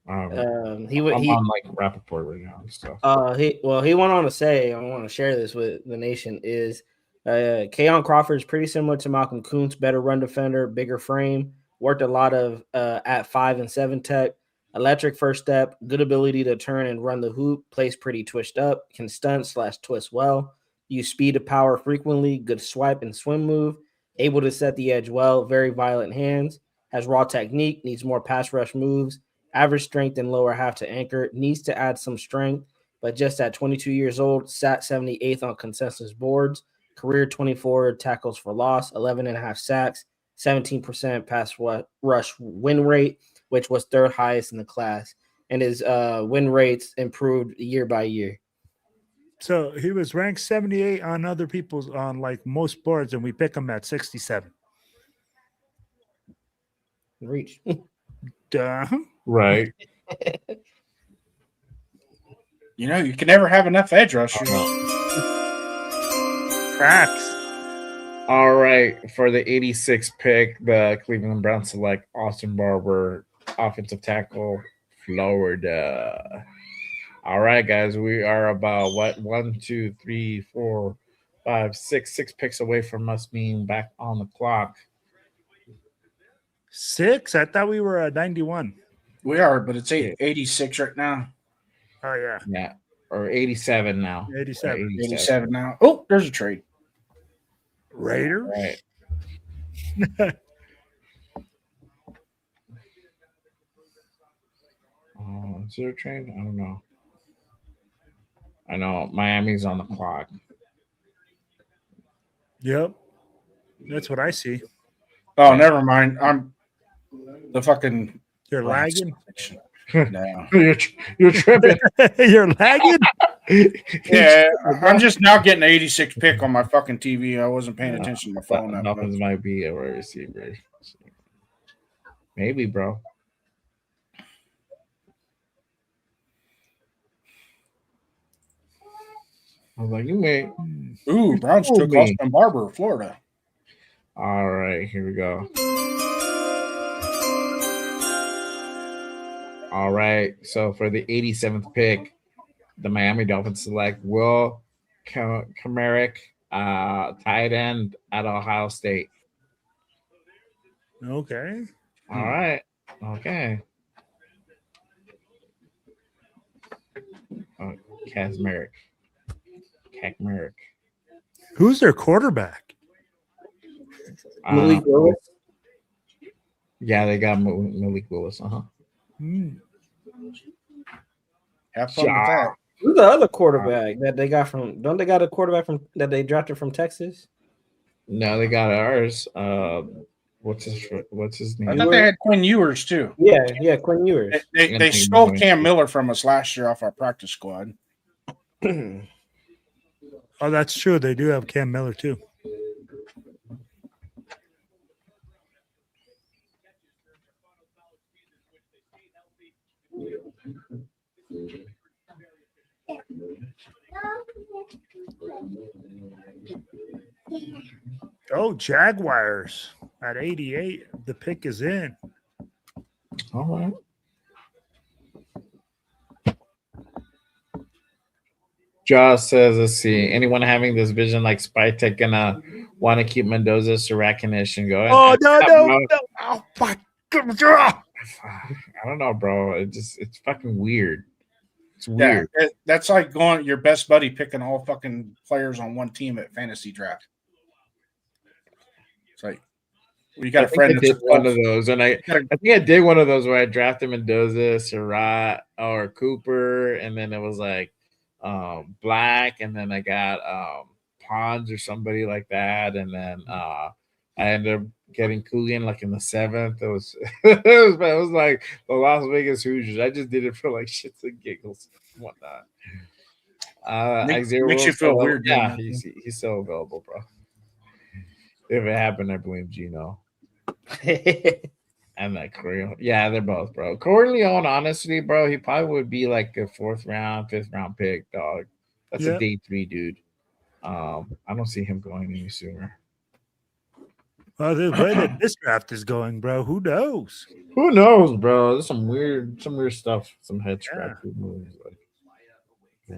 I'm on like Rappaport right now and stuff. He went on to say, I want to share this with the nation, is Keon Crawford is pretty similar to Malcolm Kuntz, better run defender, bigger frame, worked a lot of at 5 and 7 tech, electric first step, good ability to turn and run the hoop, plays pretty twitched up, can stunt/twist well, use speed to power frequently, good swipe and swim move, able to set the edge well, very violent hands, has raw technique, needs more pass rush moves, average strength and lower half to anchor, needs to add some strength, but just at 22 years old, sat 78th on consensus boards, career 24 tackles for loss, 11.5 sacks, 17% pass rush win rate, which was 3rd highest in the class, and his win rates improved year by year. So he was ranked 78 on other people's on like most boards, and we pick him at 67. Reach. Duh. Right. You know, you can never have enough edge rushers. Facts. All right, for the 86th pick, the Cleveland Browns select Austin Barber, offensive tackle, Florida. All right, guys, we are about 1, 2, 3, 4, 5, 6 picks away from us being back on the clock. 6? I thought we were at 91. We are, but it's 86 right now. Oh, yeah. Yeah. Or 87 now. 87. 87 now. Oh, there's a trade. Raiders? Right. Is there a trade? I don't know. I know Miami's on the clock. Yep. That's what I see. Oh, never mind. I'm the fucking. You're lagging? No. You're tripping. You're lagging? Yeah, I'm just now getting an 86 pick on my fucking TV. I wasn't paying attention to my phone. Dolphins might be a wide receiver. Maybe, bro. I was like, you may. Ooh, Browns took Austin Barber, Florida. All right, here we go. All right, so for the 87th pick, the Miami Dolphins select Will Kamarick, tight end at Ohio State. Okay. All right. Okay. Kazmarek. Who's their quarterback? Malik Willis. Yeah, they got Malik Willis. Have fun with that. Who's the other quarterback that they got from? Don't they got a quarterback from that they drafted from Texas? No, they got ours. What's his name? I thought they had Quinn Ewers too. Yeah, Quinn Ewers. They stole Cam Miller from us last year off our practice squad. Oh, that's true. They do have Cam Miller too. Oh, Jaguars at 88. The pick is in. All right. Josh says, let's see. Anyone having this vision like Spytek gonna want to keep Mendoza's recognition going? Oh, no. Oh, my goodness. I don't know, bro. It's fucking weird. It's weird. Yeah, that's like going your best buddy picking all fucking players on one team at fantasy draft. It's like you got a friend. I did one of those, and I think I did one of those where I drafted Mendoza, Surratt, or Cooper, and then it was like Black, and then I got Pons or somebody like that, and then I ended up getting Coogan like in the 7th. It was it was like the Las Vegas Hoosiers. I just did it for like shits and giggles and whatnot. Makes you feel weird. Yeah, he's still available, bro. If it happened, I blame Gino. And that Corleone. Yeah, they're both, bro. Corleone, honestly, bro, he probably would be like a 4th round, 5th round pick, dog. That's a day 3 dude. I don't see him going any sooner. Well, the way that this draft is going, bro, who knows? Who knows, bro? There's some weird stuff, some head scratching moves. Like, yeah.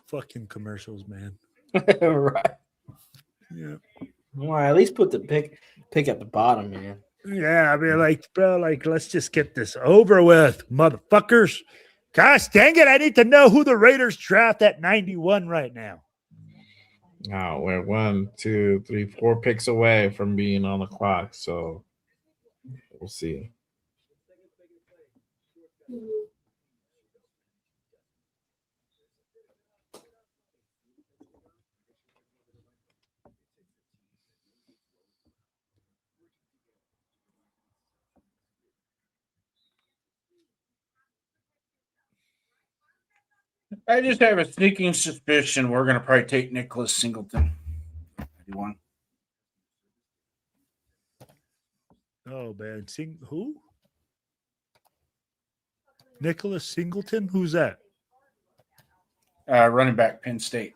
Fucking commercials, man. Right. Yeah. Well, at least put the pick at the bottom, man. Yeah, I mean, like, bro, like, let's just get this over with, motherfuckers. Gosh dang it, I need to know who the Raiders draft at 91 right now. Oh, we're 1, 2, 3, 4 picks away from being on the clock, so we'll see. I just have a sneaking suspicion we're going to probably take Nicholas Singleton. 91. Oh, man. Who? Nicholas Singleton? Who's that? Running back, Penn State.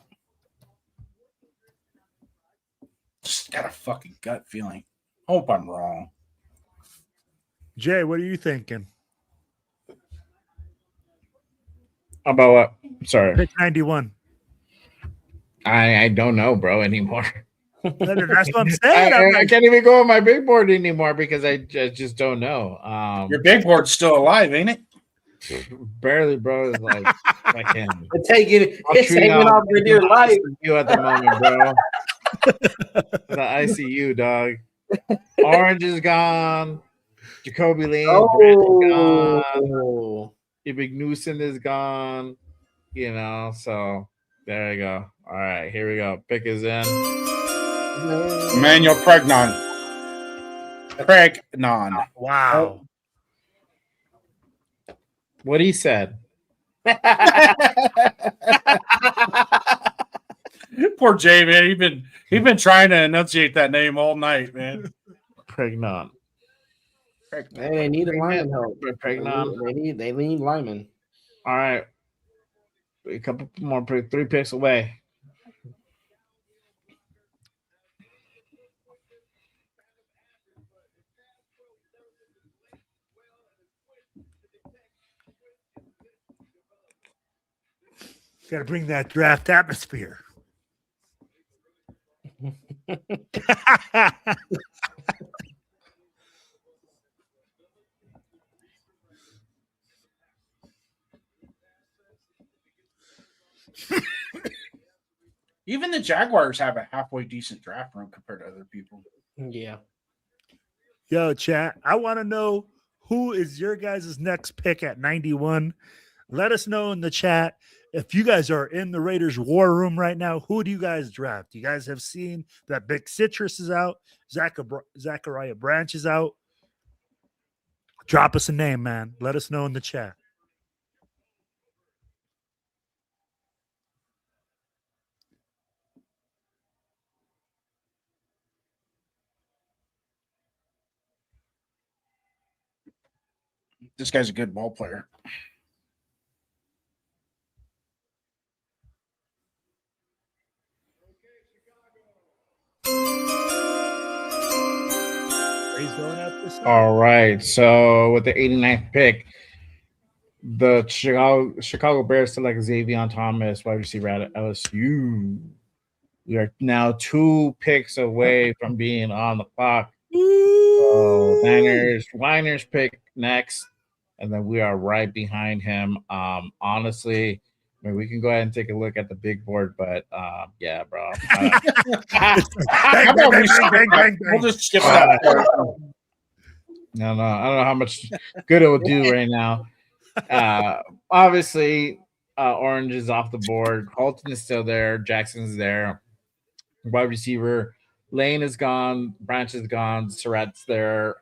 Just got a fucking gut feeling. Hope I'm wrong. Jay, what are you thinking? About what? Sorry. Pick 91. I don't know, bro, anymore. That's what I'm saying. I can't even go on my big board anymore because I just don't know. Your big board's still alive, ain't it? Barely, bro. It's like I can. It's hanging off your dear life. You at the moment, bro. The ICU, dog. Orange is gone. Jacoby Lane is gone. Big Newsom is gone. You know, so there you go. All right, here we go. Pick is in. Emmanuel Pregnon. Wow. What he said. Poor Jay, man. He's been trying to enunciate that name all night, man. Pregnant. They need a lineman help. Pregnant. They need linemen. All right. A couple more, 3 picks away. Got to bring that draft atmosphere. Even the Jaguars have a halfway decent draft room compared to other people. Yeah. Yo, chat, I want to know who is your guys' next pick at 91. Let us know in the chat. If you guys are in the Raiders war room right now, who do you guys draft? You guys have seen that Big Citrus is out. Zachariah Branch is out. Drop us a name, man. Let us know in the chat. This guy's a good ball player. All right. So with the 89th pick, the Chicago Bears select Xavier Thomas, wide receiver at LSU. We are now 2 picks away from being on the clock. So Niners pick next, and then we are right behind him. Honestly, I mean, we can go ahead and take a look at the big board, but yeah, bro. We'll just skip that. No, I don't know how much good it will do right now. Obviously, Orange is off the board. Halton is still there. Jackson's there. Wide receiver Lane is gone. Branch is gone. Surratt's there.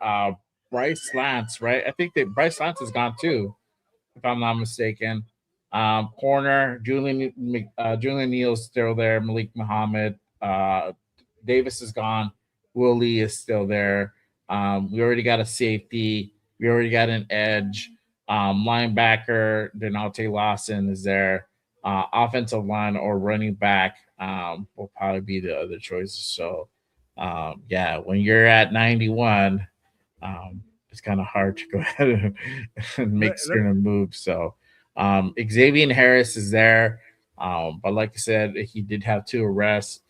Bryce Lance, right? I think that Bryce Lance is gone too, if I'm not mistaken. Corner Julian Neal's still there. Malik Muhammad. Davis is gone. Willie is still there. We already got a safety. We already got an edge. Linebacker Denalte Lawson is there. Offensive line or running back will probably be the other choices. So, yeah, when you're at 91, it's kind of hard to go ahead and make certain moves. So, Xavier Harris is there. But like I said, he did have 2 arrests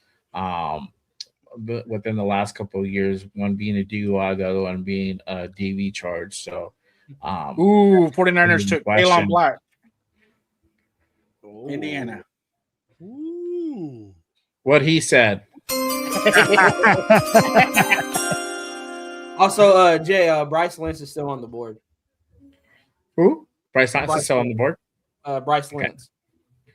within the last couple of years, one being a DUI, the other one being a DV charge. So, 49ers took Kalon Black. Indiana. Ooh. What he said. Also, Jay, Bryce Lance is still on the board. Who? Bryce Lance is still on the board? Bryce Lance.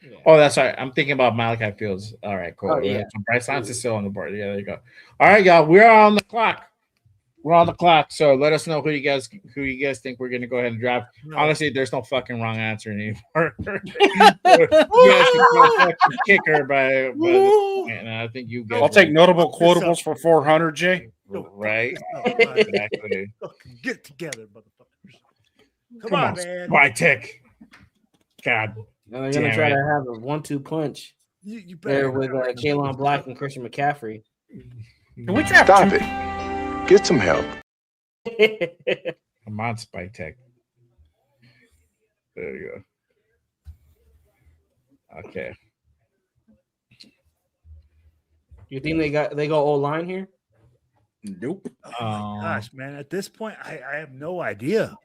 Yeah. Oh, that's right. I'm thinking about Malachi Fields. All right, cool. Oh, yeah. So Bryce Lance is still on the board. Yeah, there you go. All right, y'all. We're on the clock. We're on the clock. So let us know who you guys think we're gonna go ahead and draft. No. Honestly, there's no fucking wrong answer anymore. You guys can go fucking kicker by and I think you guys I'll take notable quotables for 400, Jay. Right. Exactly. Get together, motherfuckers. Come on, man. Spy Tech. God. Now they're gonna try to have a 1-2 punch You there better with Kaylan Black and Christian McCaffrey. Can we have Stop it. Get some help. Come on, Spy Tech. There you go. Okay. You think they go O-line here? Nope. Oh my gosh, man. At this point, I have no idea.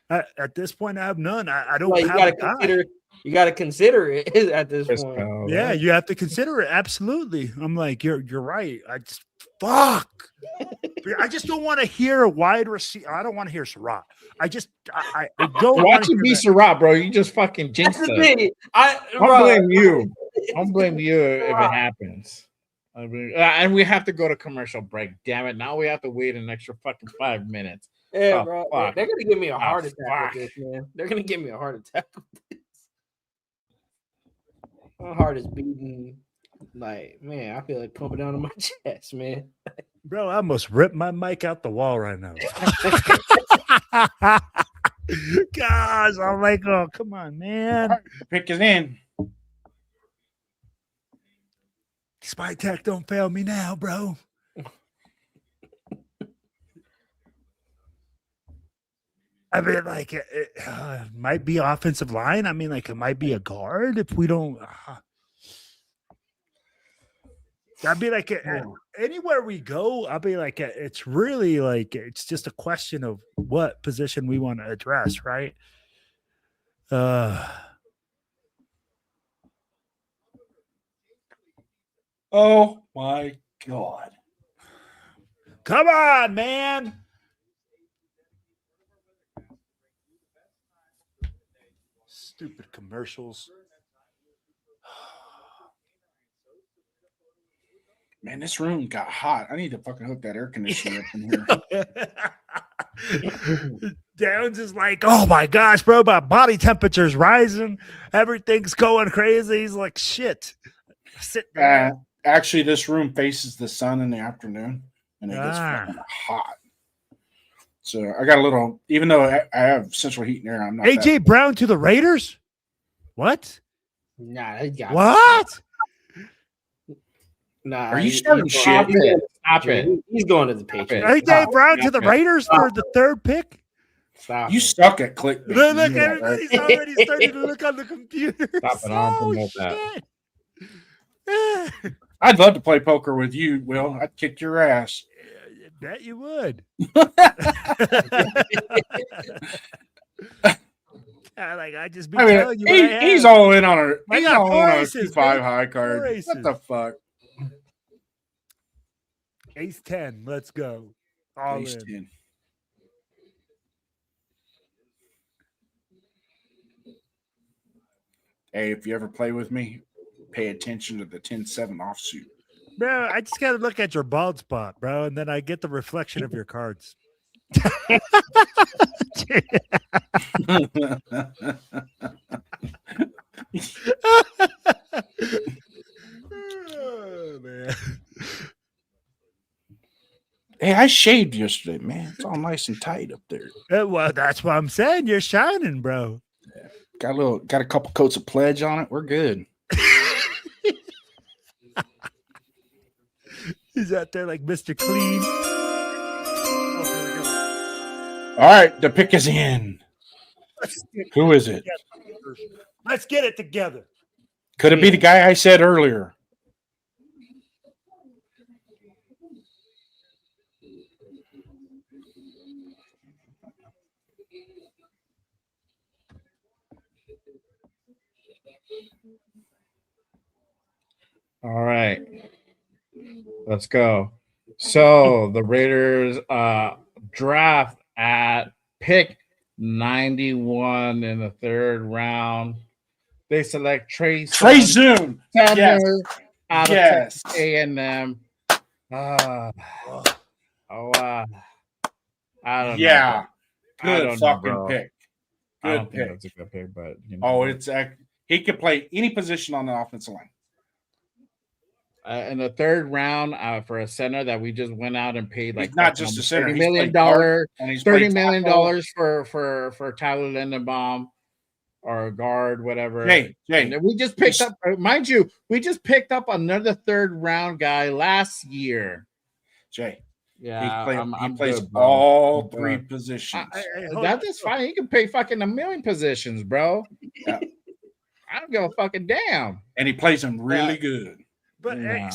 At this point, I have none. I don't Well, have a guy. You got to consider it at this Chris point. Bell, Yeah, right? you have to consider it. Absolutely. I'm like, you're right. Fuck. I just don't want to hear a wide receiver. I don't want to hear Surratt. I don't Watch it be Surratt, bro. You just fucking jinxed That's the it. thing. I'll blame you. I'll blame you if it happens. I mean, and we have to go to commercial break. Damn it! Now we have to wait an extra fucking 5 minutes. Yeah, Oh, bro. fuck. They're gonna give me a heart attack fuck. with this, man. They're gonna give me a heart attack with this. My heart is beating. Like, man, I feel like pumping down on my chest, man. Bro, I almost ripped my mic out the wall right now. Gosh, I'm like, oh, come on, man. Pick is in. Spy Tech, don't fail me now, bro. I mean, like, it might be offensive line. I mean, like, it might be a guard if we don't. I'd be like, anywhere we go, I'll be like, it's really like, it's just a question of what position we want to address, right? Oh my God. Come on, man. Stupid commercials. Man, this room got hot. I need to fucking hook that air conditioner up in here. Downs is like, oh my gosh, bro, my body temperature's rising. Everything's going crazy. He's like, shit. Sit down. Actually, this room faces the sun in the afternoon, and it gets fucking hot. So I got a little, even though I have central heat and air, I'm not. AJ Brown to the Raiders? What? Nah, he got what? Nah, are you starting shit? Stop it. He's going to the Patriots. AJ Brown to the Raiders for the third pick? Stop. You suck at clickbait. Look, everybody's already starting to look on the computer. Stop it. I don't promote that. I'd love to play poker with you, Will. I'd kick your ass. I bet you would. I just be telling you. He's all in on a. He's got all in on a aces, 2-5 man. high card. 4 aces. What the fuck? Ace 10. Let's go. All Ace in. 10. Hey, if you ever play with me, pay attention to the 10-7 offsuit. Bro, I just got to look at your bald spot, bro, and then I get the reflection of your cards. Oh, man. Hey, I shaved yesterday, man. It's all nice and tight up there. Well, that's what I'm saying. You're shining, bro. Got a couple coats of pledge on it. We're good. He's out there like Mr. Clean. All right, the pick is in. Who is it? Let's get it together. Could it be the guy I said earlier? All right. Let's go. So the Raiders draft at pick 91 in the third round. They select Trey Zoom. Yes. Out of Yes. Texas A&M. I don't Yeah. know. Good fucking pick. I don't Good think pick. that's a good pick, but you know. Oh, he could play any position on the offensive line. in the third round for a center that we just went out and paid like He's not just a center. $30 He's million, played guard, and he's played $30 million tackle. for Tyler Lindenbaum or a guard, whatever. Jay, and we just picked up, mind you, we just picked up another third round guy last year. Jay, yeah, he plays good, all three positions. That's fine. He can play fucking a million positions, bro. Yeah. I don't give a fucking damn. And he plays them really good. But hey,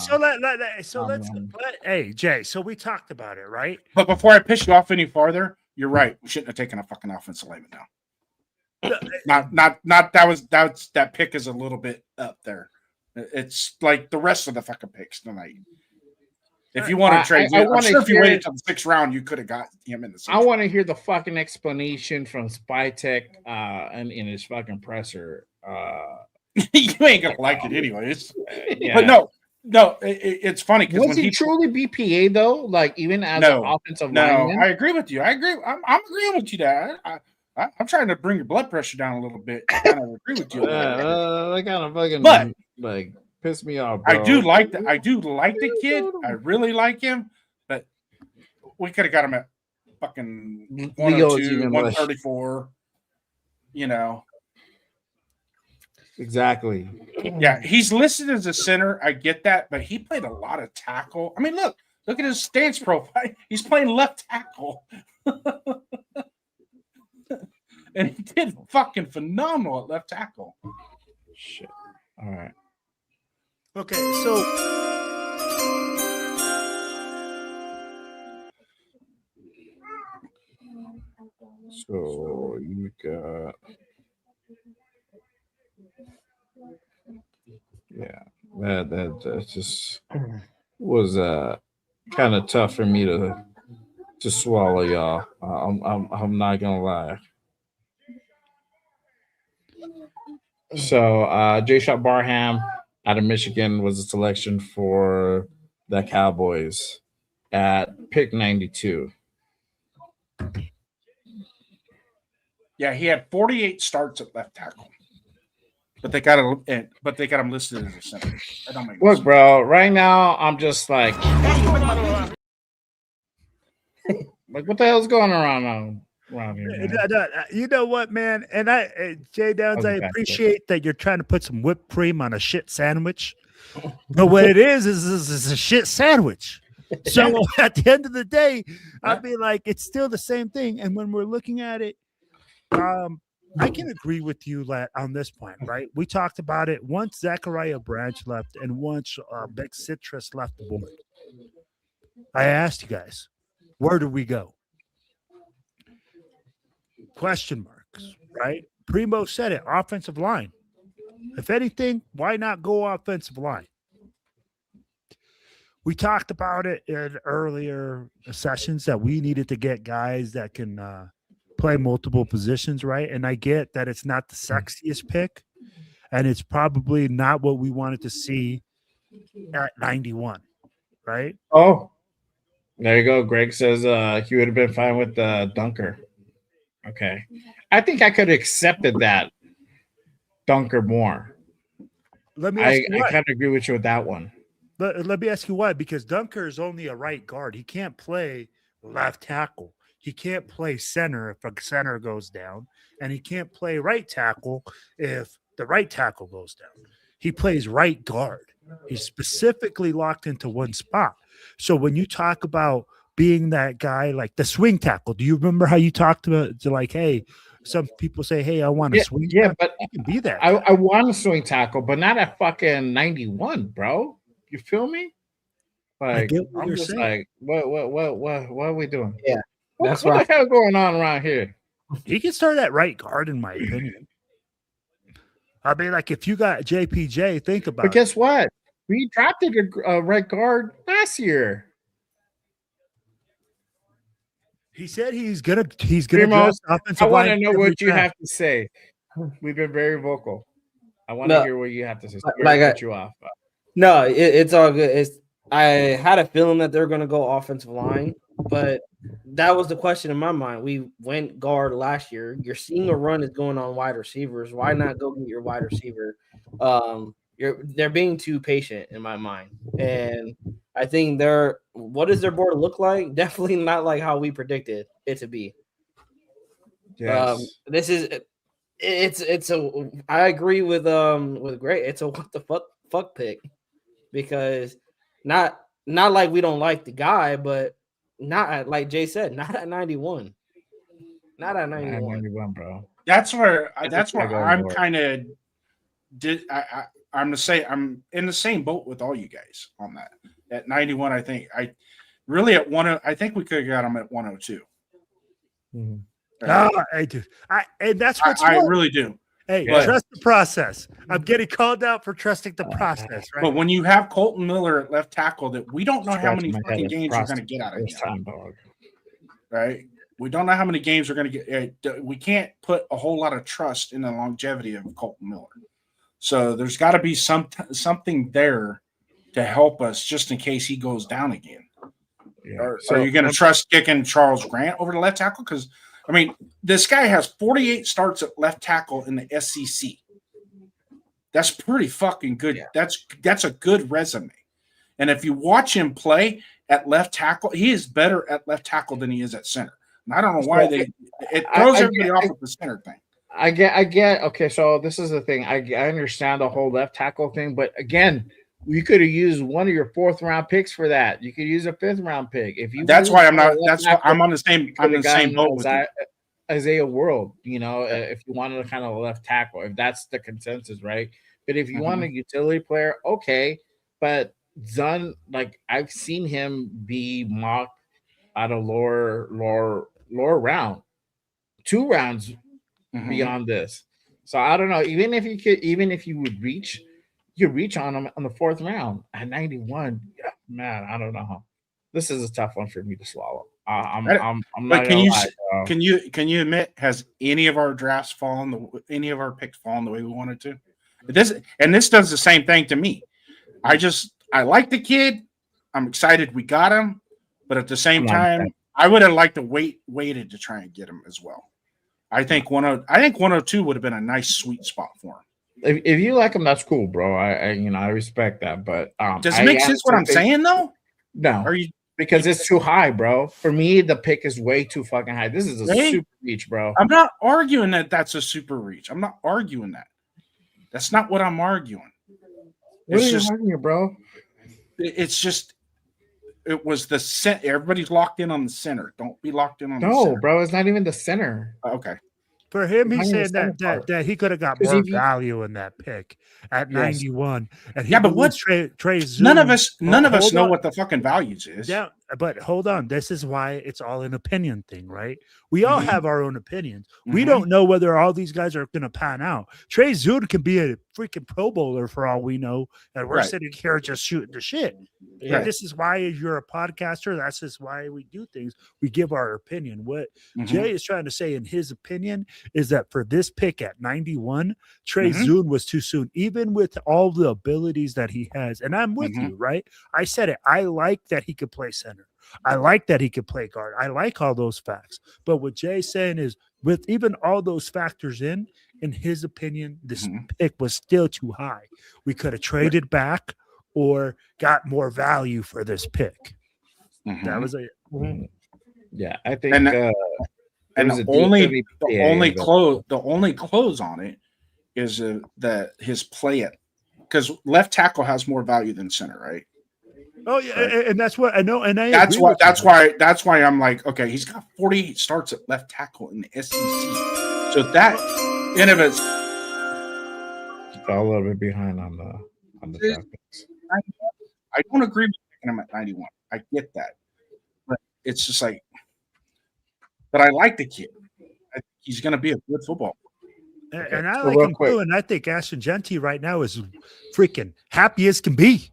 hey, Jay, so we talked about it, right? But before I piss you off any farther, you're right. We shouldn't have taken a fucking offensive lineman now. That pick is a little bit up there. It's like the rest of the fucking picks tonight. If you want to trade, I'm sure if you waited till the 6th round, you could have got him in the 6th. I want to hear the fucking explanation from Spytech and in his fucking presser. You ain't gonna like it anyways. Yeah. But no, it's funny because was he truly BPA though? Like even as an offensive lineman? I agree with you. I agree. I'm agreeing with you that I'm trying to bring your blood pressure down a little bit. I kind of agree with you. That kind of fucking like piss me off. Bro. I do like the kid. I really like him, but we could have got him at fucking 102, 134. You know. Exactly. Yeah, he's listed as a center. I get that, but he played a lot of tackle. I mean, look at his stance profile. He's playing left tackle. And he did fucking phenomenal at left tackle. Shit. All right. Okay, so you got that just was kind of tough for me to swallow, y'all. I'm not gonna lie. So J. Shot Barham out of Michigan was a selection for the Cowboys at pick 92. Yeah, he had 48 starts at left tackle. But they got him listed as a center. Look, bro, right now I'm just like what the hell's going around here? You know what, man? And Jay Downs, I appreciate that you're trying to put some whipped cream on a shit sandwich. But what it is a shit sandwich. So at the end of the day, I'll be like, it's still the same thing. And when we're looking at it, I can agree with you on this point, right? We talked about it once Zachariah Branch left and once Big Citrus left the board. I asked you guys, where do we go? Question marks, right? Primo said it, offensive line. If anything, why not go offensive line? We talked about it in earlier sessions that we needed to get guys that can play multiple positions, right? And I get that it's not the sexiest pick, and it's probably not what we wanted to see at 91, right? Oh, there you go. Greg says he would have been fine with Dunker. Okay. I think I could have accepted that Dunker more. Let me ask you I kind of agree with you with that one. Let me ask you why. Because Dunker is only a right guard. He can't play left tackle. He can't play center if a center goes down. And he can't play right tackle if the right tackle goes down. He plays right guard. He's specifically locked into one spot. So when you talk about being that guy, like the swing tackle, do you remember how you talked about like, hey, some people say, hey, I want to swing tackle. But you can be that. I want to swing tackle, but not at fucking 91, bro. You feel me? Like, I get what I'm you're just saying. like, what are we doing? Yeah. What the hell going on around here? He can start at right guard, in my opinion. I mean, like, if you got JPJ, think about it. But guess what? We drafted a right guard last year. He said he's gonna Primo, draft offensive I want to line know every what you draft. have to say. We've been very vocal. I want to hear what you have to say. Like cut you off. No, it's all good. I had a feeling that they're gonna go offensive line, but that was the question in my mind. We went guard last year. You're seeing a run is going on wide receivers. Why not go get your wide receiver? they're being too patient in my mind, and I think what does their board look like? Definitely not like how we predicted it to be. Yes. This is it's a I agree with Gray. It's a what the fuck pick, because not like we don't like the guy, but not at, like Jay said, not at 91. Not at 91. 91, bro. That's where That's a I'm board. kind of I'm in the same boat with all you guys on that. At 91, I think I think we could have got him at 102. And that's what's I really do. Hey, But- trust the process. I'm getting called out for trusting the process, right? But when you have Colton Miller at left tackle, that we don't know how Scratch many my fucking head games we're going to get out of first him, time, dog. right? We don't know how many games we're going to get. We can't put a whole lot of trust in the longevity of Colton Miller. So there's got to be something there to help us just in case he goes down again. Yeah. Are you going to trust kicking Charles Grant over the left tackle? Because, I mean, this guy has 48 starts at left tackle in the SEC. That's pretty fucking good. Yeah. That's a good resume. And if you watch him play at left tackle, he is better at left tackle than he is at center. And I don't know why it throws everybody off with the center thing. I get. Okay, so this is the thing. I understand the whole left tackle thing, but again, you could have used one of your 4th round picks for that. You could use a 5th round pick if you. That's why I'm not. That's why I'm on the same. I'm in the same boat with you. Isaiah World, if you wanted a kind of left tackle, if that's the consensus, right? But if you want a utility player, okay. But Zun, like I've seen him be mocked out of lower round, 2 rounds beyond this. So I don't know. Even if you would reach, you reach on him on the 4th round at 91. Yeah, man, I don't know. This is a tough one for me to swallow. I'm not gonna lie. Can you admit, has any of our drafts any of our picks fallen the way we wanted to? This does the same thing to me. I like the kid. I'm excited we got him, but at the same time, I would have liked to waited to try and get him as well. I think 102 would have been a nice sweet spot for him. If you like him, that's cool, bro. I respect that. But does it make sense what I'm saying though? No. Are you? Because it's too high, bro. For me, the pick is way too fucking high. This is a super reach, bro. I'm not arguing that that's a super reach. I'm not arguing that. That's not what I'm arguing. What are you arguing, bro? It's just it was the center. Everybody's locked in on the center. Don't be locked in on the center. No, bro. It's not even the center. Okay. For him, he said that he could have got more value in that pick at 91. And but what's Trey Zoom? None of us know what the fucking values is. Yeah, but hold on. This is why it's all an opinion thing, right? We all have our own opinions. We don't know whether all these guys are going to pan out. Trey Zoom can be a freaking Pro Bowler for all we know, and we're sitting here just shooting the shit. Yeah. This is why you're a podcaster. That's just why we do things. We give our opinion. What Jay is trying to say in his opinion is that for this pick at 91, Trey Zoom was too soon, even with all the abilities that he has. And I'm with you, right? I said it. I like that he could play center. I like that he could play guard. I like all those facts. But what Jay's saying is, with even all those factors in his opinion, this pick was still too high. We could have traded back or got more value for this pick. That was a yeah. I think and the only close on it is that his play it, because left tackle has more value than center, right? Oh yeah, right. And that's what I know. And that's why I'm like, okay, he's got 48 starts at left tackle in the SEC. So that in of it's a little bit behind on the draft picks. I don't agree with picking him at 91. I get that, but it's just like, but I like the kid. I think he's going to be a good football player. And I like him too. And I think Ashton Genty right now is freaking happy as can be.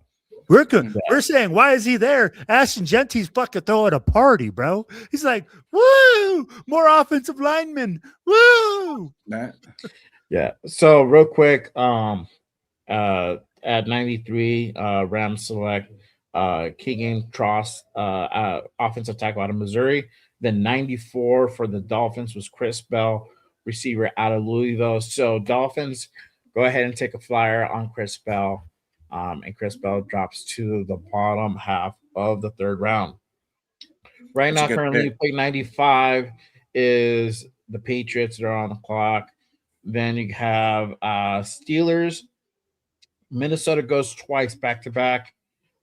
We're good. Yeah. We're saying, why is he there? Ashton Genty's fucking throwing a party, bro. He's like, woo, more offensive linemen. Woo. Yeah. So real quick, at 93, Rams select Keegan Tross, offensive tackle out of Missouri. Then 94 for the Dolphins was Chris Bell, receiver out of Louisville. So Dolphins go ahead and take a flyer on Chris Bell. And Chris Bell drops to the bottom half of the third round. Right That's a now, good currently, pick. pick 95 is the Patriots. They're on the clock. Then you have Steelers. Minnesota goes twice back to back,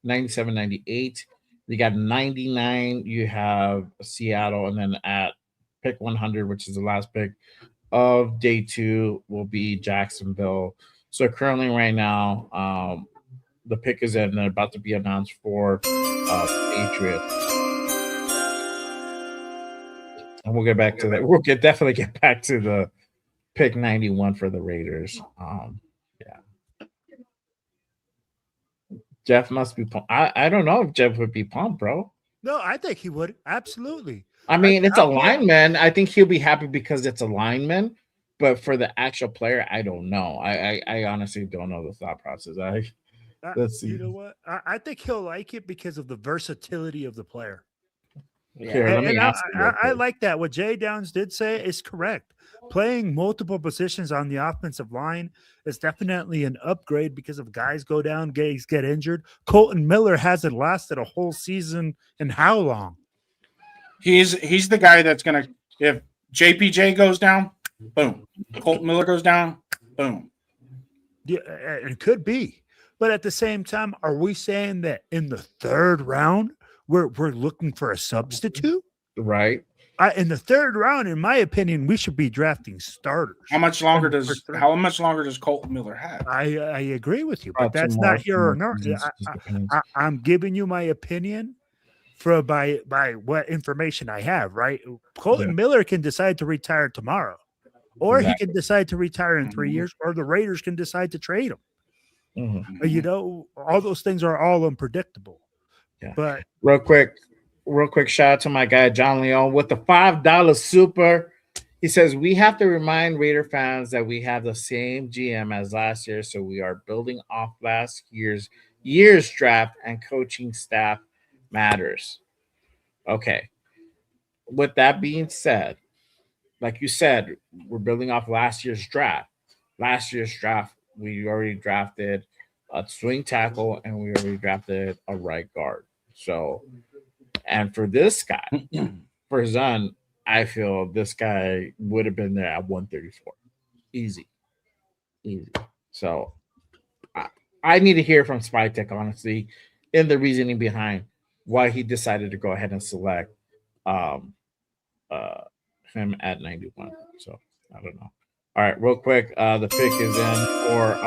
97, 98. You got 99. You have Seattle. And then at pick 100, which is the last pick of day 2, will be Jacksonville. So currently, right now, the pick is in and about to be announced for Patriots. And we'll get back to that. Definitely get back to the pick 91 for the Raiders. Yeah. Jeff must be pumped. I don't know if Jeff would be pumped, bro. No, I think he would. Absolutely. I mean, it's a lineman. I think he'll be happy because it's a lineman. But for the actual player, I don't know. I honestly don't know the thought process. Let's see. You know what? I think he'll like it because of the versatility of the player. Yeah. Here, let me ask you I like that. What Jay Downs did say is correct. Playing multiple positions on the offensive line is definitely an upgrade because if guys go down, guys get injured. Colton Miller hasn't lasted a whole season in how long? He's the guy that's gonna, if JPJ goes down, boom. Colton Miller goes down, boom. Yeah, it could be. But at the same time, are we saying that in the third round we're looking for a substitute? Right. In the third round, in my opinion, we should be drafting starters. How much longer does Colton Miller have? I agree with you, but that's not here or not. I'm giving you my opinion by what information I have. Right, Colton Miller can decide to retire tomorrow, or he can decide to retire in 3 years, or the Raiders can decide to trade him. Mm-hmm. You know, all those things are all unpredictable. Yeah. But real quick, shout out to my guy John Leon with the $5 super. He says we have to remind Raider fans that we have the same GM as last year, so we are building off last year's draft, and coaching staff matters. Okay. With that being said, like you said, we're building off last year's draft. Last year's draft, we already drafted a swing tackle and we already drafted a right guard. So, and for this guy, for Zun, I feel this guy would have been there at 134. Easy. So, I need to hear from Spytech, honestly, in the reasoning behind why he decided to go ahead and select him at 91. So, I don't know. All right, real quick, the pick is in for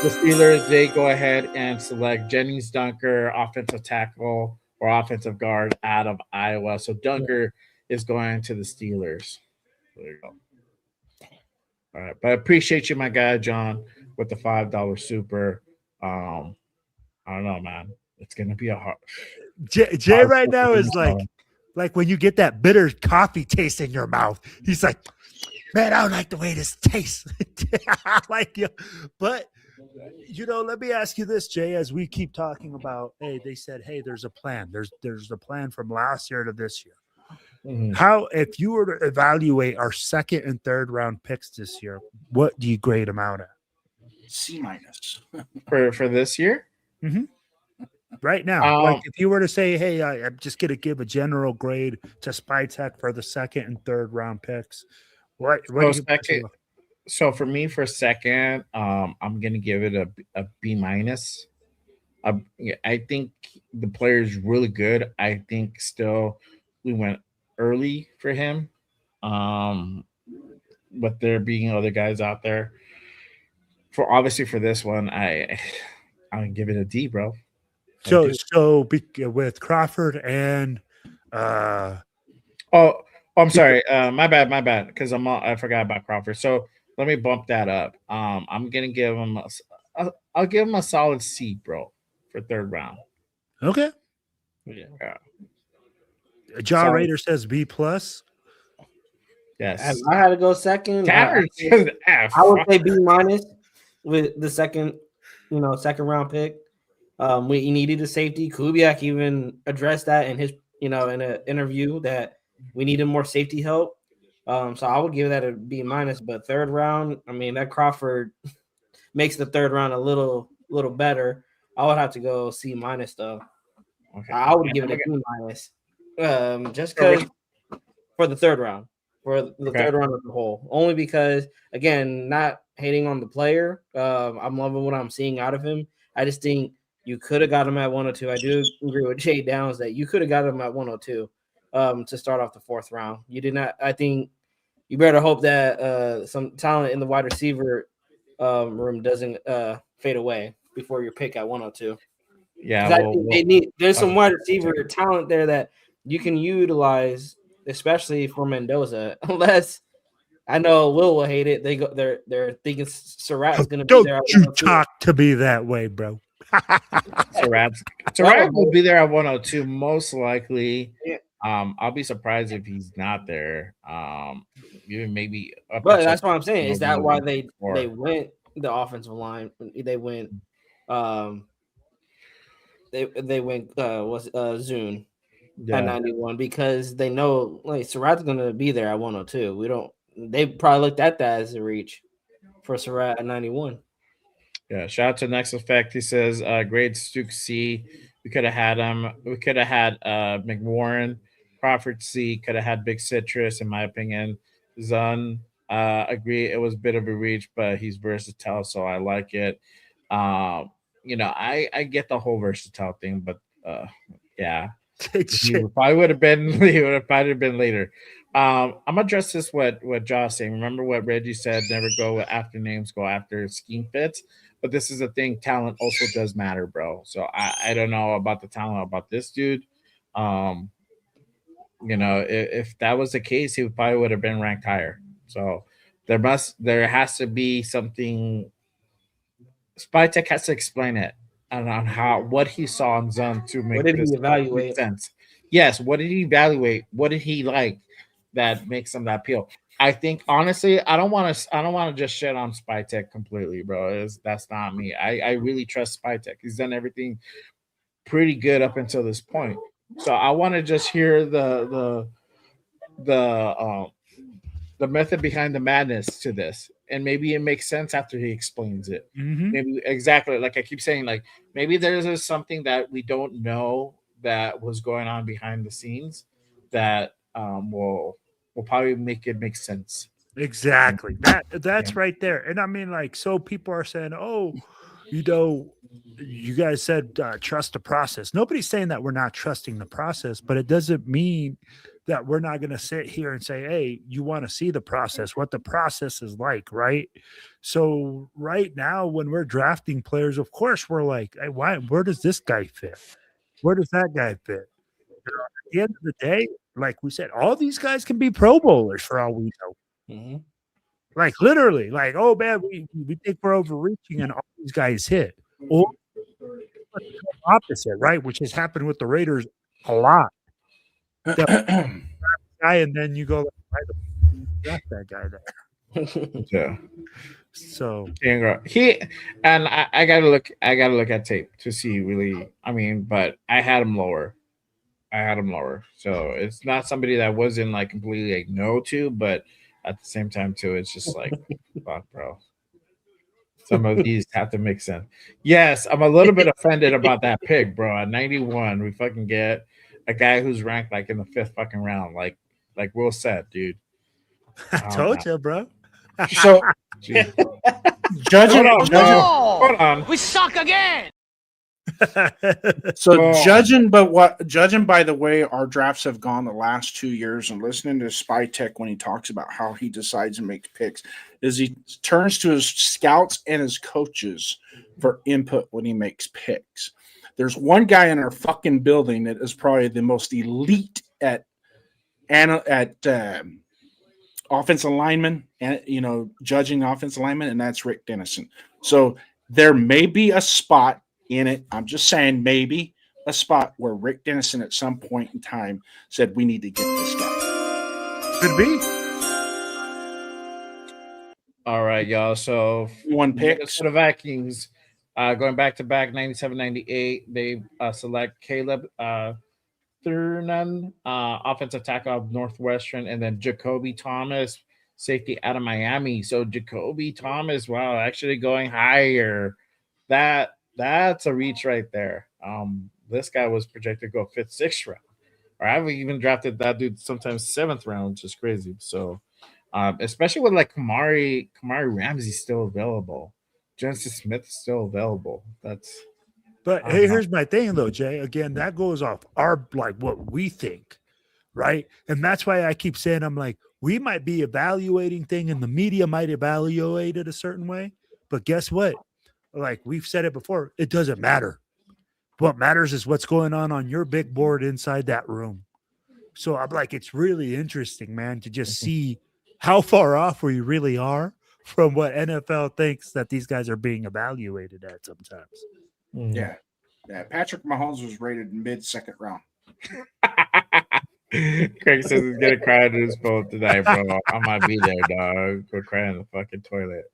the Steelers. They go ahead and select Jennings Dunker, offensive tackle or offensive guard out of Iowa. So Dunker is going to the Steelers. There you go. All right, but I appreciate you, my guy John, with the $5 super. I don't know, man. It's gonna be a hard. Jay right now is like when you get that bitter coffee taste in your mouth. He's like, man, I don't like the way this tastes. I like you. But, you know, let me ask you this, Jay, as we keep talking about, hey, they said, hey, there's a plan. There's a plan from last year to this year. Mm-hmm. How, if you were to evaluate our second and third round picks this year, what do you grade them out at? C- for this year? Mm-hmm. Right now, like if you were to say, hey, I'm just going to give a general grade to Spytech for the second and third round picks. What so for me, for second, I'm gonna give it a B minus. I think the player is really good. I think still we went early for him, but there being other guys out there. For this one, I'll give it a D, bro. So with Crawford and I'm sorry. My bad. Because I forgot about Crawford. So let me bump that up. I'm gonna give him I'll give him a solid C, bro, for third round. Okay. Yeah. JayRaider says B plus. Yes. I had to go second. I would say B minus with the second round pick. We needed a safety. Kubiak even addressed that in his, in an interview that we needed more safety help. So I would give that a B minus. But third round, I mean, that Crawford, makes the third round a little better. I would have to go C minus though. Okay. I would give it a B minus, just because for the third round, for the third round as a whole. Only because, again, not hating on the player. I'm loving what I'm seeing out of him. I just think you could have got him at 102. I do agree with Jay Downs that you could have got him at 102 to start off the fourth round. You did not. I think you better hope that some talent in the wide receiver room doesn't fade away before your pick at 102. Yeah, I think there's some wide receiver talent there that you can utilize, especially for Mendoza. Unless I know will hate it. They're thinking Surratt's going to be there. Don't you talk to me that way, bro. Surratt will be there at 102 most likely. Yeah. I'll be surprised if he's not there. Even maybe. But that's what I'm saying. Is that why they went the offensive line? They went. They went Zune at 91 because they know like Surratt's gonna be there at 102. They probably looked at that as a reach for Surratt at 91. Yeah, shout out to Next Effect. He says, grade Stuke C. We could have had him. We could have had McWarren. Crawford C. Could have had Big Citrus, in my opinion. Zun, agree. It was a bit of a reach, but he's versatile, so I like it. I get the whole versatile thing, but yeah, he probably would have been. He would have probably been later. I'm gonna address this what Josh saying. Remember what Reggie said: never go after names, go after scheme fits. But this is the thing: talent also does matter, bro. So I don't know about the talent about this dude. If that was the case, he probably would have been ranked higher. So there has to be something. Spytech has to explain it and on what he saw in Zone to make this make sense. Yes, what did he evaluate? What did he like that makes him that appeal? I think honestly, I don't want to just shit on Spytech completely, bro. That's not me. I really trust Spytech. He's done everything pretty good up until this point. So I want to just hear the method behind the madness to this, and maybe it makes sense after he explains it. Maybe exactly like I keep saying, like maybe there's something that we don't know that was going on behind the scenes that will probably make it make sense. Exactly. That's right there. And I mean, like, so people are saying, oh, you guys said trust the process. Nobody's saying that we're not trusting the process, but it doesn't mean that we're not going to sit here and say, hey, you want to see the process, what the process is like, right? So right now, when we're drafting players, of course, we're like, hey, where does this guy fit? Where does that guy fit? At the end of the day, like we said, all these guys can be Pro Bowlers for all we know. Mm-hmm. Like literally, like, oh man, we think we're overreaching and all these guys hit. Or opposite, right? Which has happened with the Raiders a lot. Guy, and then you go, why the draft that guy there? Yeah. So I gotta look at tape to see really. I mean, but I had him lower. So it's not somebody that wasn't like completely like no to, but at the same time too, it's just like fuck, bro. Some of these have to make sense. Yes, I'm a little bit offended about that pick, bro. At 91, we fucking get a guy who's ranked like in the 5th fucking round, like Will said, dude. I told you, bro. So judging, hold on. We suck again. So judging by the way our drafts have gone the last 2 years, and listening to Spytech when he talks about how he decides and makes picks, is he turns to his scouts and his coaches for input when he makes picks. There's one guy in our fucking building that is probably the most elite at offensive lineman and judging offensive lineman, and that's Rick Dennison. So there may be a spot in it. I'm just saying, maybe a spot where Rick Dennison at some point in time said, we need to get this guy. Could be. All right, y'all. So one pick. For the Vikings, going back to back 97-98, they select Caleb Thurman, offensive tackle of Northwestern, and then Jacoby Thomas, safety out of Miami. So Jacoby Thomas, wow, actually going higher. That's a reach right there. This guy was projected to go fifth, sixth round, or I've even drafted that dude sometimes seventh round, which is crazy. So, especially with like Kamari Ramsey still available, Jensen Smith is still available. That's But hey, here's my thing though, Jay. Again, that goes off our like what we think, right? And that's why I keep saying I'm like, we might be evaluating thing and the media might evaluate it a certain way. But guess what? Like we've said it before, it doesn't matter. What matters is what's going on your big board inside that room. So I'm like, it's really interesting, man, to just see how far off we really are from what NFL thinks that these guys are being evaluated at sometimes. Yeah. Patrick Mahomes was rated mid-second round. Craig says he's gonna cry into his phone tonight, bro. I might be there, dog. Go cry in the fucking toilet.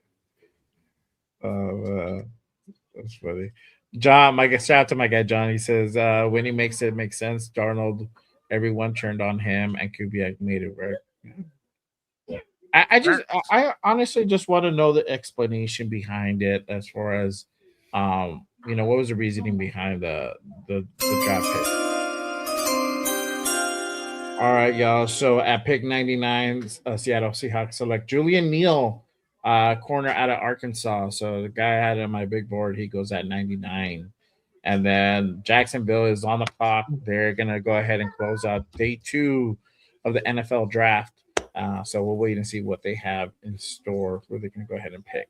That's funny. John, shout out to my guy John. He says when he makes it make sense. Darnold, everyone turned on him, and Kubiak made it work. I honestly just want to know the explanation behind it, as far as what was the reasoning behind the draft pick. All right, y'all. So at pick 99, Seattle Seahawks select Julian Neal, corner out of Arkansas. So the guy I had on my big board, he goes at 99. And then Jacksonville is on the clock. They're going to go ahead and close out day 2 of the NFL draft. So we'll wait and see what they have in store, where they can go ahead and pick.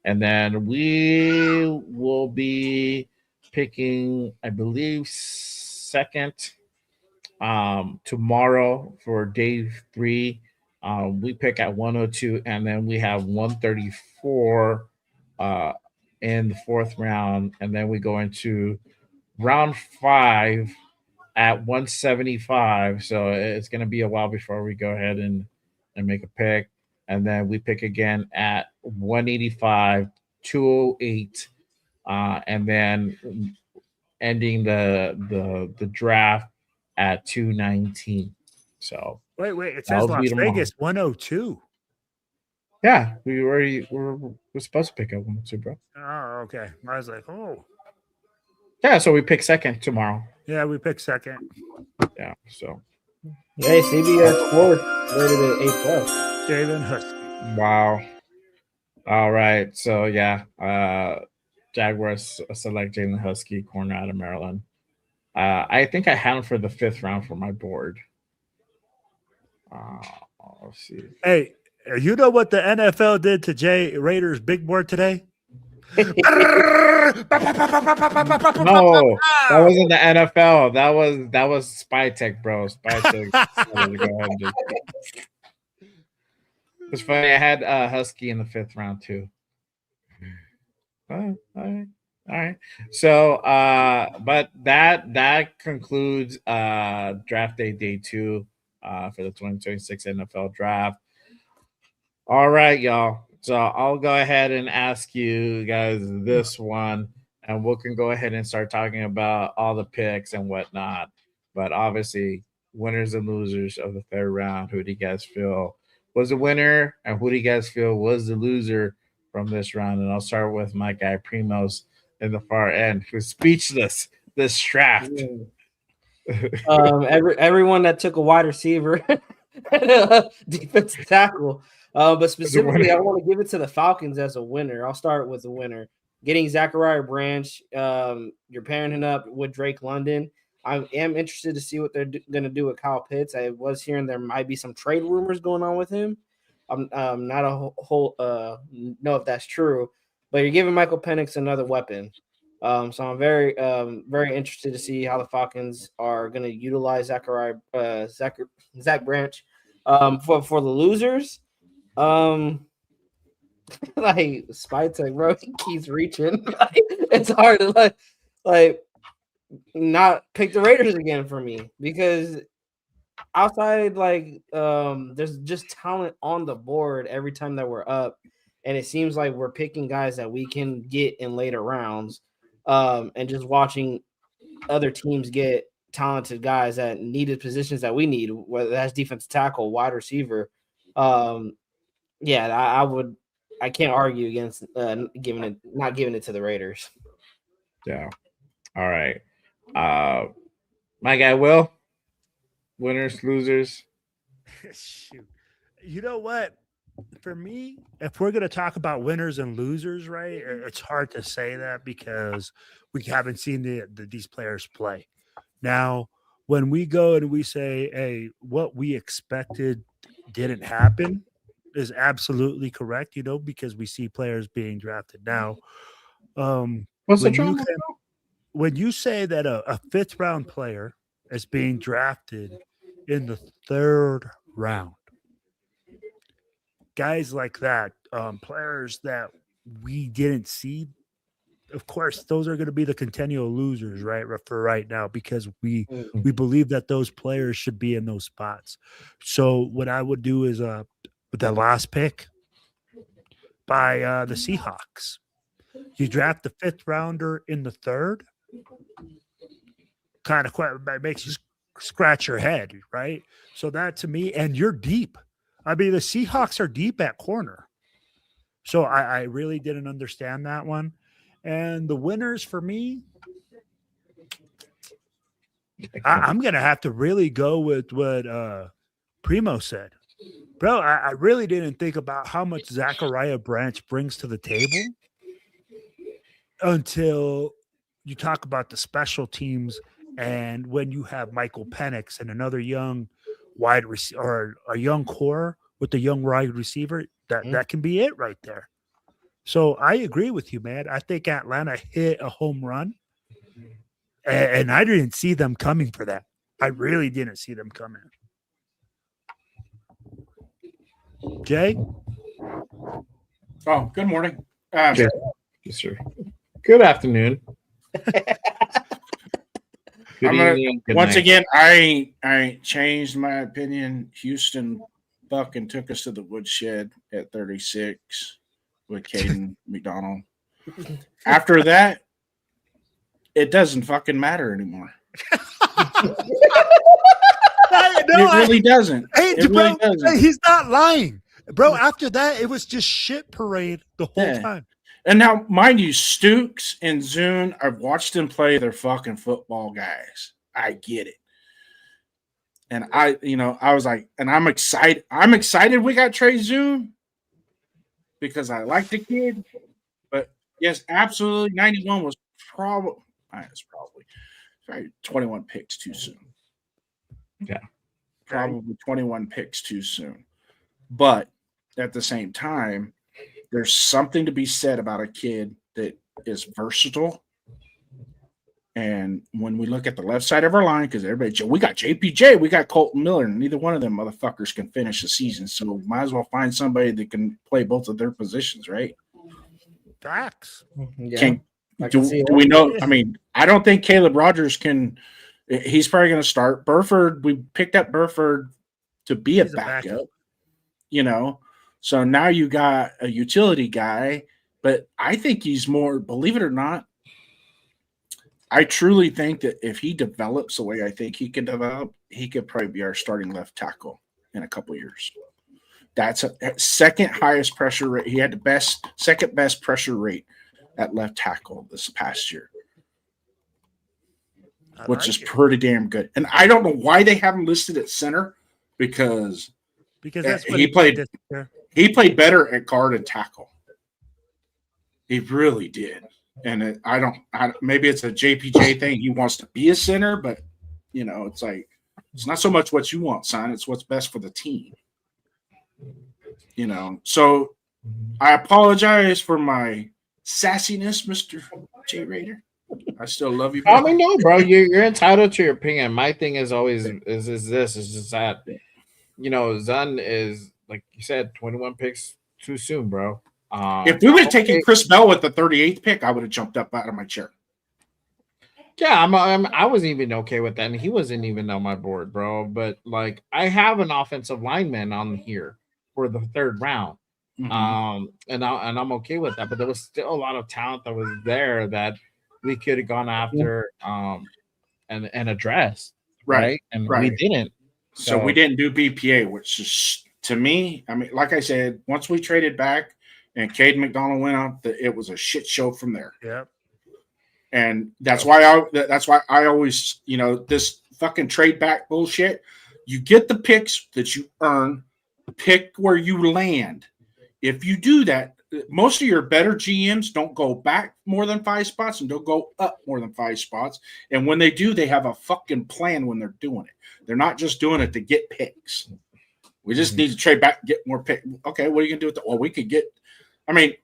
And then we will be picking, I believe, second tomorrow for day 3. We pick at 102, and then we have 134 in the 4th round, and then we go into round 5 at 175. So it's going to be a while before we go ahead and make a pick, and then we pick again at 185, 208, and then ending the draft at 219. So wait, it says Las Vegas 102. Yeah, we're supposed to pick up 102, bro. Oh, okay. I was like, oh. Yeah, so we pick second tomorrow. Yeah, we pick second. Yeah, so. Hey, CBS Sports rated it A+. Jalen Husky. Wow. All right, so yeah, Jaguars select Jalen Husky, corner out of Maryland. I think I had him for the 5th round for my board. Let's see. Hey, you know what the NFL did to JayRaider's big board today? No, that wasn't the NFL. That was Spy Tech, bro. Spy Tech. It's funny. I had Husky in the 5th round too. All right. So, but that concludes draft day 2 for the 2026 NFL draft. All right, y'all. So I'll go ahead and ask you guys this one, and we can go ahead and start talking about all the picks and whatnot. But obviously, winners and losers of the 3rd round. Who do you guys feel was the winner, and who do you guys feel was the loser from this round? And I'll start with my guy Primos in the far end, who's speechless this draft. Everyone that took a wide receiver, defensive tackle. But specifically, I want to give it to the Falcons as a winner. I'll start with the winner. Getting Zachariah Branch, you're pairing him up with Drake London. I am interested to see what they're going to do with Kyle Pitts. I was hearing there might be some trade rumors going on with him. I'm not a whole know if that's true, but you're giving Michael Penix another weapon. So I'm very interested to see how the Falcons are going to utilize Zach Branch. For the losers, like Spy Tech, bro, he keeps reaching. It's hard to like not pick the Raiders again for me, because outside there's just talent on the board every time that we're up, and it seems like we're picking guys that we can get in later rounds, and just watching other teams get talented guys that needed positions that we need, whether that's defensive tackle, wide receiver. Yeah, I would. I can't argue against not giving it to the Raiders. Yeah. All right. My guy Will. Winners, losers. Shoot. You know what? For me, if we're going to talk about winners and losers, right, it's hard to say that because we haven't seen these players play. Now, when we go and we say, hey, what we expected didn't happen is absolutely correct, because we see players being drafted. Now, What's the drama? when you say that a fifth round player is being drafted in the third round, guys like that, players that we didn't see, of course, those are going to be the continual losers, right? For right now, because we believe that those players should be in those spots. So what I would do is with that last pick by the Seahawks, you draft the fifth rounder in the third, kind of makes you scratch your head, right? So that to me, and you're deep. I mean, the Seahawks are deep at corner. So I really didn't understand that one. And the winners for me, I'm going to have to really go with what Primo said. Bro, I really didn't think about how much Zachariah Branch brings to the table until you talk about the special teams and when you have Michael Penix and another young wide receiver or a young core with a young wide receiver, that can be it right there. So I agree with you, man. I think Atlanta hit a home run, and I didn't see them coming for that. I really didn't see them coming. Jay? Oh, good morning. Yes, sir. Good afternoon. Good evening. Good once night. again, I ain't changed my opinion. Houston fucking took us to the woodshed at 36 with Caden McDonald. After that, it doesn't fucking matter anymore. It really doesn't. It really doesn't. He's not lying. Bro, after that, it was just shit parade the whole time. And now, mind you, Stooks and Zune, I've watched them play. They're fucking football guys. I get it. And I was like, and I'm excited. I'm excited we got Trey Zune because I like the kid. But yes, absolutely, 91 was probably 21 picks too soon. Yeah. Probably 21 picks too soon. But at the same time, there's something to be said about a kid that is versatile. And when we look at the left side of our line, because we got JPJ, we got Colton Miller, and neither one of them motherfuckers can finish the season. So might as well find somebody that can play both of their positions, right? Facts. Yeah. Do we know? I mean, I don't think Caleb Rogers can. He's probably going to start. Burford, we picked up Burford to be a backup. So now you got a utility guy, but I think he's more, believe it or not, I truly think that if he develops the way I think he can develop, he could probably be our starting left tackle in a couple of years. That's a second highest pressure rate. He had the second best pressure rate at left tackle this past year, which is pretty damn good. And I don't know why they haven't listed at center because that's what he played. He played better at guard and tackle. He really did. And maybe it's a JPJ thing. He wants to be a center, but it's like it's not so much what you want, son. It's what's best for the team. So I apologize for my sassiness, Mr. JayRaider. I still love you, bro. I mean, no, bro. You're entitled to your opinion. My thing is always is just that Zun is, like you said, 21 picks too soon, bro. If we would have taken Chris Bell with the 38th pick, I would have jumped up out of my chair. Yeah, I wasn't even okay with that, and he wasn't even on my board, bro. But like, I have an offensive lineman on here for the third round, and I'm okay with that. But there was still a lot of talent that was there that we could have gone after, and addressed, right? And we didn't. So we didn't do BPA, which is to me, I mean, like I said, once we traded back and Cade McDonald went out, it was a shit show from there. Yep. And that's why I always, this fucking trade back bullshit. You get the picks that you earn, pick where you land. If you do that, most of your better GMs don't go back more than 5 spots and don't go up more than 5 spots. And when they do, they have a fucking plan when they're doing it. They're not just doing it to get picks. We just need to trade back, get more picks. Okay, what are you gonna do with that? Well, we could get. I mean,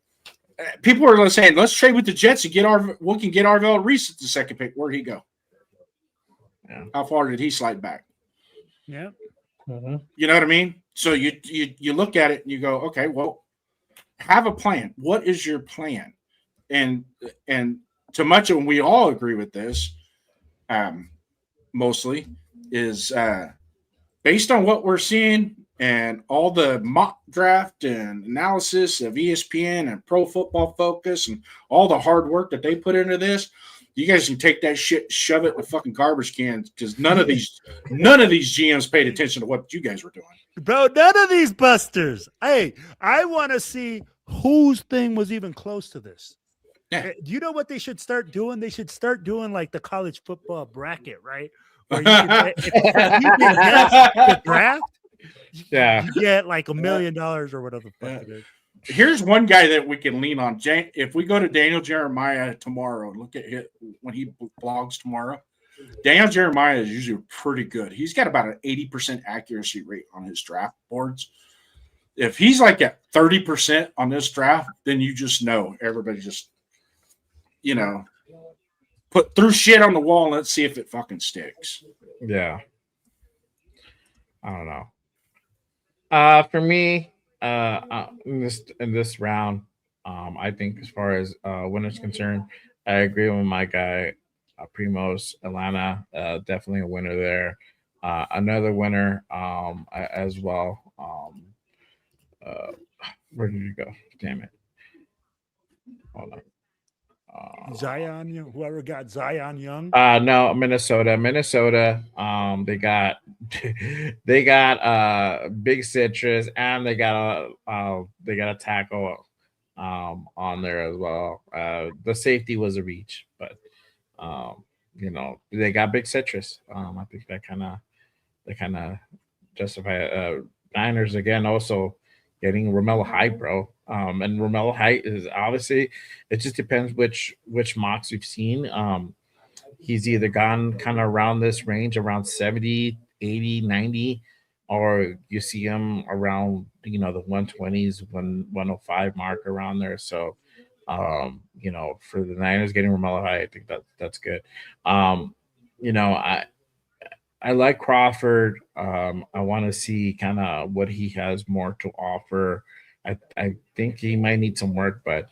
people are saying let's trade with the Jets and we can get LvRaider at the second pick. Where'd he go? Yeah. How far did he slide back? Yeah. You know what I mean? So you look at it and you go, okay, well, have a plan. What is your plan? And to much of, and we all agree with this, mostly is based on what we're seeing and all the mock draft and analysis of ESPN and Pro Football Focus and all the hard work that they put into this. You guys can take that shit, shove it in the fucking garbage cans, because none of these GMs paid attention to what you guys were doing. Bro, none of these busters. Hey, I want to see whose thing was even close to this. Yeah. Do you know what they should start doing? They should start doing like the college football bracket, right? Where you can, if you can guess the draft, you get like $1 million or whatever the fuck it is. Here's one guy that we can lean on. If we go to Daniel Jeremiah tomorrow, look at it when he blogs tomorrow. Daniel Jeremiah is usually pretty good. He's got about an 80% accuracy rate on his draft boards. If he's like at 30% on this draft, then you just know everybody just, put through shit on the wall and let's see if it fucking sticks. Yeah. I don't know. For me, in this round, I think as far as winners concerned, I agree with my guy, Primos Atlanta. Definitely a winner there. Another winner as well. Where did you go? Damn it. Hold on. Zion, whoever got Zion Young. No, Minnesota. They got Big Citrus, and they got a tackle on there as well. The safety was a reach, but they got Big Citrus. I think that kind of justify it. Niners again also getting Romello Height, bro. And Romello Height is obviously, it just depends which mocks we've seen. He's either gone kind of around this range, around 70, 80, 90, or you see him around, the 120s, 105 mark around there. So, for the Niners getting Romello Height, I think that's good. I like Crawford. I want to see kind of what he has more to offer. I think he might need some work, but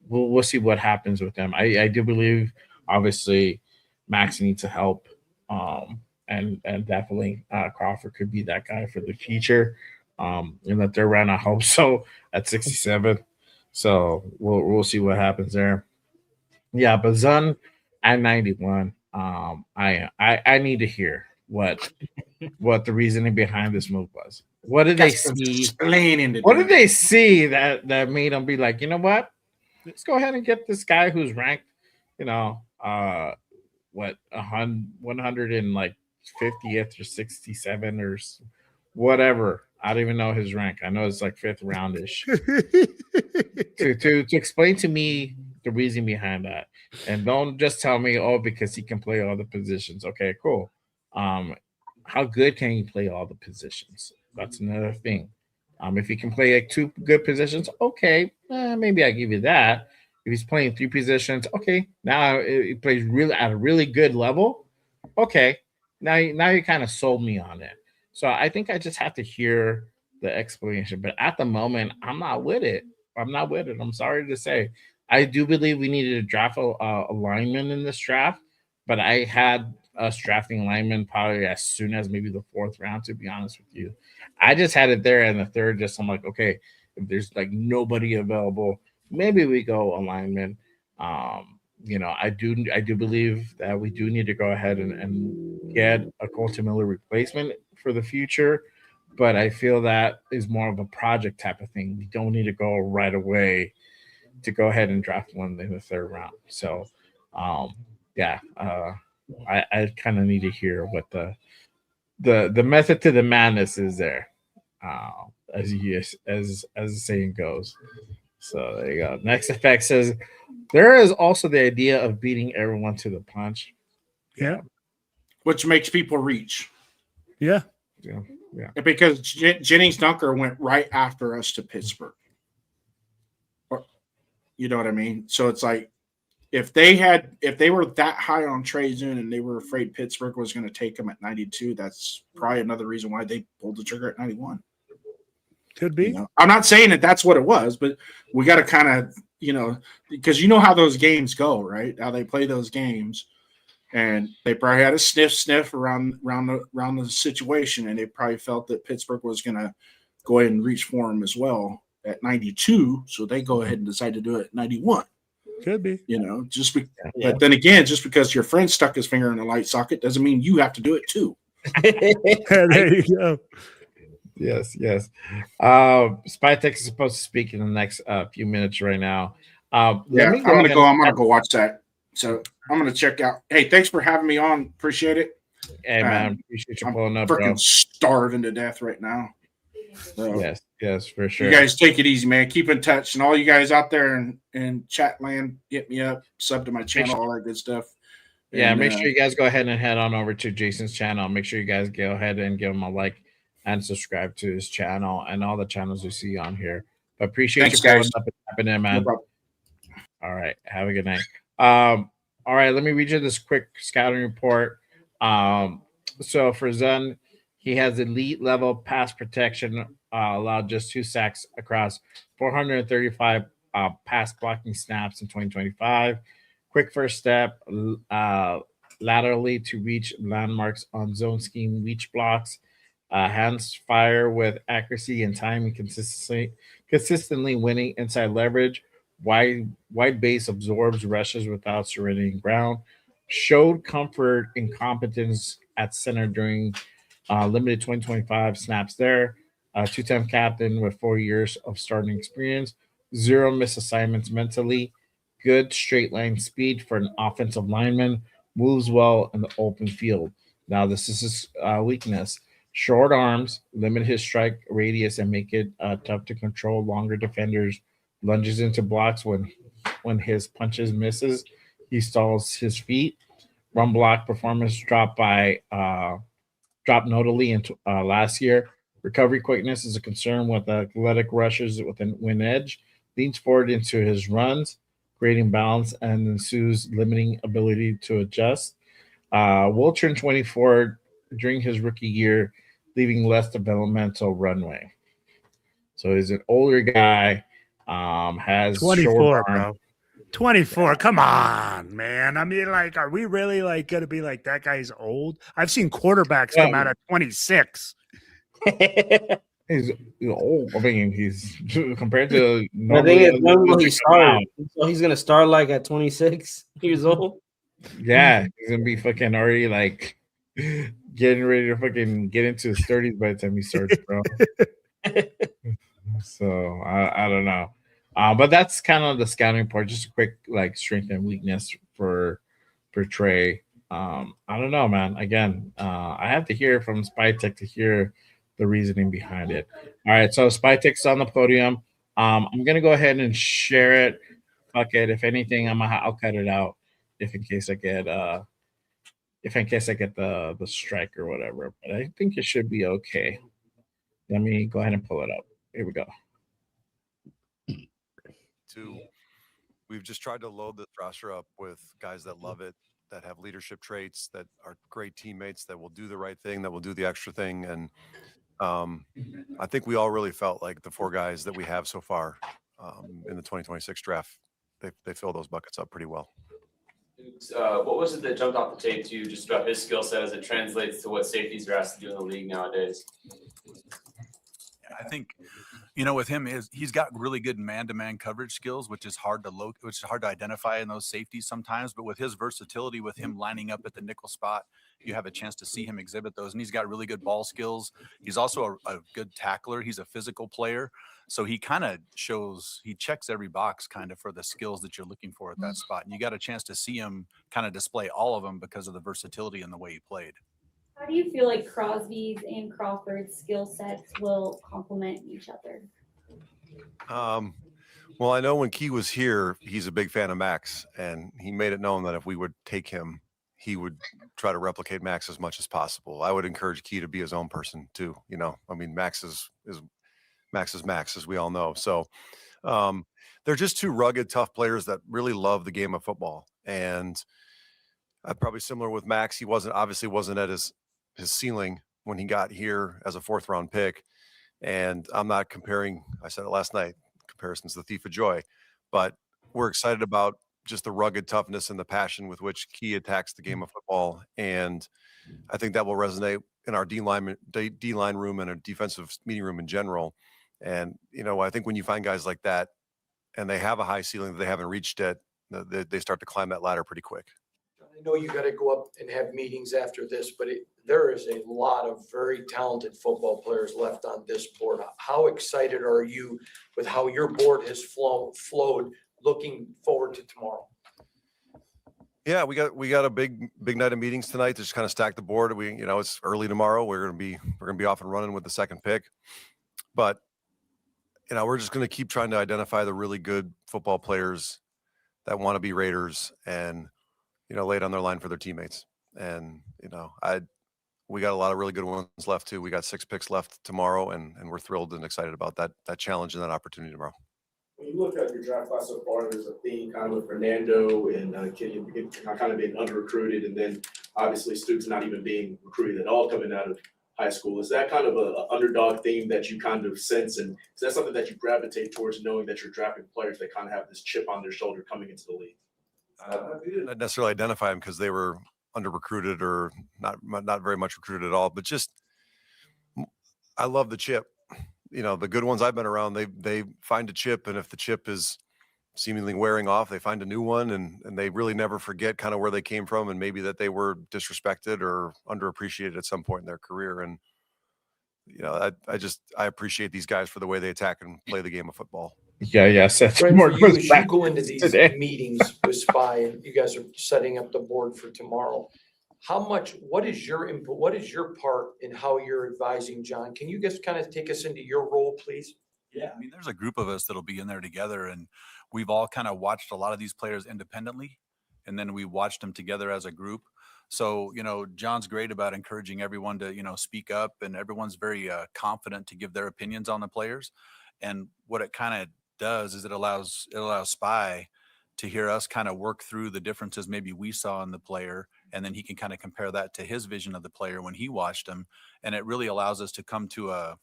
we'll see what happens with him. I do believe, obviously, Max needs help, and definitely Crawford could be that guy for the future. In the third round, I hope so at 67. So we'll see what happens there. Yeah, but Zun at 91. I need to hear what the reasoning behind this move was. What did they see? What did they see that made them be like, you know what? Let's go ahead and get this guy who's ranked, 150th or 67 or whatever. I don't even know his rank. I know it's like 5th roundish. to explain to me the reason behind that, and don't just tell me, because he can play all the positions. Okay, cool. How good can he play all the positions? That's another thing. If he can play like 2 good positions, okay, maybe I give you that. If he's playing 3 positions, okay, now he plays really at a really good level. Okay, now you kind of sold me on it. So I think I just have to hear the explanation. But at the moment, I'm not with it. I'm sorry to say. I do believe we needed to draft a lineman in this draft, but I had us drafting lineman probably as soon as maybe the 4th round, to be honest with you. I just had it there in the 3rd, I'm like, okay, if there's like nobody available, maybe we go a lineman. I do believe that we do need to go ahead and get a Colton Miller replacement for the future. but I feel that is more of a project type of thing. We don't need to go right away to go ahead and draft one in the third round. So, yeah, I kind of need to hear what the method to the madness is there, as the saying goes. So there you go. Next effect says there is also the idea of beating everyone to the punch. Yeah. Which makes people reach. Yeah. Yeah. Yeah. Because Jennings Dunker went right after us to Pittsburgh. You know what I mean? So it's like if they were that high on Trey Zoon and they were afraid Pittsburgh was going to take him at 92, that's probably another reason why they pulled the trigger at 91. Could be. You know? I'm not saying that that's what it was, but we got to kind of, because you know how those games go, right? How they play those games, and they probably had a sniff around the situation, and they probably felt that Pittsburgh was going to go ahead and reach for him as well at 92, so they go ahead and decide to do it at 91. Could be. But then again, just because your friend stuck his finger in a light socket doesn't mean you have to do it too. There you go. Yes. Spytech is supposed to speak in the next few minutes right now. I'm gonna go watch that. So I'm gonna check out. Hey, thanks for having me on. Appreciate it. Hey man, appreciate you pulling up. Freaking starving to death right now. So, yes, for sure. You guys take it easy, man. Keep in touch, and all you guys out there in chat land, hit me up, sub to my channel, all that good stuff. Yeah, make sure you guys go ahead and head on over to Jason's channel. Make sure you guys go ahead and give him a like and subscribe to his channel and all the channels you see on here. But appreciate you pulling up and tapping in, man. No all right, have a good night. All right, let me read you this quick scouting report. So for Zun, he has elite level pass protection, allowed just 2 sacks across 435 pass blocking snaps in 2025. Quick first step, laterally to reach landmarks on zone scheme reach blocks. Hands fire with accuracy and timing, consistently winning inside leverage. Wide base absorbs rushes without surrendering ground. Showed comfort and competence at center during limited 2025 snaps there. Two-time captain with 4 years of starting experience. 0 misassignments mentally. Good straight line speed for an offensive lineman. Moves well in the open field. Now this is his weakness. Short arms, limit his strike radius and make it tough to control longer defenders. Lunges into blocks when his punches misses. He stalls his feet. Run block performance dropped notably into last year. Recovery quickness is a concern with athletic rushers with a win edge. Leans forward into his runs, creating balance and ensues limiting ability to adjust. Will turn 24 during his rookie year, leaving less developmental runway. So he's an older guy. Has 24, bro. 24. Come on, man. I mean, like, are we really like gonna be like that guy's old? I've seen quarterbacks come out at 26. He's old. I mean, he's compared to. I think it's when he started. So he's gonna start like at 26 years old. Yeah, he's gonna be fucking already like getting ready to fucking get into his 30s by the time he starts, bro. So I don't know. But that's kind of the scouting report. Just a quick like strength and weakness for Trey. I don't know, man. Again, I have to hear from Spytech to hear the reasoning behind it. All right, so Spytech's on the podium. I'm gonna go ahead and share it. Fuck it. If anything, I'll cut it out if in case I get the strike or whatever. But I think it should be okay. Let me go ahead and pull it up. Here we go. We've just tried to load this roster up with guys that love it, that have leadership traits, that are great teammates, that will do the right thing, that will do the extra thing. And I think we all really felt like the 4 guys that we have so far in the 2026 draft, they fill those buckets up pretty well. What was it that jumped off the tape to you just about his skill set as it translates to what safeties are asked to do in the league nowadays? I think, You know, with him he's got really good man-to-man coverage skills, which is hard to identify in those safeties sometimes. But with his versatility, with him lining up at the nickel spot, you have a chance to see him exhibit those. And he's got really good ball skills. He's also a good tackler. He's a physical player. So he checks every box kind of for the skills that you're looking for at that spot. And you got a chance to see him kind of display all of them because of the versatility and the way he played. How do you feel like Crosby's and Crawford's skill sets will complement each other? Well, I know when Key was here, he's a big fan of Max, and he made it known that if we would take him, he would try to replicate Max as much as possible. I would encourage Key to be his own person too. You know, I mean, Max is Max, as we all know. So they're just two rugged, tough players that really love the game of football. And probably similar with Max, he obviously wasn't at his ceiling when he got here as a 4th round pick. And I'm not comparing, I said it last night, comparison's the thief of joy, but we're excited about just the rugged toughness and the passion with which Key attacks the game of football. And I think that will resonate in our D-line room and our defensive meeting room in general. And, you know, I think when you find guys like that and they have a high ceiling that they haven't reached yet, they start to climb that ladder pretty quick. I know you got to go up and have meetings after this, but there is a lot of very talented football players left on this board. How excited are you with how your board has flowed looking forward to tomorrow? Yeah, we got a big night of meetings tonight to just kind of stack the board. It's early tomorrow. We're gonna be off and running with the 2nd pick, but we're just gonna keep trying to identify the really good football players that want to be Raiders and lay it on their line for their teammates. And we got a lot of really good ones left too. We got 6 picks left tomorrow, and we're thrilled and excited about that challenge and that opportunity tomorrow. When you look at your draft class so far, there's a theme kind of with Fernando and Kenyon kind of being under-recruited, and then obviously Stoops not even being recruited at all coming out of high school. Is that kind of an underdog theme that you kind of sense, and is that something that you gravitate towards, knowing that you're drafting players that kind of have this chip on their shoulder coming into the league? We didn't necessarily identify them because they were under-recruited or not very much recruited at all, but just I love the chip. The good ones I've been around, they find a chip, and if the chip is seemingly wearing off, they find a new one, and they really never forget kind of where they came from and maybe that they were disrespected or underappreciated at some point in their career. And I appreciate these guys for the way they attack and play the game of football. Yeah. Seth, Brent, for you, as you go into these meetings with Spy, and you guys are setting up the board for tomorrow, what is your input? What is your part in how you're advising John? Can you just kind of take us into your role, please? Yeah, I mean, there's a group of us that'll be in there together, and we've all kind of watched a lot of these players independently, and then we watched them together as a group. So, John's great about encouraging everyone to, speak up, and everyone's very confident to give their opinions on the players. And what it kind of does is it allows Spy to hear us kind of work through the differences maybe we saw in the player, and then he can kind of compare that to his vision of the player when he watched him. And it really allows us to come to a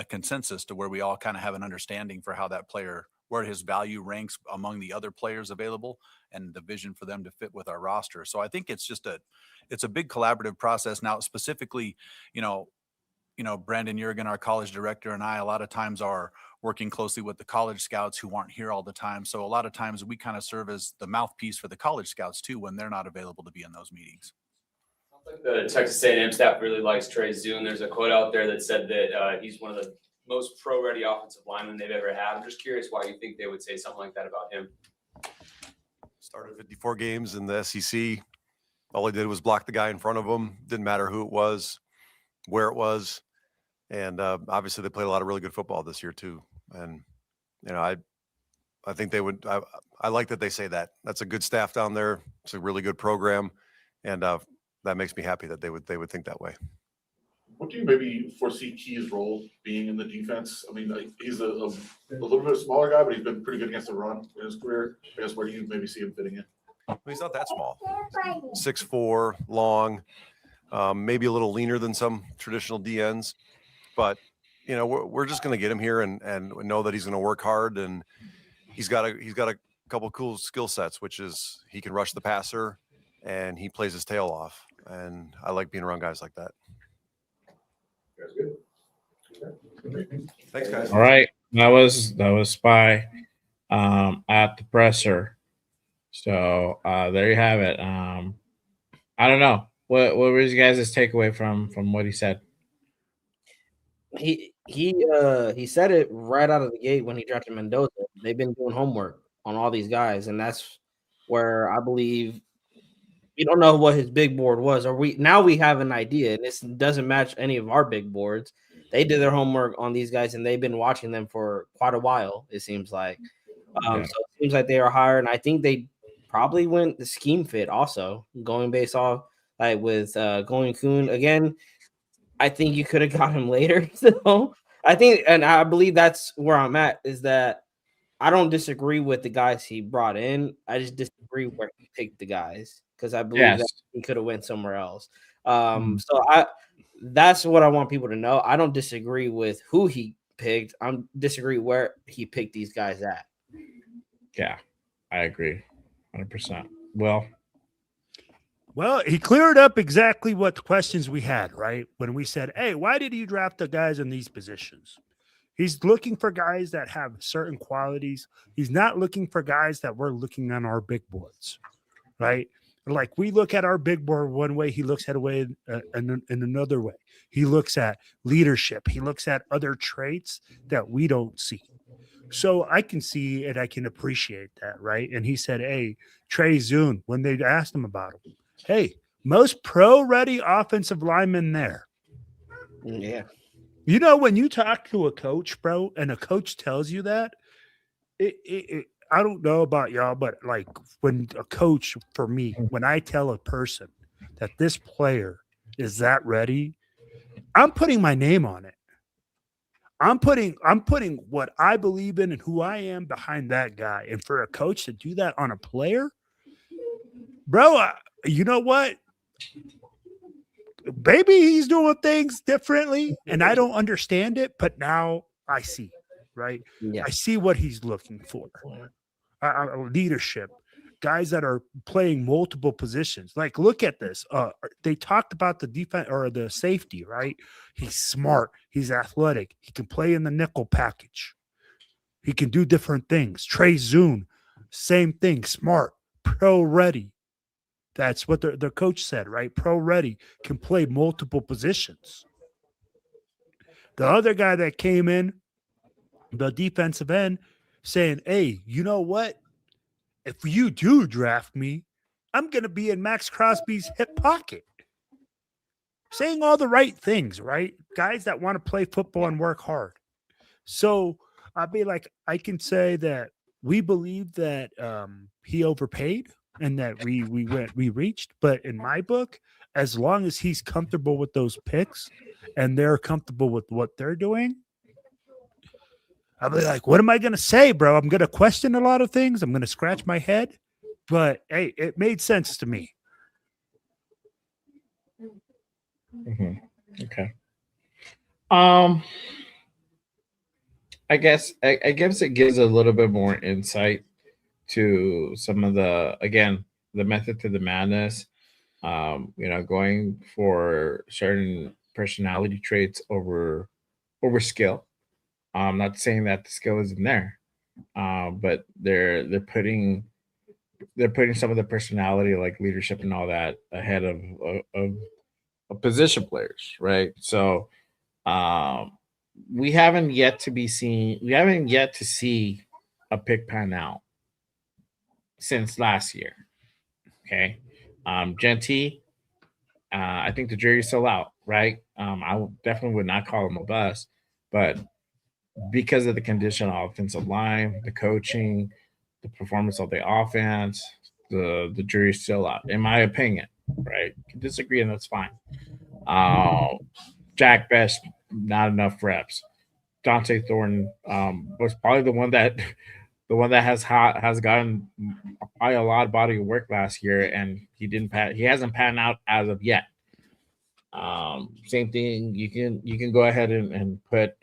consensus to where we all kind of have an understanding for how that player, where his value ranks among the other players available, and the vision for them to fit with our roster. So I think it's just it's a big collaborative process. Now, specifically, Brandon Jurgen, our college director, and I, a lot of times are working closely with the college scouts who aren't here all the time. So a lot of times we kind of serve as the mouthpiece for the college scouts too, when they're not available to be in those meetings. The Texas A&M staff really likes Trey Zune. There's a quote out there that said that he's one of the most pro-ready offensive linemen they've ever had. I'm just curious why you think they would say something like that about him. Started 54 games in the SEC. All he did was block the guy in front of him. Didn't matter who it was, where it was. And obviously they played a lot of really good football this year too. And, I think they would, I like that they say that. That's a good staff down there. It's a really good program. And that makes me happy that they would think that way. What do you maybe foresee Key's role being in the defense? I mean, he's a little bit smaller guy, but he's been pretty good against the run in his career. I guess where do you maybe see him fitting in? Well, he's not that small. 6'4", long, maybe a little leaner than some traditional DNs, but we're just going to get him here and know that he's going to work hard, and he's got a couple cool skill sets, which is he can rush the passer and he plays his tail off, and I like being around guys like that. That's good. Thanks, guys. All right. That was Spy at the presser. So there you have it. I don't know. What was you guys' takeaway from what he said? He said it right out of the gate when he drafted Mendoza. They've been doing homework on all these guys, and that's where I believe we don't know what his big board was, or we have an idea, and this doesn't match any of our big boards. They did their homework on these guys, and they've been watching them for quite a while. It seems like, so it seems like they are higher, and I think they probably went the scheme fit also, going based off like with going Kuhn again. I think you could have got him later. So I think, and I believe that's where I'm at, is that I don't disagree with the guys he brought in. I just disagree where he picked the guys because I believe that Yes. he could have went somewhere else. Mhm. So that's what I want people to know. I don't disagree with who he picked. I'm disagree where he picked these guys at. Yeah, I agree, 100%. Well, Well, he cleared up exactly what questions we had, right? When we said, hey, why did you draft the guys in these positions? He's looking for guys that have certain qualities. He's not looking for guys that we're looking on our big boards, right? Like we look at our big board one way, he looks at a way in another way. He looks at leadership. He looks at other traits that we don't see. So I can see and I can appreciate that, right? And he said, hey, Trey Zune, when they asked him about him, hey, most pro-ready offensive lineman there. Yeah. You know, when you talk to a coach, bro, and a coach tells you that, I don't know about y'all, but like when a coach, for me, when I tell a person that this player is that ready, I'm putting my name on it. I'm putting what I believe in and who I am behind that guy. And for a coach to do that on a player, bro, you know what? Maybe he's doing things differently and I don't understand it, but now I see, right? Yeah. I see what he's looking for. Leadership, guys that are playing multiple positions. Like, look at this. They talked about the defense or the safety, right? He's smart. He's athletic. He can play in the nickel package. He can do different things. Trey Zune, same thing. Smart, pro ready. That's what the coach said, right? Pro ready, can play multiple positions. The other guy that came in, the defensive end, saying, hey, you know what? If you do draft me, I'm going to be in Max Crosby's hip pocket. Saying all the right things, right? Guys that want to play football and work hard. So I'll be like, I can say that we believe that he overpaid and that we reached. But in my book, as long as he's comfortable with those picks and they're comfortable with what they're doing, I'll be like, what am I going to say, bro? I'm going to question a lot of things. I'm going to scratch my head. But hey, it made sense to me. Okay. I guess it gives a little bit more insight to some of the method to the madness. Going for certain personality traits over skill. I'm not saying that the skill isn't there, but they're putting some of the personality, like leadership and all that, ahead of position players, right? So um, we haven't yet to be seen. We haven't yet to see a pick pan out since last year. Okay, Genty. I think the jury's still out, right? Definitely would not call him a bust, but because of the condition of offensive line, the coaching, the performance of the offense, the jury's still out, in my opinion. Right? You can disagree, and that's fine. Uh, Jack Best, not enough reps. Dante Thornton was probably the one that has gotten probably a lot of body of work last year, and he hasn't panned out as of yet. Same thing. You can go ahead and put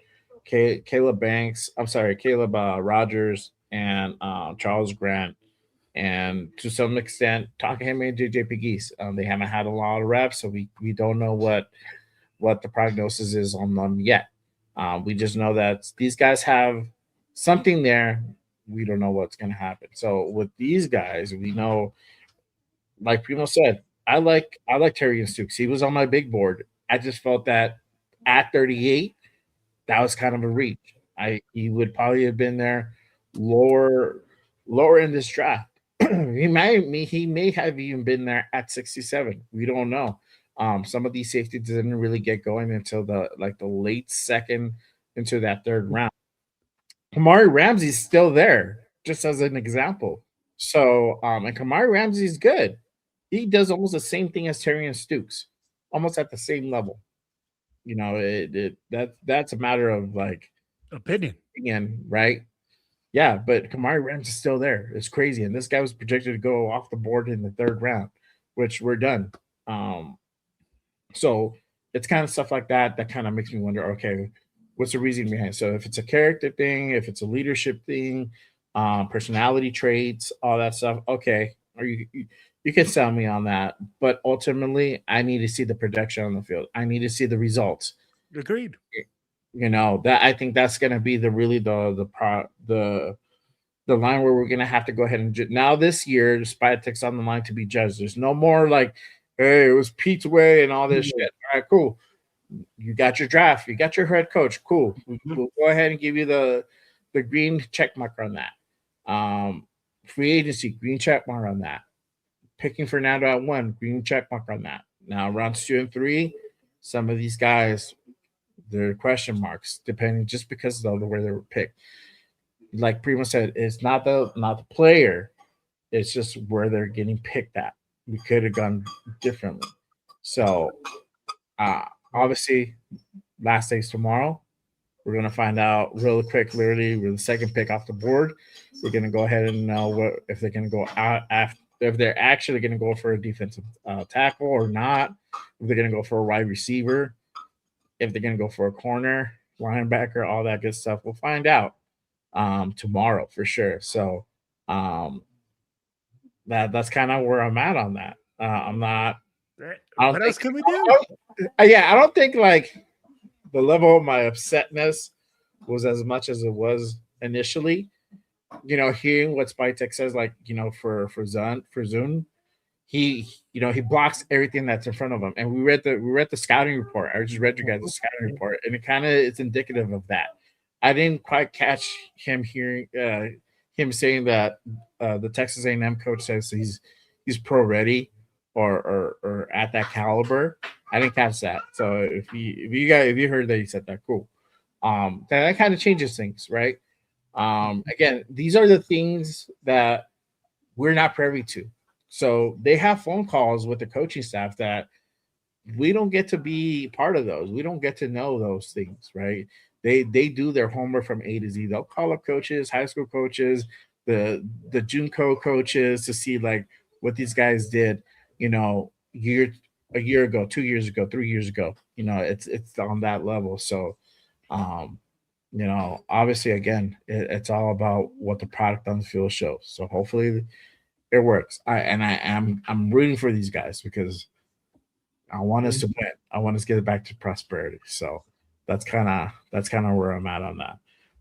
Caleb Banks. I'm sorry, Caleb Rogers and Charles Grant, and to some extent, Takahime and JJ Pegues. They haven't had a lot of reps, so we don't know what the prognosis is on them yet. We just know that these guys have something there. We don't know what's going to happen. So with these guys, we know, like Primo said, I like Terry and Stooks. He was on my big board. I just felt that at 38, that was kind of a reach. He would probably have been there lower lower in this draft. He may have even been there at 67. We don't know. Some of these safeties didn't really get going until the late second into that third round. Kamari Ramsey's still there, just as an example. So, and Kamari Ramsey's good. He does almost the same thing as Terry and Stooks, almost at the same level. That's a matter of like Opinion. opinion, right? Yeah, but Kamari Ramsey's still there. It's crazy, and this guy was projected to go off the board in the third round, which we're done. Um, so it's kind of stuff like that that kind of makes me wonder, okay, what's the reason behind it? So if it's a character thing, if it's a leadership thing, personality traits, all that stuff, okay, or you can sell me on that. But ultimately, I need to see the production on the field. I need to see the results. Agreed. That I think that's going to be the line where we're going to have to go ahead and now this year, despite takes on the line to be judged. There's no more like, hey, it was Pete's way and all this shit. All right, cool. You got your draft. You got your head coach. Cool. We'll go ahead and give you the green check mark on that. Free agency, green check mark on that. Picking Fernando at 1, green check mark on that. Now rounds 2 and 3, some of these guys, they're question marks, depending just because of the way they were picked. Like Primo said, it's not the player, it's just where they're getting picked at. We could have gone differently. So obviously, last day's tomorrow. We're gonna find out really quick. Literally, we're the second pick off the board. We're gonna go ahead and know what if they're gonna go out after, if they're actually gonna go for a defensive tackle or not. If they're gonna go for a wide receiver, if they're gonna go for a corner, linebacker, all that good stuff. We'll find out tomorrow for sure. So that's kind of where I'm at on that. I'm not. What else can we do? I don't think like the level of my upsetness was as much as it was initially. Hearing what Spytek says, like for Zun, he blocks everything that's in front of him. And we read the scouting report. I just read you guys the scouting report, and it's indicative of that. I didn't quite catch him him saying that the Texas A&M coach says he's pro ready or at that caliber. I didn't catch that. So if you heard that he said that, cool. Then that kind of changes things, right? Again, these are the things that we're not privy to. So they have phone calls with the coaching staff that we don't get to be part of those. We don't get to know those things, right? They do their homework from A to Z. They'll call up coaches, high school coaches, the JUNCO coaches to see like what these guys did, a year ago, 2 years ago, 3 years ago. It's on that level. So obviously again, it's all about what the product on the field shows. So hopefully it works. I'm rooting for these guys because I want us to win. I want us to get it back to prosperity. So that's kind of where I'm at on that.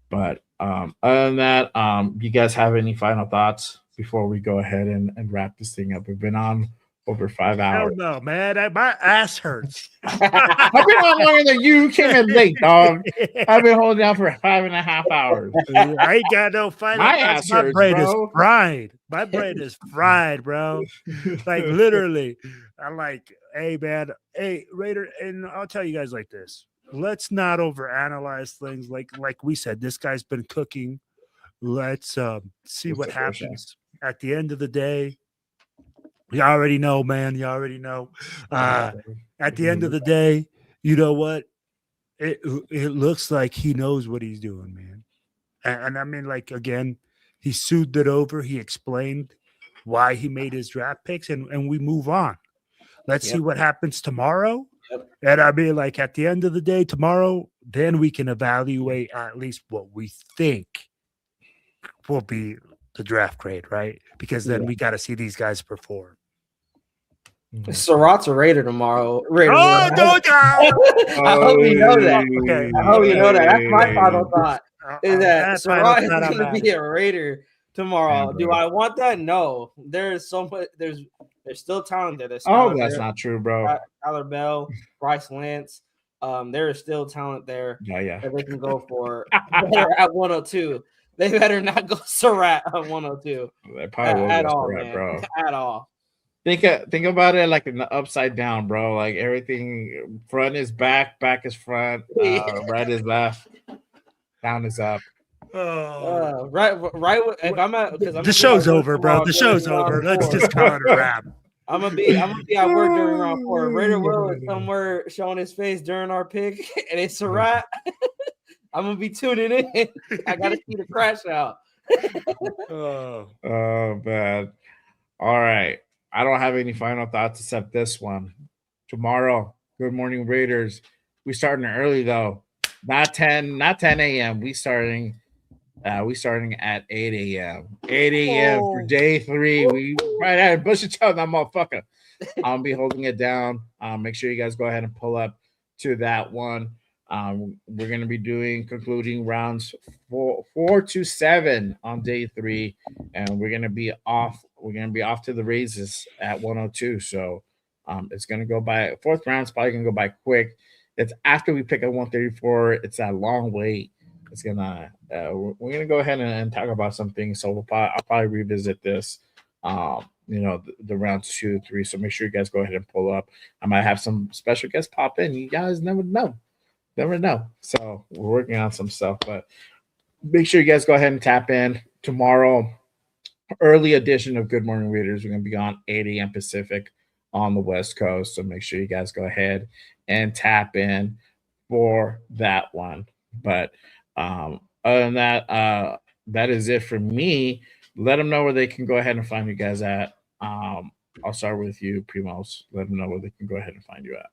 But other than that, you guys have any final thoughts before we go ahead and wrap this thing up? We've been on over 5 hours. No, man. My ass hurts. I've been on longer than you. Came in late, dog. I've been holding down for 5.5 hours. I ain't got no final My thoughts. ass My hurts, brain bro. is fried. My brain is fried, bro. Like literally. I'm like, hey, man. Hey, Raider, and I'll tell you guys like this. Let's not overanalyze things. Like we said, this guy's been cooking. Let's see what happens. At the end of the day, you already know, man. You already know. At the end of the day, you know what? It looks like he knows what he's doing, man. And I mean, like, again, he soothed it over. He explained why he made his draft picks, and we move on. Let's see what happens tomorrow. And I mean, like, at the end of the day, tomorrow, then we can evaluate at least what we think will be the draft grade, right? Because then we got to see these guys perform. Surratt's a Raider tomorrow. Raider. Oh, don't I hope you know that. Okay. I hope you know that. That's my final thought. Is that That final Surratt is thought, I'm going to at be it. a Raider tomorrow? Yeah, Do bro. I want that? No. There's so much. There's still talent there. There's Oh, that's not true, bro. Tyler Bell, Bryce Lance. There is still talent there Yeah. that they can go for better at 102. They better not go Surratt at 102 They probably will at go all, Surratt, man. bro. At all. Think about it like in the upside down, bro. Like everything front is back is front, right is left, down is up. Right. If I'm at, because The show's over, bro. The show's over. Let's just call it a wrap. I'm gonna be at work during round 4. Raider Will is somewhere showing his face during our pick, and it's Surratt. I'm gonna be tuning in. I gotta see the crash out. Oh man. All right. I don't have any final thoughts except this one. Tomorrow, Good Morning Raiders. We starting early though. Not 10 a.m. We starting at 8 a.m. 8 a.m. for day 3. We right at Bush and Chow, that motherfucker. I'll be holding it down. Make sure you guys go ahead and pull up to that one. We're going to be concluding rounds 4 to 7 on day 3, and we're going to be off. We're going to be off to the races at 102. So it's going to go by. 4th round's probably going to go by quick. It's after we pick up 134. It's that long wait. It's gonna. We're gonna go ahead and talk about some things. So I'll probably revisit this. The rounds 2, 3. So make sure you guys go ahead and pull up. I might have some special guests pop in. You guys never know. So we're working on some stuff, but make sure you guys go ahead and tap in tomorrow. Early edition of Good Morning Raiders. We're gonna be on 8 a.m. Pacific on the West Coast. So make sure you guys go ahead and tap in for that one. But other than that, that is it for me. Let them know where they can go ahead and find you guys at. I'll start with you, Primos. Let them know where they can go ahead and find you at.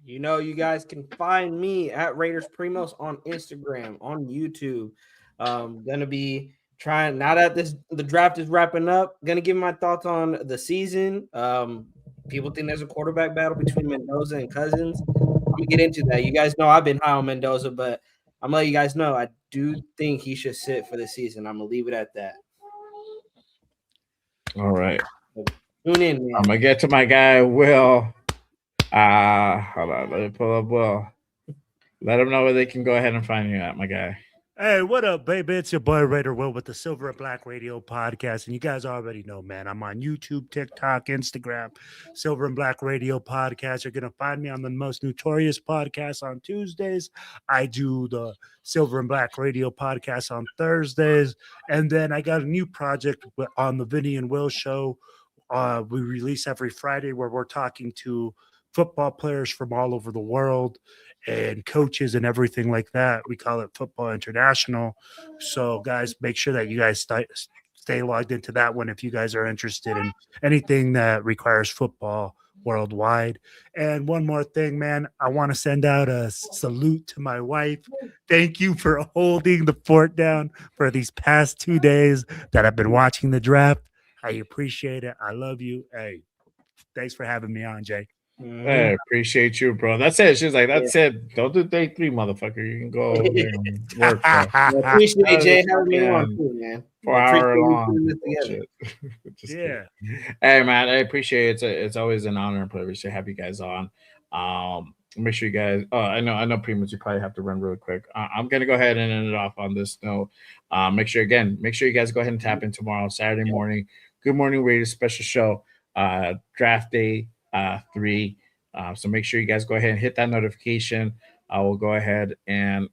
You know, you guys can find me at Raiders Primos on Instagram, on YouTube. Gonna be trying, now that the draft is wrapping up, gonna give my thoughts on the season. People think there's a quarterback battle between Mendoza and Cousins. I'm gonna get into that. You guys know I've been high on Mendoza, but I'm gonna let you guys know I do think he should sit for the season. I'm gonna leave it at that. All right. Tune in, man. I'm gonna get to my guy Will. Hold on, let me pull up Will. Let him know where they can go ahead and find you at, my guy. Hey, what up, baby? It's your boy Raider Will with the Silver and Black Radio Podcast. And you guys already know, man, I'm on YouTube, TikTok, Instagram, Silver and Black Radio Podcast. You're going to find me on the most notorious podcast on Tuesdays. I do the Silver and Black Radio Podcast on Thursdays. And then I got a new project on the Vinny and Will show. We release every Friday where we're talking to football players from all over the world and coaches and everything like that. We call it Football International. So, guys, make sure that you guys stay logged into that one if you guys are interested in anything that requires football worldwide. And one more thing, man, I want to send out a salute to my wife. Thank you for holding the fort down for these past 2 days that I've been watching the draft. I appreciate it. I love you. Hey, thanks for having me on, Jay. Hey, appreciate you, bro. That's it. She's like, that's it. Don't do day 3, motherfucker. You can go over there and work, bro. I appreciate Jay having me on too, man. 4 hour long. Yeah. Hey, man, I appreciate it. It's always an honor and privilege to have you guys on. Make sure you guys. I know, pretty much you probably have to run really quick. I'm gonna go ahead and end it off on this note. Make sure you guys go ahead and tap in tomorrow, Saturday morning. Good Morning Raiders special show. Draft day 3. So make sure you guys go ahead and hit that notification. I will go ahead and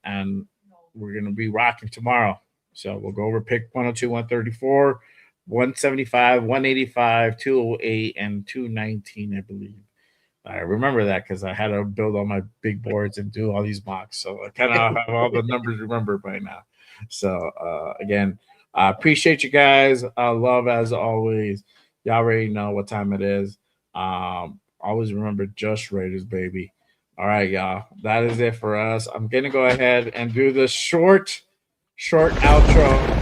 we're gonna be rocking tomorrow. So we'll go over pick 102, 134, 175, 185, 208, and 219, I believe. I remember that because I had to build all my big boards and do all these mocks. So I kind of have all the numbers remembered by now. So again, I appreciate you guys. Love as always. Y'all already know what time it is. Always remember Just Raiders, baby. All right, y'all. That is it for us. I'm gonna go ahead and do the short outro.